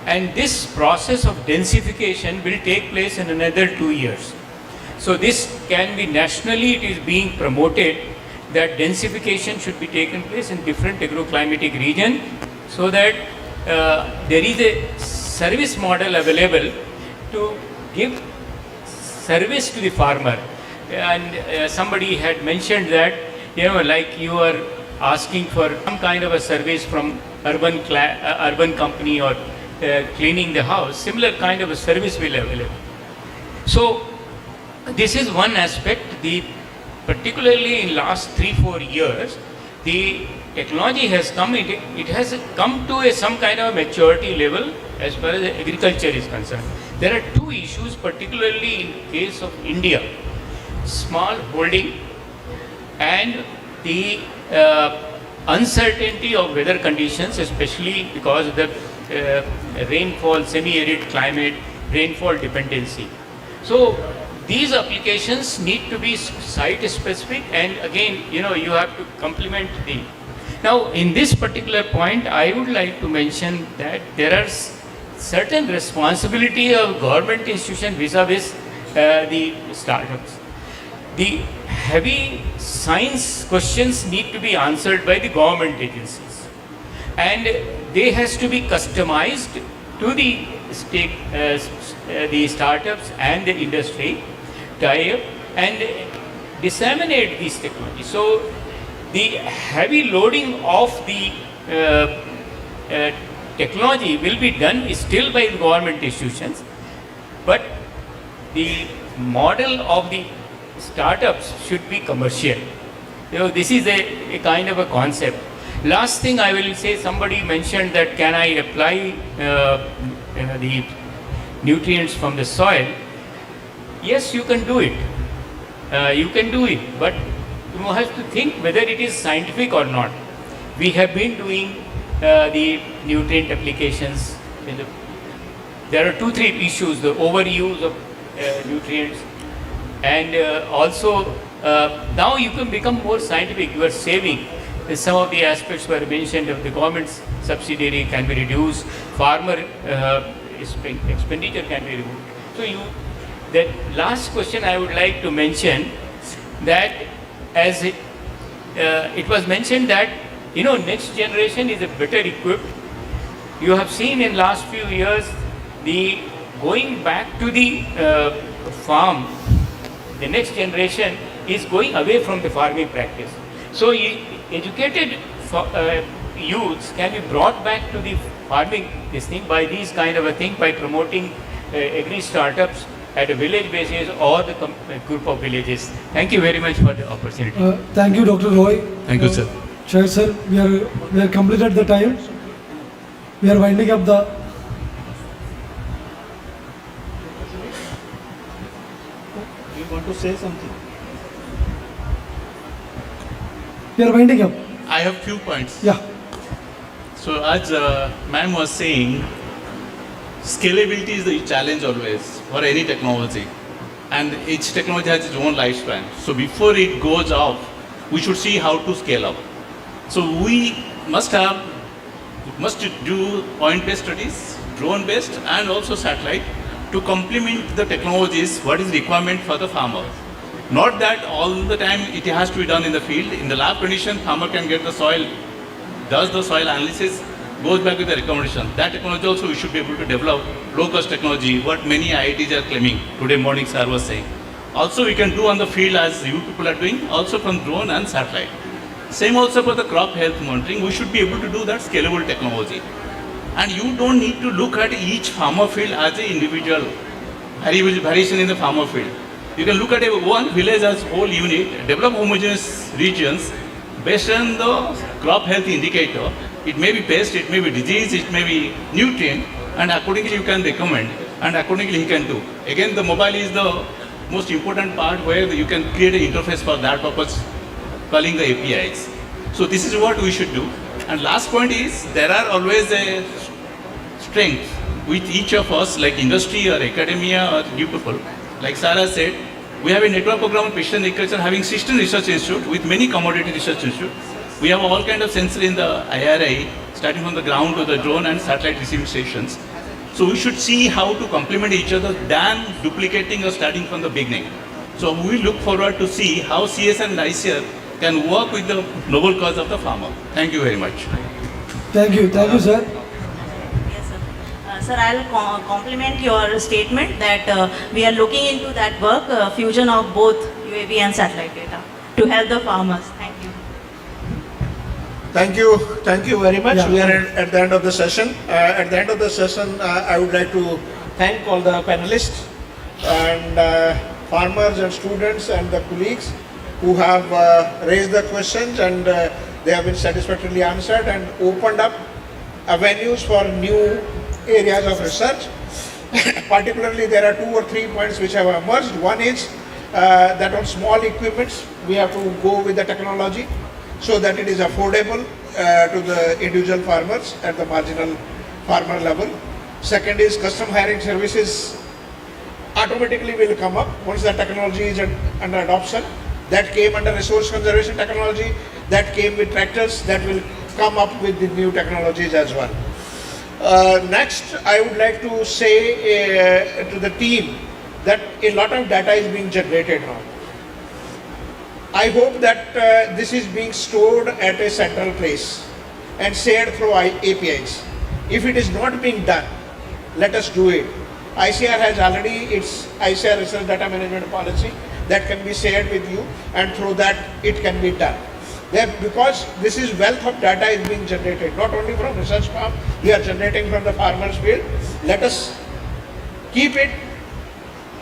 and this process of densification will take place in another 2 years. So this can be nationally, it is being promoted that densification should be taken place in different agroclimatic region, so that there is a service model available to give service to the farmer. And somebody had mentioned that, like you are asking for some kind of a service from urban company or cleaning the house, similar kind of a service will be available. So this is one aspect. Particularly in last 3-4 years, the technology has come, it has come to some kind of maturity level as far as agriculture is concerned. There are two issues, particularly in case of India: small holding and the uncertainty of weather conditions, especially because of the rainfall, semi-arid climate, rainfall dependency. So these applications need to be site specific, and again, you have to complement the. Now, in this particular point, I would like to mention that there are certain responsibility of government institution vis-a-vis the startups. The heavy science questions need to be answered by the government agencies, and they has to be customized to the startups and the industry tie-up and disseminate these technologies. So the heavy loading of the technology will be done still by the government institutions, but the model of the startups should be commercial. This is a kind of a concept. Last thing I will say, somebody mentioned that can I apply the nutrients from the soil? Yes, you can do it. But you have to think whether it is scientific or not. We have been doing the nutrient applications. There are 2-3 issues: the overuse of nutrients, and also now you can become more scientific. You are saving. Some of the aspects were mentioned of the government's subsidiary can be reduced, farmer expenditure can be removed. So the last question I would like to mention, that as it was mentioned that next generation is a better equipped. You have seen in last few years the going back to the farm, the next generation is going away from the farming practice. So educated youths can be brought back to the farming by these kind of a thing, by promoting agri startups at a village basis or the group of villages. Thank you very much for the opportunity. Thank you, Dr. Roy. Thank you, sir. Chair, sir, we are completed the time. We are winding up the. You want to say something? We are winding up. I have few points. Yeah. So as ma'am was saying, scalability is the challenge always for any technology, and each technology has its own lifespan. So before it goes off, we should see how to scale up. So we must have must do point-based studies, drone-based and also satellite to complement the technologies what is requirement for the farmer. Not that all the time it has to be done in the field. In the lab condition, farmer can get the soil, does the soil analysis, goes back with the recommendation. That technology also we should be able to develop, low-cost technology, what many IITs are claiming. Today morning sir was saying. Also we can do on the field as you people are doing, also from drone and satellite. Same also for the crop health monitoring, we should be able to do that scalable technology. And you don't need to look at each farmer field as an individual variation in the farmer field. You can look at one village as whole unit, develop homogeneous regions based on the crop health indicator. It may be pest, it may be disease, it may be nutrient, and accordingly you can recommend, and accordingly he can do. Again, the mobile is the most important part where you can create an interface for that purpose, calling the APIs. So this is what we should do. And last point is, there are always a strength with each of us, like industry or academia or new people. Like Sarah said, we have a network program on precision agriculture having 16 research institutes with many commodity research institutes. We have all kind of sensors in the IRI, starting from the ground to the drone and satellite receiving stations. So we should see how to complement each other than duplicating or starting from the beginning. So we look forward to see how CS and ICR can work with the noble cause of the farmer. Thank you very much. Thank you, sir. Sir, I'll compliment your statement that we are looking into that work, fusion of both UAV and satellite data to help the farmers. Thank you. Thank you very much. Yeah. We are at the end of the session. At the end of the session, I would like to thank all the panelists and farmers and students and the colleagues who have raised the questions, and they have been satisfactorily answered and opened up avenues for new areas of research. Particularly, there are 2 or 3 points which have emerged. One is that on small equipments, we have to go with the technology so that it is affordable to the individual farmers at the marginal farmer level. Second is custom hiring services automatically will come up once the technology is under adoption. That came under resource conservation technology, that came with tractors, that will come up with the new technologies as well. Next, I would like to say to the team that a lot of data is being generated now. I hope that this is being stored at a central place and shared through APIs. If it is not being done, let us do it. ICR has already its ICR Research Data Management Policy that can be shared with you, and through that it can be done. Because this is wealth of data is being generated, not only from research farm, we are generating from the farmer's field. Let us keep it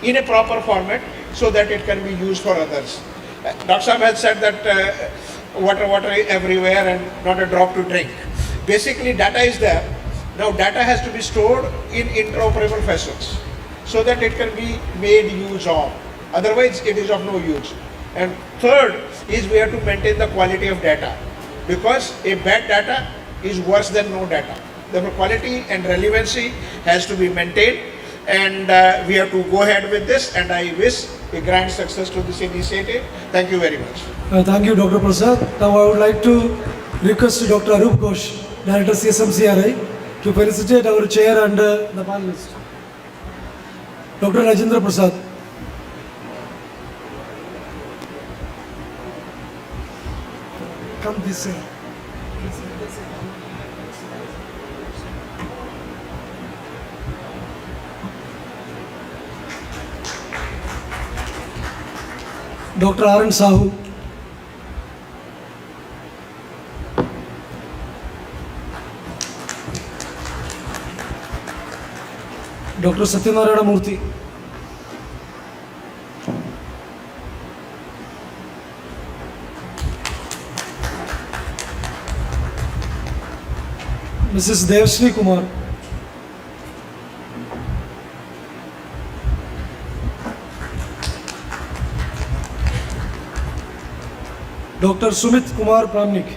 in a proper format so that it can be used for others. Dr. Sam has said that water everywhere and not a drop to drink. Basically, data is there. Now, data has to be stored in interoperable fashions so that it can be made use of. Otherwise, it is of no use. And third is we have to maintain the quality of data, because a bad data is worse than no data. The quality and relevancy has to be maintained, and we have to go ahead with this, and I wish a grand success to this initiative. Thank you very much. Thank you, Dr. Prasad. Now I would like to request Dr. Arup Ghosh, Director CSMCRI, to felicitate our chair and the panelists. Dr. Rajendra Prasad. Come this way. Dr. Arun Sahu. Dr. Satyanarayana Murthy. Mrs. Devshri Kumar. Dr. Sumit Kumar Pramnik.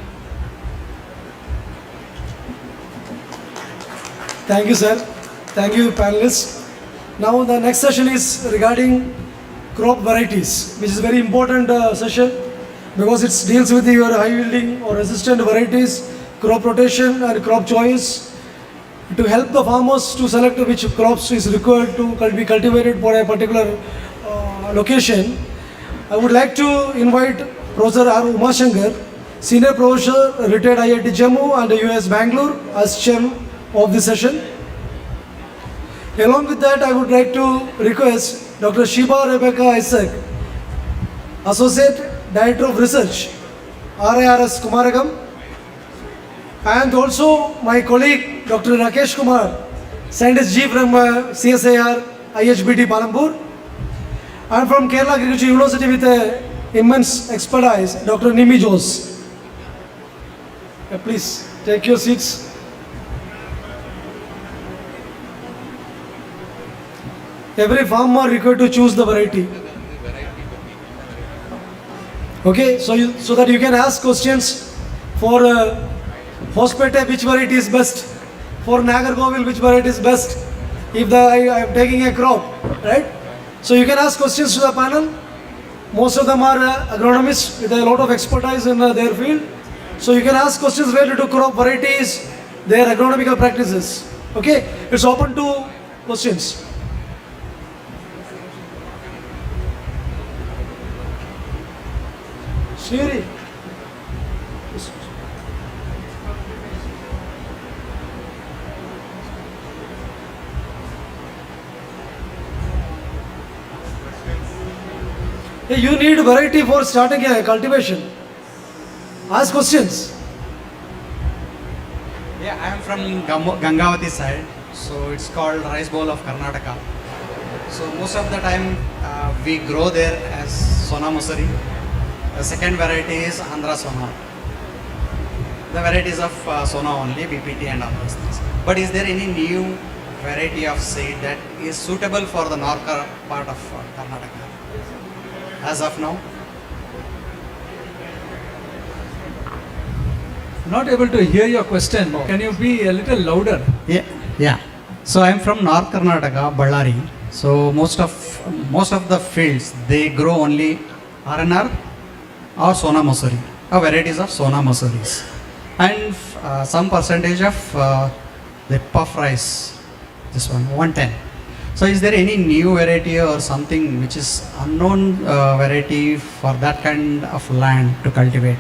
Thank you, sir. Thank you, panelists. Now the next session is regarding crop varieties, which is a very important session because it deals with your high yielding or resistant varieties crop rotation and crop choice to help the farmers to select which crops is required to be cultivated for a particular location. I would like to invite Professor R. Umashankar, Senior Professor, retired IIT Jammu and US Bangalore, as chair of the session. Along with that, I would like to request Dr. Sheba Rebecca Isaac, Associate Director of Research, RIRS Kumaragam, and also my colleague Dr. Rakesh Kumar, Scientist G from CSIR IHBT Palambur, and from Kerala Agriculture University with immense expertise, Dr. Nimi Jose. Please take your seats. Every farmer required to choose the variety. Okay, so that you can ask questions for Hospete, which variety is best? For Nagarkovil, which variety is best? If I am taking a crop, right? So you can ask questions to the panel. Most of them are agronomists with a lot of expertise in their field. So you can ask questions related to crop varieties, their agronomical practices. Okay, it's open to questions. Siri. Hey, you need variety for starting a cultivation. Ask questions. Yeah, I am from Gangavati side, so it's called rice bowl of Karnataka. So most of the time we grow there as Sona Masuri. The second variety is Andhra Sona. The varieties of Sona only, BPT and all those things. But is there any new variety of seed that is suitable for the north part of Karnataka as of now? Not able to hear your question. Can you be a little louder? Yeah. So I am from North Karnataka, Ballari. So most of the fields they grow only RNR or Sona Masuri, or varieties of Sona Masuris, and some percentage of the puff rice. This one 110. So is there any new variety or something which is unknown variety for that kind of land to cultivate?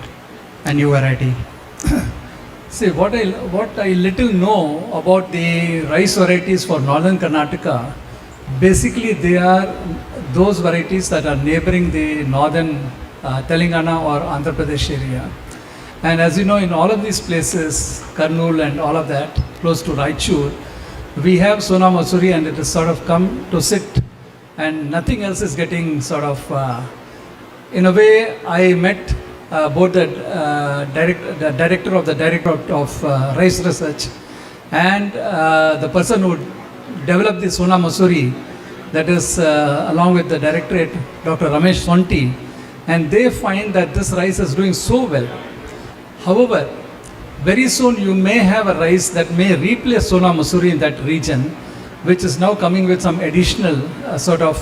A new variety. See, what I little know about the rice varieties for northern Karnataka, basically they are those varieties that are neighboring the northern Telangana or Andhra Pradesh area. And as you know, in all of these places, Kurnool and all of that, close to Raichur, we have Sona Masuri, and it has sort of come to sit, and nothing else is getting sort of, in a way, I met both the director of the Directorate of Rice Research and the person who developed the Sona Masuri, that is along with the Directorate, Dr. Ramesh Sonti, and they find that this rice is doing so well. However, very soon you may have a rice that may replace Sona Masuri in that region, which is now coming with some additional sort of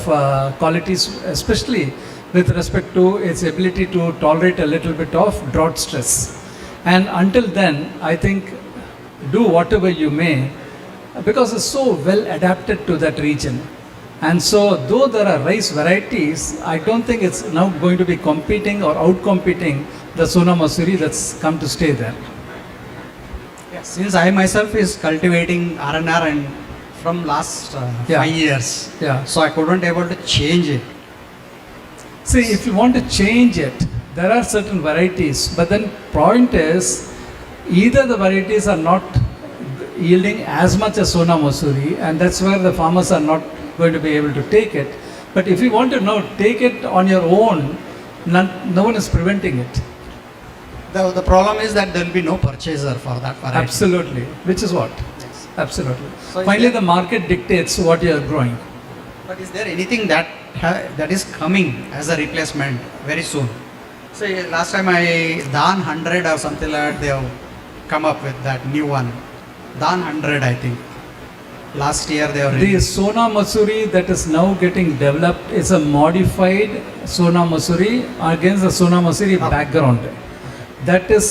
qualities, especially with respect to its ability to tolerate a little bit of drought stress. And until then, I think do whatever you may, because it's so well adapted to that region. And so though there are rice varieties, I don't think it's now going to be competing or out-competing the Sona Masuri that's come to stay there. Yeah, since I myself is cultivating RNR and from last 5 years, so I couldn't able to change it. See, if you want to change it, there are certain varieties, but then point is, either the varieties are not yielding as much as Sona Masuri, and that's where the farmers are not going to be able to take it. But if you want to now take it on your own, no one is preventing it. The problem is that there will be no purchaser for that variety. Absolutely, which is what? Yes. Absolutely. So finally, the market dictates what you are growing. But is there anything that is coming as a replacement very soon? So last time Dan 100 or something like that, they have come up with that new one. Dan 100, I think. Last year they have The Sona Masuri that is now getting developed is a modified Sona Masuri against the Sona Masuri background. that is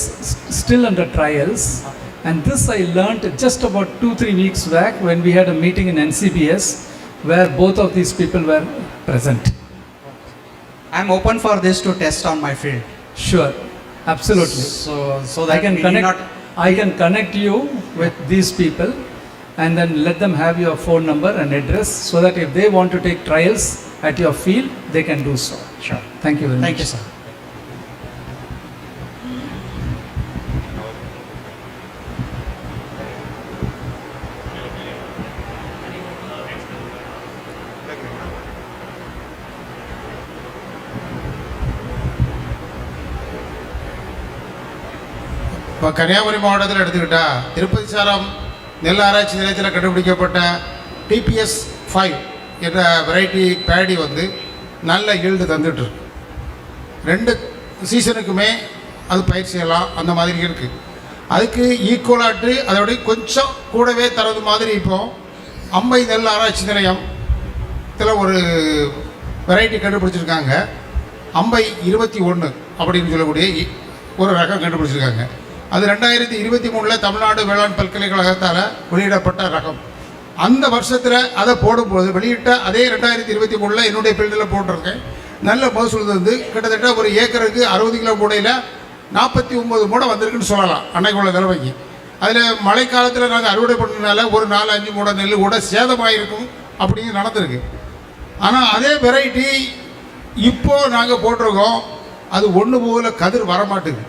still under trials. And this I learnt just about 2-3 weeks back when we had a meeting in NCBS where both of these people were present. I'm open for this to test on my field. Sure, absolutely. So that I can connect you with these people and then let them have your phone number and address so that if they want to take trials at your field, they can do so. Sure. Thank you very much. Thank you, sir. இப்போ கன்னியாகுமரி மாவட்டத்தில் எடுத்துக்கிட்டால் திருப்பதி சாரம் நெல் ஆராய்ச்சி நிலையத்தில் கண்டுபிடிக்கப்பட்ட DPS 5 என்ற variety Bedi வந்து நல்ல ஈல்டு தந்துட்டுருக்கு. 2 சீசனுக்குமே அது பயிர் செய்யலாம், அந்த மாதிரி இருக்குது. அதுக்கு ஈக்குவலாட்டு அதோட கொஞ்சம் கூடவே தரது மாதிரி இப்போ அம்பை நெல் ஆராய்ச்சி நிலையத்தில் ஒரு வெரைட்டி கண்டுபிடிச்சிருக்காங்க. அம்பை 21 அப்படின்னு சொல்லக்கூடிய ஒரு ரகம் கண்டுபிடிச்சிருக்காங்க. அது 2023 தமிழ்நாடு வேளாண் பல்கலைக்கழகத்தால் வெளியிடப்பட்ட ரகம். அந்த வருஷத்தில் அதை போடும்போது வெளியிட்ட அதே 2023 என்னுடைய ஃபீல்டில் போட்டிருக்கேன். நல்ல மகசூல் வந்து கிட்டத்தட்ட ஒரு ஏக்கருக்கு 60 கிலோ மூடையில் 49 மூடை வந்திருக்குன்னு சொல்லலாம் அன்னைக்கு உள்ள நிலைமைக்கு. அதில் மழைக்காலத்தில் நாங்கள் அறுவடை பண்ணதுனால ஒரு 4-5 மூடை நெல் கூட சேதமாயிருக்கும் அப்படின்னு நடந்திருக்கு. ஆனால் அதே வெரைட்டி இப்போது நாங்கள் போட்டிருக்கோம், அது ஒன்று போல கதிர் வரமாட்டுது.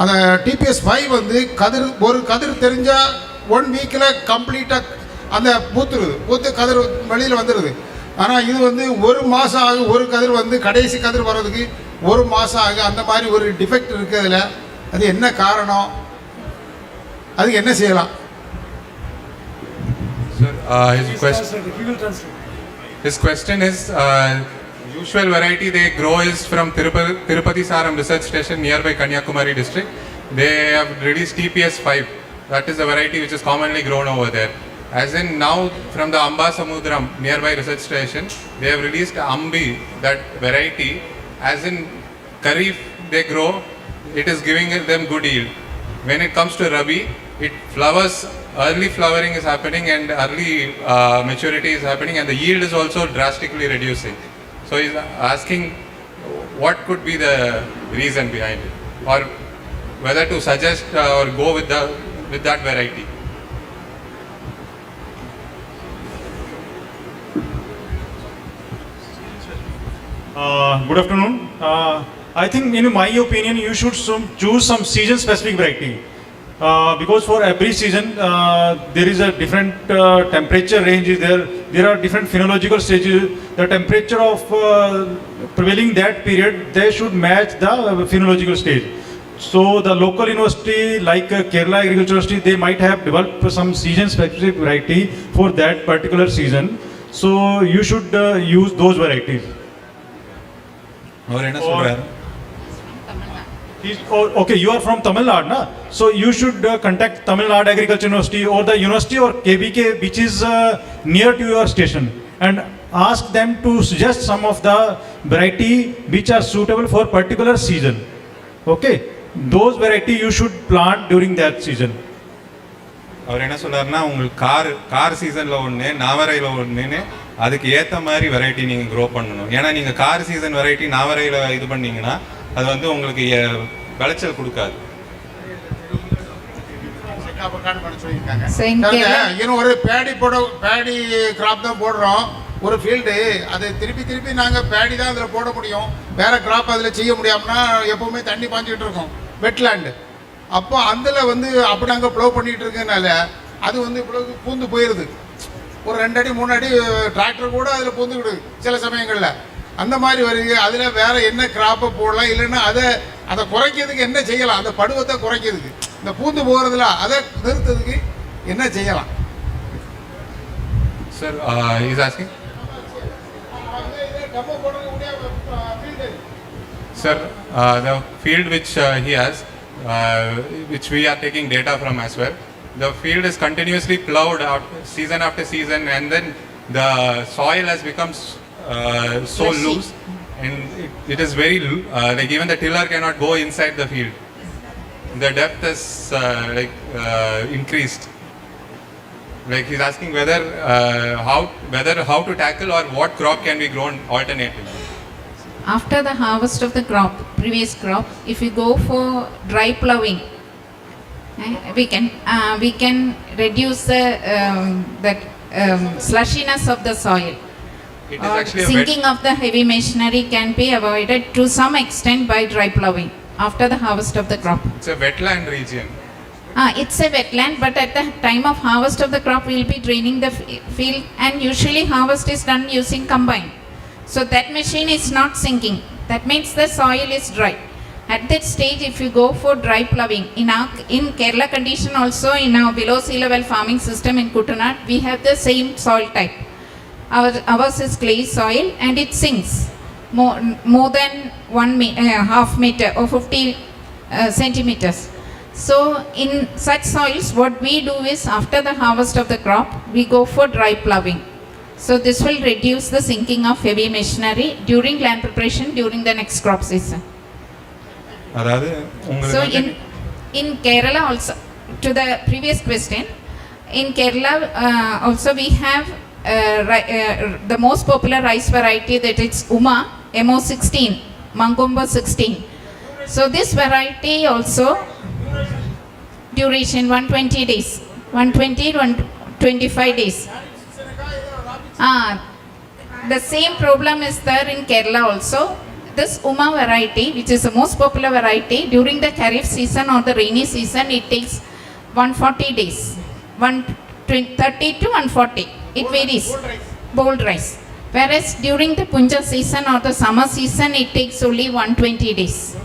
அந்த டிபிஎஸ் 5 வந்து ஒரு கதிர் தெரிஞ்சால் 1 வீக்கில் கம்ப்ளீட்டாக அந்த பூத்து கதிர் வெளியில் வந்துடுது. ஆனால் இது வந்து 1 மாதம் ஆகும், ஒரு கதிர் வந்து கடைசி கதிர் வர்றதுக்கு 1 மாதம் ஆகும். அந்த மாதிரி ஒரு டிஃபெக்ட் இருக்கிறதுல அது என்ன காரணம், அதுக்கு என்ன செய்யலாம்? His question is, usual variety they grow is from Tirupati Saram Research Station nearby Kanyakumari district. They have released TPS 5. That is the variety which is commonly grown over there. As in now from the Amba Samudram nearby research station, they have released Ambi, that variety. As in Kharif they grow, it is giving them good yield. When it comes to Rabi, it flowers, early flowering is happening and early maturity is happening, and the yield is also drastically reducing. So he's asking what could be the reason behind it, or whether to suggest or go with that variety. Good afternoon. I think in my opinion you should choose some season specific variety. Because for every season there is a different temperature range is there. There are different phenological stages. The temperature of prevailing that period, they should match the phenological stage. So the local university like Kerala Agriculture University, they might have developed some season specific variety for that particular season. So you should use those varieties. Okay, you are from Tamil Nadu, na? So you should contact Tamil Nadu Agriculture University or the university or KVK which is near to your station, and ask them to suggest some of the variety which are suitable for particular season. Okay, those variety you should plant during that season. அவர் என்ன சொல்றாருன்னா, உங்களுக்கு car சீசனில் ஒன்று நாவரையில் ஒன்றுன்னு அதுக்கு ஏற்ற மாதிரி variety நீங்கள் க்ரோ பண்ணணும். ஏன்னா நீங்கள் கார் சீசன் வெரைட்டி நாவரையில் இது பண்ணிங்கன்னா அது வந்து உங்களுக்கு விளைச்சல் கொடுக்காது. ஒரு பேடி கிராப் தான் போடுறோம் ஒரு ஃபீல்டு, அது திருப்பி நாங்கள் பேடி தான் அதில் போட முடியும், வேற கிராப் அதில் செய்ய முடியாமனா எப்பவுமே தண்ணி பாஞ்சிக்கிட்டு இருக்கோம் வெட்லேண்டு. அப்போ அதில் வந்து அப்படி நாங்கள் ப்ளோ பண்ணிகிட்டு இருக்கனால அது வந்து இவ்வளோ பூந்து போயிடுது. ஒரு 2 அடி 3 அடி டிராக்டர் கூட அதில் பூந்துக்கிடுது சில சமயங்களில். அந்த மாதிரி வருது. அதில் வேறு என்ன கிராப்பை போடலாம், இல்லைன்னா அதை குறைக்கிறதுக்கு என்ன செய்யலாம், அந்த படுவத்தை குறைக்கிறதுக்கு, இந்த பூந்து போகிறதுல அதை நிறுத்துறதுக்கு என்ன செய்யலாம்? Sir is asking sir, the field which he has, which we are taking data from as well, the field is continuously plowed out season after season, and then the soil has become so loose, and it is very like even the tiller cannot go inside the field. the depth is increased. Like he's asking whether how to tackle or what crop can be grown alternatively. After the harvest of the previous crop, if you go for dry ploughing, we can reduce the slushiness of the soil. It is actually Sinking of the heavy machinery can be avoided to some extent by dry ploughing after the harvest of the crop. It's a wetland region. It's a wetland, but at the time of harvest of the crop, we will be draining the field, and usually harvest is done using combine. So that machine is not sinking. That means the soil is dry. At that stage, if you go for dry ploughing, in Kerala condition also, in our below sea level farming system in Kuttanad, we have the same soil type. Ours is clay soil and it sinks more than half meter or 50 centimeters. So in such soils, what we do is after the harvest of the crop, we go for dry ploughing. So this will reduce the sinking of heavy machinery during land preparation during the next crop season. So in Kerala also, to the previous question, in Kerala also we have the most popular rice variety, that is Uma MO16, Mangomba 16. So this variety also duration 120 days, 120 to 125 days. The same problem is there in Kerala also. This Uma variety, which is the most popular variety, during the Kharif season or the rainy season, it takes 140 days, 130 to 140. It varies. Bold rice. Whereas during the Punja season or the summer season, it takes only 120 days.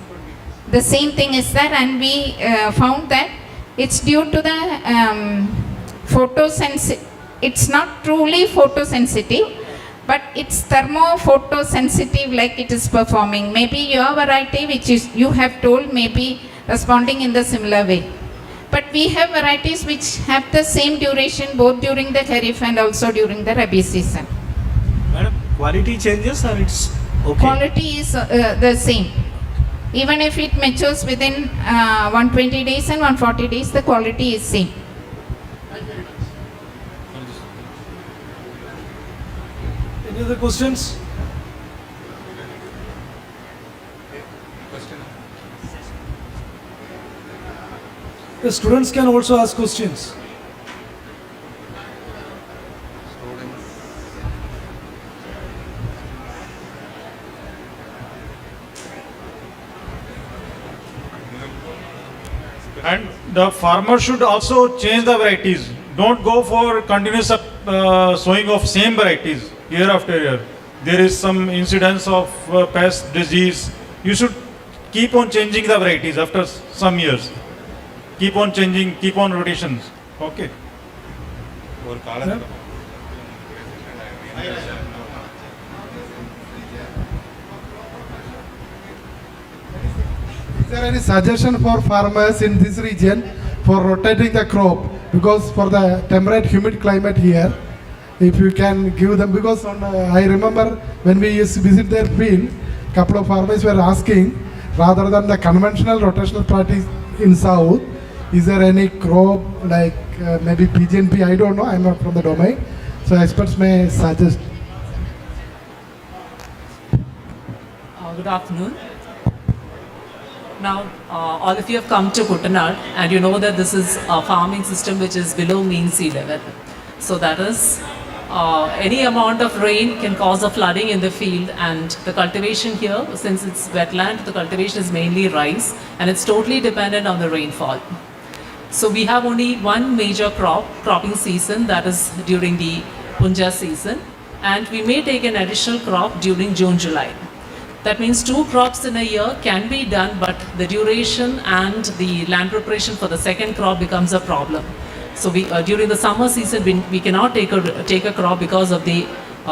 The same thing is there, and we found that it's due to the photosensitive. It's not truly photosensitive, but it's thermophotosensitive, like it is performing. Maybe your variety, which is you have told, may be responding in the similar way. But we have varieties which have the same duration both during the Kharif and also during the Rabi season. Madam, quality changes or it's okay? Quality is the same. Even if it matures within 120 days and 140 days, the quality is same. Any other questions? The students can also ask questions. And the farmer should also change the varieties. Don't go for continuous sowing of same varieties year after year. There is some incidence of pest disease. You should keep on changing the varieties after some years. Keep on changing, keep on rotations. Okay. Is there any suggestion for farmers in this region for rotating the crop? Because for the temperate humid climate here, if you can give them, because I remember when we used to visit their field, couple of farmers were asking, rather than the conventional rotational practice in south, is there any crop like maybe PGNP? I don't know, I'm not from the domain. So experts may suggest. Good afternoon. Now, all of you have come to Kuttanad, and you know that this is a farming system which is below mean sea level. So that is, any amount of rain can cause a flooding in the field, and the cultivation here, since it's wetland, the cultivation is mainly rice, and it's totally dependent on the rainfall. So we have only one major cropping season, that is during the Punja season, and we may take an additional crop during June, July. That means 2 crops in a year can be done, but the duration and the land preparation for the second crop becomes a problem. So we, during the summer season, we cannot take a crop because of the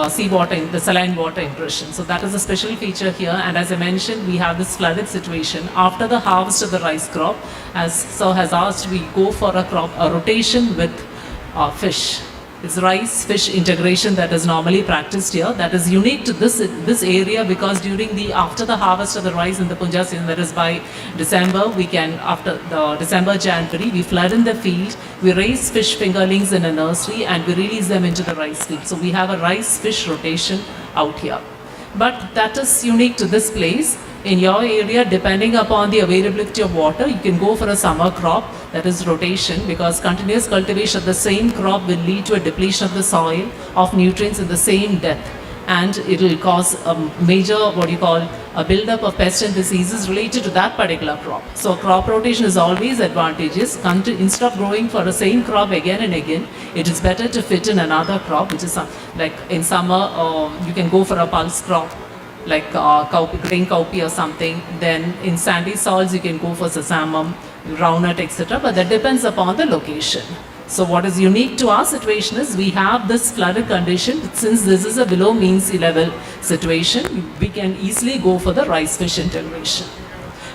seawater, the saline water intrusion. So that is a special feature here. And as I mentioned, we have this flooded situation. After the harvest of the rice crop, as Sir has asked, we go for a rotation with fish. It's rice fish integration that is normally practiced here. That is unique to this area because after the harvest of the rice in the Punjab season, that is by December, after the December, January, we flood in the field, we raise fish fingerlings in a nursery and we release them into the rice field. So we have a rice fish rotation out here. But that is unique to this place. In your area, depending upon the availability of water, you can go for a summer crop, that is rotation, because continuous cultivation of the same crop will lead to a depletion of the soil of nutrients in the same depth, and it will cause a major, a buildup of pests and diseases related to that particular crop. So crop rotation is always advantageous. Instead of growing for the same crop again and again, it is better to fit in another crop, which is like in summer, you can go for a pulse crop, like grain cowpea or something. Then in sandy soils you can go for sesamum, groundnut, etc. But that depends upon the location. So what is unique to our situation is we have this flooded condition. Since this is a below mean sea level situation, we can easily go for the rice fish integration.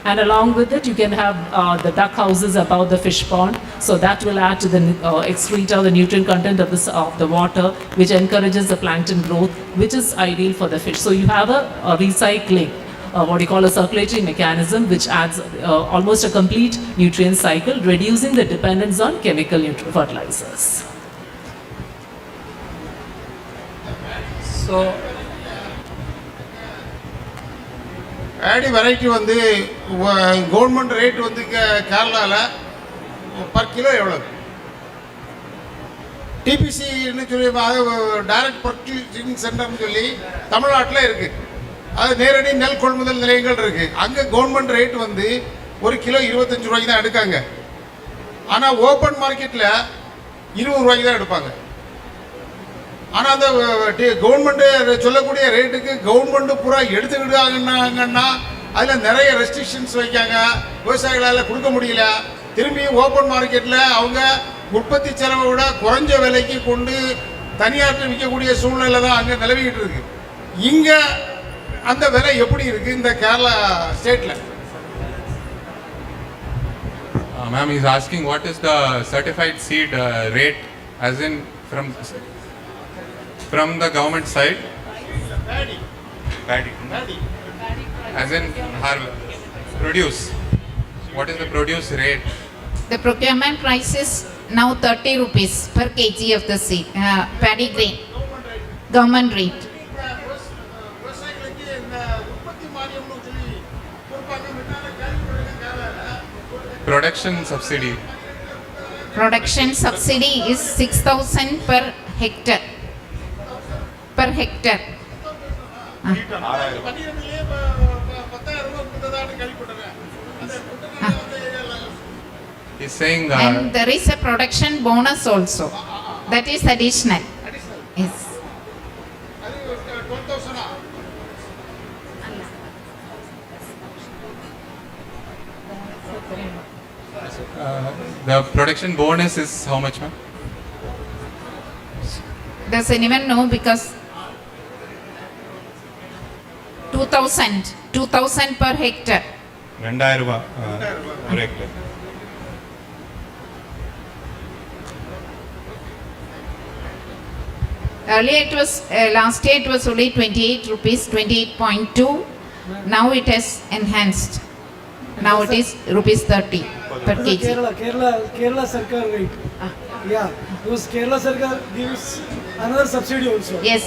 And along with it, you can have the duck houses above the fish pond. So that will add to the excreta, the nutrient content of the water, which encourages the plankton growth, which is ideal for the fish. So you have a recycling, a circulatory mechanism, which adds almost a complete nutrient cycle, reducing the dependence on chemical fertilizers. So, paddy variety வந்து government rate வந்து கேரளால per kilo எவ்வளவு? TPC ன்னு சொல்லி direct purchasing சென்டர்னு சொல்லி தமிழ்நாட்டில் இருக்கு. அது நேரடி நெல் கொள்முதல் நிலையங்கள் இருக்கு. அங்க கவர்மெண்ட் ரேட் வந்து ஒரு கிலோ 25 ரூபாய்க்கு தான் எடுக்காங்க. ஆனா ஓபன் மார்க்கெட்ல 20 ரூபாய்க்கு தான் எடுப்பாங்க. ஆனா அந்த கவர்மெண்ட் சொல்லக்கூடிய ரேட்டுக்கு கவர்மெண்ட் பூரா எடுத்துக்கிட்டாங்கன்னா அதுல நிறைய ரெஸ்ட்ரிக்ஷன்ஸ் வைக்காங்க. விவசாயிகளால் கொடுக்க முடியல. திரும்பி ஓப்பன் மார்க்கெட்டில் அவங்க உற்பத்தி செலவை விட குறைஞ்ச விலைக்கு கொண்டு தனியார்ட்ட விற்கக்கூடிய சூழ்நிலை தான் அங்கே நிலவிக்கிட்டு இருக்கு. இங்கே அந்த விலை எப்படி இருக்கு இந்த கேரளா ஸ்டேட்டில்? Ma'am is asking what is the certified seed rate as in from the government side? Paddy. As in produce. What is the produce rate? The procurement price is now 30 rupees per kg of the seed, paddy grain. Government rate. Production subsidy. Production subsidy is 6,000 per hectare. Per hectare. He's saying and there is a production bonus also. That is additional. Yes. The production bonus is how much, ma'am? Does anyone know? Because 2,000 per hectare. 2000 ரூபாய் per hectare. Earlier it was, last year it was only 28 rupees, 28.2. Now it has enhanced. Now it is rupees 30 per kg. Kerala Sarkar rate. Yeah, because Kerala Sarkar gives another subsidy also. Yes.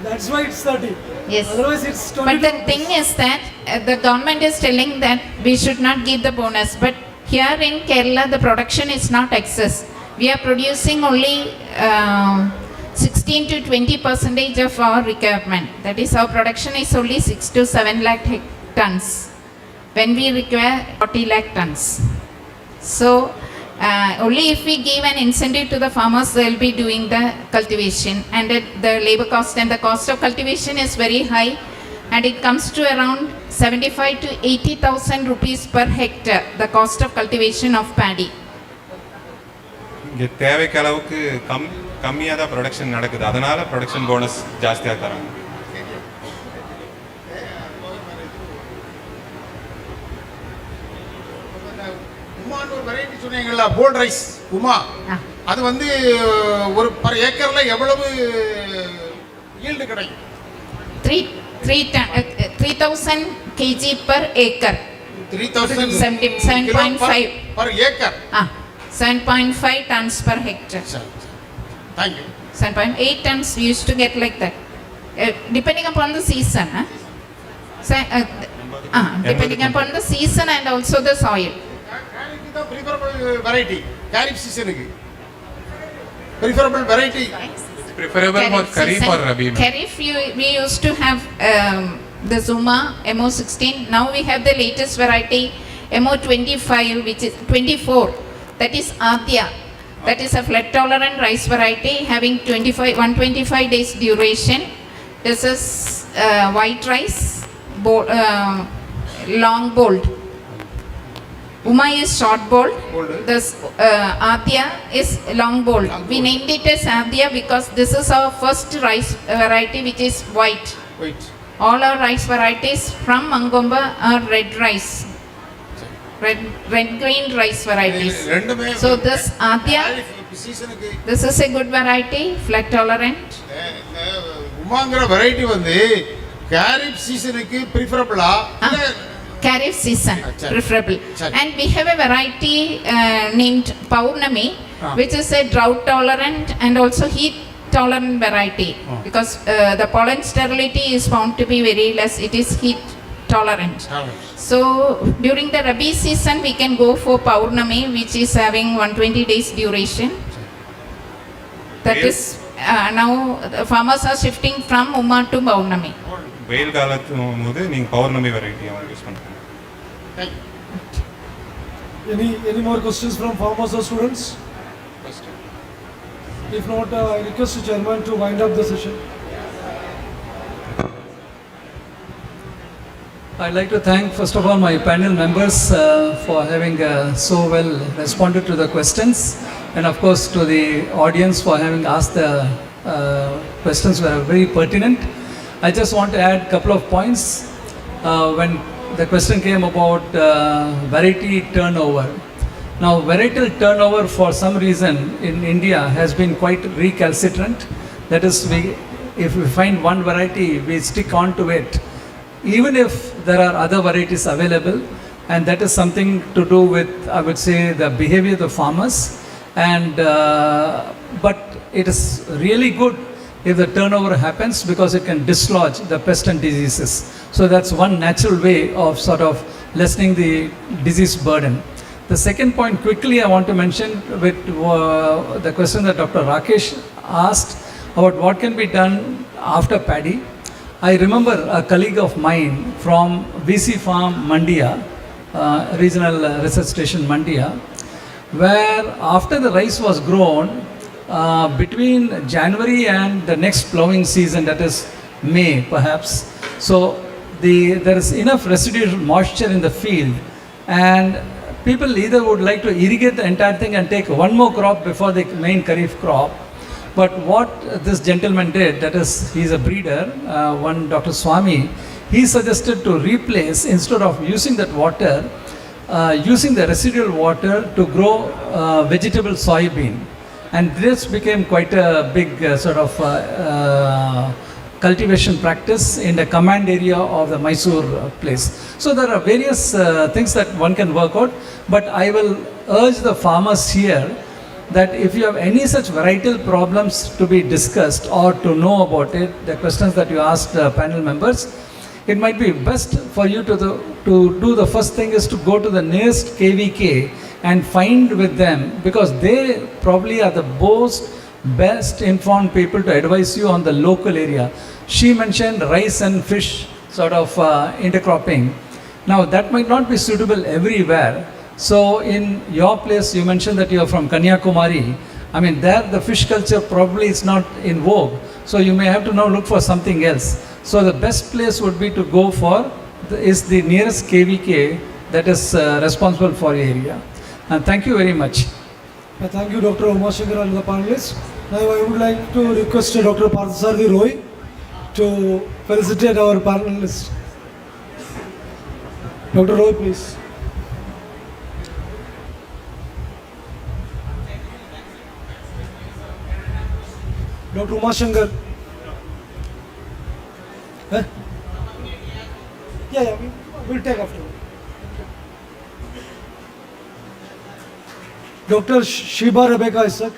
That's why it's 30. Yes. Otherwise it's 20. But the thing is that the government is telling that we should not give the bonus. But here in Kerala the production is not excess. We are producing only 16 to 20% of our requirement. That is, our production is only 6 to 7 lakh tons. When we require 40 lakh tons. So only if we give an incentive to the farmers, they will be doing the cultivation, and the labor cost and the cost of cultivation is very high, and it comes to around 75 to 80,000 rupees per hectare, the cost of cultivation of paddy. இங்கே தேவைக்கு அளவுக்கு கம்மியாக தான் production நடக்குது. அதனால production bonus ஜாஸ்தியாக தராங்க. உமான்னு ஒரு வெரைட்டி சொன்னீங்களா, போல்ட் ரைஸ் உமா, அது வந்து ஒரு பர் ஏக்கரில் எவ்வளவு ஈல்டு கிடைக்கும்? 3000 kg per acre. 7.5 per acre. 7.5 tons per hectare. Thank you. 7.8 tons we used to get like that. Depending upon the season. Depending upon the season and also the soil. Preferable variety. Kharif season. Preferable variety. Preferable for Kharif or Rabi? Kharif we used to have the Zuma MO16. Now we have the latest variety MO25, which is 24. That is Adya. That is a flood tolerant rice variety having 125 days duration. This is white rice, long bold. Uma is short bold. This Adya is long bold. We named it as Adya because this is our first rice variety which is white. All our rice varieties from Mangomba are red rice. Red green rice varieties. So this Adya, this is a good variety, flood tolerant. உமாங்கிற variety வந்து Kharif சீசனுக்கு preferable-ஆ? Kharif season preferable. And we have a variety named Paurnami, which is a drought tolerant and also heat tolerant variety because the pollen sterility is found to be very less. It is heat tolerant. So during the Rabi season we can go for Paurnami, which is having 120 days duration. That is now farmers are shifting from Uma to Paurnami. வெயில் காலத்தும் போது நீங்கள் பௌர்ணமி variety use பண்ணுறீங்க. Any more questions from farmers or students? If not, I request the chairman to wind up the session. I'd like to thank first of all my panel members for having so well responded to the questions, and of course to the audience for having asked the questions were very pertinent. I just want to add a couple of points. When the question came about variety turnover. Now, varietal turnover for some reason in India has been quite recalcitrant. That is, if we find one variety, we stick on to it, even if there are other varieties available, and that is something to do with, I would say, the behavior of the farmers. And but it is really good if the turnover happens because it can dislodge the pest and diseases. So that's one natural way of sort of lessening the disease burden. The second point quickly I want to mention with the question that Dr. Rakesh asked about what can be done after paddy. I remember a colleague of mine from VC Farm Mandia, Regional Research Station Mandia, where after the rice was grown, between January and the next plowing season, that is May perhaps, so there is enough residual moisture in the field, and people either would like to irrigate the entire thing and take one more crop before the main Kharif crop. But what this gentleman did, that is, he's a breeder, one Dr. Swami, he suggested to replace, instead of using that water, using the residual water to grow vegetable soybean. And this became quite a big sort of cultivation practice in the command area of the Mysore place. So there are various things that one can work out, but I will urge the farmers here that if you have any such varietal problems to be discussed or to know about it, the questions that you asked panel members, it might be best for you to do the first thing is to go to the nearest KVK and find with them, because they probably are the best informed people to advise you on the local area. She mentioned rice and fish sort of intercropping. Now that might not be suitable everywhere. So in your place, you mentioned that you are from Kanyakumari. I mean, there the fish culture probably is not in vogue. So you may have to now look for something else. So the best place would be to go for is the nearest KVK that is responsible for your area. And thank you very much. Thank you, Dr. Umashankar and the panelists. Now I would like to request Dr. Parthasarathi Roy to felicitate our panelists. Dr. Roy, please. Dr. Umashankar. Huh? Yeah, we'll take after. Dr. Shiba Rebecca Isaac.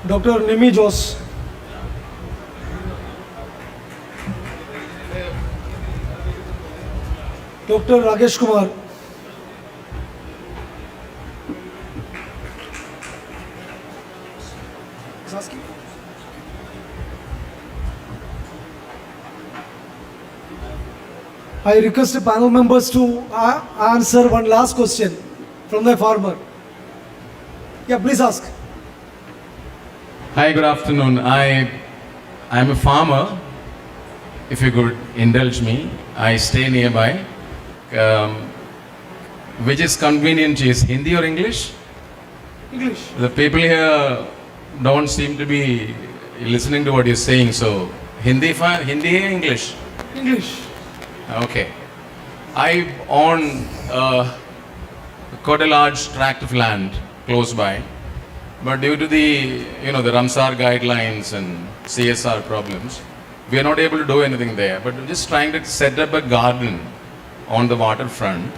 Dr. Nimi Jos. Dr. Rakesh Kumar. I request the panel members to answer one last question from the farmer. Yeah, please ask. Hi, good afternoon. I'm a farmer. If you could indulge me, I stay nearby. Which is convenient is Hindi or English? English. The people here don't seem to be listening to what you're saying, so Hindi or English? English. Okay. I own quite a large tract of land close by, but due to the Ramsar guidelines and CSR problems, we are not able to do anything there. But we're just trying to set up a garden on the waterfront.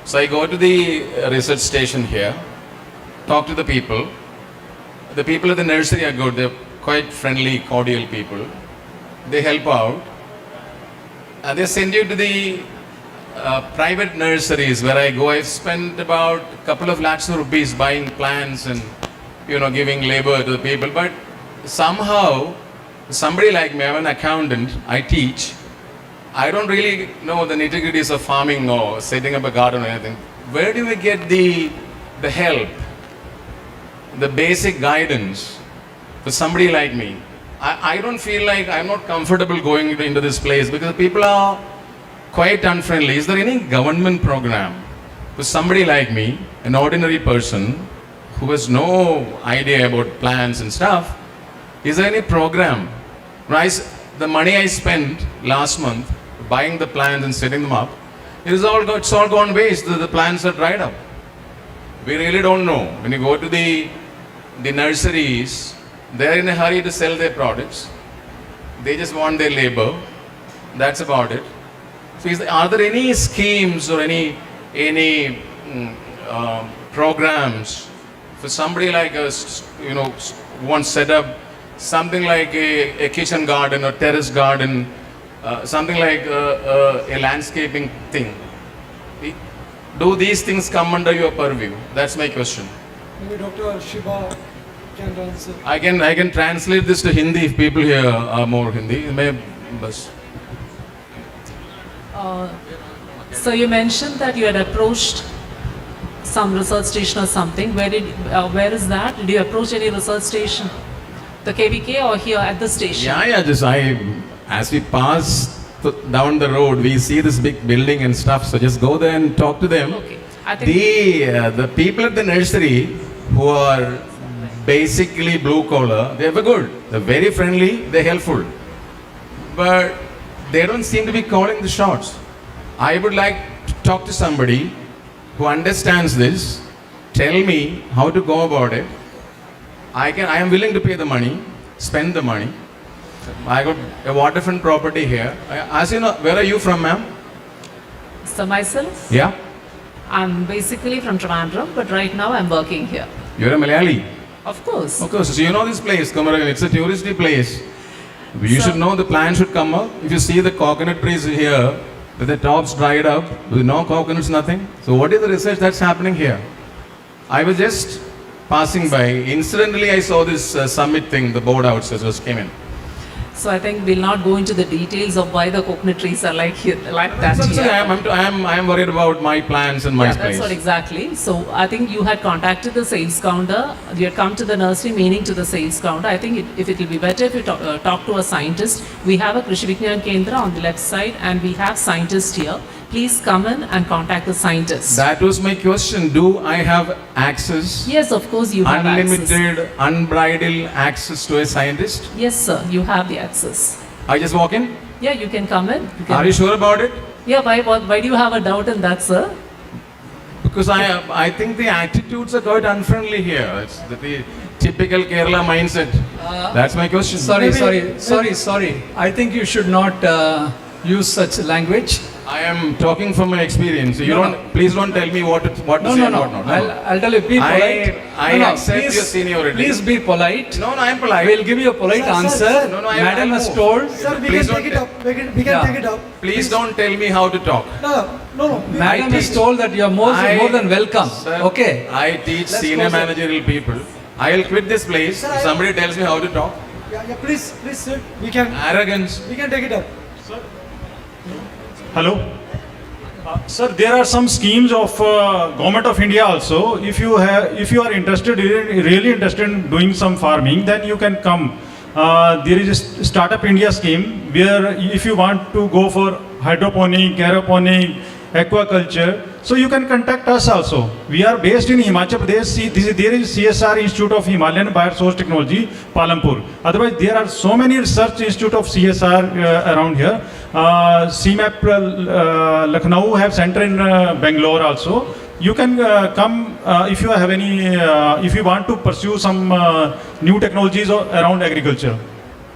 So I go to the research station here, talk to the people. The people at the nursery are good. They're quite friendly, cordial people. They help out. And they send you to the private nurseries where I go. I've spent about a couple of lakhs of rupees buying plants and giving labor to the people. But somehow, somebody like me, I'm an accountant, I teach. I don't really know the nitty-gritties of farming or setting up a garden or anything. Where do we get the help, the basic guidance for somebody like me? I don't feel like I'm not comfortable going into this place because people are quite unfriendly. Is there any government program for somebody like me, an ordinary person who has no idea about plants and stuff? Is there any program? The money I spent last month buying the plants and setting them up, it's all gone waste. The plants are dried up. We really don't know. When you go to the nurseries, they're in a hurry to sell their products. They just want their labor. That's about it. So are there any schemes or any programs for somebody like us, who wants to set up something like a kitchen garden or terrace garden, something like a landscaping thing? Do these things come under your purview? That's my question. Maybe Dr. Shiba can answer. I can translate this to Hindi if people here are more Hindi. So you mentioned that you had approached some research station or something. Where is that? Did you approach any research station? The KVK or here at the station? As we pass down the road, we see this big building and stuff. So just go there and talk to them. Okay. I think The people at the nursery who are basically blue collar, they were good. They're very friendly. They're helpful. But they don't seem to be calling the shots. I would like to talk to somebody who understands this. Tell me how to go about it. I am willing to pay the money, spend the money. I got a waterfront property here. As you know, where are you from, ma'am? So myself? Yeah. I'm basically from Trivandrum, but right now I'm working here. You're a Malayali? Of course. Of course. So you know this place, Kumaran. It's a touristy place. You should know the plant should come up. If you see the coconut trees here, with the tops dried up, with no coconuts, nothing. So what is the research that's happening here? I was just passing by. Incidentally, I saw this summit thing, the board outside just came in. So I think we'll not go into the details of why the coconut trees are like that here. I am worried about my plants and my place. That's what exactly. So I think you had contacted the sales counter. You had come to the nursery, meaning to the sales counter. I think if it will be better if you talk to a scientist. We have a Krishi Vignan Kendra on the left side, and we have scientists here. please come in and contact the scientists. That was my question. Do I have access? Yes, of course you have access. Unlimited, unbridled access to a scientist? Yes, sir, you have the access. I just walk in? Yeah, you can come in. Are you sure about it? Yeah, why do you have a doubt in that, sir? Because I think the attitudes are quite unfriendly here. It's the typical Kerala mindset. That's my question. Sorry. I think you should not use such language. I am talking from my experience. Please don't tell me what to say and what not. I'll tell you, be polite. I accept your seniority. Please be polite. No, I'm polite. We'll give you a polite answer. Madam has told. Sir, we Please can take it up. We can take it up. Please don't tell me how to talk. No. Madam has told that you are more than welcome. Sir, Okay. I teach senior managerial people. I'll quit this place if somebody tells me how to talk. Yeah, please sit. We can. Arrogance. We can take it up. Hello. Sir, there are some schemes of Government of India also. If you are interested, really interested in doing some farming, then you can come. There is a Startup India scheme where if you want to go for hydroponic, aeroponic, aquaculture, so you can contact us also. We are based in Himachal Pradesh. There is CSR Institute of Himalayan Bioresource Technology, Palampur. Otherwise, there are so many research institute of CSR around here. CMAP Lucknow have center in Bangalore also. You can come if you have any, if you want to pursue some new technologies around agriculture.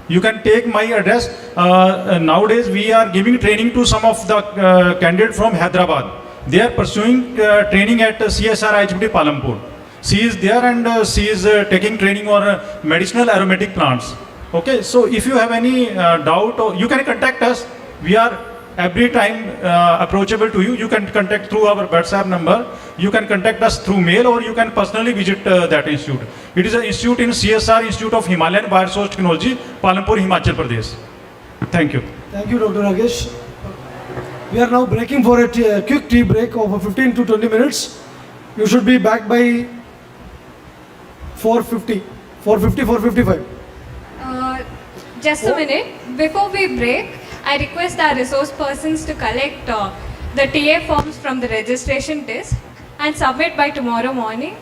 You can take my address. Nowadays, we are giving training to some of the candidates from Hyderabad. They are pursuing training at CSR IHBD Palampur. She is there and she is taking training on medicinal aromatic plants. Okay, so if you have any doubt, you can contact us. We are every time approachable to you. You can contact through our WhatsApp number. You can contact us through mail or you can personally visit that institute. It is an institute in CSR Institute of Himalayan Bioresource Technology, Palampur, Himachal Pradesh. Thank you. Thank you, Dr. Nagesh. We are now breaking for a quick tea break of 15 to 20 minutes. You should be back by 4:50, 4:55. Just a minute. Before we break, I request our resource persons to collect the TA forms from the registration desk and submit by tomorrow morning.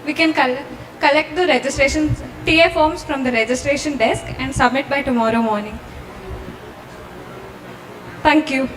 We can collect the registration TA forms from the registration desk and submit by tomorrow morning. Thank you.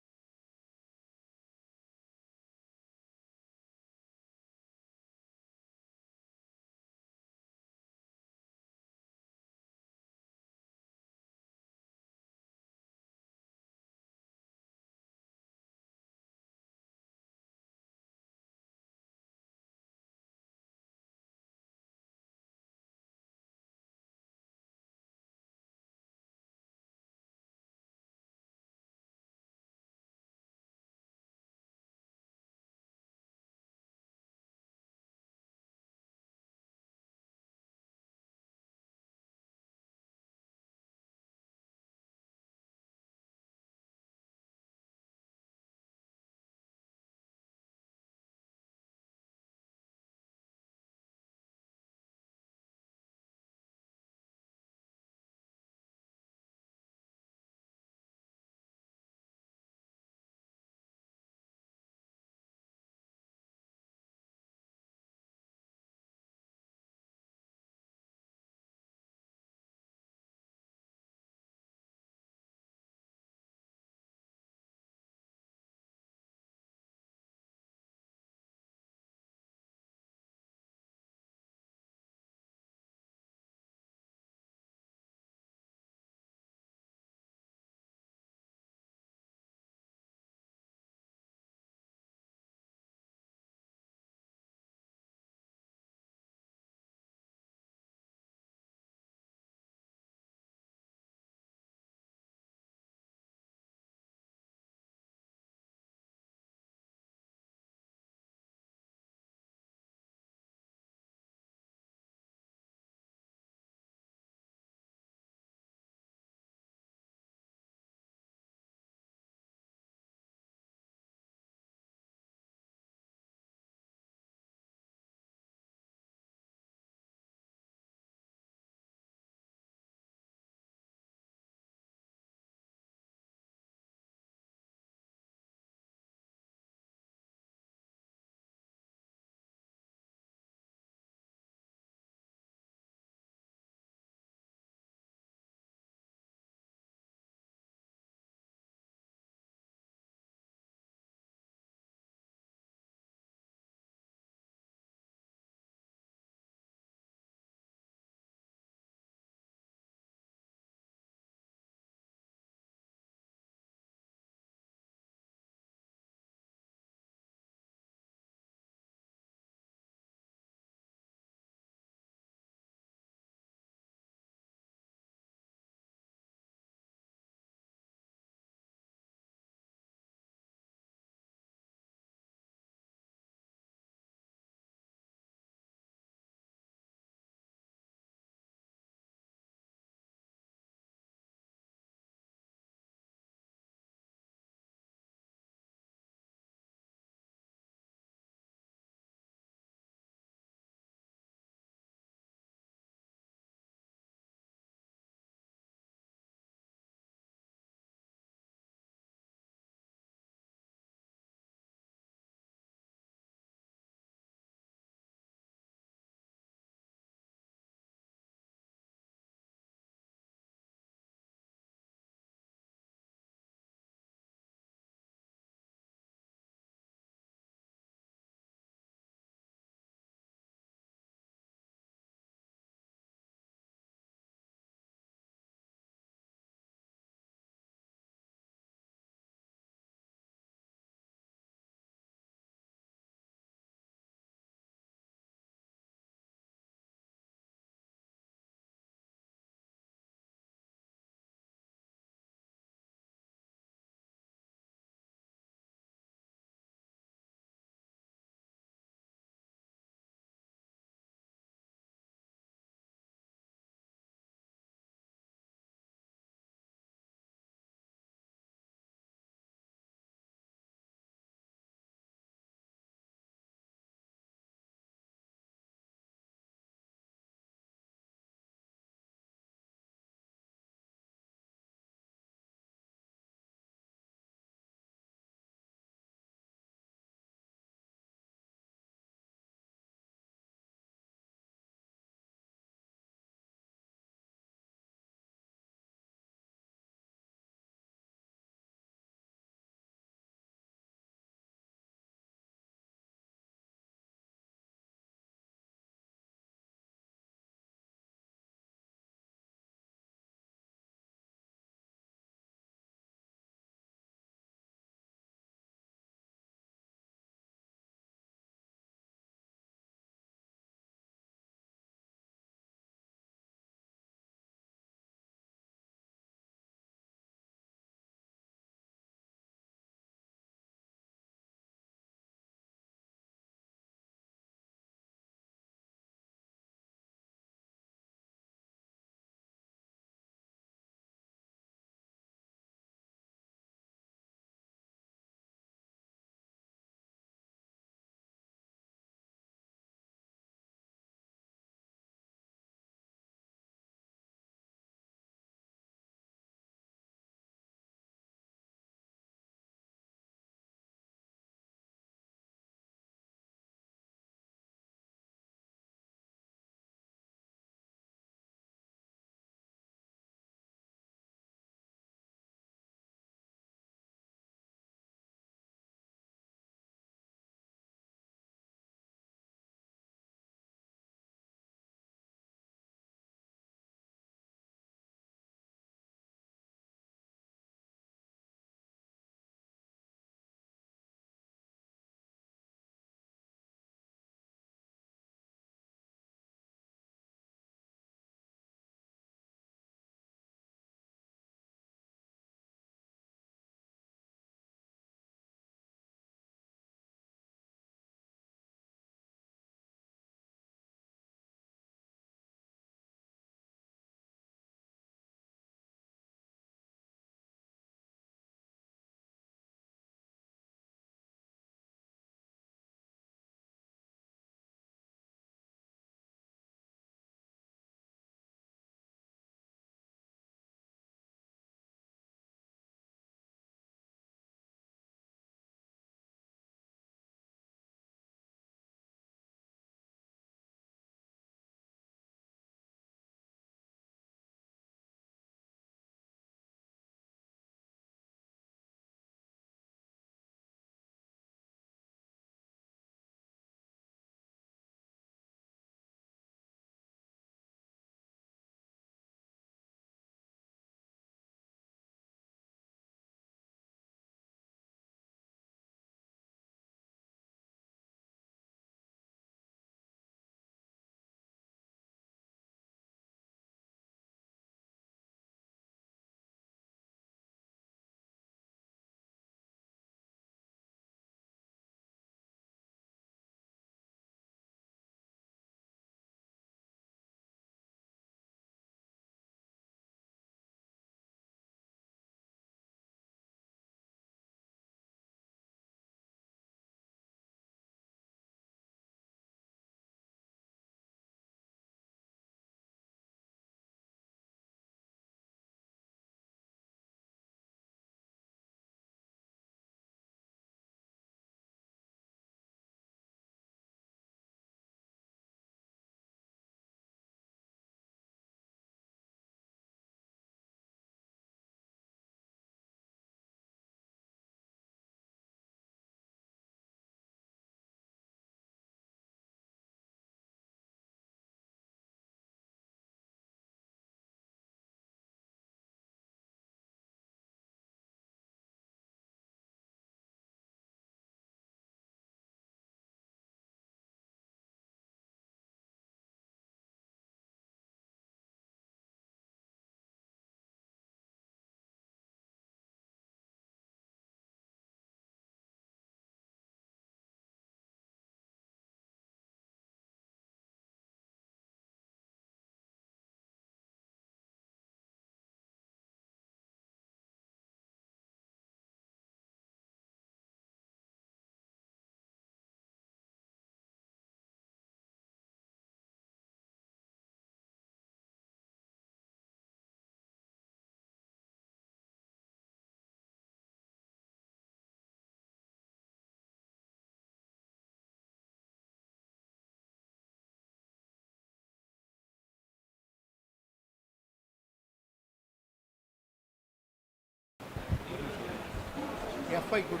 FI could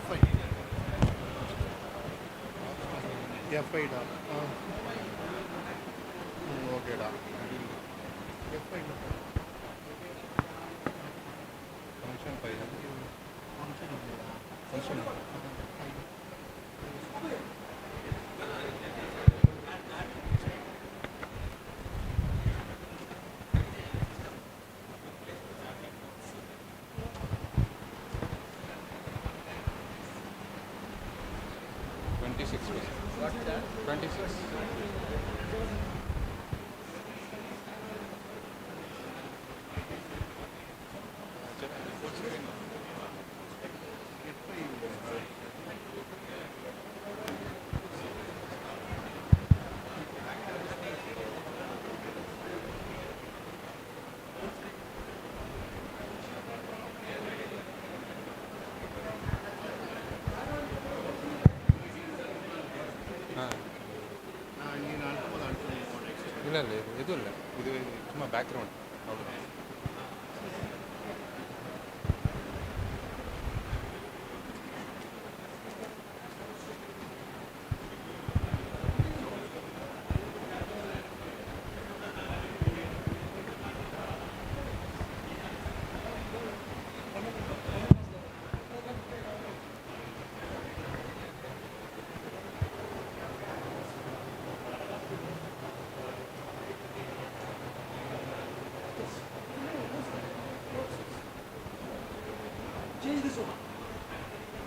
FI. FI da. Okay da. FI da. Function file. Function. 26. ಇಲ್ಲ ಇಲ್ಲ ಇದು ಇಲ್ಲ ಇದು ಸುಮ್ಮ background ಹೌದು.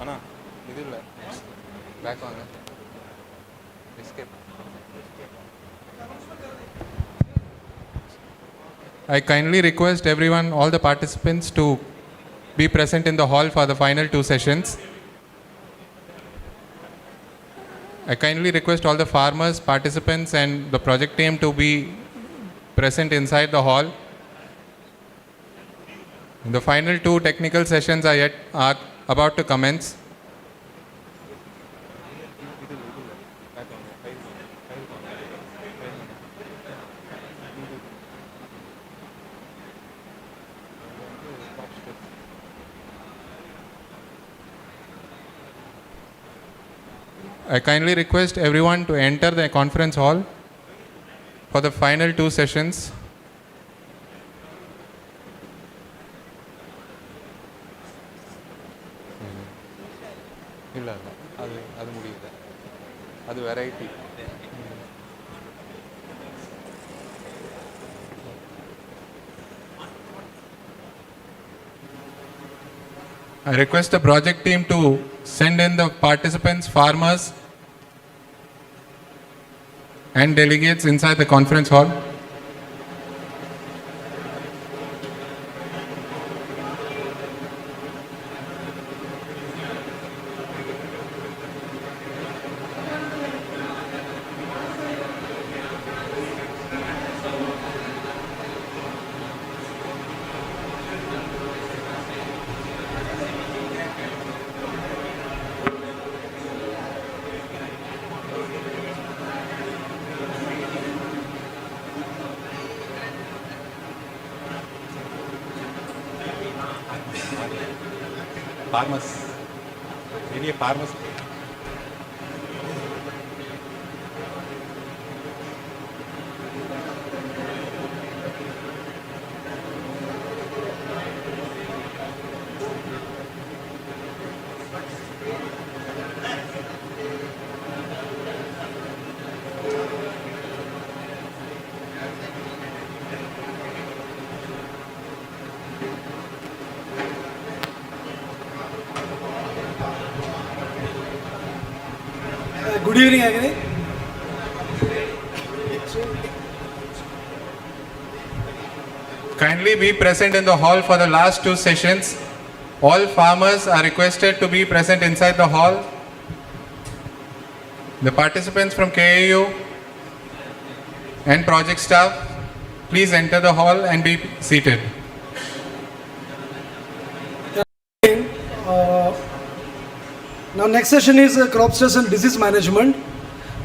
ಅಣ್ಣ ಇದಿಲ್ಲ back on escape. I kindly request everyone, all the participants, to be present in the hall for the final 2 sessions. I kindly request all the farmers, participants and the project team to be present inside the hall. The final 2 technical sessions are about to commence. I kindly request everyone to enter the conference hall for the final 2 sessions. ಇಲ್ಲ ಇಲ್ಲ ಅದು ಮುಗಿಯಿದೆ, ಅದು variety. I request the project team to send in the participants, farmers and delegates inside the conference hall. Farmers. Any farmers? Good evening again. Kindly be present in the hall for the last 2 sessions. All farmers are requested to be present inside the hall. The participants from KAU and project staff, please enter the hall and be seated. Now next session is crop stress and disease management.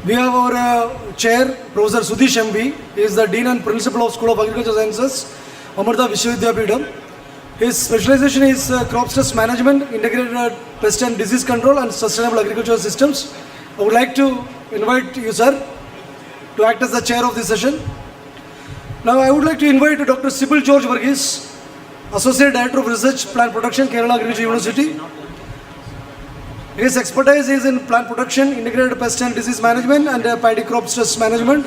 We have our chair, Professor Sudhish MB. He is the Dean and Principal of School of Agriculture Sciences, Amartha Vishwavidyapitham. His specialization is crop stress management, integrated pest and disease control, and sustainable agricultural systems. I would like to invite you, sir, to act as the chair of this session. Now, I would like to invite Dr. Sibyl George Varghese, Associate Director of Research Plant Production, Kerala Agricultural University. His expertise is in plant production, integrated pest and disease management, and paddy crop stress management.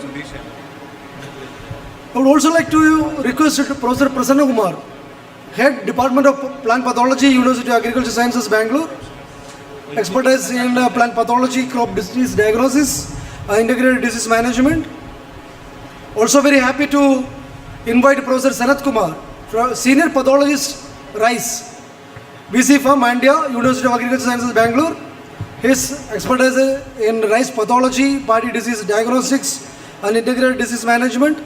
I would also like to request Professor Prasanna Kumar, Head Department of Plant Pathology, University of Agricultural Sciences, Bangalore. Expertise in plant pathology, crop disease diagnosis, integrated disease management. Also very happy to invite Professor Sanat Kumar, Senior Pathologist, Rice, BC from India, University of Agricultural Sciences, Bangalore. His expertise in rice pathology, paddy disease diagnostics, and integrated disease management.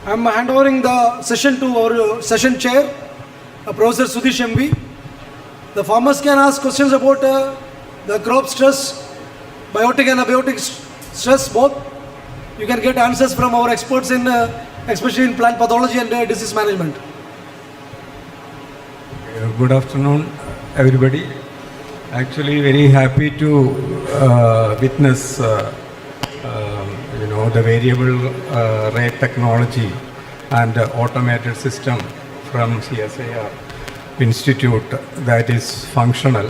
I am handovering the session to our session chair, Professor Sudhish MV. The farmers can ask questions about the crop stress, biotic and abiotic stress both. You can get answers from our experts in, especially in plant pathology and disease management. Good afternoon, everybody. Actually, very happy to witness, the variable rate technology and automated system from CSIR Institute that is functional.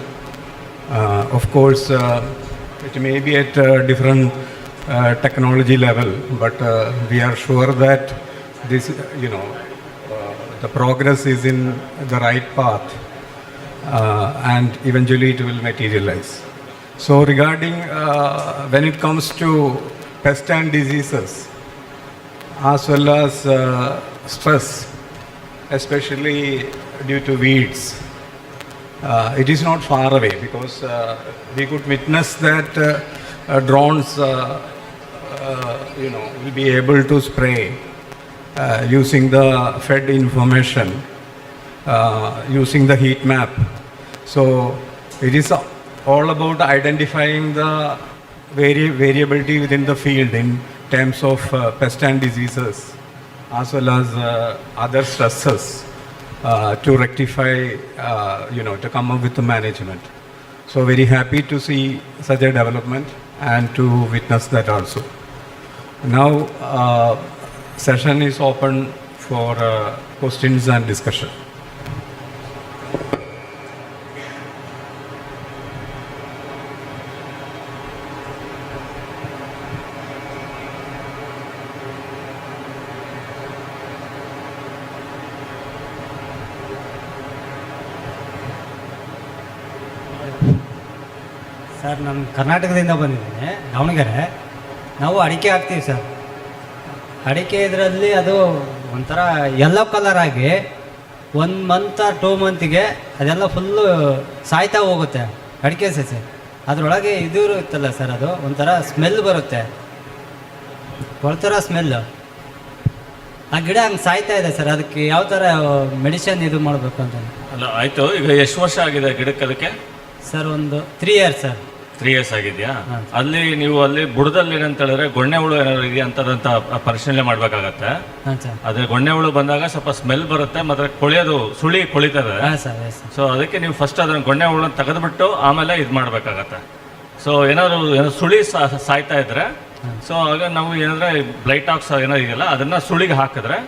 Of course, it may be at a different technology level, but we are sure that this, the progress is in the right path, and eventually it will materialize. So regarding when it comes to pest and diseases, as well as stress, especially due to weeds, it is not far away, because we could witness that drones will be able to spray using the fed information, using the heat map. So it is all about identifying the variability within the field in terms of pest and diseases, as well as other stresses to rectify, to come up with the management. So very happy to see such a development and to witness that also. Now, session is open for questions and discussion. Sir, ನಾನು ಕರ್ನಾಟಕದಿಂದ ಬಂದಿದ್ದೀನಿ, ದಾವಣಗೆರೆ. ನಾವು ಅಡಿಕೆ ಹಾಕ್ತೀವಿ sir. ಅಡಿಕೆ ಇದರಲ್ಲಿ ಅದು ಒಂಥರ ಯೆಲ್ಲೋ ಕಲರ್ ಆಗಿ 1 ಮಂತ್ 2 ಮಂತಿಗೆ ಅದೆಲ್ಲ ಫುಲ್ಲು ಸಾಯ್ತಾ ಹೋಗುತ್ತೆ ಅಡಿಕೆ ಸಸಿ. ಅದರೊಳಗೆ ಇದು ಇರುತ್ತಲ್ಲ ಸರ್, ಅದು ಒಂಥರ ಸ್ಮೆಲ್ ಬರುತ್ತೆ, ಕೊಳ್ತರ ಸ್ಮೆಲ್ಲು. ಆ ಗಿಡ ಹಂಗೆ ಸಾಯ್ತಾ ಇದೆ ಸರ್. ಅದಕ್ಕೆ ಯಾವ ಥರ ಮೆಡಿಸಿನ್ ಇದು ಮಾಡಬೇಕು ಅಂತ. ಅಲ್ಲ, ಆಯಿತು. ಈಗ ಎಷ್ಟು ವರ್ಷ ಆಗಿದೆ ಗಿಡಕ್ಕೆ ಅದಕ್ಕೆ? ಸರ್, ಒಂದು 3 ಇಯರ್ಸ್ ಸರ್. 3 ಇಯರ್ಸ್ ಆಗಿದೆಯಾ? ಅಲ್ಲಿ ನೀವು ಅಲ್ಲಿ ಬುಡದಲ್ಲಿ ಏನಂತ ಹೇಳಿದ್ರೆ ಗೊಣ್ಣೆ ಹುಳು ಏನಾದ್ರು ಇದೆಯಾ ಅಂತದಂತ ಪರಿಶೀಲನೆ ಮಾಡಬೇಕಾಗತ್ತೆ. ಅದೇ ಗೊಣ್ಣೆ ಹುಳು ಬಂದಾಗ ಸ್ವಲ್ಪ ಸ್ಮೆಲ್ ಬರುತ್ತೆ, ಮತ್ತೆ ಕೊಳೆಯೋದು ಸುಳಿ ಕೊಳಿತದೆ. ಸೊ ಅದಕ್ಕೆ ನೀವು ಫಸ್ಟ್ ಅದನ್ನ ಗೊಣ್ಣೆ ಹುಳು ತೆಗೆದುಬಿಟ್ಟು ಆಮೇಲೆ ಇದು ಮಾಡಬೇಕಾಗತ್ತೆ. ಸೊ ಏನಾದ್ರು ಸುಳಿ ಸಾಯ್ತಾ ಇದ್ರೆ, ಸೊ ಆಗ ನಾವು ಏನಾದ್ರೆ ಬ್ಲೈಟಾಕ್ಸ್ ಏನಾದ್ರು ಇದೆಯಲ್ಲ ಅದನ್ನ ಸುಳಿಗೆ ಹಾಕಿದ್ರೆ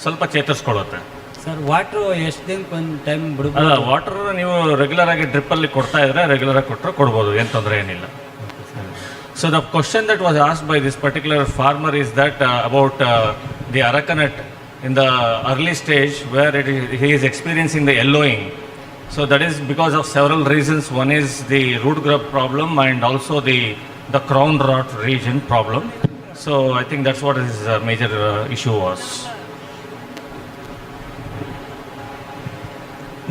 ಸ್ವಲ್ಪ ಚೇತರಿಸ್ಕೊಳ್ಳುತ್ತೆ. ಸರ್, ವಾಟ್ರು ಎಷ್ಟು ದಿನಕ್ಕೆ ಒಂದು ಟೈಮ್ ಬಿಡಬೇಕು? ಅಲ್ಲ, ವಾಟರ್ ನೀವು ರೆಗ್ಯುಲರ್ ಆಗಿ ಡ್ರಿಪ್ಪಲ್ಲಿ ಕೊಡ್ತಾ ಇದ್ರೆ ರೆಗ್ಯುಲರ್ ಆಗಿ ಕೊಟ್ಟರೆ ಕೊಡ್ಬೋದು, ಏನು ತೊಂದರೆ ಏನಿಲ್ಲ. So the question that was asked by this particular farmer is that about the arecanut in the early stage where he is experiencing the yellowing. So that is because of several reasons. One is the root grub problem and also the crown rot region problem. So I think that's what his major issue was.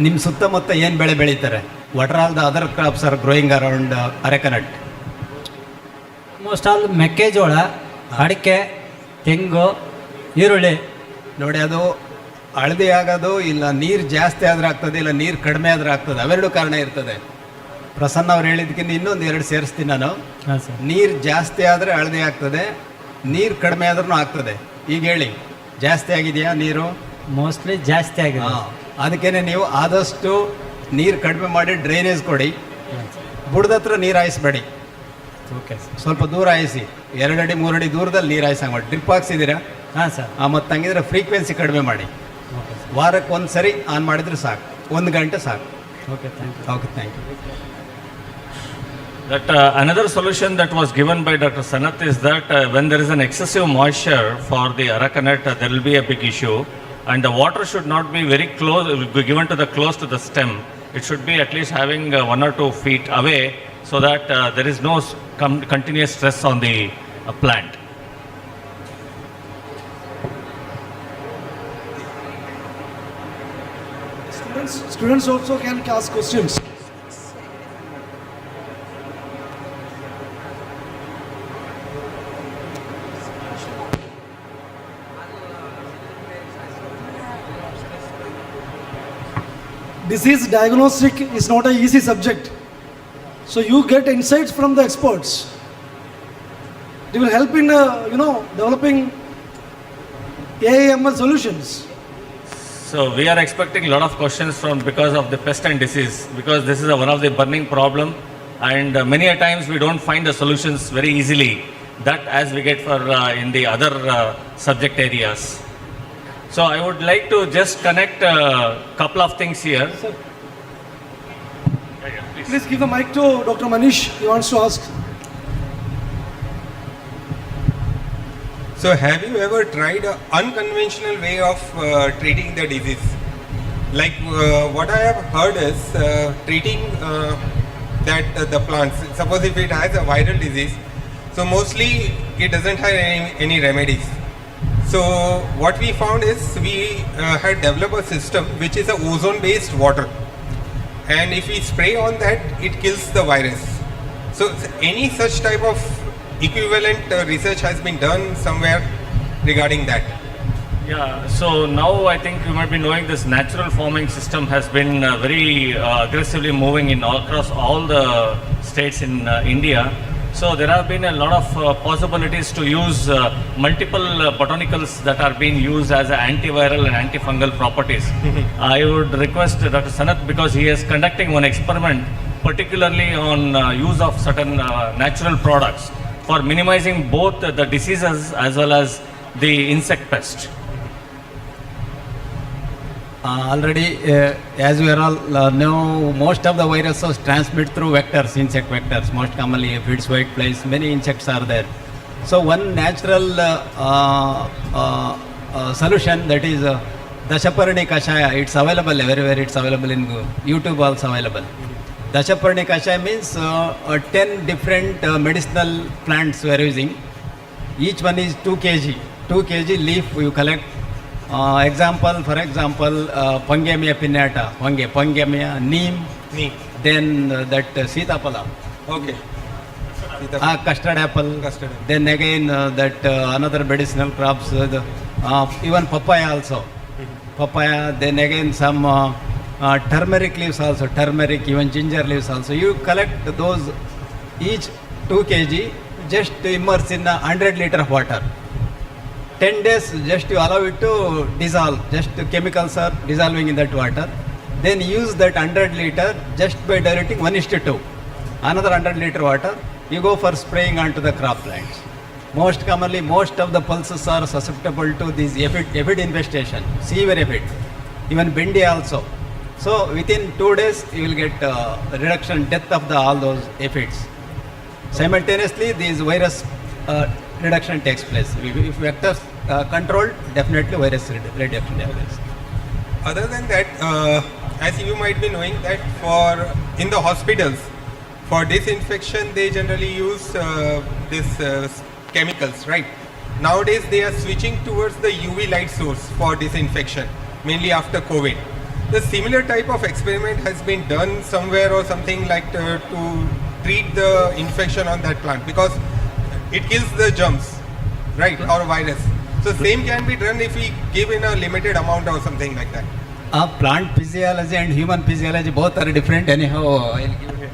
ನಿಮ್ಮ ಸುತ್ತಮುತ್ತ ಏನು ಬೆಳೆ ಬೆಳೀತಾರೆ? What are all the other crops are growing around areca nut? Most all ಮೆಕ್ಕೆಜೋಳ, ಅಡಿಕೆ, ತೆಂಗು, ಈರುಳ್ಳಿ. ನೋಡಿ, ಅದು ಹಳದಿ ಆಗೋದು ಇಲ್ಲ ನೀರು ಜಾಸ್ತಿ ಆದರೆ ಆಗ್ತದೆ, ಇಲ್ಲ ನೀರು ಕಡಿಮೆ ಆದರೆ ಆಗ್ತದೆ. ಅವೆರಡು ಕಾರಣ ಇರ್ತದೆ. ಪ್ರಸನ್ನ ಅವ್ರು ಹೇಳಿದ್ದಕ್ಕಿಂತ ಇನ್ನೊಂದು 2 ಸೇರಿಸ್ತೀನಿ ನಾನು. ನೀರು ಜಾಸ್ತಿ ಆದರೆ ಹಳದಿ ಆಗ್ತದೆ, ನೀರು ಕಡಿಮೆ ಆದ್ರೂ ಆಗ್ತದೆ. ಈಗ ಹೇಳಿ, ಜಾಸ್ತಿ ಆಗಿದೆಯಾ ನೀರು? ಮೋಸ್ಟ್ಲಿ ಜಾಸ್ತಿ ಆಗಿದೆ. ಅದಕ್ಕೇ ನೀವು ಆದಷ್ಟು ನೀರು ಕಡಿಮೆ ಮಾಡಿ ಡ್ರೈನೇಜ್ ಕೊಡಿ. ಬುಡದ ಹತ್ರ ನೀರು ಹಾಯಿಸ್ಬೇಡಿ, ಓಕೆ ಸರ್. ಸ್ವಲ್ಪ ದೂರ ಹಾಯಿಸಿ, 2 ಅಡಿ 3 ಅಡಿ ದೂರದಲ್ಲಿ ನೀರು ಹಾಯಿಸಂಗೆ ಮಾಡಿ. ಡ್ರಿಪ್ ಹಾಕ್ಸಿದ್ದೀರಾ? ಹಾಂ ಸರ್. ಮತ್ತು ಹಂಗಿದ್ರೆ ಫ್ರೀಕ್ವೆನ್ಸಿ ಕಡಿಮೆ ಮಾಡಿ. ವಾರಕ್ಕೆ ಒಂದು ಸರಿ ಆನ್ ಮಾಡಿದರೆ ಸಾಕು, 1 ಗಂಟೆ ಸಾಕು. Okay, thank you. Okay, thank you. That another solution that was given by Dr. Sanath is that when there is an excessive moisture for the Aracanet, there will be a big issue, and the water should not be very close, given to the close to the stem. It should be at least having 1 or 2 feet away, so that there is no continuous stress on the plant. Students also can ask questions. Disease diagnostic is not an easy subject. So you get insights from the experts. They will help in, developing AIML solutions. So we are expecting a lot of questions because of the pest and disease, because this is one of the burning problem, and many a times we don't find the solutions very easily, that as we get for in the other subject areas. So I would like to just connect a couple of things here. Sir. Please give the mic to Dr. Manish. He wants to ask. So have you ever tried an unconventional way of treating the disease? Like what I have heard is treating the plants. Suppose if it has a viral disease, so mostly it doesn't have any remedies. So what we found is we had developed a system which is a ozone based water, and if we spray on that, it kills the virus. So any such type of equivalent research has been done somewhere regarding that? Yeah, so now I think you might be knowing this natural farming system has been very aggressively moving across all the states in India. So there have been a lot of possibilities to use multiple botanicals that are being used as antiviral and antifungal properties. I would request Dr. Sanath, because he is conducting one experiment particularly on use of certain natural products for minimizing both the diseases as well as the insect pest. Already, as we are all know, most of the viruses transmit through vectors, insect vectors, most commonly aphids, whiteflies, many insects are there. So one natural solution, that is Dashaparni Kashaya, it's available everywhere, it's available in YouTube also available. Dashaparni Kashaya means 10 different medicinal plants we are using. Each one is 2 kg. 2 kg leaf you collect. For example, Pangemia pinnata, Pangemia, neem, then that Sitapala. Okay. Custard apple. Then again that another medicinal crops, even papaya also. Papaya, then again some turmeric leaves also, turmeric, even ginger leaves also. You collect those each 2 kg, just immerse in 100 liter of water. 10 days just to allow it to dissolve, just chemicals are dissolving in that water. Then use that 100 liter just by diluting 1:2. Another 100 liter water, you go for spraying onto the crop plants. Most commonly, most of the pulses are susceptible to this aphid infestation, severe aphid, even bendy also. So within 2 days, you will get reduction, death of all those aphids. Simultaneously, this virus reduction takes place. If vectors controlled, definitely virus reduction takes place. Other than that, as you might be knowing that in the hospitals, for disinfection, they generally use chemicals, right? Nowadays, they are switching towards the UV light source for disinfection, mainly after COVID. The similar type of experiment has been done somewhere or something like to treat the infection on that plant, because it kills the germs, right, or virus. So same can be done if we give in a limited amount or something like that. Plant physiology and human physiology both are different anyhow. I'll give it.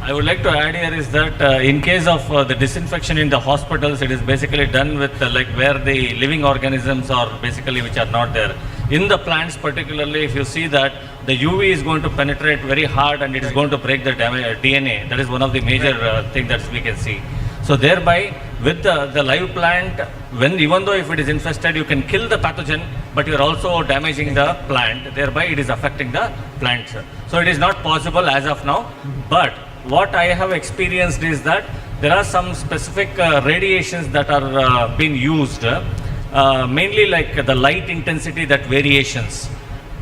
I would like to add here is that in case of the disinfection in the hospitals, it is basically done with like where the living organisms are basically which are not there. In the plants particularly, if you see that the UV is going to penetrate very hard and it is going to break the DNA. That is one of the major thing that we can see. So thereby, with the live plant, even though if it is infested, you can kill the pathogen, but you are also damaging the plant. Thereby, it is affecting the plants. So it is not possible as of now. But what I have experienced is that there are some specific radiations that are being used, mainly like the light intensity, that variations,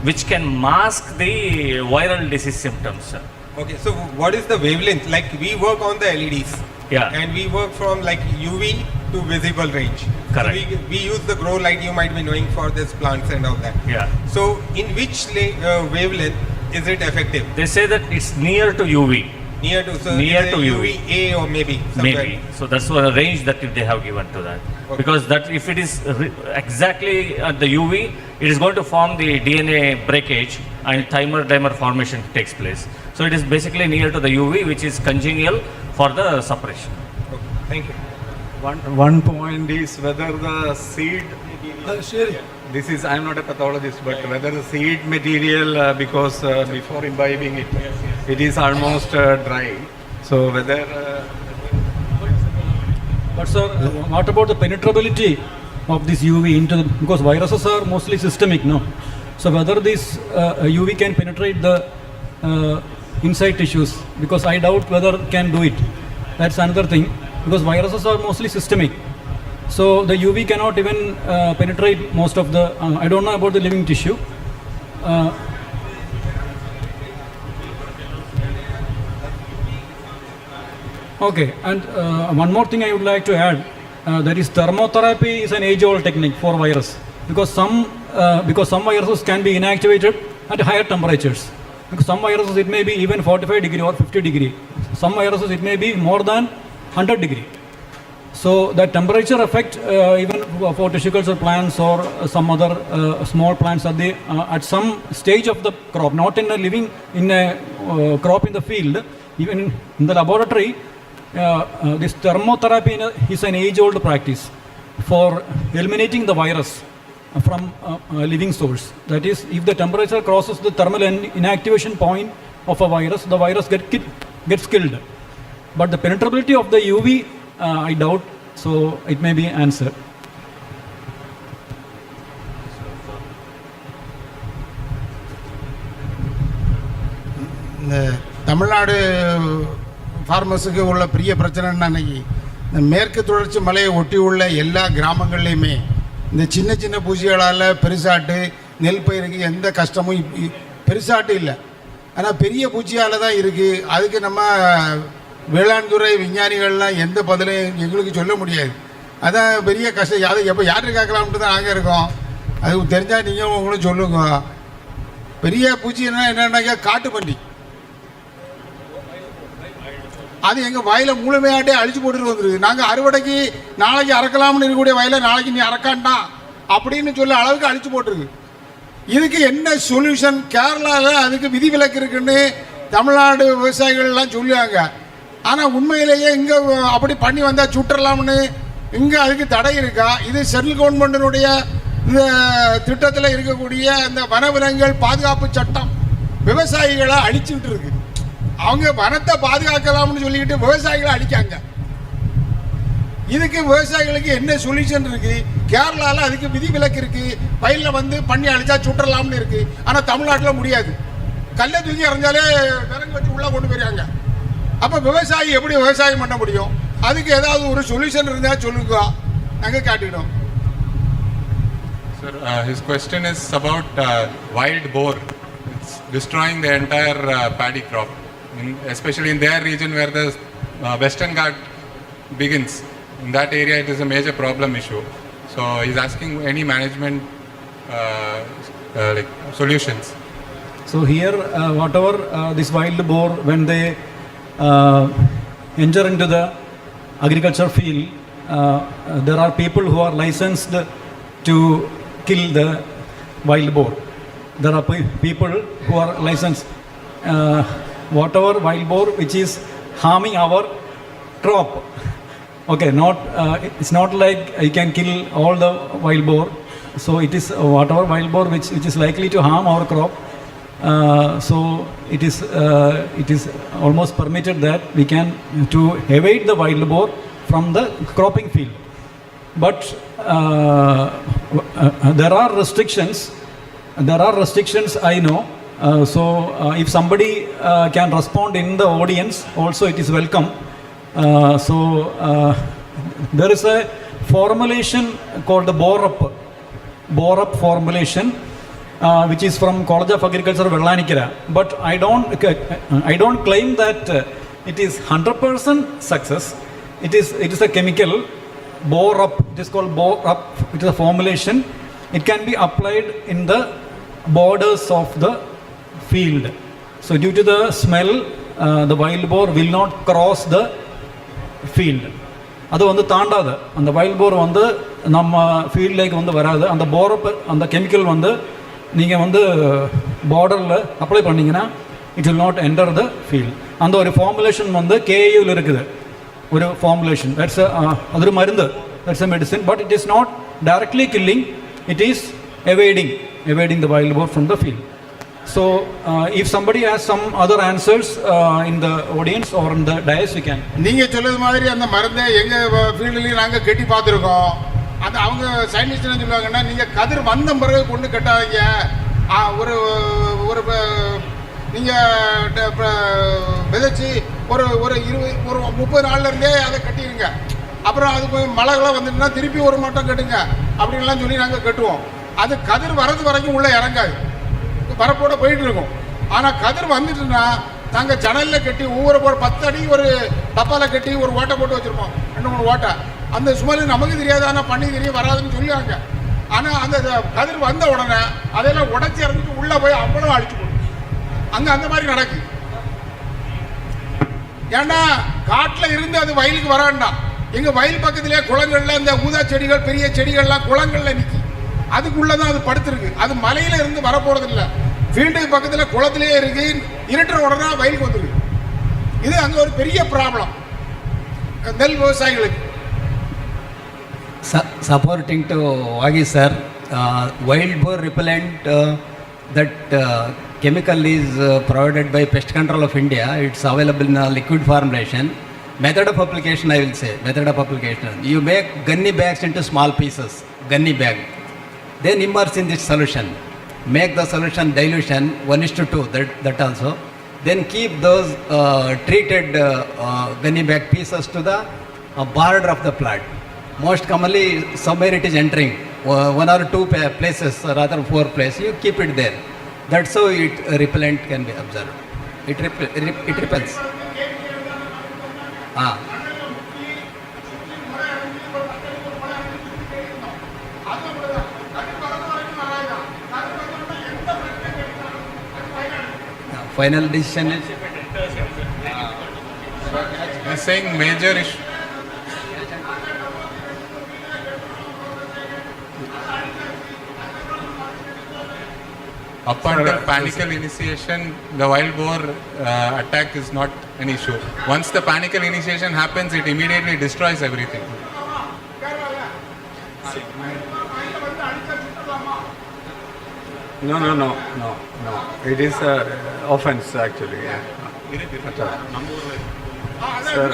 which can mask the viral disease symptoms. Okay, so what is the wavelength? Like we work on the LEDs. Yeah. And we work from like UV to visible range. Correct. So we use the grow light, you might be knowing, for this plants and all that. Yeah. So in which wavelength is it effective? They say that it's near to UV. Near to, so Near is to it UV. UVA or maybe somewhere? Maybe. So that's a range that they have given to that. Okay. Because that if it is exactly at the UV, it is going to form the DNA breakage and dimer formation takes place. So it is basically near to the UV, which is congenial for the suppression. Okay. Thank you. One point is whether the seed this is, I am not a pathologist, but whether the seed material, because before imbibing it, it is almost dry. So whether... But sir, what about the penetrability of this UV into the, because viruses are mostly systemic, no? So whether this UV can penetrate the inside tissues, because I doubt whether it can do it. That's another thing, because viruses are mostly systemic. So the UV cannot even penetrate most of the, I don't know about the living tissue. Okay, and one more thing I would like to add, that is thermotherapy is an age-old technique for virus, because some viruses can be inactivated at higher temperatures. Because some viruses it may be even 45 degree or 50 degree. Some viruses it may be more than 100 degree. So the temperature effect even for tissue culture plants or some other small plants at some stage of the crop, not in a living in a crop in the field, even in the laboratory, this thermotherapy is an age-old practice for eliminating the virus from a living source. That is, if the temperature crosses the thermal inactivation point of a virus, the virus gets killed. But the penetrability of the UV, I doubt, so it may be answered. Tamil Nadu ஃபார்மர்ஸுக்கு உள்ள பெரிய பிரச்சனைன்னா அன்றைக்கி இந்த மேற்கு தொடர்ச்சி மலையை ஒட்டி உள்ள எல்லா கிராமங்கள்லேயுமே இந்த சின்ன சின்ன பூச்சிகளால் பெருசாட்டு நெல் பயிருக்கு எந்த கஷ்டமும் பெருசாட்டு இல்லை, ஆனால் பெரிய பூச்சியால் தான் இருக்குது. அதுக்கு நம்ம வேளாண் துறை விஞ்ஞானிகள்லாம் எந்த பதிலையும் எங்களுக்கு சொல்ல முடியாது. அதான் பெரிய கஷ்டம். அதை எப்போ யார்கிட்ட கேட்கலாம்ட்டு தான் நாங்கள் இருக்கோம். அது தெரிஞ்சால் நீங்கள் உங்களும் சொல்லுங்க. பெரிய பூச்சின்னா என்னென்னாக்கா காட்டு பன்றி, அது எங்கள் வயலில் முழுமையாட்டே அழிச்சு போட்டுட்டு வந்துருக்கு. நாங்கள் அறுவடைக்கு நாளைக்கு அறக்கலாம்னு இருக்கக்கூடிய வயலை நாளைக்கு நீ அறக்காண்டாம் அப்படின்னு சொல்ல அளவுக்கு அழிச்சு போட்டிருக்கு. இதுக்கு என்ன சொல்யூஷன்? கேரளாவில் அதுக்கு விதிவிலக்கு இருக்குன்னு தமிழ்நாடு விவசாயிகள்லாம் சொல்லுவாங்க. ஆனால் உண்மையிலேயே இங்கே அப்படி பண்ணி வந்தால் சுற்றலாம்னு இங்கே அதுக்கு தடை இருக்கா? இது சென்ட்ரல் கவர்மெண்ட்டினுடைய இந்த திட்டத்தில் இருக்கக்கூடிய இந்த வனவிலங்குகள் பாதுகாப்பு சட்டம் விவசாயிகளை அழிச்சுட்டு இருக்கு. அவங்க வனத்தை பாதுகாக்கலாம்னு சொல்லிக்கிட்டு விவசாயிகளை அழிக்காங்க. இதுக்கு விவசாயிகளுக்கு என்ன சொல்யூஷன் இருக்கு? கேரளாவில் அதுக்கு விதிவிலக்கு இருக்கு. வயலில் வந்து பண்ணி அழிச்சா சுற்றலாம்னு இருக்கு. ஆனால் தமிழ்நாட்டில் முடியாது. கல்லை தூக்கி இறஞ்சாலே விலங்கு வச்சு உள்ளே கொண்டு போயிருக்காங்க. அப்போ விவசாயி எப்படி விவசாயம் பண்ண முடியும்? அதுக்கு ஏதாவது ஒரு சொல்யூஷன் இருந்தால் சொல்லுங்க, நாங்கள் காட்டிக்கிட்டோம். Sir, his question is about wild boar. It's destroying the entire paddy crop, especially in their region where the Western Ghat begins. In that area, it is a major problem issue. So he's asking any management like solutions. So here, whatever this wild boar, when they enter into the agriculture field, there are people who are licensed to kill the wild boar. There are people who are licensed. Whatever wild boar which is harming our crop. Okay, it's not like you can kill all the wild boar. So it is whatever wild boar which is likely to harm our crop. So it is almost permitted that we can to evade the wild boar from the cropping field. But there are restrictions. I know. So if somebody can respond in the audience, also it is welcome. There is a formulation called the bore-up formulation, which is from College of Agriculture, Vellanikara. But I don't claim that it is 100% success. It is a chemical bore-up. It is called bore-up. It is a formulation. It can be applied in the borders of the field. So due to the smell, the wild boar will not cross the field. அது வந்து தாண்டாது. அந்த wild போர் வந்து நம்ம ஃபீல்ட்லேக்கு வந்து வராது. அந்த போரப் அந்த chemical வந்து நீங்கள் வந்து பார்டரில் அப்ளை பண்ணிங்கன்னா it will not enter the field. அந்த ஒரு ஃபார்முலேஷன் வந்து கேஏயில் இருக்குது. ஒரு ஃபார்முலேஷன் தட்ஸ் அது ஒரு மருந்து, that's a medicine. But it is not directly killing, it is evading the wild boar from the field. So if somebody has some other answers in the audience or in the dais, we can. நீங்க சொல்றது மாதிரி அந்த மருந்தை எங்க ஃபீல்ட்லயும் நாங்க கட்டி பார்த்துருக்கோம். அந்த அவங்க சயின்டிஸ்ட் என்ன சொல்லுவாங்கன்னா, நீங்க கதிர் வந்த பிறகு கொண்டு கட்டாதீங்க. ஒரு ஒரு நீங்க விதைச்சி ஒரு 30 நாள்ல இருந்தே அதை கட்டிடுங்க. அப்புறம் அதுக்கு மழைகளாக வந்துட்டுனா திருப்பி ஒரு மாட்டம் கட்டுங்க அப்படின்லாம் சொல்லி நாங்கள் கட்டுவோம். அது கதிர் வரது வரைக்கும் உள்ளே இறங்காது, வரப்போட போயிட்டு இருக்கும். ஆனால் கதிர் வந்துட்டுன்னா நாங்கள் ஜன்னலில் கட்டி ஒவ்வொரு 10 அடி ஒரு டப்பாவில் கட்டி ஒரு ஓட்டை போட்டு வச்சுருப்போம், 2-3 ஓட்டை. அந்த சுமல் நமக்கு தெரியாது, ஆனால் பண்ணி தெரியும் வராதுன்னு சொல்லுவாங்க. ஆனால் அந்த கதிர் வந்த உடனே அதெல்லாம் உடச்சி இறங்கிட்டு உள்ளே போய் அவ்வளோ அழிச்சு போடும். அங்கே அந்த மாதிரி நடக்குது. ஏன்னா காட்டில் இருந்து அது வயலுக்கு வரான்னா, எங்கள் வயல் பக்கத்திலே குளங்களில் இந்த ஊதா செடிகள் பெரிய செடிகள்லாம் குளங்களில் நிற்கி, அதுக்குள்ளே தான் அது படுத்துருக்கு. அது மலையில் இருந்து வரப்போகிறது இல்லை, ஃபீல்டுக்கு பக்கத்தில் குளத்திலே இருக்கு. இருட்டுற உடனே வயலுக்கு வந்துருக்கு. இது அங்கே ஒரு பெரிய ப்ராப்ளம் நெல் விவசாயிகளுக்கு. Supporting to Wagi sir, wild boar repellent, that chemical is provided by Pest Control of India. It's available in a liquid formulation. Method of application, I will say, method of application. You make gunny bags into small pieces, gunny bag. Then immerse in this solution. Make the solution dilution 1:2, that also. Then keep those treated gunny bag pieces to the border of the plant. Most commonly, somewhere it is entering, 1 or 2 places, or rather 4 places, you keep it there. That's how repellent can be observed. It repels. Final decision is You're saying major issue. Up until panicle initiation, the wild boar attack is not an issue. Once the panicle initiation happens, it immediately destroys everything. No. It is offense actually. Sir,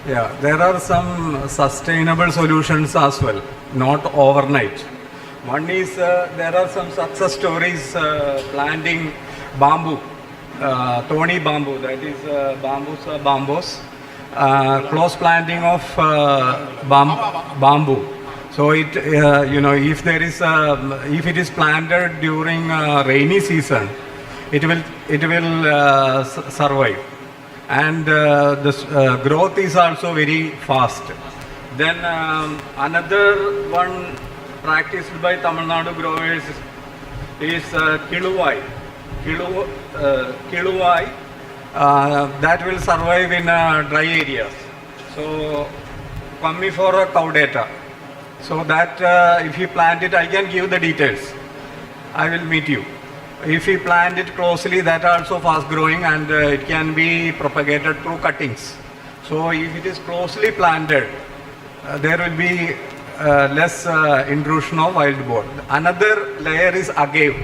yeah, there are some sustainable solutions as well, not overnight. One is there are some success stories planting bamboo, thorny bamboo, that is bamboos, close planting of bamboo. So it if there is if it is planted during rainy season, it will survive, and the growth is also very fast. Then another one practiced by Tamil Nadu growers is kiluvai. That will survive in dry areas. So Commifera caudata. So that if you plant it, I can give the details. I will meet you. If we plant it closely, that also fast growing, and it can be propagated through cuttings. So if it is closely planted, there will be less intrusion of wild boar. Another layer is agave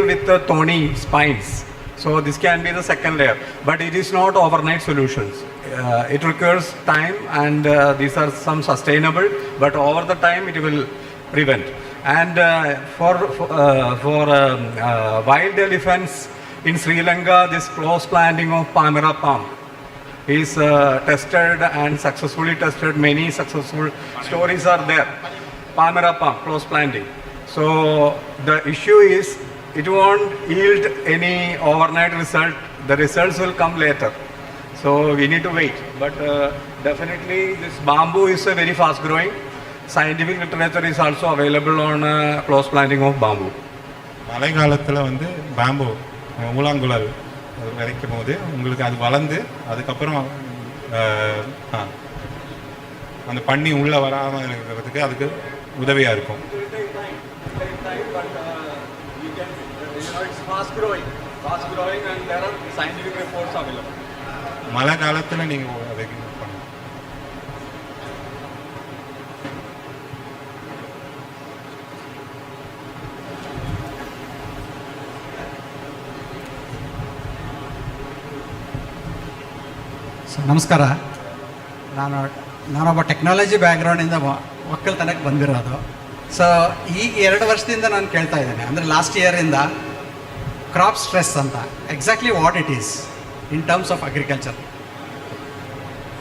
with the thorny spines. So this can be the second layer, but it is not overnight solutions. It requires time, and these are some sustainable, but over the time it will prevent. And for wild elephants in Sri Lanka, this close planting of Palmyra palm is tested and successfully tested. Many successful stories are there. Palmyra palm, close planting. So the issue is it won't yield any overnight result. The results will come later. So we need to wait. But definitely this bamboo is a very fast growing. Scientific literature is also available on close planting of bamboo. மழை காலத்தில் வந்து bamboo முலாங்குழல் விதைக்கும் போது உங்களுக்கு அது வளர்ந்து அதுக்கப்புறம் அந்த பண்ணி உள்ளே வராமல் இருக்கிறதுக்கு அதுக்கு உதவியாக இருக்கும். மழை காலத்தில் நீங்கள் அதை ನಮಸ್ಕಾರ. ನಾನೊಬ್ಬ ಟೆಕ್ನಾಲಜಿ ಬ್ಯಾಕ್ಗ್ರೌಂಡಿಂದ ಒಕ್ಕಲ್ತನಕ್ಕೆ ಬಂದಿರೋದು. ಸೊ ಈ 2 ವರ್ಷದಿಂದ ನಾನು ಕೇಳ್ತಾ ಇದ್ದೇನೆ, ಅಂದರೆ ಲಾಸ್ಟ್ ಇಯರಿಂದ ಕ್ರಾಪ್ ಸ್ಟ್ರೆಸ್ ಅಂತ exactly what it is in terms of agriculture.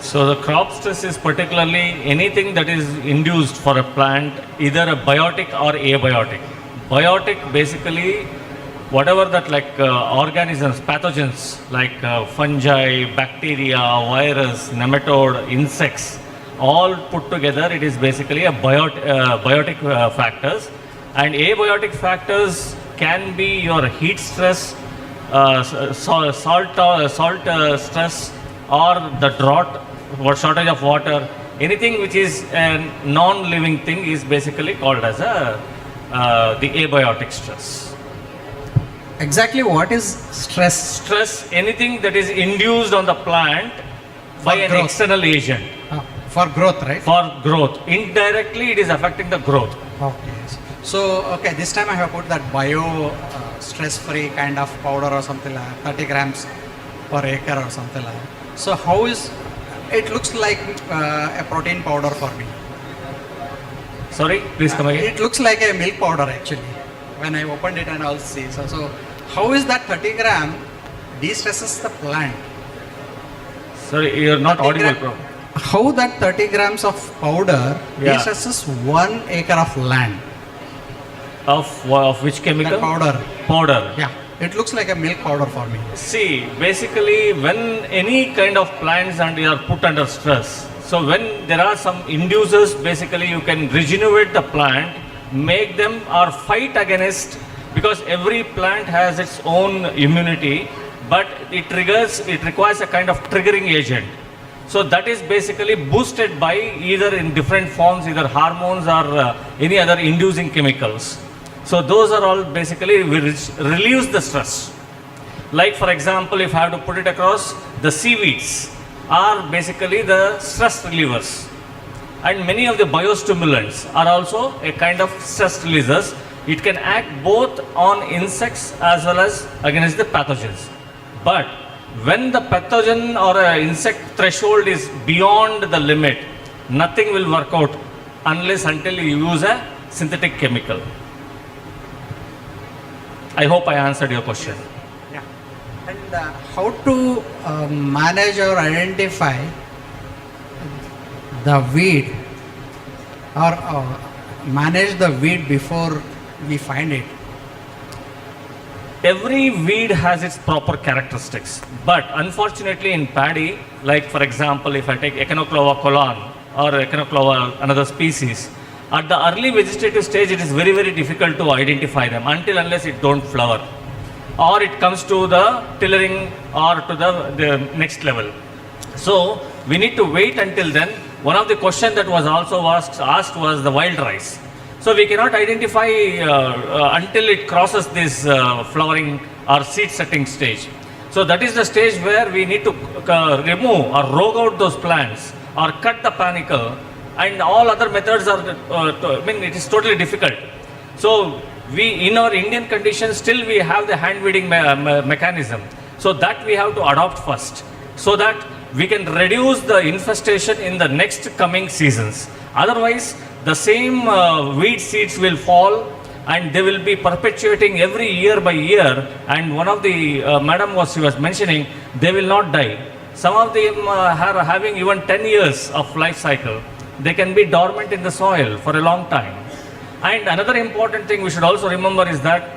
So the crop stress is particularly anything that is induced for a plant, either a biotic or abiotic. Biotic basically whatever that like organisms, pathogens like fungi, bacteria, virus, nematode, insects, all put together, it is basically a biotic factors. And abiotic factors can be your heat stress, salt stress, or the drought, shortage of water. Anything which is a non-living thing is basically called as the abiotic stress. Exactly what is stress? Stress, anything that is induced on the plant by an external agent. For growth, right? For growth. Indirectly, it is affecting the growth. Okay. So, okay, this time I have put that bio stress-free kind of powder or something like 30 grams per acre or something like that. So, how is it looks like a protein powder for me? Sorry, please come again. It looks like a milk powder actually. When I opened it and I'll see. So how is that 30 gram de-stresses the plant? Sorry, you're not audible, bro. How that 30 grams of powder de-stresses 1 acre of land? Of which chemical? That powder. Powder. Yeah. It looks like a milk powder for me. See, basically when any kind of plants and they are put under stress, so when there are some inducers, basically you can regenerate the plant, make them or fight against, because every plant has its own immunity, but it requires a kind of triggering agent. So that is basically boosted by either in different forms, either hormones or any other inducing chemicals. So those are all basically relieves the stress. Like for example, if I have to put it across, the seaweeds are basically the stress relievers. And many of the biostimulants are also a kind of stress releasers. It can act both on insects as well as against the pathogens. But when the pathogen or insect threshold is beyond the limit, nothing will work out unless until you use a synthetic chemical. I hope I answered your question. Yeah. And how to manage or identify the weed or manage the weed before we find it? Every weed has its proper characteristics, but unfortunately in paddy, like for example if I take Echinoclova colon or Echinoclova another species, at the early vegetative stage it is very very difficult to identify them until unless it don't flower or it comes to the tillering or to the next level. So we need to wait until then. One of the questions that was also asked was the wild rice. So we cannot identify until it crosses this flowering or seed setting stage. So that is the stage where we need to remove or rogue out those plants or cut the panicle, and all other methods are, it is totally difficult. So we, in our Indian conditions, still we have the hand weeding mechanism. So that we have to adopt first, so that we can reduce the infestation in the next coming seasons. Otherwise, the same weed seeds will fall, and they will be perpetuating every year by year. And one of the madam was mentioning, they will not die. Some of them are having even 10 years of life cycle. They can be dormant in the soil for a long time. And another important thing we should also remember is that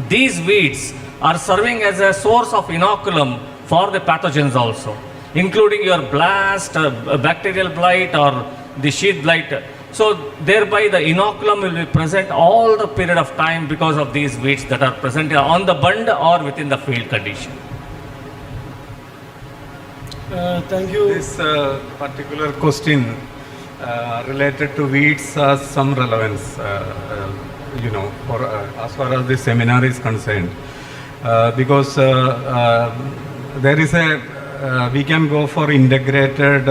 these weeds are serving as a source of inoculum for the pathogens also, including your blast, bacterial blight, or the sheath blight. So thereby the inoculum will be present all the period of time because of these weeds that are present on the bund or within the field condition. Thank you. This particular question related to weeds has some relevance, for as far as this seminar is concerned, because there is we can go for integrated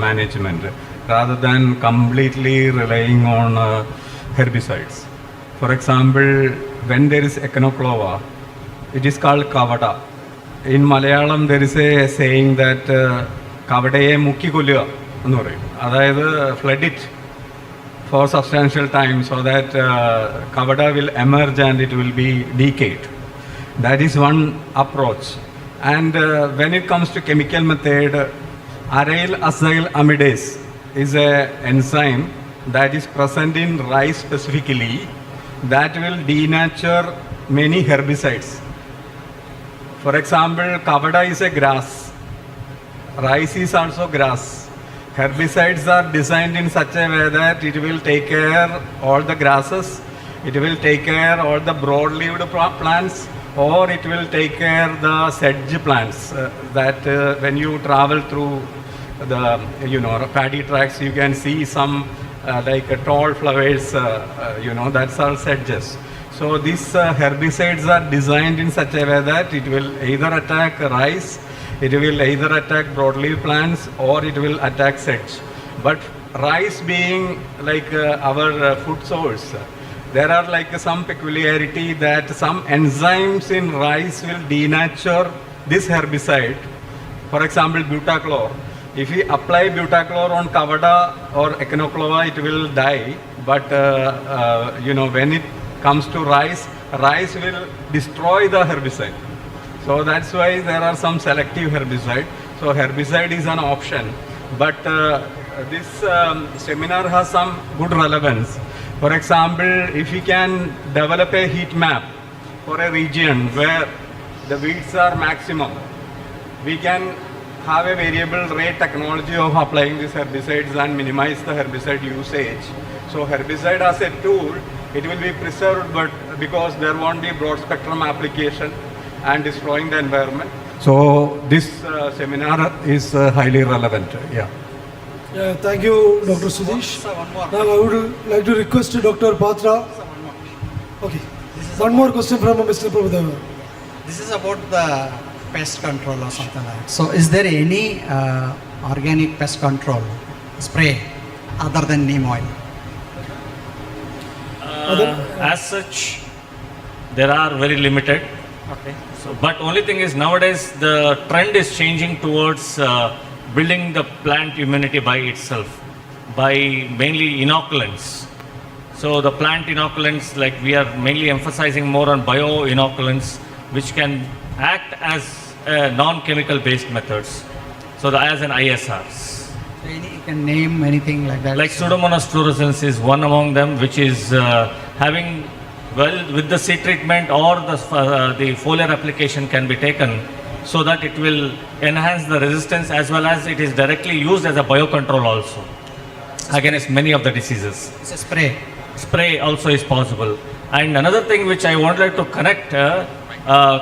management rather than completely relying on herbicides. For example, when there is echinoclova, it is called kavada. In Malayalam, there is a saying that kavadaye mukki kolluka ennu parayum. Adayathu flood it for substantial time so that kavada will emerge and it will be decayed. That is one approach. And when it comes to chemical method, aryl acyl amidase is an enzyme that is present in rice specifically that will denature many herbicides. For example, kavada is a grass. Rice is also grass. Herbicides are designed in such a way that it will take care all the grasses, it will take care all the broad-leaved plants, or it will take care the sedge plants that when you travel through the paddy tracks, you can see some like tall flowers, that's all sedges. So these herbicides are designed in such a way that it will either attack rice, it will either attack broadleaf plants, or it will attack sedge. But rice being like our food source, there are like some peculiarity that some enzymes in rice will denature this herbicide. For example, butachlor. If we apply butachlor on kavada or echinoclova, it will die. But when it comes to rice will destroy the herbicide. So that's why there are some selective herbicide. So herbicide is an option. But this seminar has some good relevance. For example, if we can develop a heat map for a region where the weeds are maximum, we can have a variable rate technology of applying these herbicides and minimize the herbicide usage. So herbicide as a tool, it will be preserved, but because there won't be broad spectrum application and destroying the environment. So this seminar is highly relevant. Yeah. Yeah, thank you, Dr. Sudesh. Now I would like to request Dr. Patra. Okay. One more question from Mr. Prabhudeva. This is about the pest control or something like that. So is there any organic pest control spray other than neem oil? As such, there are very limited. Okay. So, but only thing is nowadays the trend is changing towards building the plant immunity by itself, by mainly inoculants. So the plant inoculants, like we are mainly emphasizing more on bio-inoculants, which can act as non-chemical based methods. So as an ISRs. So you can name anything like that? Like Pseudomonas fluorescens is one among them, which is having, well, with the seed treatment or the foliar application can be taken so that it will enhance the resistance as well as it is directly used as a biocontrol also against many of the diseases. It's a spray. Spray also is possible. And another thing which I wanted to connect a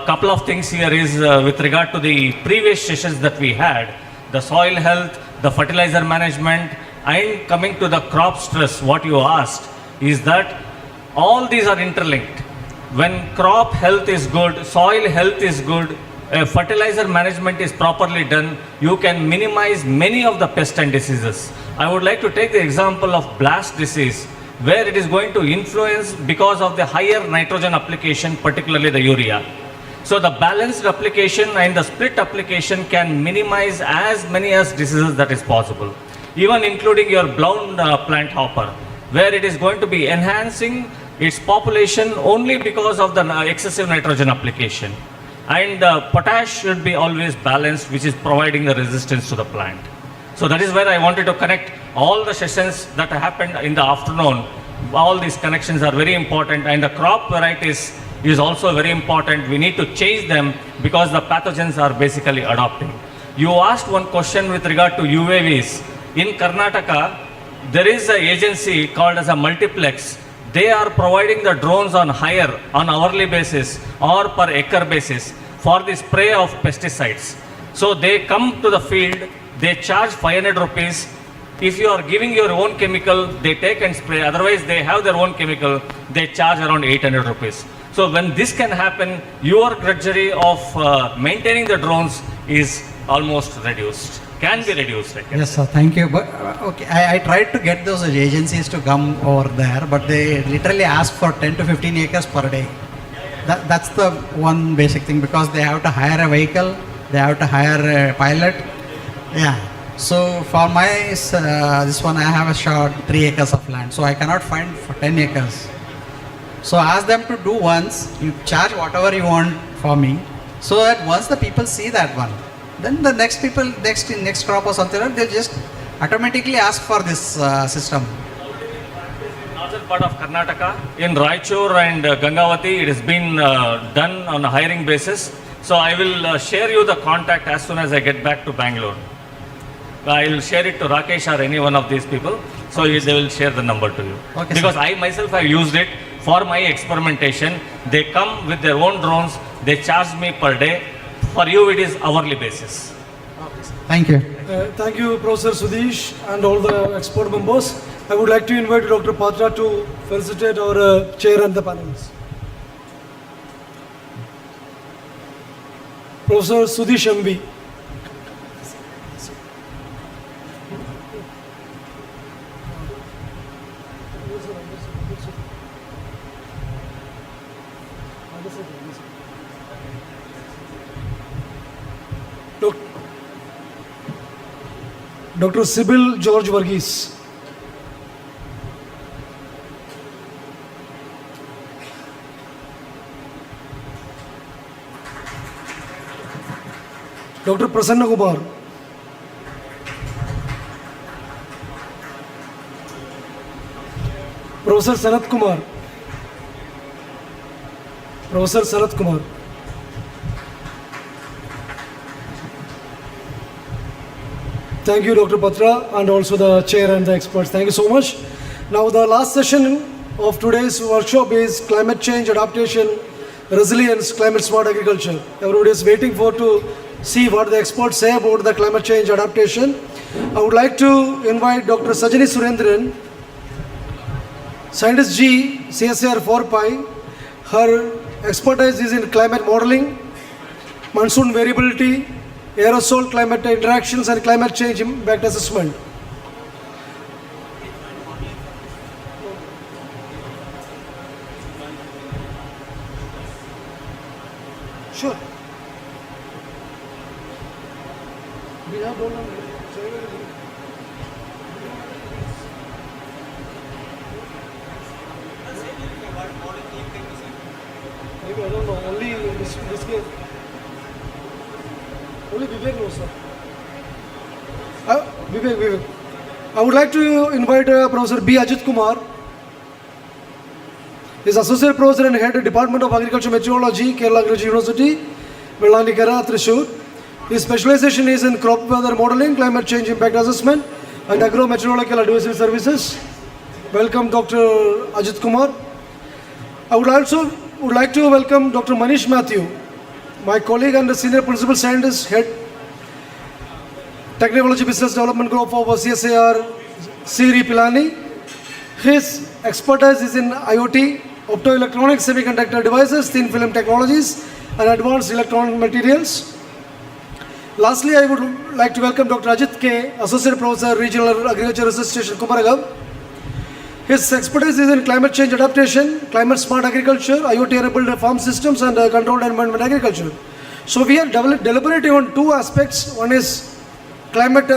couple of things here is with regard to the previous sessions that we had, the soil health, the fertilizer management, and coming to the crop stress, what you asked. is that all these are interlinked. When crop health is good, soil health is good, fertilizer management is properly done, you can minimize many of the pests and diseases. I would like to take the example of blast disease, where it is going to influence because of the higher nitrogen application, particularly the urea. So the balanced application and the split application can minimize as many as diseases that is possible, even including your blown plant hopper, where it is going to be enhancing its population only because of the excessive nitrogen application. And potash should be always balanced, which is providing the resistance to the plant. So that is where I wanted to connect all the sessions that happened in the afternoon. All these connections are very important, and the crop varieties is also very important. We need to change them because the pathogens are basically adopting. You asked one question with regard to UAVs. In Karnataka, there is an agency called as a multiplex. They are providing the drones on hire, on hourly basis or per acre basis for the spray of pesticides. So they come to the field, they charge 500 rupees. If you are giving your own chemical, they take and spray. Otherwise, they have their own chemical, they charge around 800 rupees. So when this can happen, your drudgery of maintaining the drones is almost reduced. Can be reduced. Yes, sir. Thank you. But okay, I tried to get those agencies to come over there, but they literally ask for 10 to 15 acres per day. That's the one basic thing, because they have to hire a vehicle, they have to hire a pilot. Yeah. So for my this one, I have a short 3 acres of land, so I cannot find for 10 acres. So ask them to do once. You charge whatever you want for me, so that once the people see that one, then the next people, next crop or something, they'll just automatically ask for this system. Northern part of Karnataka, in Raichur and Gangavati, it has been done on a hiring basis. So I will share you the contact as soon as I get back to Bangalore. I will share it to Rakesh or any one of these people, so they will share the number to you. Okay, because sir. I myself have used it for my experimentation. They come with their own drones, they charge me per day. For you, it is hourly basis. Thank you. Thank you, Professor Sudesh and all the expert members. I would like to invite Dr. Patra to felicitate our chair and the panelists. Professor Sudesh MB. Dr. Sibyl George Varghese. Dr. Prasanna Kumar. Professor Sanat Kumar. Professor Sanat Kumar. Thank you, Dr. Patra, and also the chair and the experts. Thank you so much. Now, the last session of today's workshop is climate change adaptation, resilience, climate smart agriculture. Everybody is waiting to see what the experts say about the climate change adaptation. I would like to invite Dr. Sajani Surendran, Scientist G, CSIR 4 Her expertise is in climate modeling, monsoon variability, aerosol climate interactions and climate change impact assessment. Sure. We have maybe I don't know, only this case. Only Vivek knows, sir. Vivek. I would like to invite Professor B. Ajit Kumar. He is Associate Professor and Head Department of Agriculture Meteorology, Kerala Agriculture University, Vellanikara, Thrissur. His specialization is in crop weather modeling, climate change impact assessment, and agro meteorological advisory services. Welcome, Dr. Ajit Kumar. I would also like to welcome Dr. Manish Matthew, my colleague and the Senior Principal Scientist, Head Technology Business Development Group of CSIR, Siri Pilani. His expertise is in IoT, optoelectronic semiconductor devices, thin film technologies, and advanced electronic materials. Lastly, I would like to welcome Dr. Ajit K, Associate Professor, Regional Agriculture Research Station, Kumaragam. His expertise is in climate change adaptation, climate smart agriculture, IoT-enabled farm systems, and controlled environment agriculture. So we are deliberating on two aspects. One is climate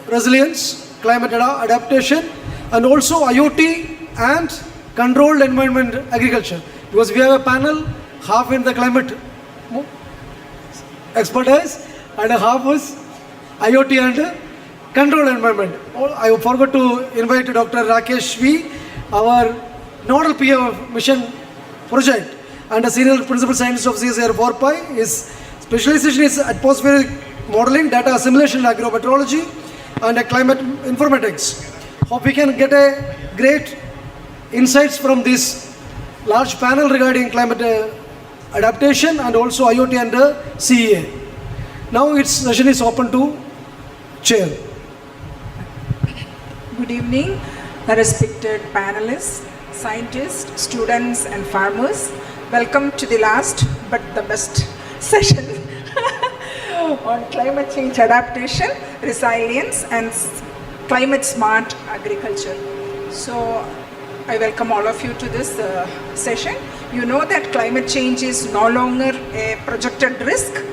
resilience, climate adaptation, and also IoT and controlled environment agriculture. Because we have a panel, half in the climate expertise and half is IoT and controlled environment. I forgot to invite Dr. Rakesh V, our nodal PA of mission project and a senior principal scientist of CSIR 4Pi. His specialization is atmospheric modeling, data assimilation, agrometeorology, and climate informatics. Hope we can get a great insights from this large panel regarding climate adaptation and also IoT and CEA. Now its session is open to chair. Good evening, respected panelists, scientists, students and farmers. Welcome to the last but the best session on climate change adaptation, resilience and climate smart agriculture. So I welcome all of you to this session. You know that climate change is no longer a projected risk.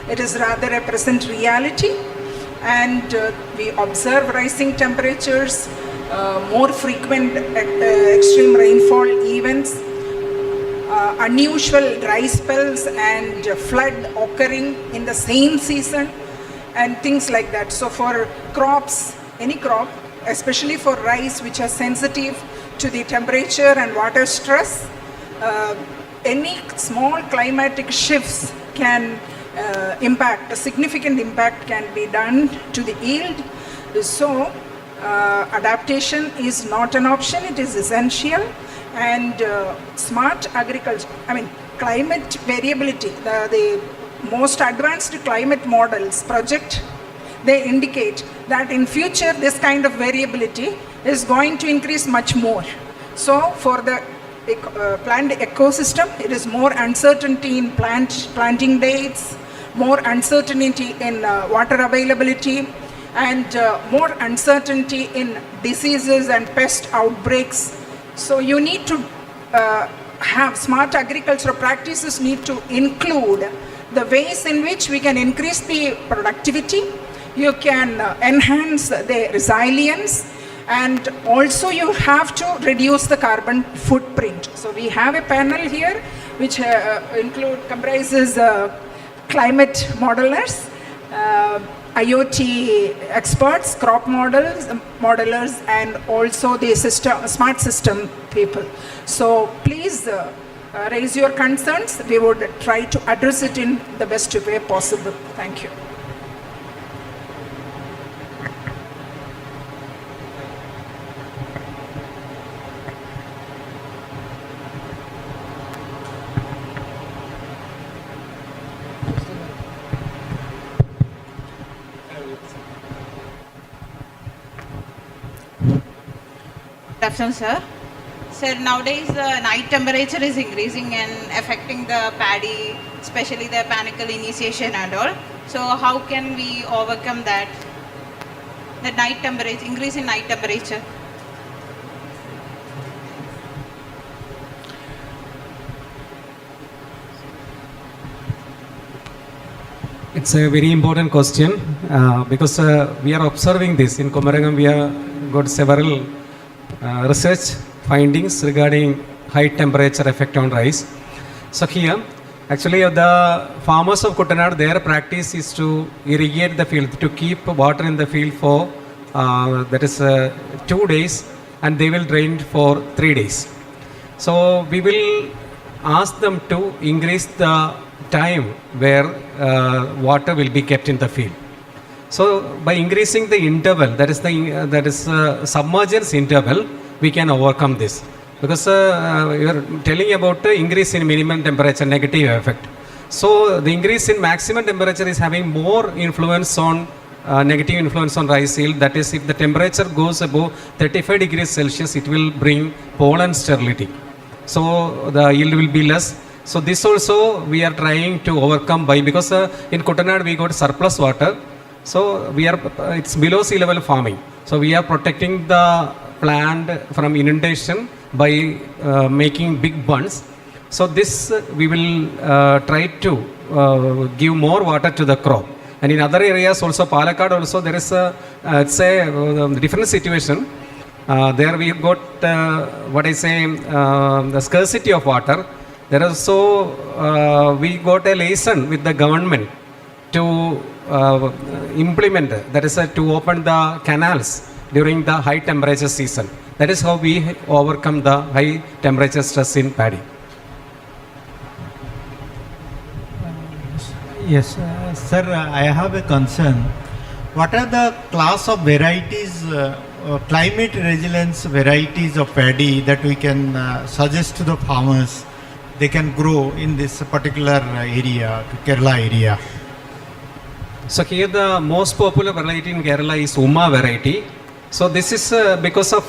It is rather a present reality, and we observe rising temperatures, more frequent extreme rainfall events, unusual dry spells and flood occurring in the same season and things like that. So for crops, any crop, especially for rice which are sensitive to the temperature and water stress, any small climatic shifts can impact, a significant impact can be done to the yield. So adaptation is not an option, it is essential. And smart agriculture, climate variability, the most advanced climate models project, they indicate that in future this kind of variability is going to increase much more. So for the plant ecosystem, it is more uncertainty in planting dates, more uncertainty in water availability, and more uncertainty in diseases and pest outbreaks. So you need to have smart agricultural practices need to include the ways in which we can increase the productivity, you can enhance the resilience, and also you have to reduce the carbon footprint. So we have a panel here which comprises climate modelers, IoT experts, crop modelers, and also the smart system people. So please raise your concerns. We would try to address it in the best way possible. Thank you. Good afternoon, sir. Sir, nowadays the night temperature is increasing and affecting the paddy, especially the panicle initiation and all. So how can we overcome that? The night temperature, increase in night temperature. It's a very important question because we are observing this. In Komarangam, we have got several research findings regarding high temperature effect on rice. So here, actually the farmers of Kuttanad, their practice is to irrigate the field, to keep water in the field for 2 days, and they will drain for 3 days. So we will ask them to increase the time where water will be kept in the field. So by increasing the interval, that is submergence interval, we can overcome this. Because you are telling about the increase in minimum temperature, negative effect. So the increase in maximum temperature is having more influence on negative influence on rice yield. That is, if the temperature goes above 35 degrees Celsius, it will bring pollen sterility. So the yield will be less. So this also we are trying to overcome by, because in Kuttanad we got surplus water. So we are, it's below sea level farming. So we are protecting the plant from inundation by making big bunds. So this we will try to give more water to the crop. And in other areas also, Palakkad also, there is a, it's a different situation. There we got what I say, the scarcity of water. There also we got a liaison with the government to implement, that is to open the canals during the high temperature season. That is how we overcome the high temperature stress in paddy. Yes, sir, I have a concern. What are the class of varieties, climate resilience varieties of paddy that we can suggest to the farmers they can grow in this particular area, Kerala area? So here the most popular variety in Kerala is Uma variety. So this is because of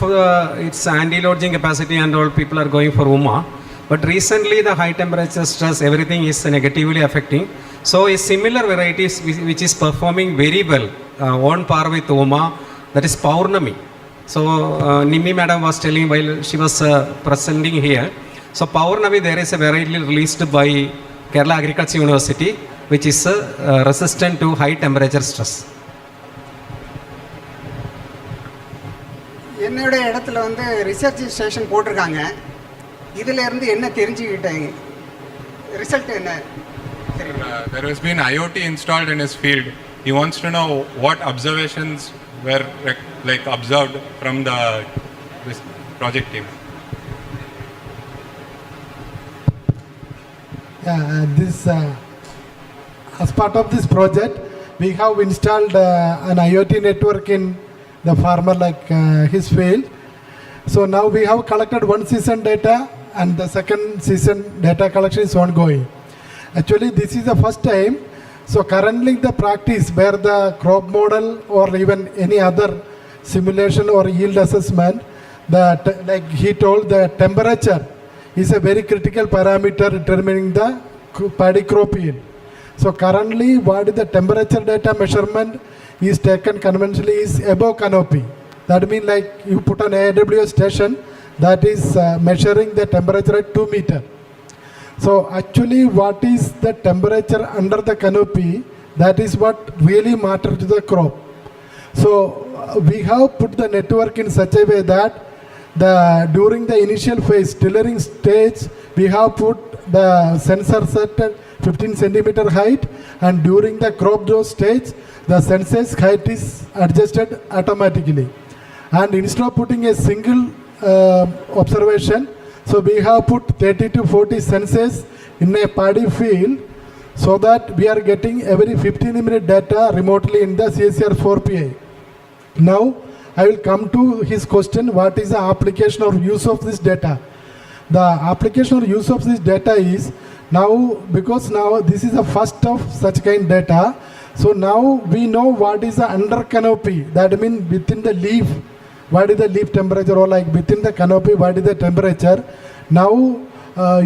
its anti-lodging capacity and all, people are going for Uma. But recently the high temperature stress, everything is negatively affecting. So a similar variety which is performing very well on par with Uma, that is Paurnami. So Nimi madam was telling while she was presenting here. So Paurnami, there is a variety released by Kerala Agriculture University which is resistant to high temperature stress. என்னோட இடத்துல வந்து research station போட்டிருக்காங்க. இதில் இருந்து என்ன தெரிஞ்சுக்கிட்டாங்க? Result என்ன? There has been IoT installed in his field. He wants to know what observations were like observed from this project team. As part of this project, we have installed an IoT network in the farmer like his field. So now we have collected one season data and the second season data collection is ongoing. Actually, this is the first time. So currently the practice where the crop model or even any other simulation or yield assessment, that like he told, the temperature is a very critical parameter determining the paddy crop yield. So currently what is the temperature data measurement is taken conventionally is above canopy. That means like you put an AWS station that is measuring the temperature at 2 meters. So actually what is the temperature under the canopy, that is what really matters to the crop. So we have put the network in such a way that during the initial phase, tillering stage, we have put the sensor set at 15 centimeter height, and during the crop growth stage, the sensor's height is adjusted automatically. And instead of putting a single observation, so we have put 30 to 40 sensors in a paddy field, so that we are getting every 15-minute data remotely in the CSR 4PI. Now, I will come to his question, what is the application or use of this data? The application or use of this data is, now, because now this is the first of such kind data, so now we know what is the under canopy, that means within the leaf, what is the leaf temperature, or like within the canopy, what is the temperature. Now,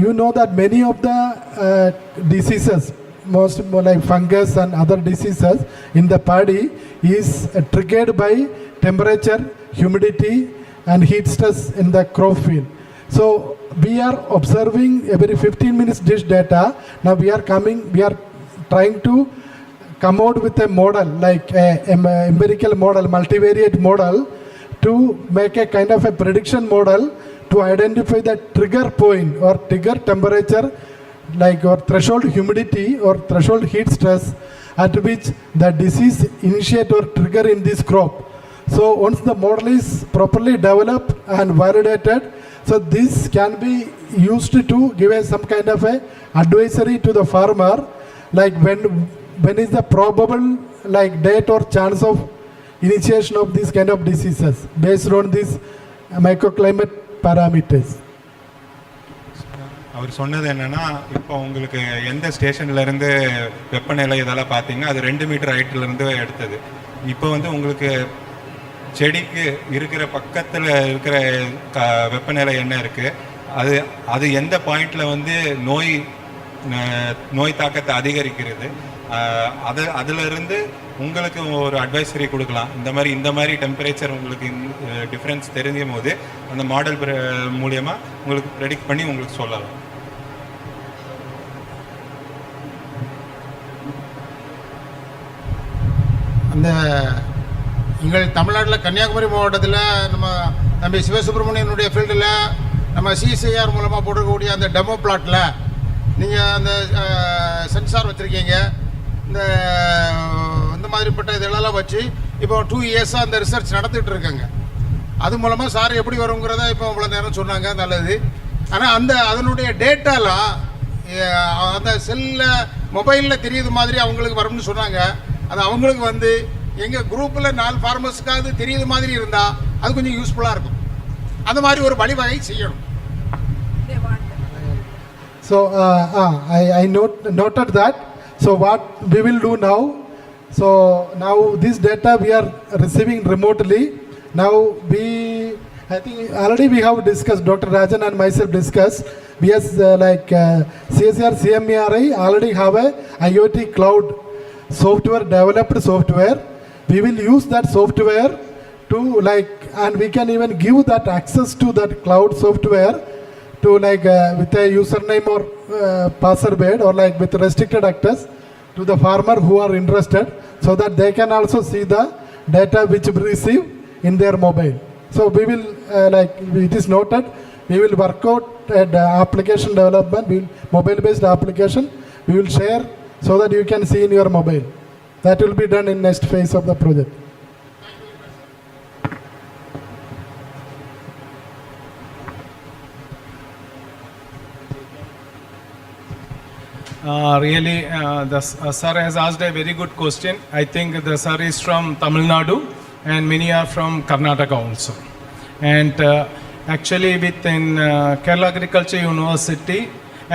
you know that many of the diseases, most more like fungus and other diseases in the paddy is triggered by temperature, humidity and heat stress in the crop field. So we are observing every 15 minutes dish data. Now we are trying to come out with a model, like a empirical model, multivariate model, to make a kind of a prediction model to identify the trigger point or trigger temperature, like or threshold humidity or threshold heat stress at which the disease initiate or trigger in this crop. So once the model is properly developed and validated, so this can be used to give some kind of a advisory to the farmer, like when is the probable like date or chance of initiation of these kind of diseases based on these microclimate parameters. அவர் சொன்னது என்னன்னா, இப்போ உங்களுக்கு எந்த ஸ்டேஷன்லேருந்து வெப்பநிலை இதெல்லாம் பார்த்தீங்கன்னா அது 2 மீட்டர் ஹைட்லேருந்து எடுத்தது. இப்போ வந்து உங்களுக்கு செடிக்கு இருக்கிற பக்கத்தில் இருக்கிற வெப்பநிலை என்ன இருக்குது, அது எந்த பாயிண்டில் வந்து நோய் தாக்கத்தை அதிகரிக்கிறது, அதிலிருந்து உங்களுக்கு ஒரு அட்வைசரி கொடுக்கலாம். இந்த மாதிரி டெம்பரேச்சர் உங்களுக்கு டிஃப்ரென்ஸ் தெரியும் போது அந்த மாடல் மூலியமாக உங்களுக்கு ப்ரெடிக்ட் பண்ணி உங்களுக்கு சொல்லலாம். அந்த எங்கள் தமிழ்நாட்டில் கன்னியாகுமரி மாவட்டத்தில் நம்ம சிவசுப்ரமணியனுடைய ஃபீல்டில் நம்ம சிஎஸ்ஐஆர் மூலமாக போட்டிருக்கக்கூடிய அந்த டெமோ பிளாட்டில் நீங்கள் அந்த சென்சார் வச்சுருக்கீங்க. இந்த மாதிரிப்பட்ட இதெல்லாம் வச்சு இப்போ 2 இயர்ஸாக அந்த ரிசர்ச் நடத்திட்டு இருக்காங்க. அது மூலமாக சார் எப்படி வருங்கிறத இப்போ இவ்வளோ நேரம் சொன்னாங்க, நல்லது. ஆனால் அதனுடைய டேட்டாலாம் அந்த செல்லில் மொபைலில் தெரியுது மாதிரி அவங்களுக்கு வரும்னு சொன்னாங்க. அது அவங்களுக்கு வந்து எங்கள் குரூப்பில் 4 ஃபார்மர்ஸுக்காவது தெரியுது மாதிரி இருந்தால் அது கொஞ்சம் யூஸ்ஃபுல்லாக இருக்கும். அந்த மாதிரி ஒரு வழிவகை செய்யணும். So I noted that. So what we will do now, so now this data we are receiving remotely. Now I think already we have discussed, Dr. Rajan and myself discussed, we has CSR CMERI already have a IoT cloud software, developed software. We will use that software to and we can even give that access to that cloud software to with a username or password or with restricted access to the farmer who are interested, so that they can also see the data which we receive in their mobile. So we will it is noted, we will work out at application development, mobile based application we will share so that you can see in your mobile. That will be done in next phase of the project. Really, the sir has asked a very good question. I think the sir is from Tamil Nadu and many are from Karnataka also. And actually within Kerala Agriculture University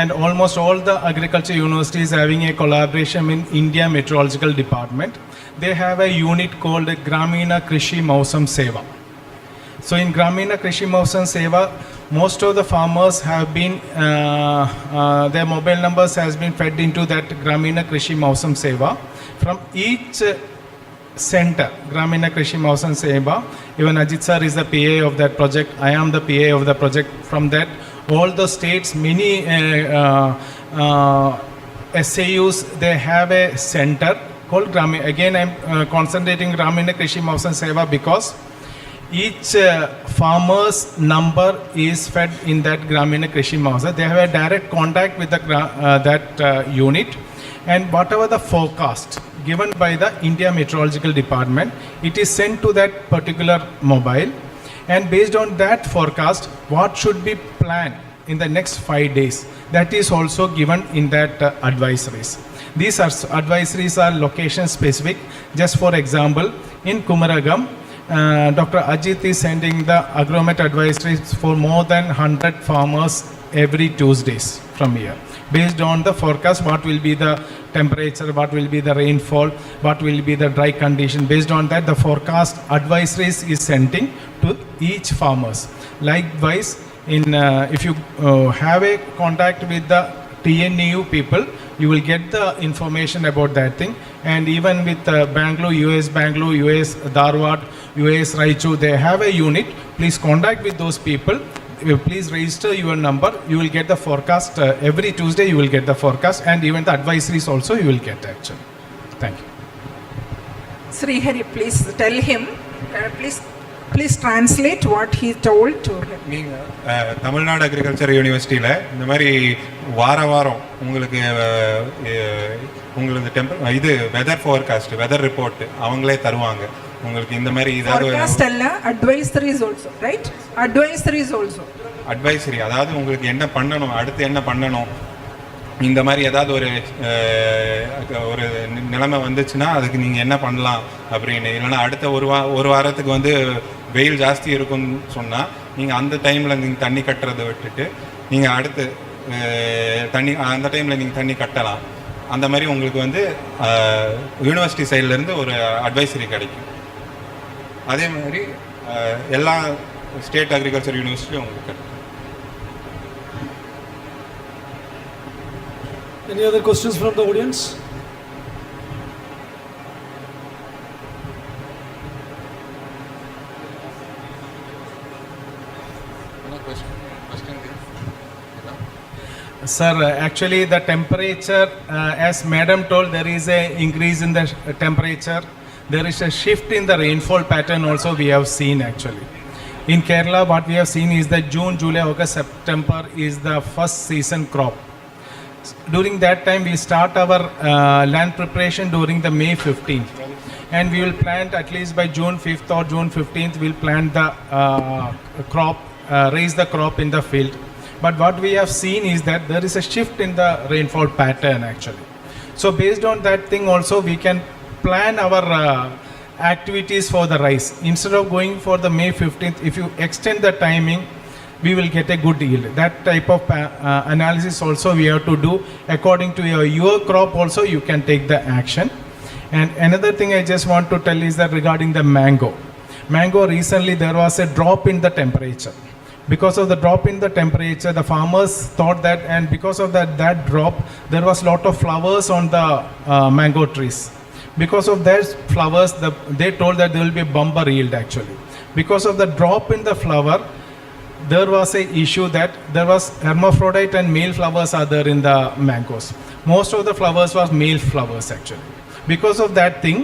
and almost all the agriculture universities having a collaboration in India Meteorological Department, they have a unit called Gramina Krishi Mausam Seva. So in Gramina Krishi Mausam Seva, most of the farmers have been, their mobile numbers has been fed into that Gramina Krishi Mausam Seva. From each center, Gramina Krishi Mausam Seva, even Ajit sir is the PA of that project, I am the PA of the project. From that, all the states, many SAUs, they have a center called Gramina. Again, I am concentrating Gramina Krishi Mausam Seva because each farmer's number is fed in that Gramina Krishi Mausa. They have a direct contact with that unit, and whatever the forecast given by the India Meteorological Department, it is sent to that particular mobile, and based on that forecast, what should be planned in the next 5 days, that is also given in that advisories. These advisories are location specific. Just for example, in Kumaragam, Dr. Ajit is sending the agromet advisories for more than 100 farmers every Tuesdays from here. Based on the forecast, what will be the temperature, what will be the rainfall, what will be the dry condition. Based on that, the forecast advisories is sending to each farmers. Likewise, if you have a contact with the TNEU people, you will get the information about that thing. And even with Bangalore, US Dharwad, US Raichu, they have a unit. Please contact with those people. Please register your number. You will get the forecast every Tuesday. You will get the forecast, and even the advisories also you will get actually. Thank you. Srihari, please tell him. Please translate what he told to him. நீங்கள் Tamil Nadu agriculture யூனிவர்சிட்டியில் இந்த மாதிரி வாரம் உங்களுக்கு weather forecast, weather report அவங்களே தருவாங்க உங்களுக்கு. இந்த மாதிரி அட்வைசரி, அதாவது உங்களுக்கு என்ன பண்ணணும், அடுத்து என்ன பண்ணணும், இந்த மாதிரி ஏதாவது ஒரு நிலைமை வந்துச்சுன்னா அதுக்கு நீங்கள் என்ன பண்ணலாம் அப்படின்னு. இல்லைன்னா அடுத்த ஒரு வாரத்துக்கு வந்து வெயில் ஜாஸ்தி இருக்குன்னு சொன்னால் நீங்கள் அந்த டைமில் நீங்கள் தண்ணி கட்டுறதை விட்டுட்டு நீங்கள் அடுத்து அந்த டைமில் நீங்கள் தண்ணி கட்டலாம். அந்த மாதிரி உங்களுக்கு வந்து யூனிவர்சிட்டி சைட்லேருந்து ஒரு அட்வைசரி கிடைக்கும். அதே மாதிரி எல்லா ஸ்டேட் அக்ரிகல்ச்சர் யூனிவர்சிட்டியும் உங்களுக்கு கிடைக்கும். Any other questions from the audience? Sir, actually the temperature, as madam told, there is a increase in the temperature. There is a shift in the rainfall pattern also we have seen actually. In Kerala, what we have seen is that June, July, August, September is the first season crop. During that time, we start our land preparation during the May 15th. And we will plant at least by June 5th or June 15th, we'll plant the crop, raise the crop in the field. But what we have seen is that there is a shift in the rainfall pattern actually. So based on that thing also, we can plan our activities for the rice. Instead of going for the May 15th, if you extend the timing, we will get a good yield. That type of analysis also we have to do. According to your crop also, you can take the action. And another thing I just want to tell is that regarding the mango. Mango, recently there was a drop in the temperature. Because of the drop in the temperature, the farmers thought that, and because of that drop, there was lot of flowers on the mango trees. Because of those flowers, they told that there will be bumper yield actually. Because of the drop in the flower, there was a issue that there was hermaphrodite and male flowers are there in the mangoes. Most of the flowers was male flowers actually. Because of that thing,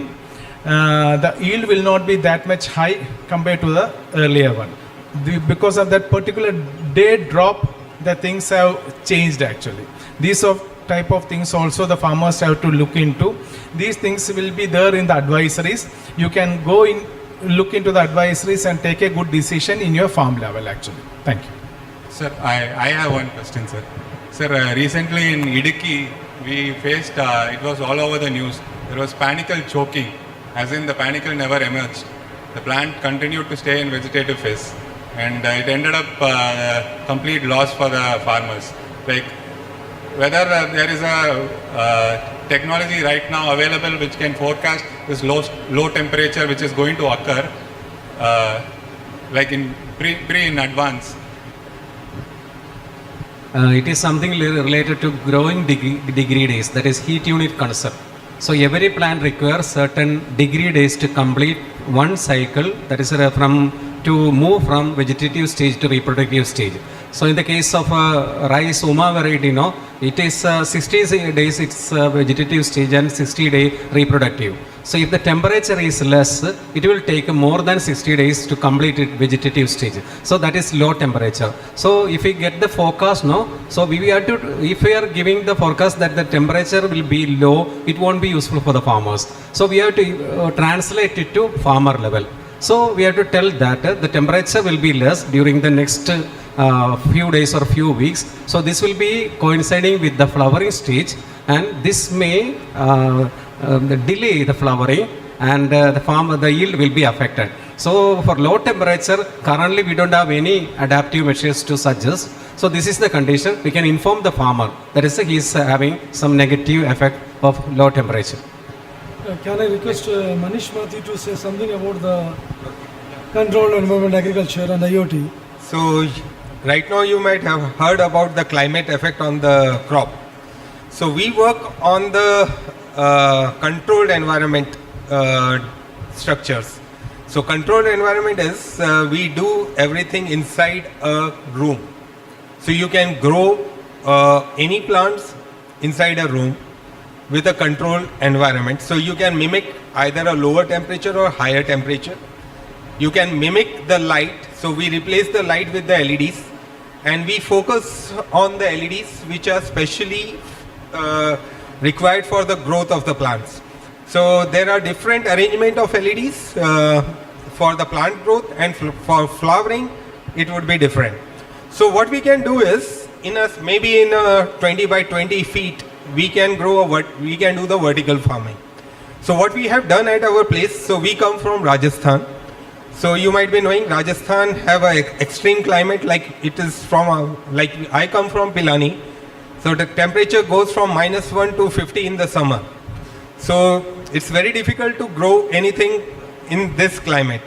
the yield will not be that much high compared to the earlier one. Because of that particular day drop, the things have changed actually. These type of things also the farmers have to look into. These things will be there in the advisories. You can go in, look into the advisories and take a good decision in your farm level actually. Thank you. Sir, I have one question, sir. Sir, recently in Idukki, we faced, it was all over the news, there was panicle choking, as in the panicle never emerged. The plant continued to stay in vegetative phase, and it ended up complete loss for the farmers. Like, whether there is a technology right now available which can forecast this low temperature which is going to occur, like in in advance. It is something related to growing degree days, that is heat unit concept. So every plant requires certain degree days to complete one cycle, that is to move from vegetative stage to reproductive stage. So in the case of rice Uma variety, it is 60 days it's vegetative stage and 60-day reproductive. So if the temperature is less, it will take more than 60 days to complete it vegetative stage. So that is low temperature. So if we get the forecast, so we have to, if we are giving the forecast that the temperature will be low, it won't be useful for the farmers. So we have to translate it to farmer level. So we have to tell that the temperature will be less during the next few days or few weeks. So this will be coinciding with the flowering stage, and this may delay the flowering, and the yield will be affected. So for low temperature, currently we don't have any adaptive measures to suggest. So this is the condition. We can inform the farmer that is he is having some negative effect of low temperature. Can I request Manish Mathi to say something about the controlled environment agriculture and IoT? So right now you might have heard about the climate effect on the crop. So we work on the controlled environment structures. So controlled environment is we do everything inside a room. So you can grow any plants inside a room with a controlled environment. So you can mimic either a lower temperature or higher temperature. You can mimic the light. So we replace the light with the LEDs, and we focus on the LEDs which are specially required for the growth of the plants. So there are different arrangement of LEDs for the plant growth, and for flowering it would be different. So what we can do is, maybe in a 20 by 20 feet, we can do the vertical farming. So what we have done at our place, so we come from Rajasthan. So you might be knowing Rajasthan have an extreme climate, like it is from like I come from Pilani. So the temperature goes from -1 to 50 in the summer. So it's very difficult to grow anything in this climate.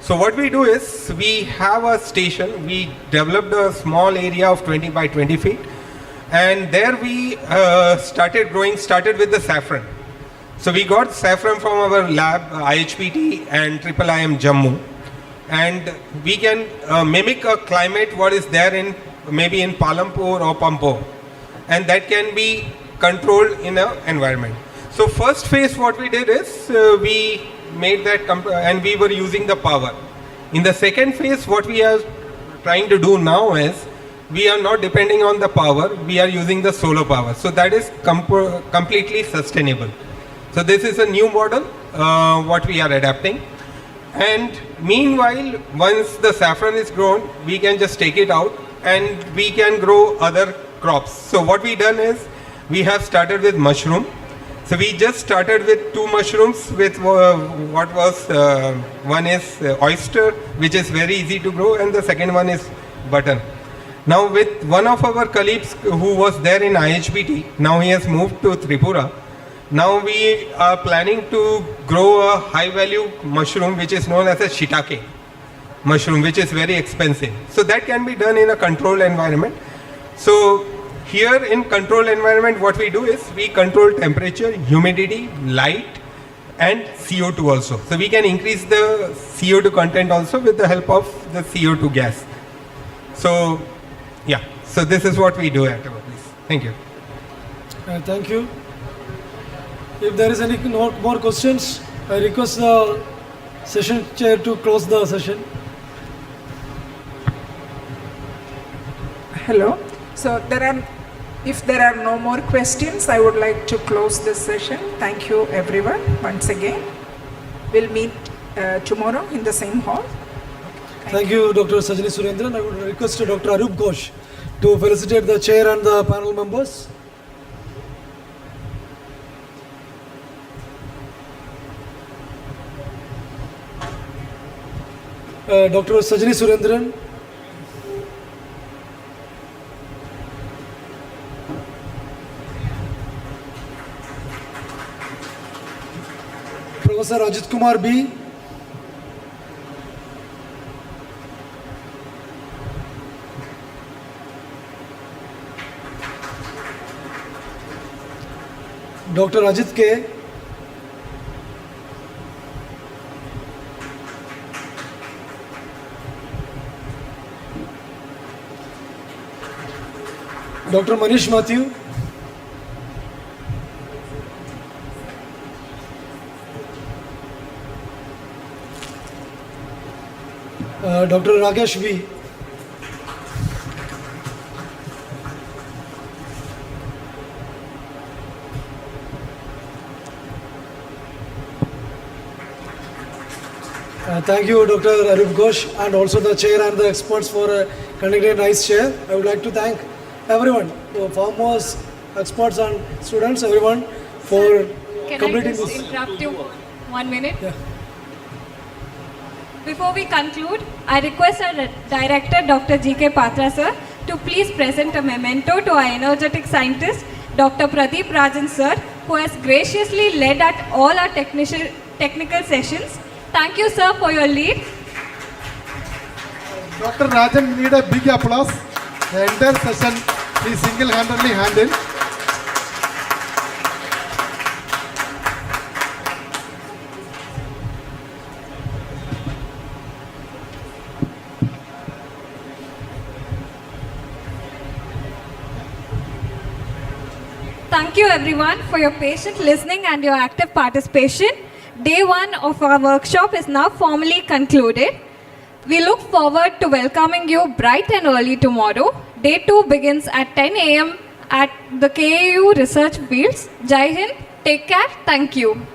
So what we do is we have a station. We developed a small area of 20 by 20 feet, and there we started with the saffron. So we got saffron from our lab, IHPT and IIIM Jammu, and we can mimic a climate what is there in maybe in Palampur or Pampo, and that can be controlled in an environment. So first phase what we did is we made that and we were using the power. In the second phase what we are trying to do now is we are not depending on the power, we are using the solar power. So that is completely sustainable. So this is a new model what we are adapting. And meanwhile, once the saffron is grown, we can just take it out and we can grow other crops. So what we done is we have started with mushroom. So we just started with 2 mushrooms with what was one is oyster, which is very easy to grow, and the second one is button. Now with one of our colleagues who was there in IHBT, now he has moved to Tripura. Now we are planning to grow a high value mushroom which is known as a shiitake mushroom, which is very expensive. So that can be done in a controlled environment. So here in controlled environment what we do is we control temperature, humidity, light and CO2 also. So we can increase the CO2 content also with the help of the CO2 gas. So yeah, so this is what we do at our place. Thank you. Thank you. If there is any more questions, I request the session chair to close the session. Hello. So if there are no more questions, I would like to close this session. Thank you everyone once again. We'll meet tomorrow in the same hall. Thank you, Dr. Sajani Surendran. I would request Dr. Arup Ghosh to felicitate the chair and the panel members. Dr. Sajani Surendran. Professor Ajit Kumar B. Dr. Ajit K. Dr. Manish Matthew. Dr. Rakesh V. Thank you, Dr. Arup Ghosh, and also the chair and the experts for conducting a nice chair. I would like to thank everyone, farmers, experts and students, everyone for completing this. Can I just interrupt you 1 minute? Yeah. Before we conclude, I request our director, Dr. G.K. Patra sir, to please present a memento to our energetic scientist, Dr. Pradeep Rajan sir, who has graciously led at all our technical sessions. Thank you, sir, for your lead. Dr. Rajan, we need a big applause. The entire session he single-handedly handled. Thank you everyone for your patient listening and your active participation. Day 1 of our workshop is now formally concluded. We look forward to welcoming you bright and early tomorrow. Day 2 begins at 10 a.m. at the KAU Research Fields. Jai Hind, take care, thank you.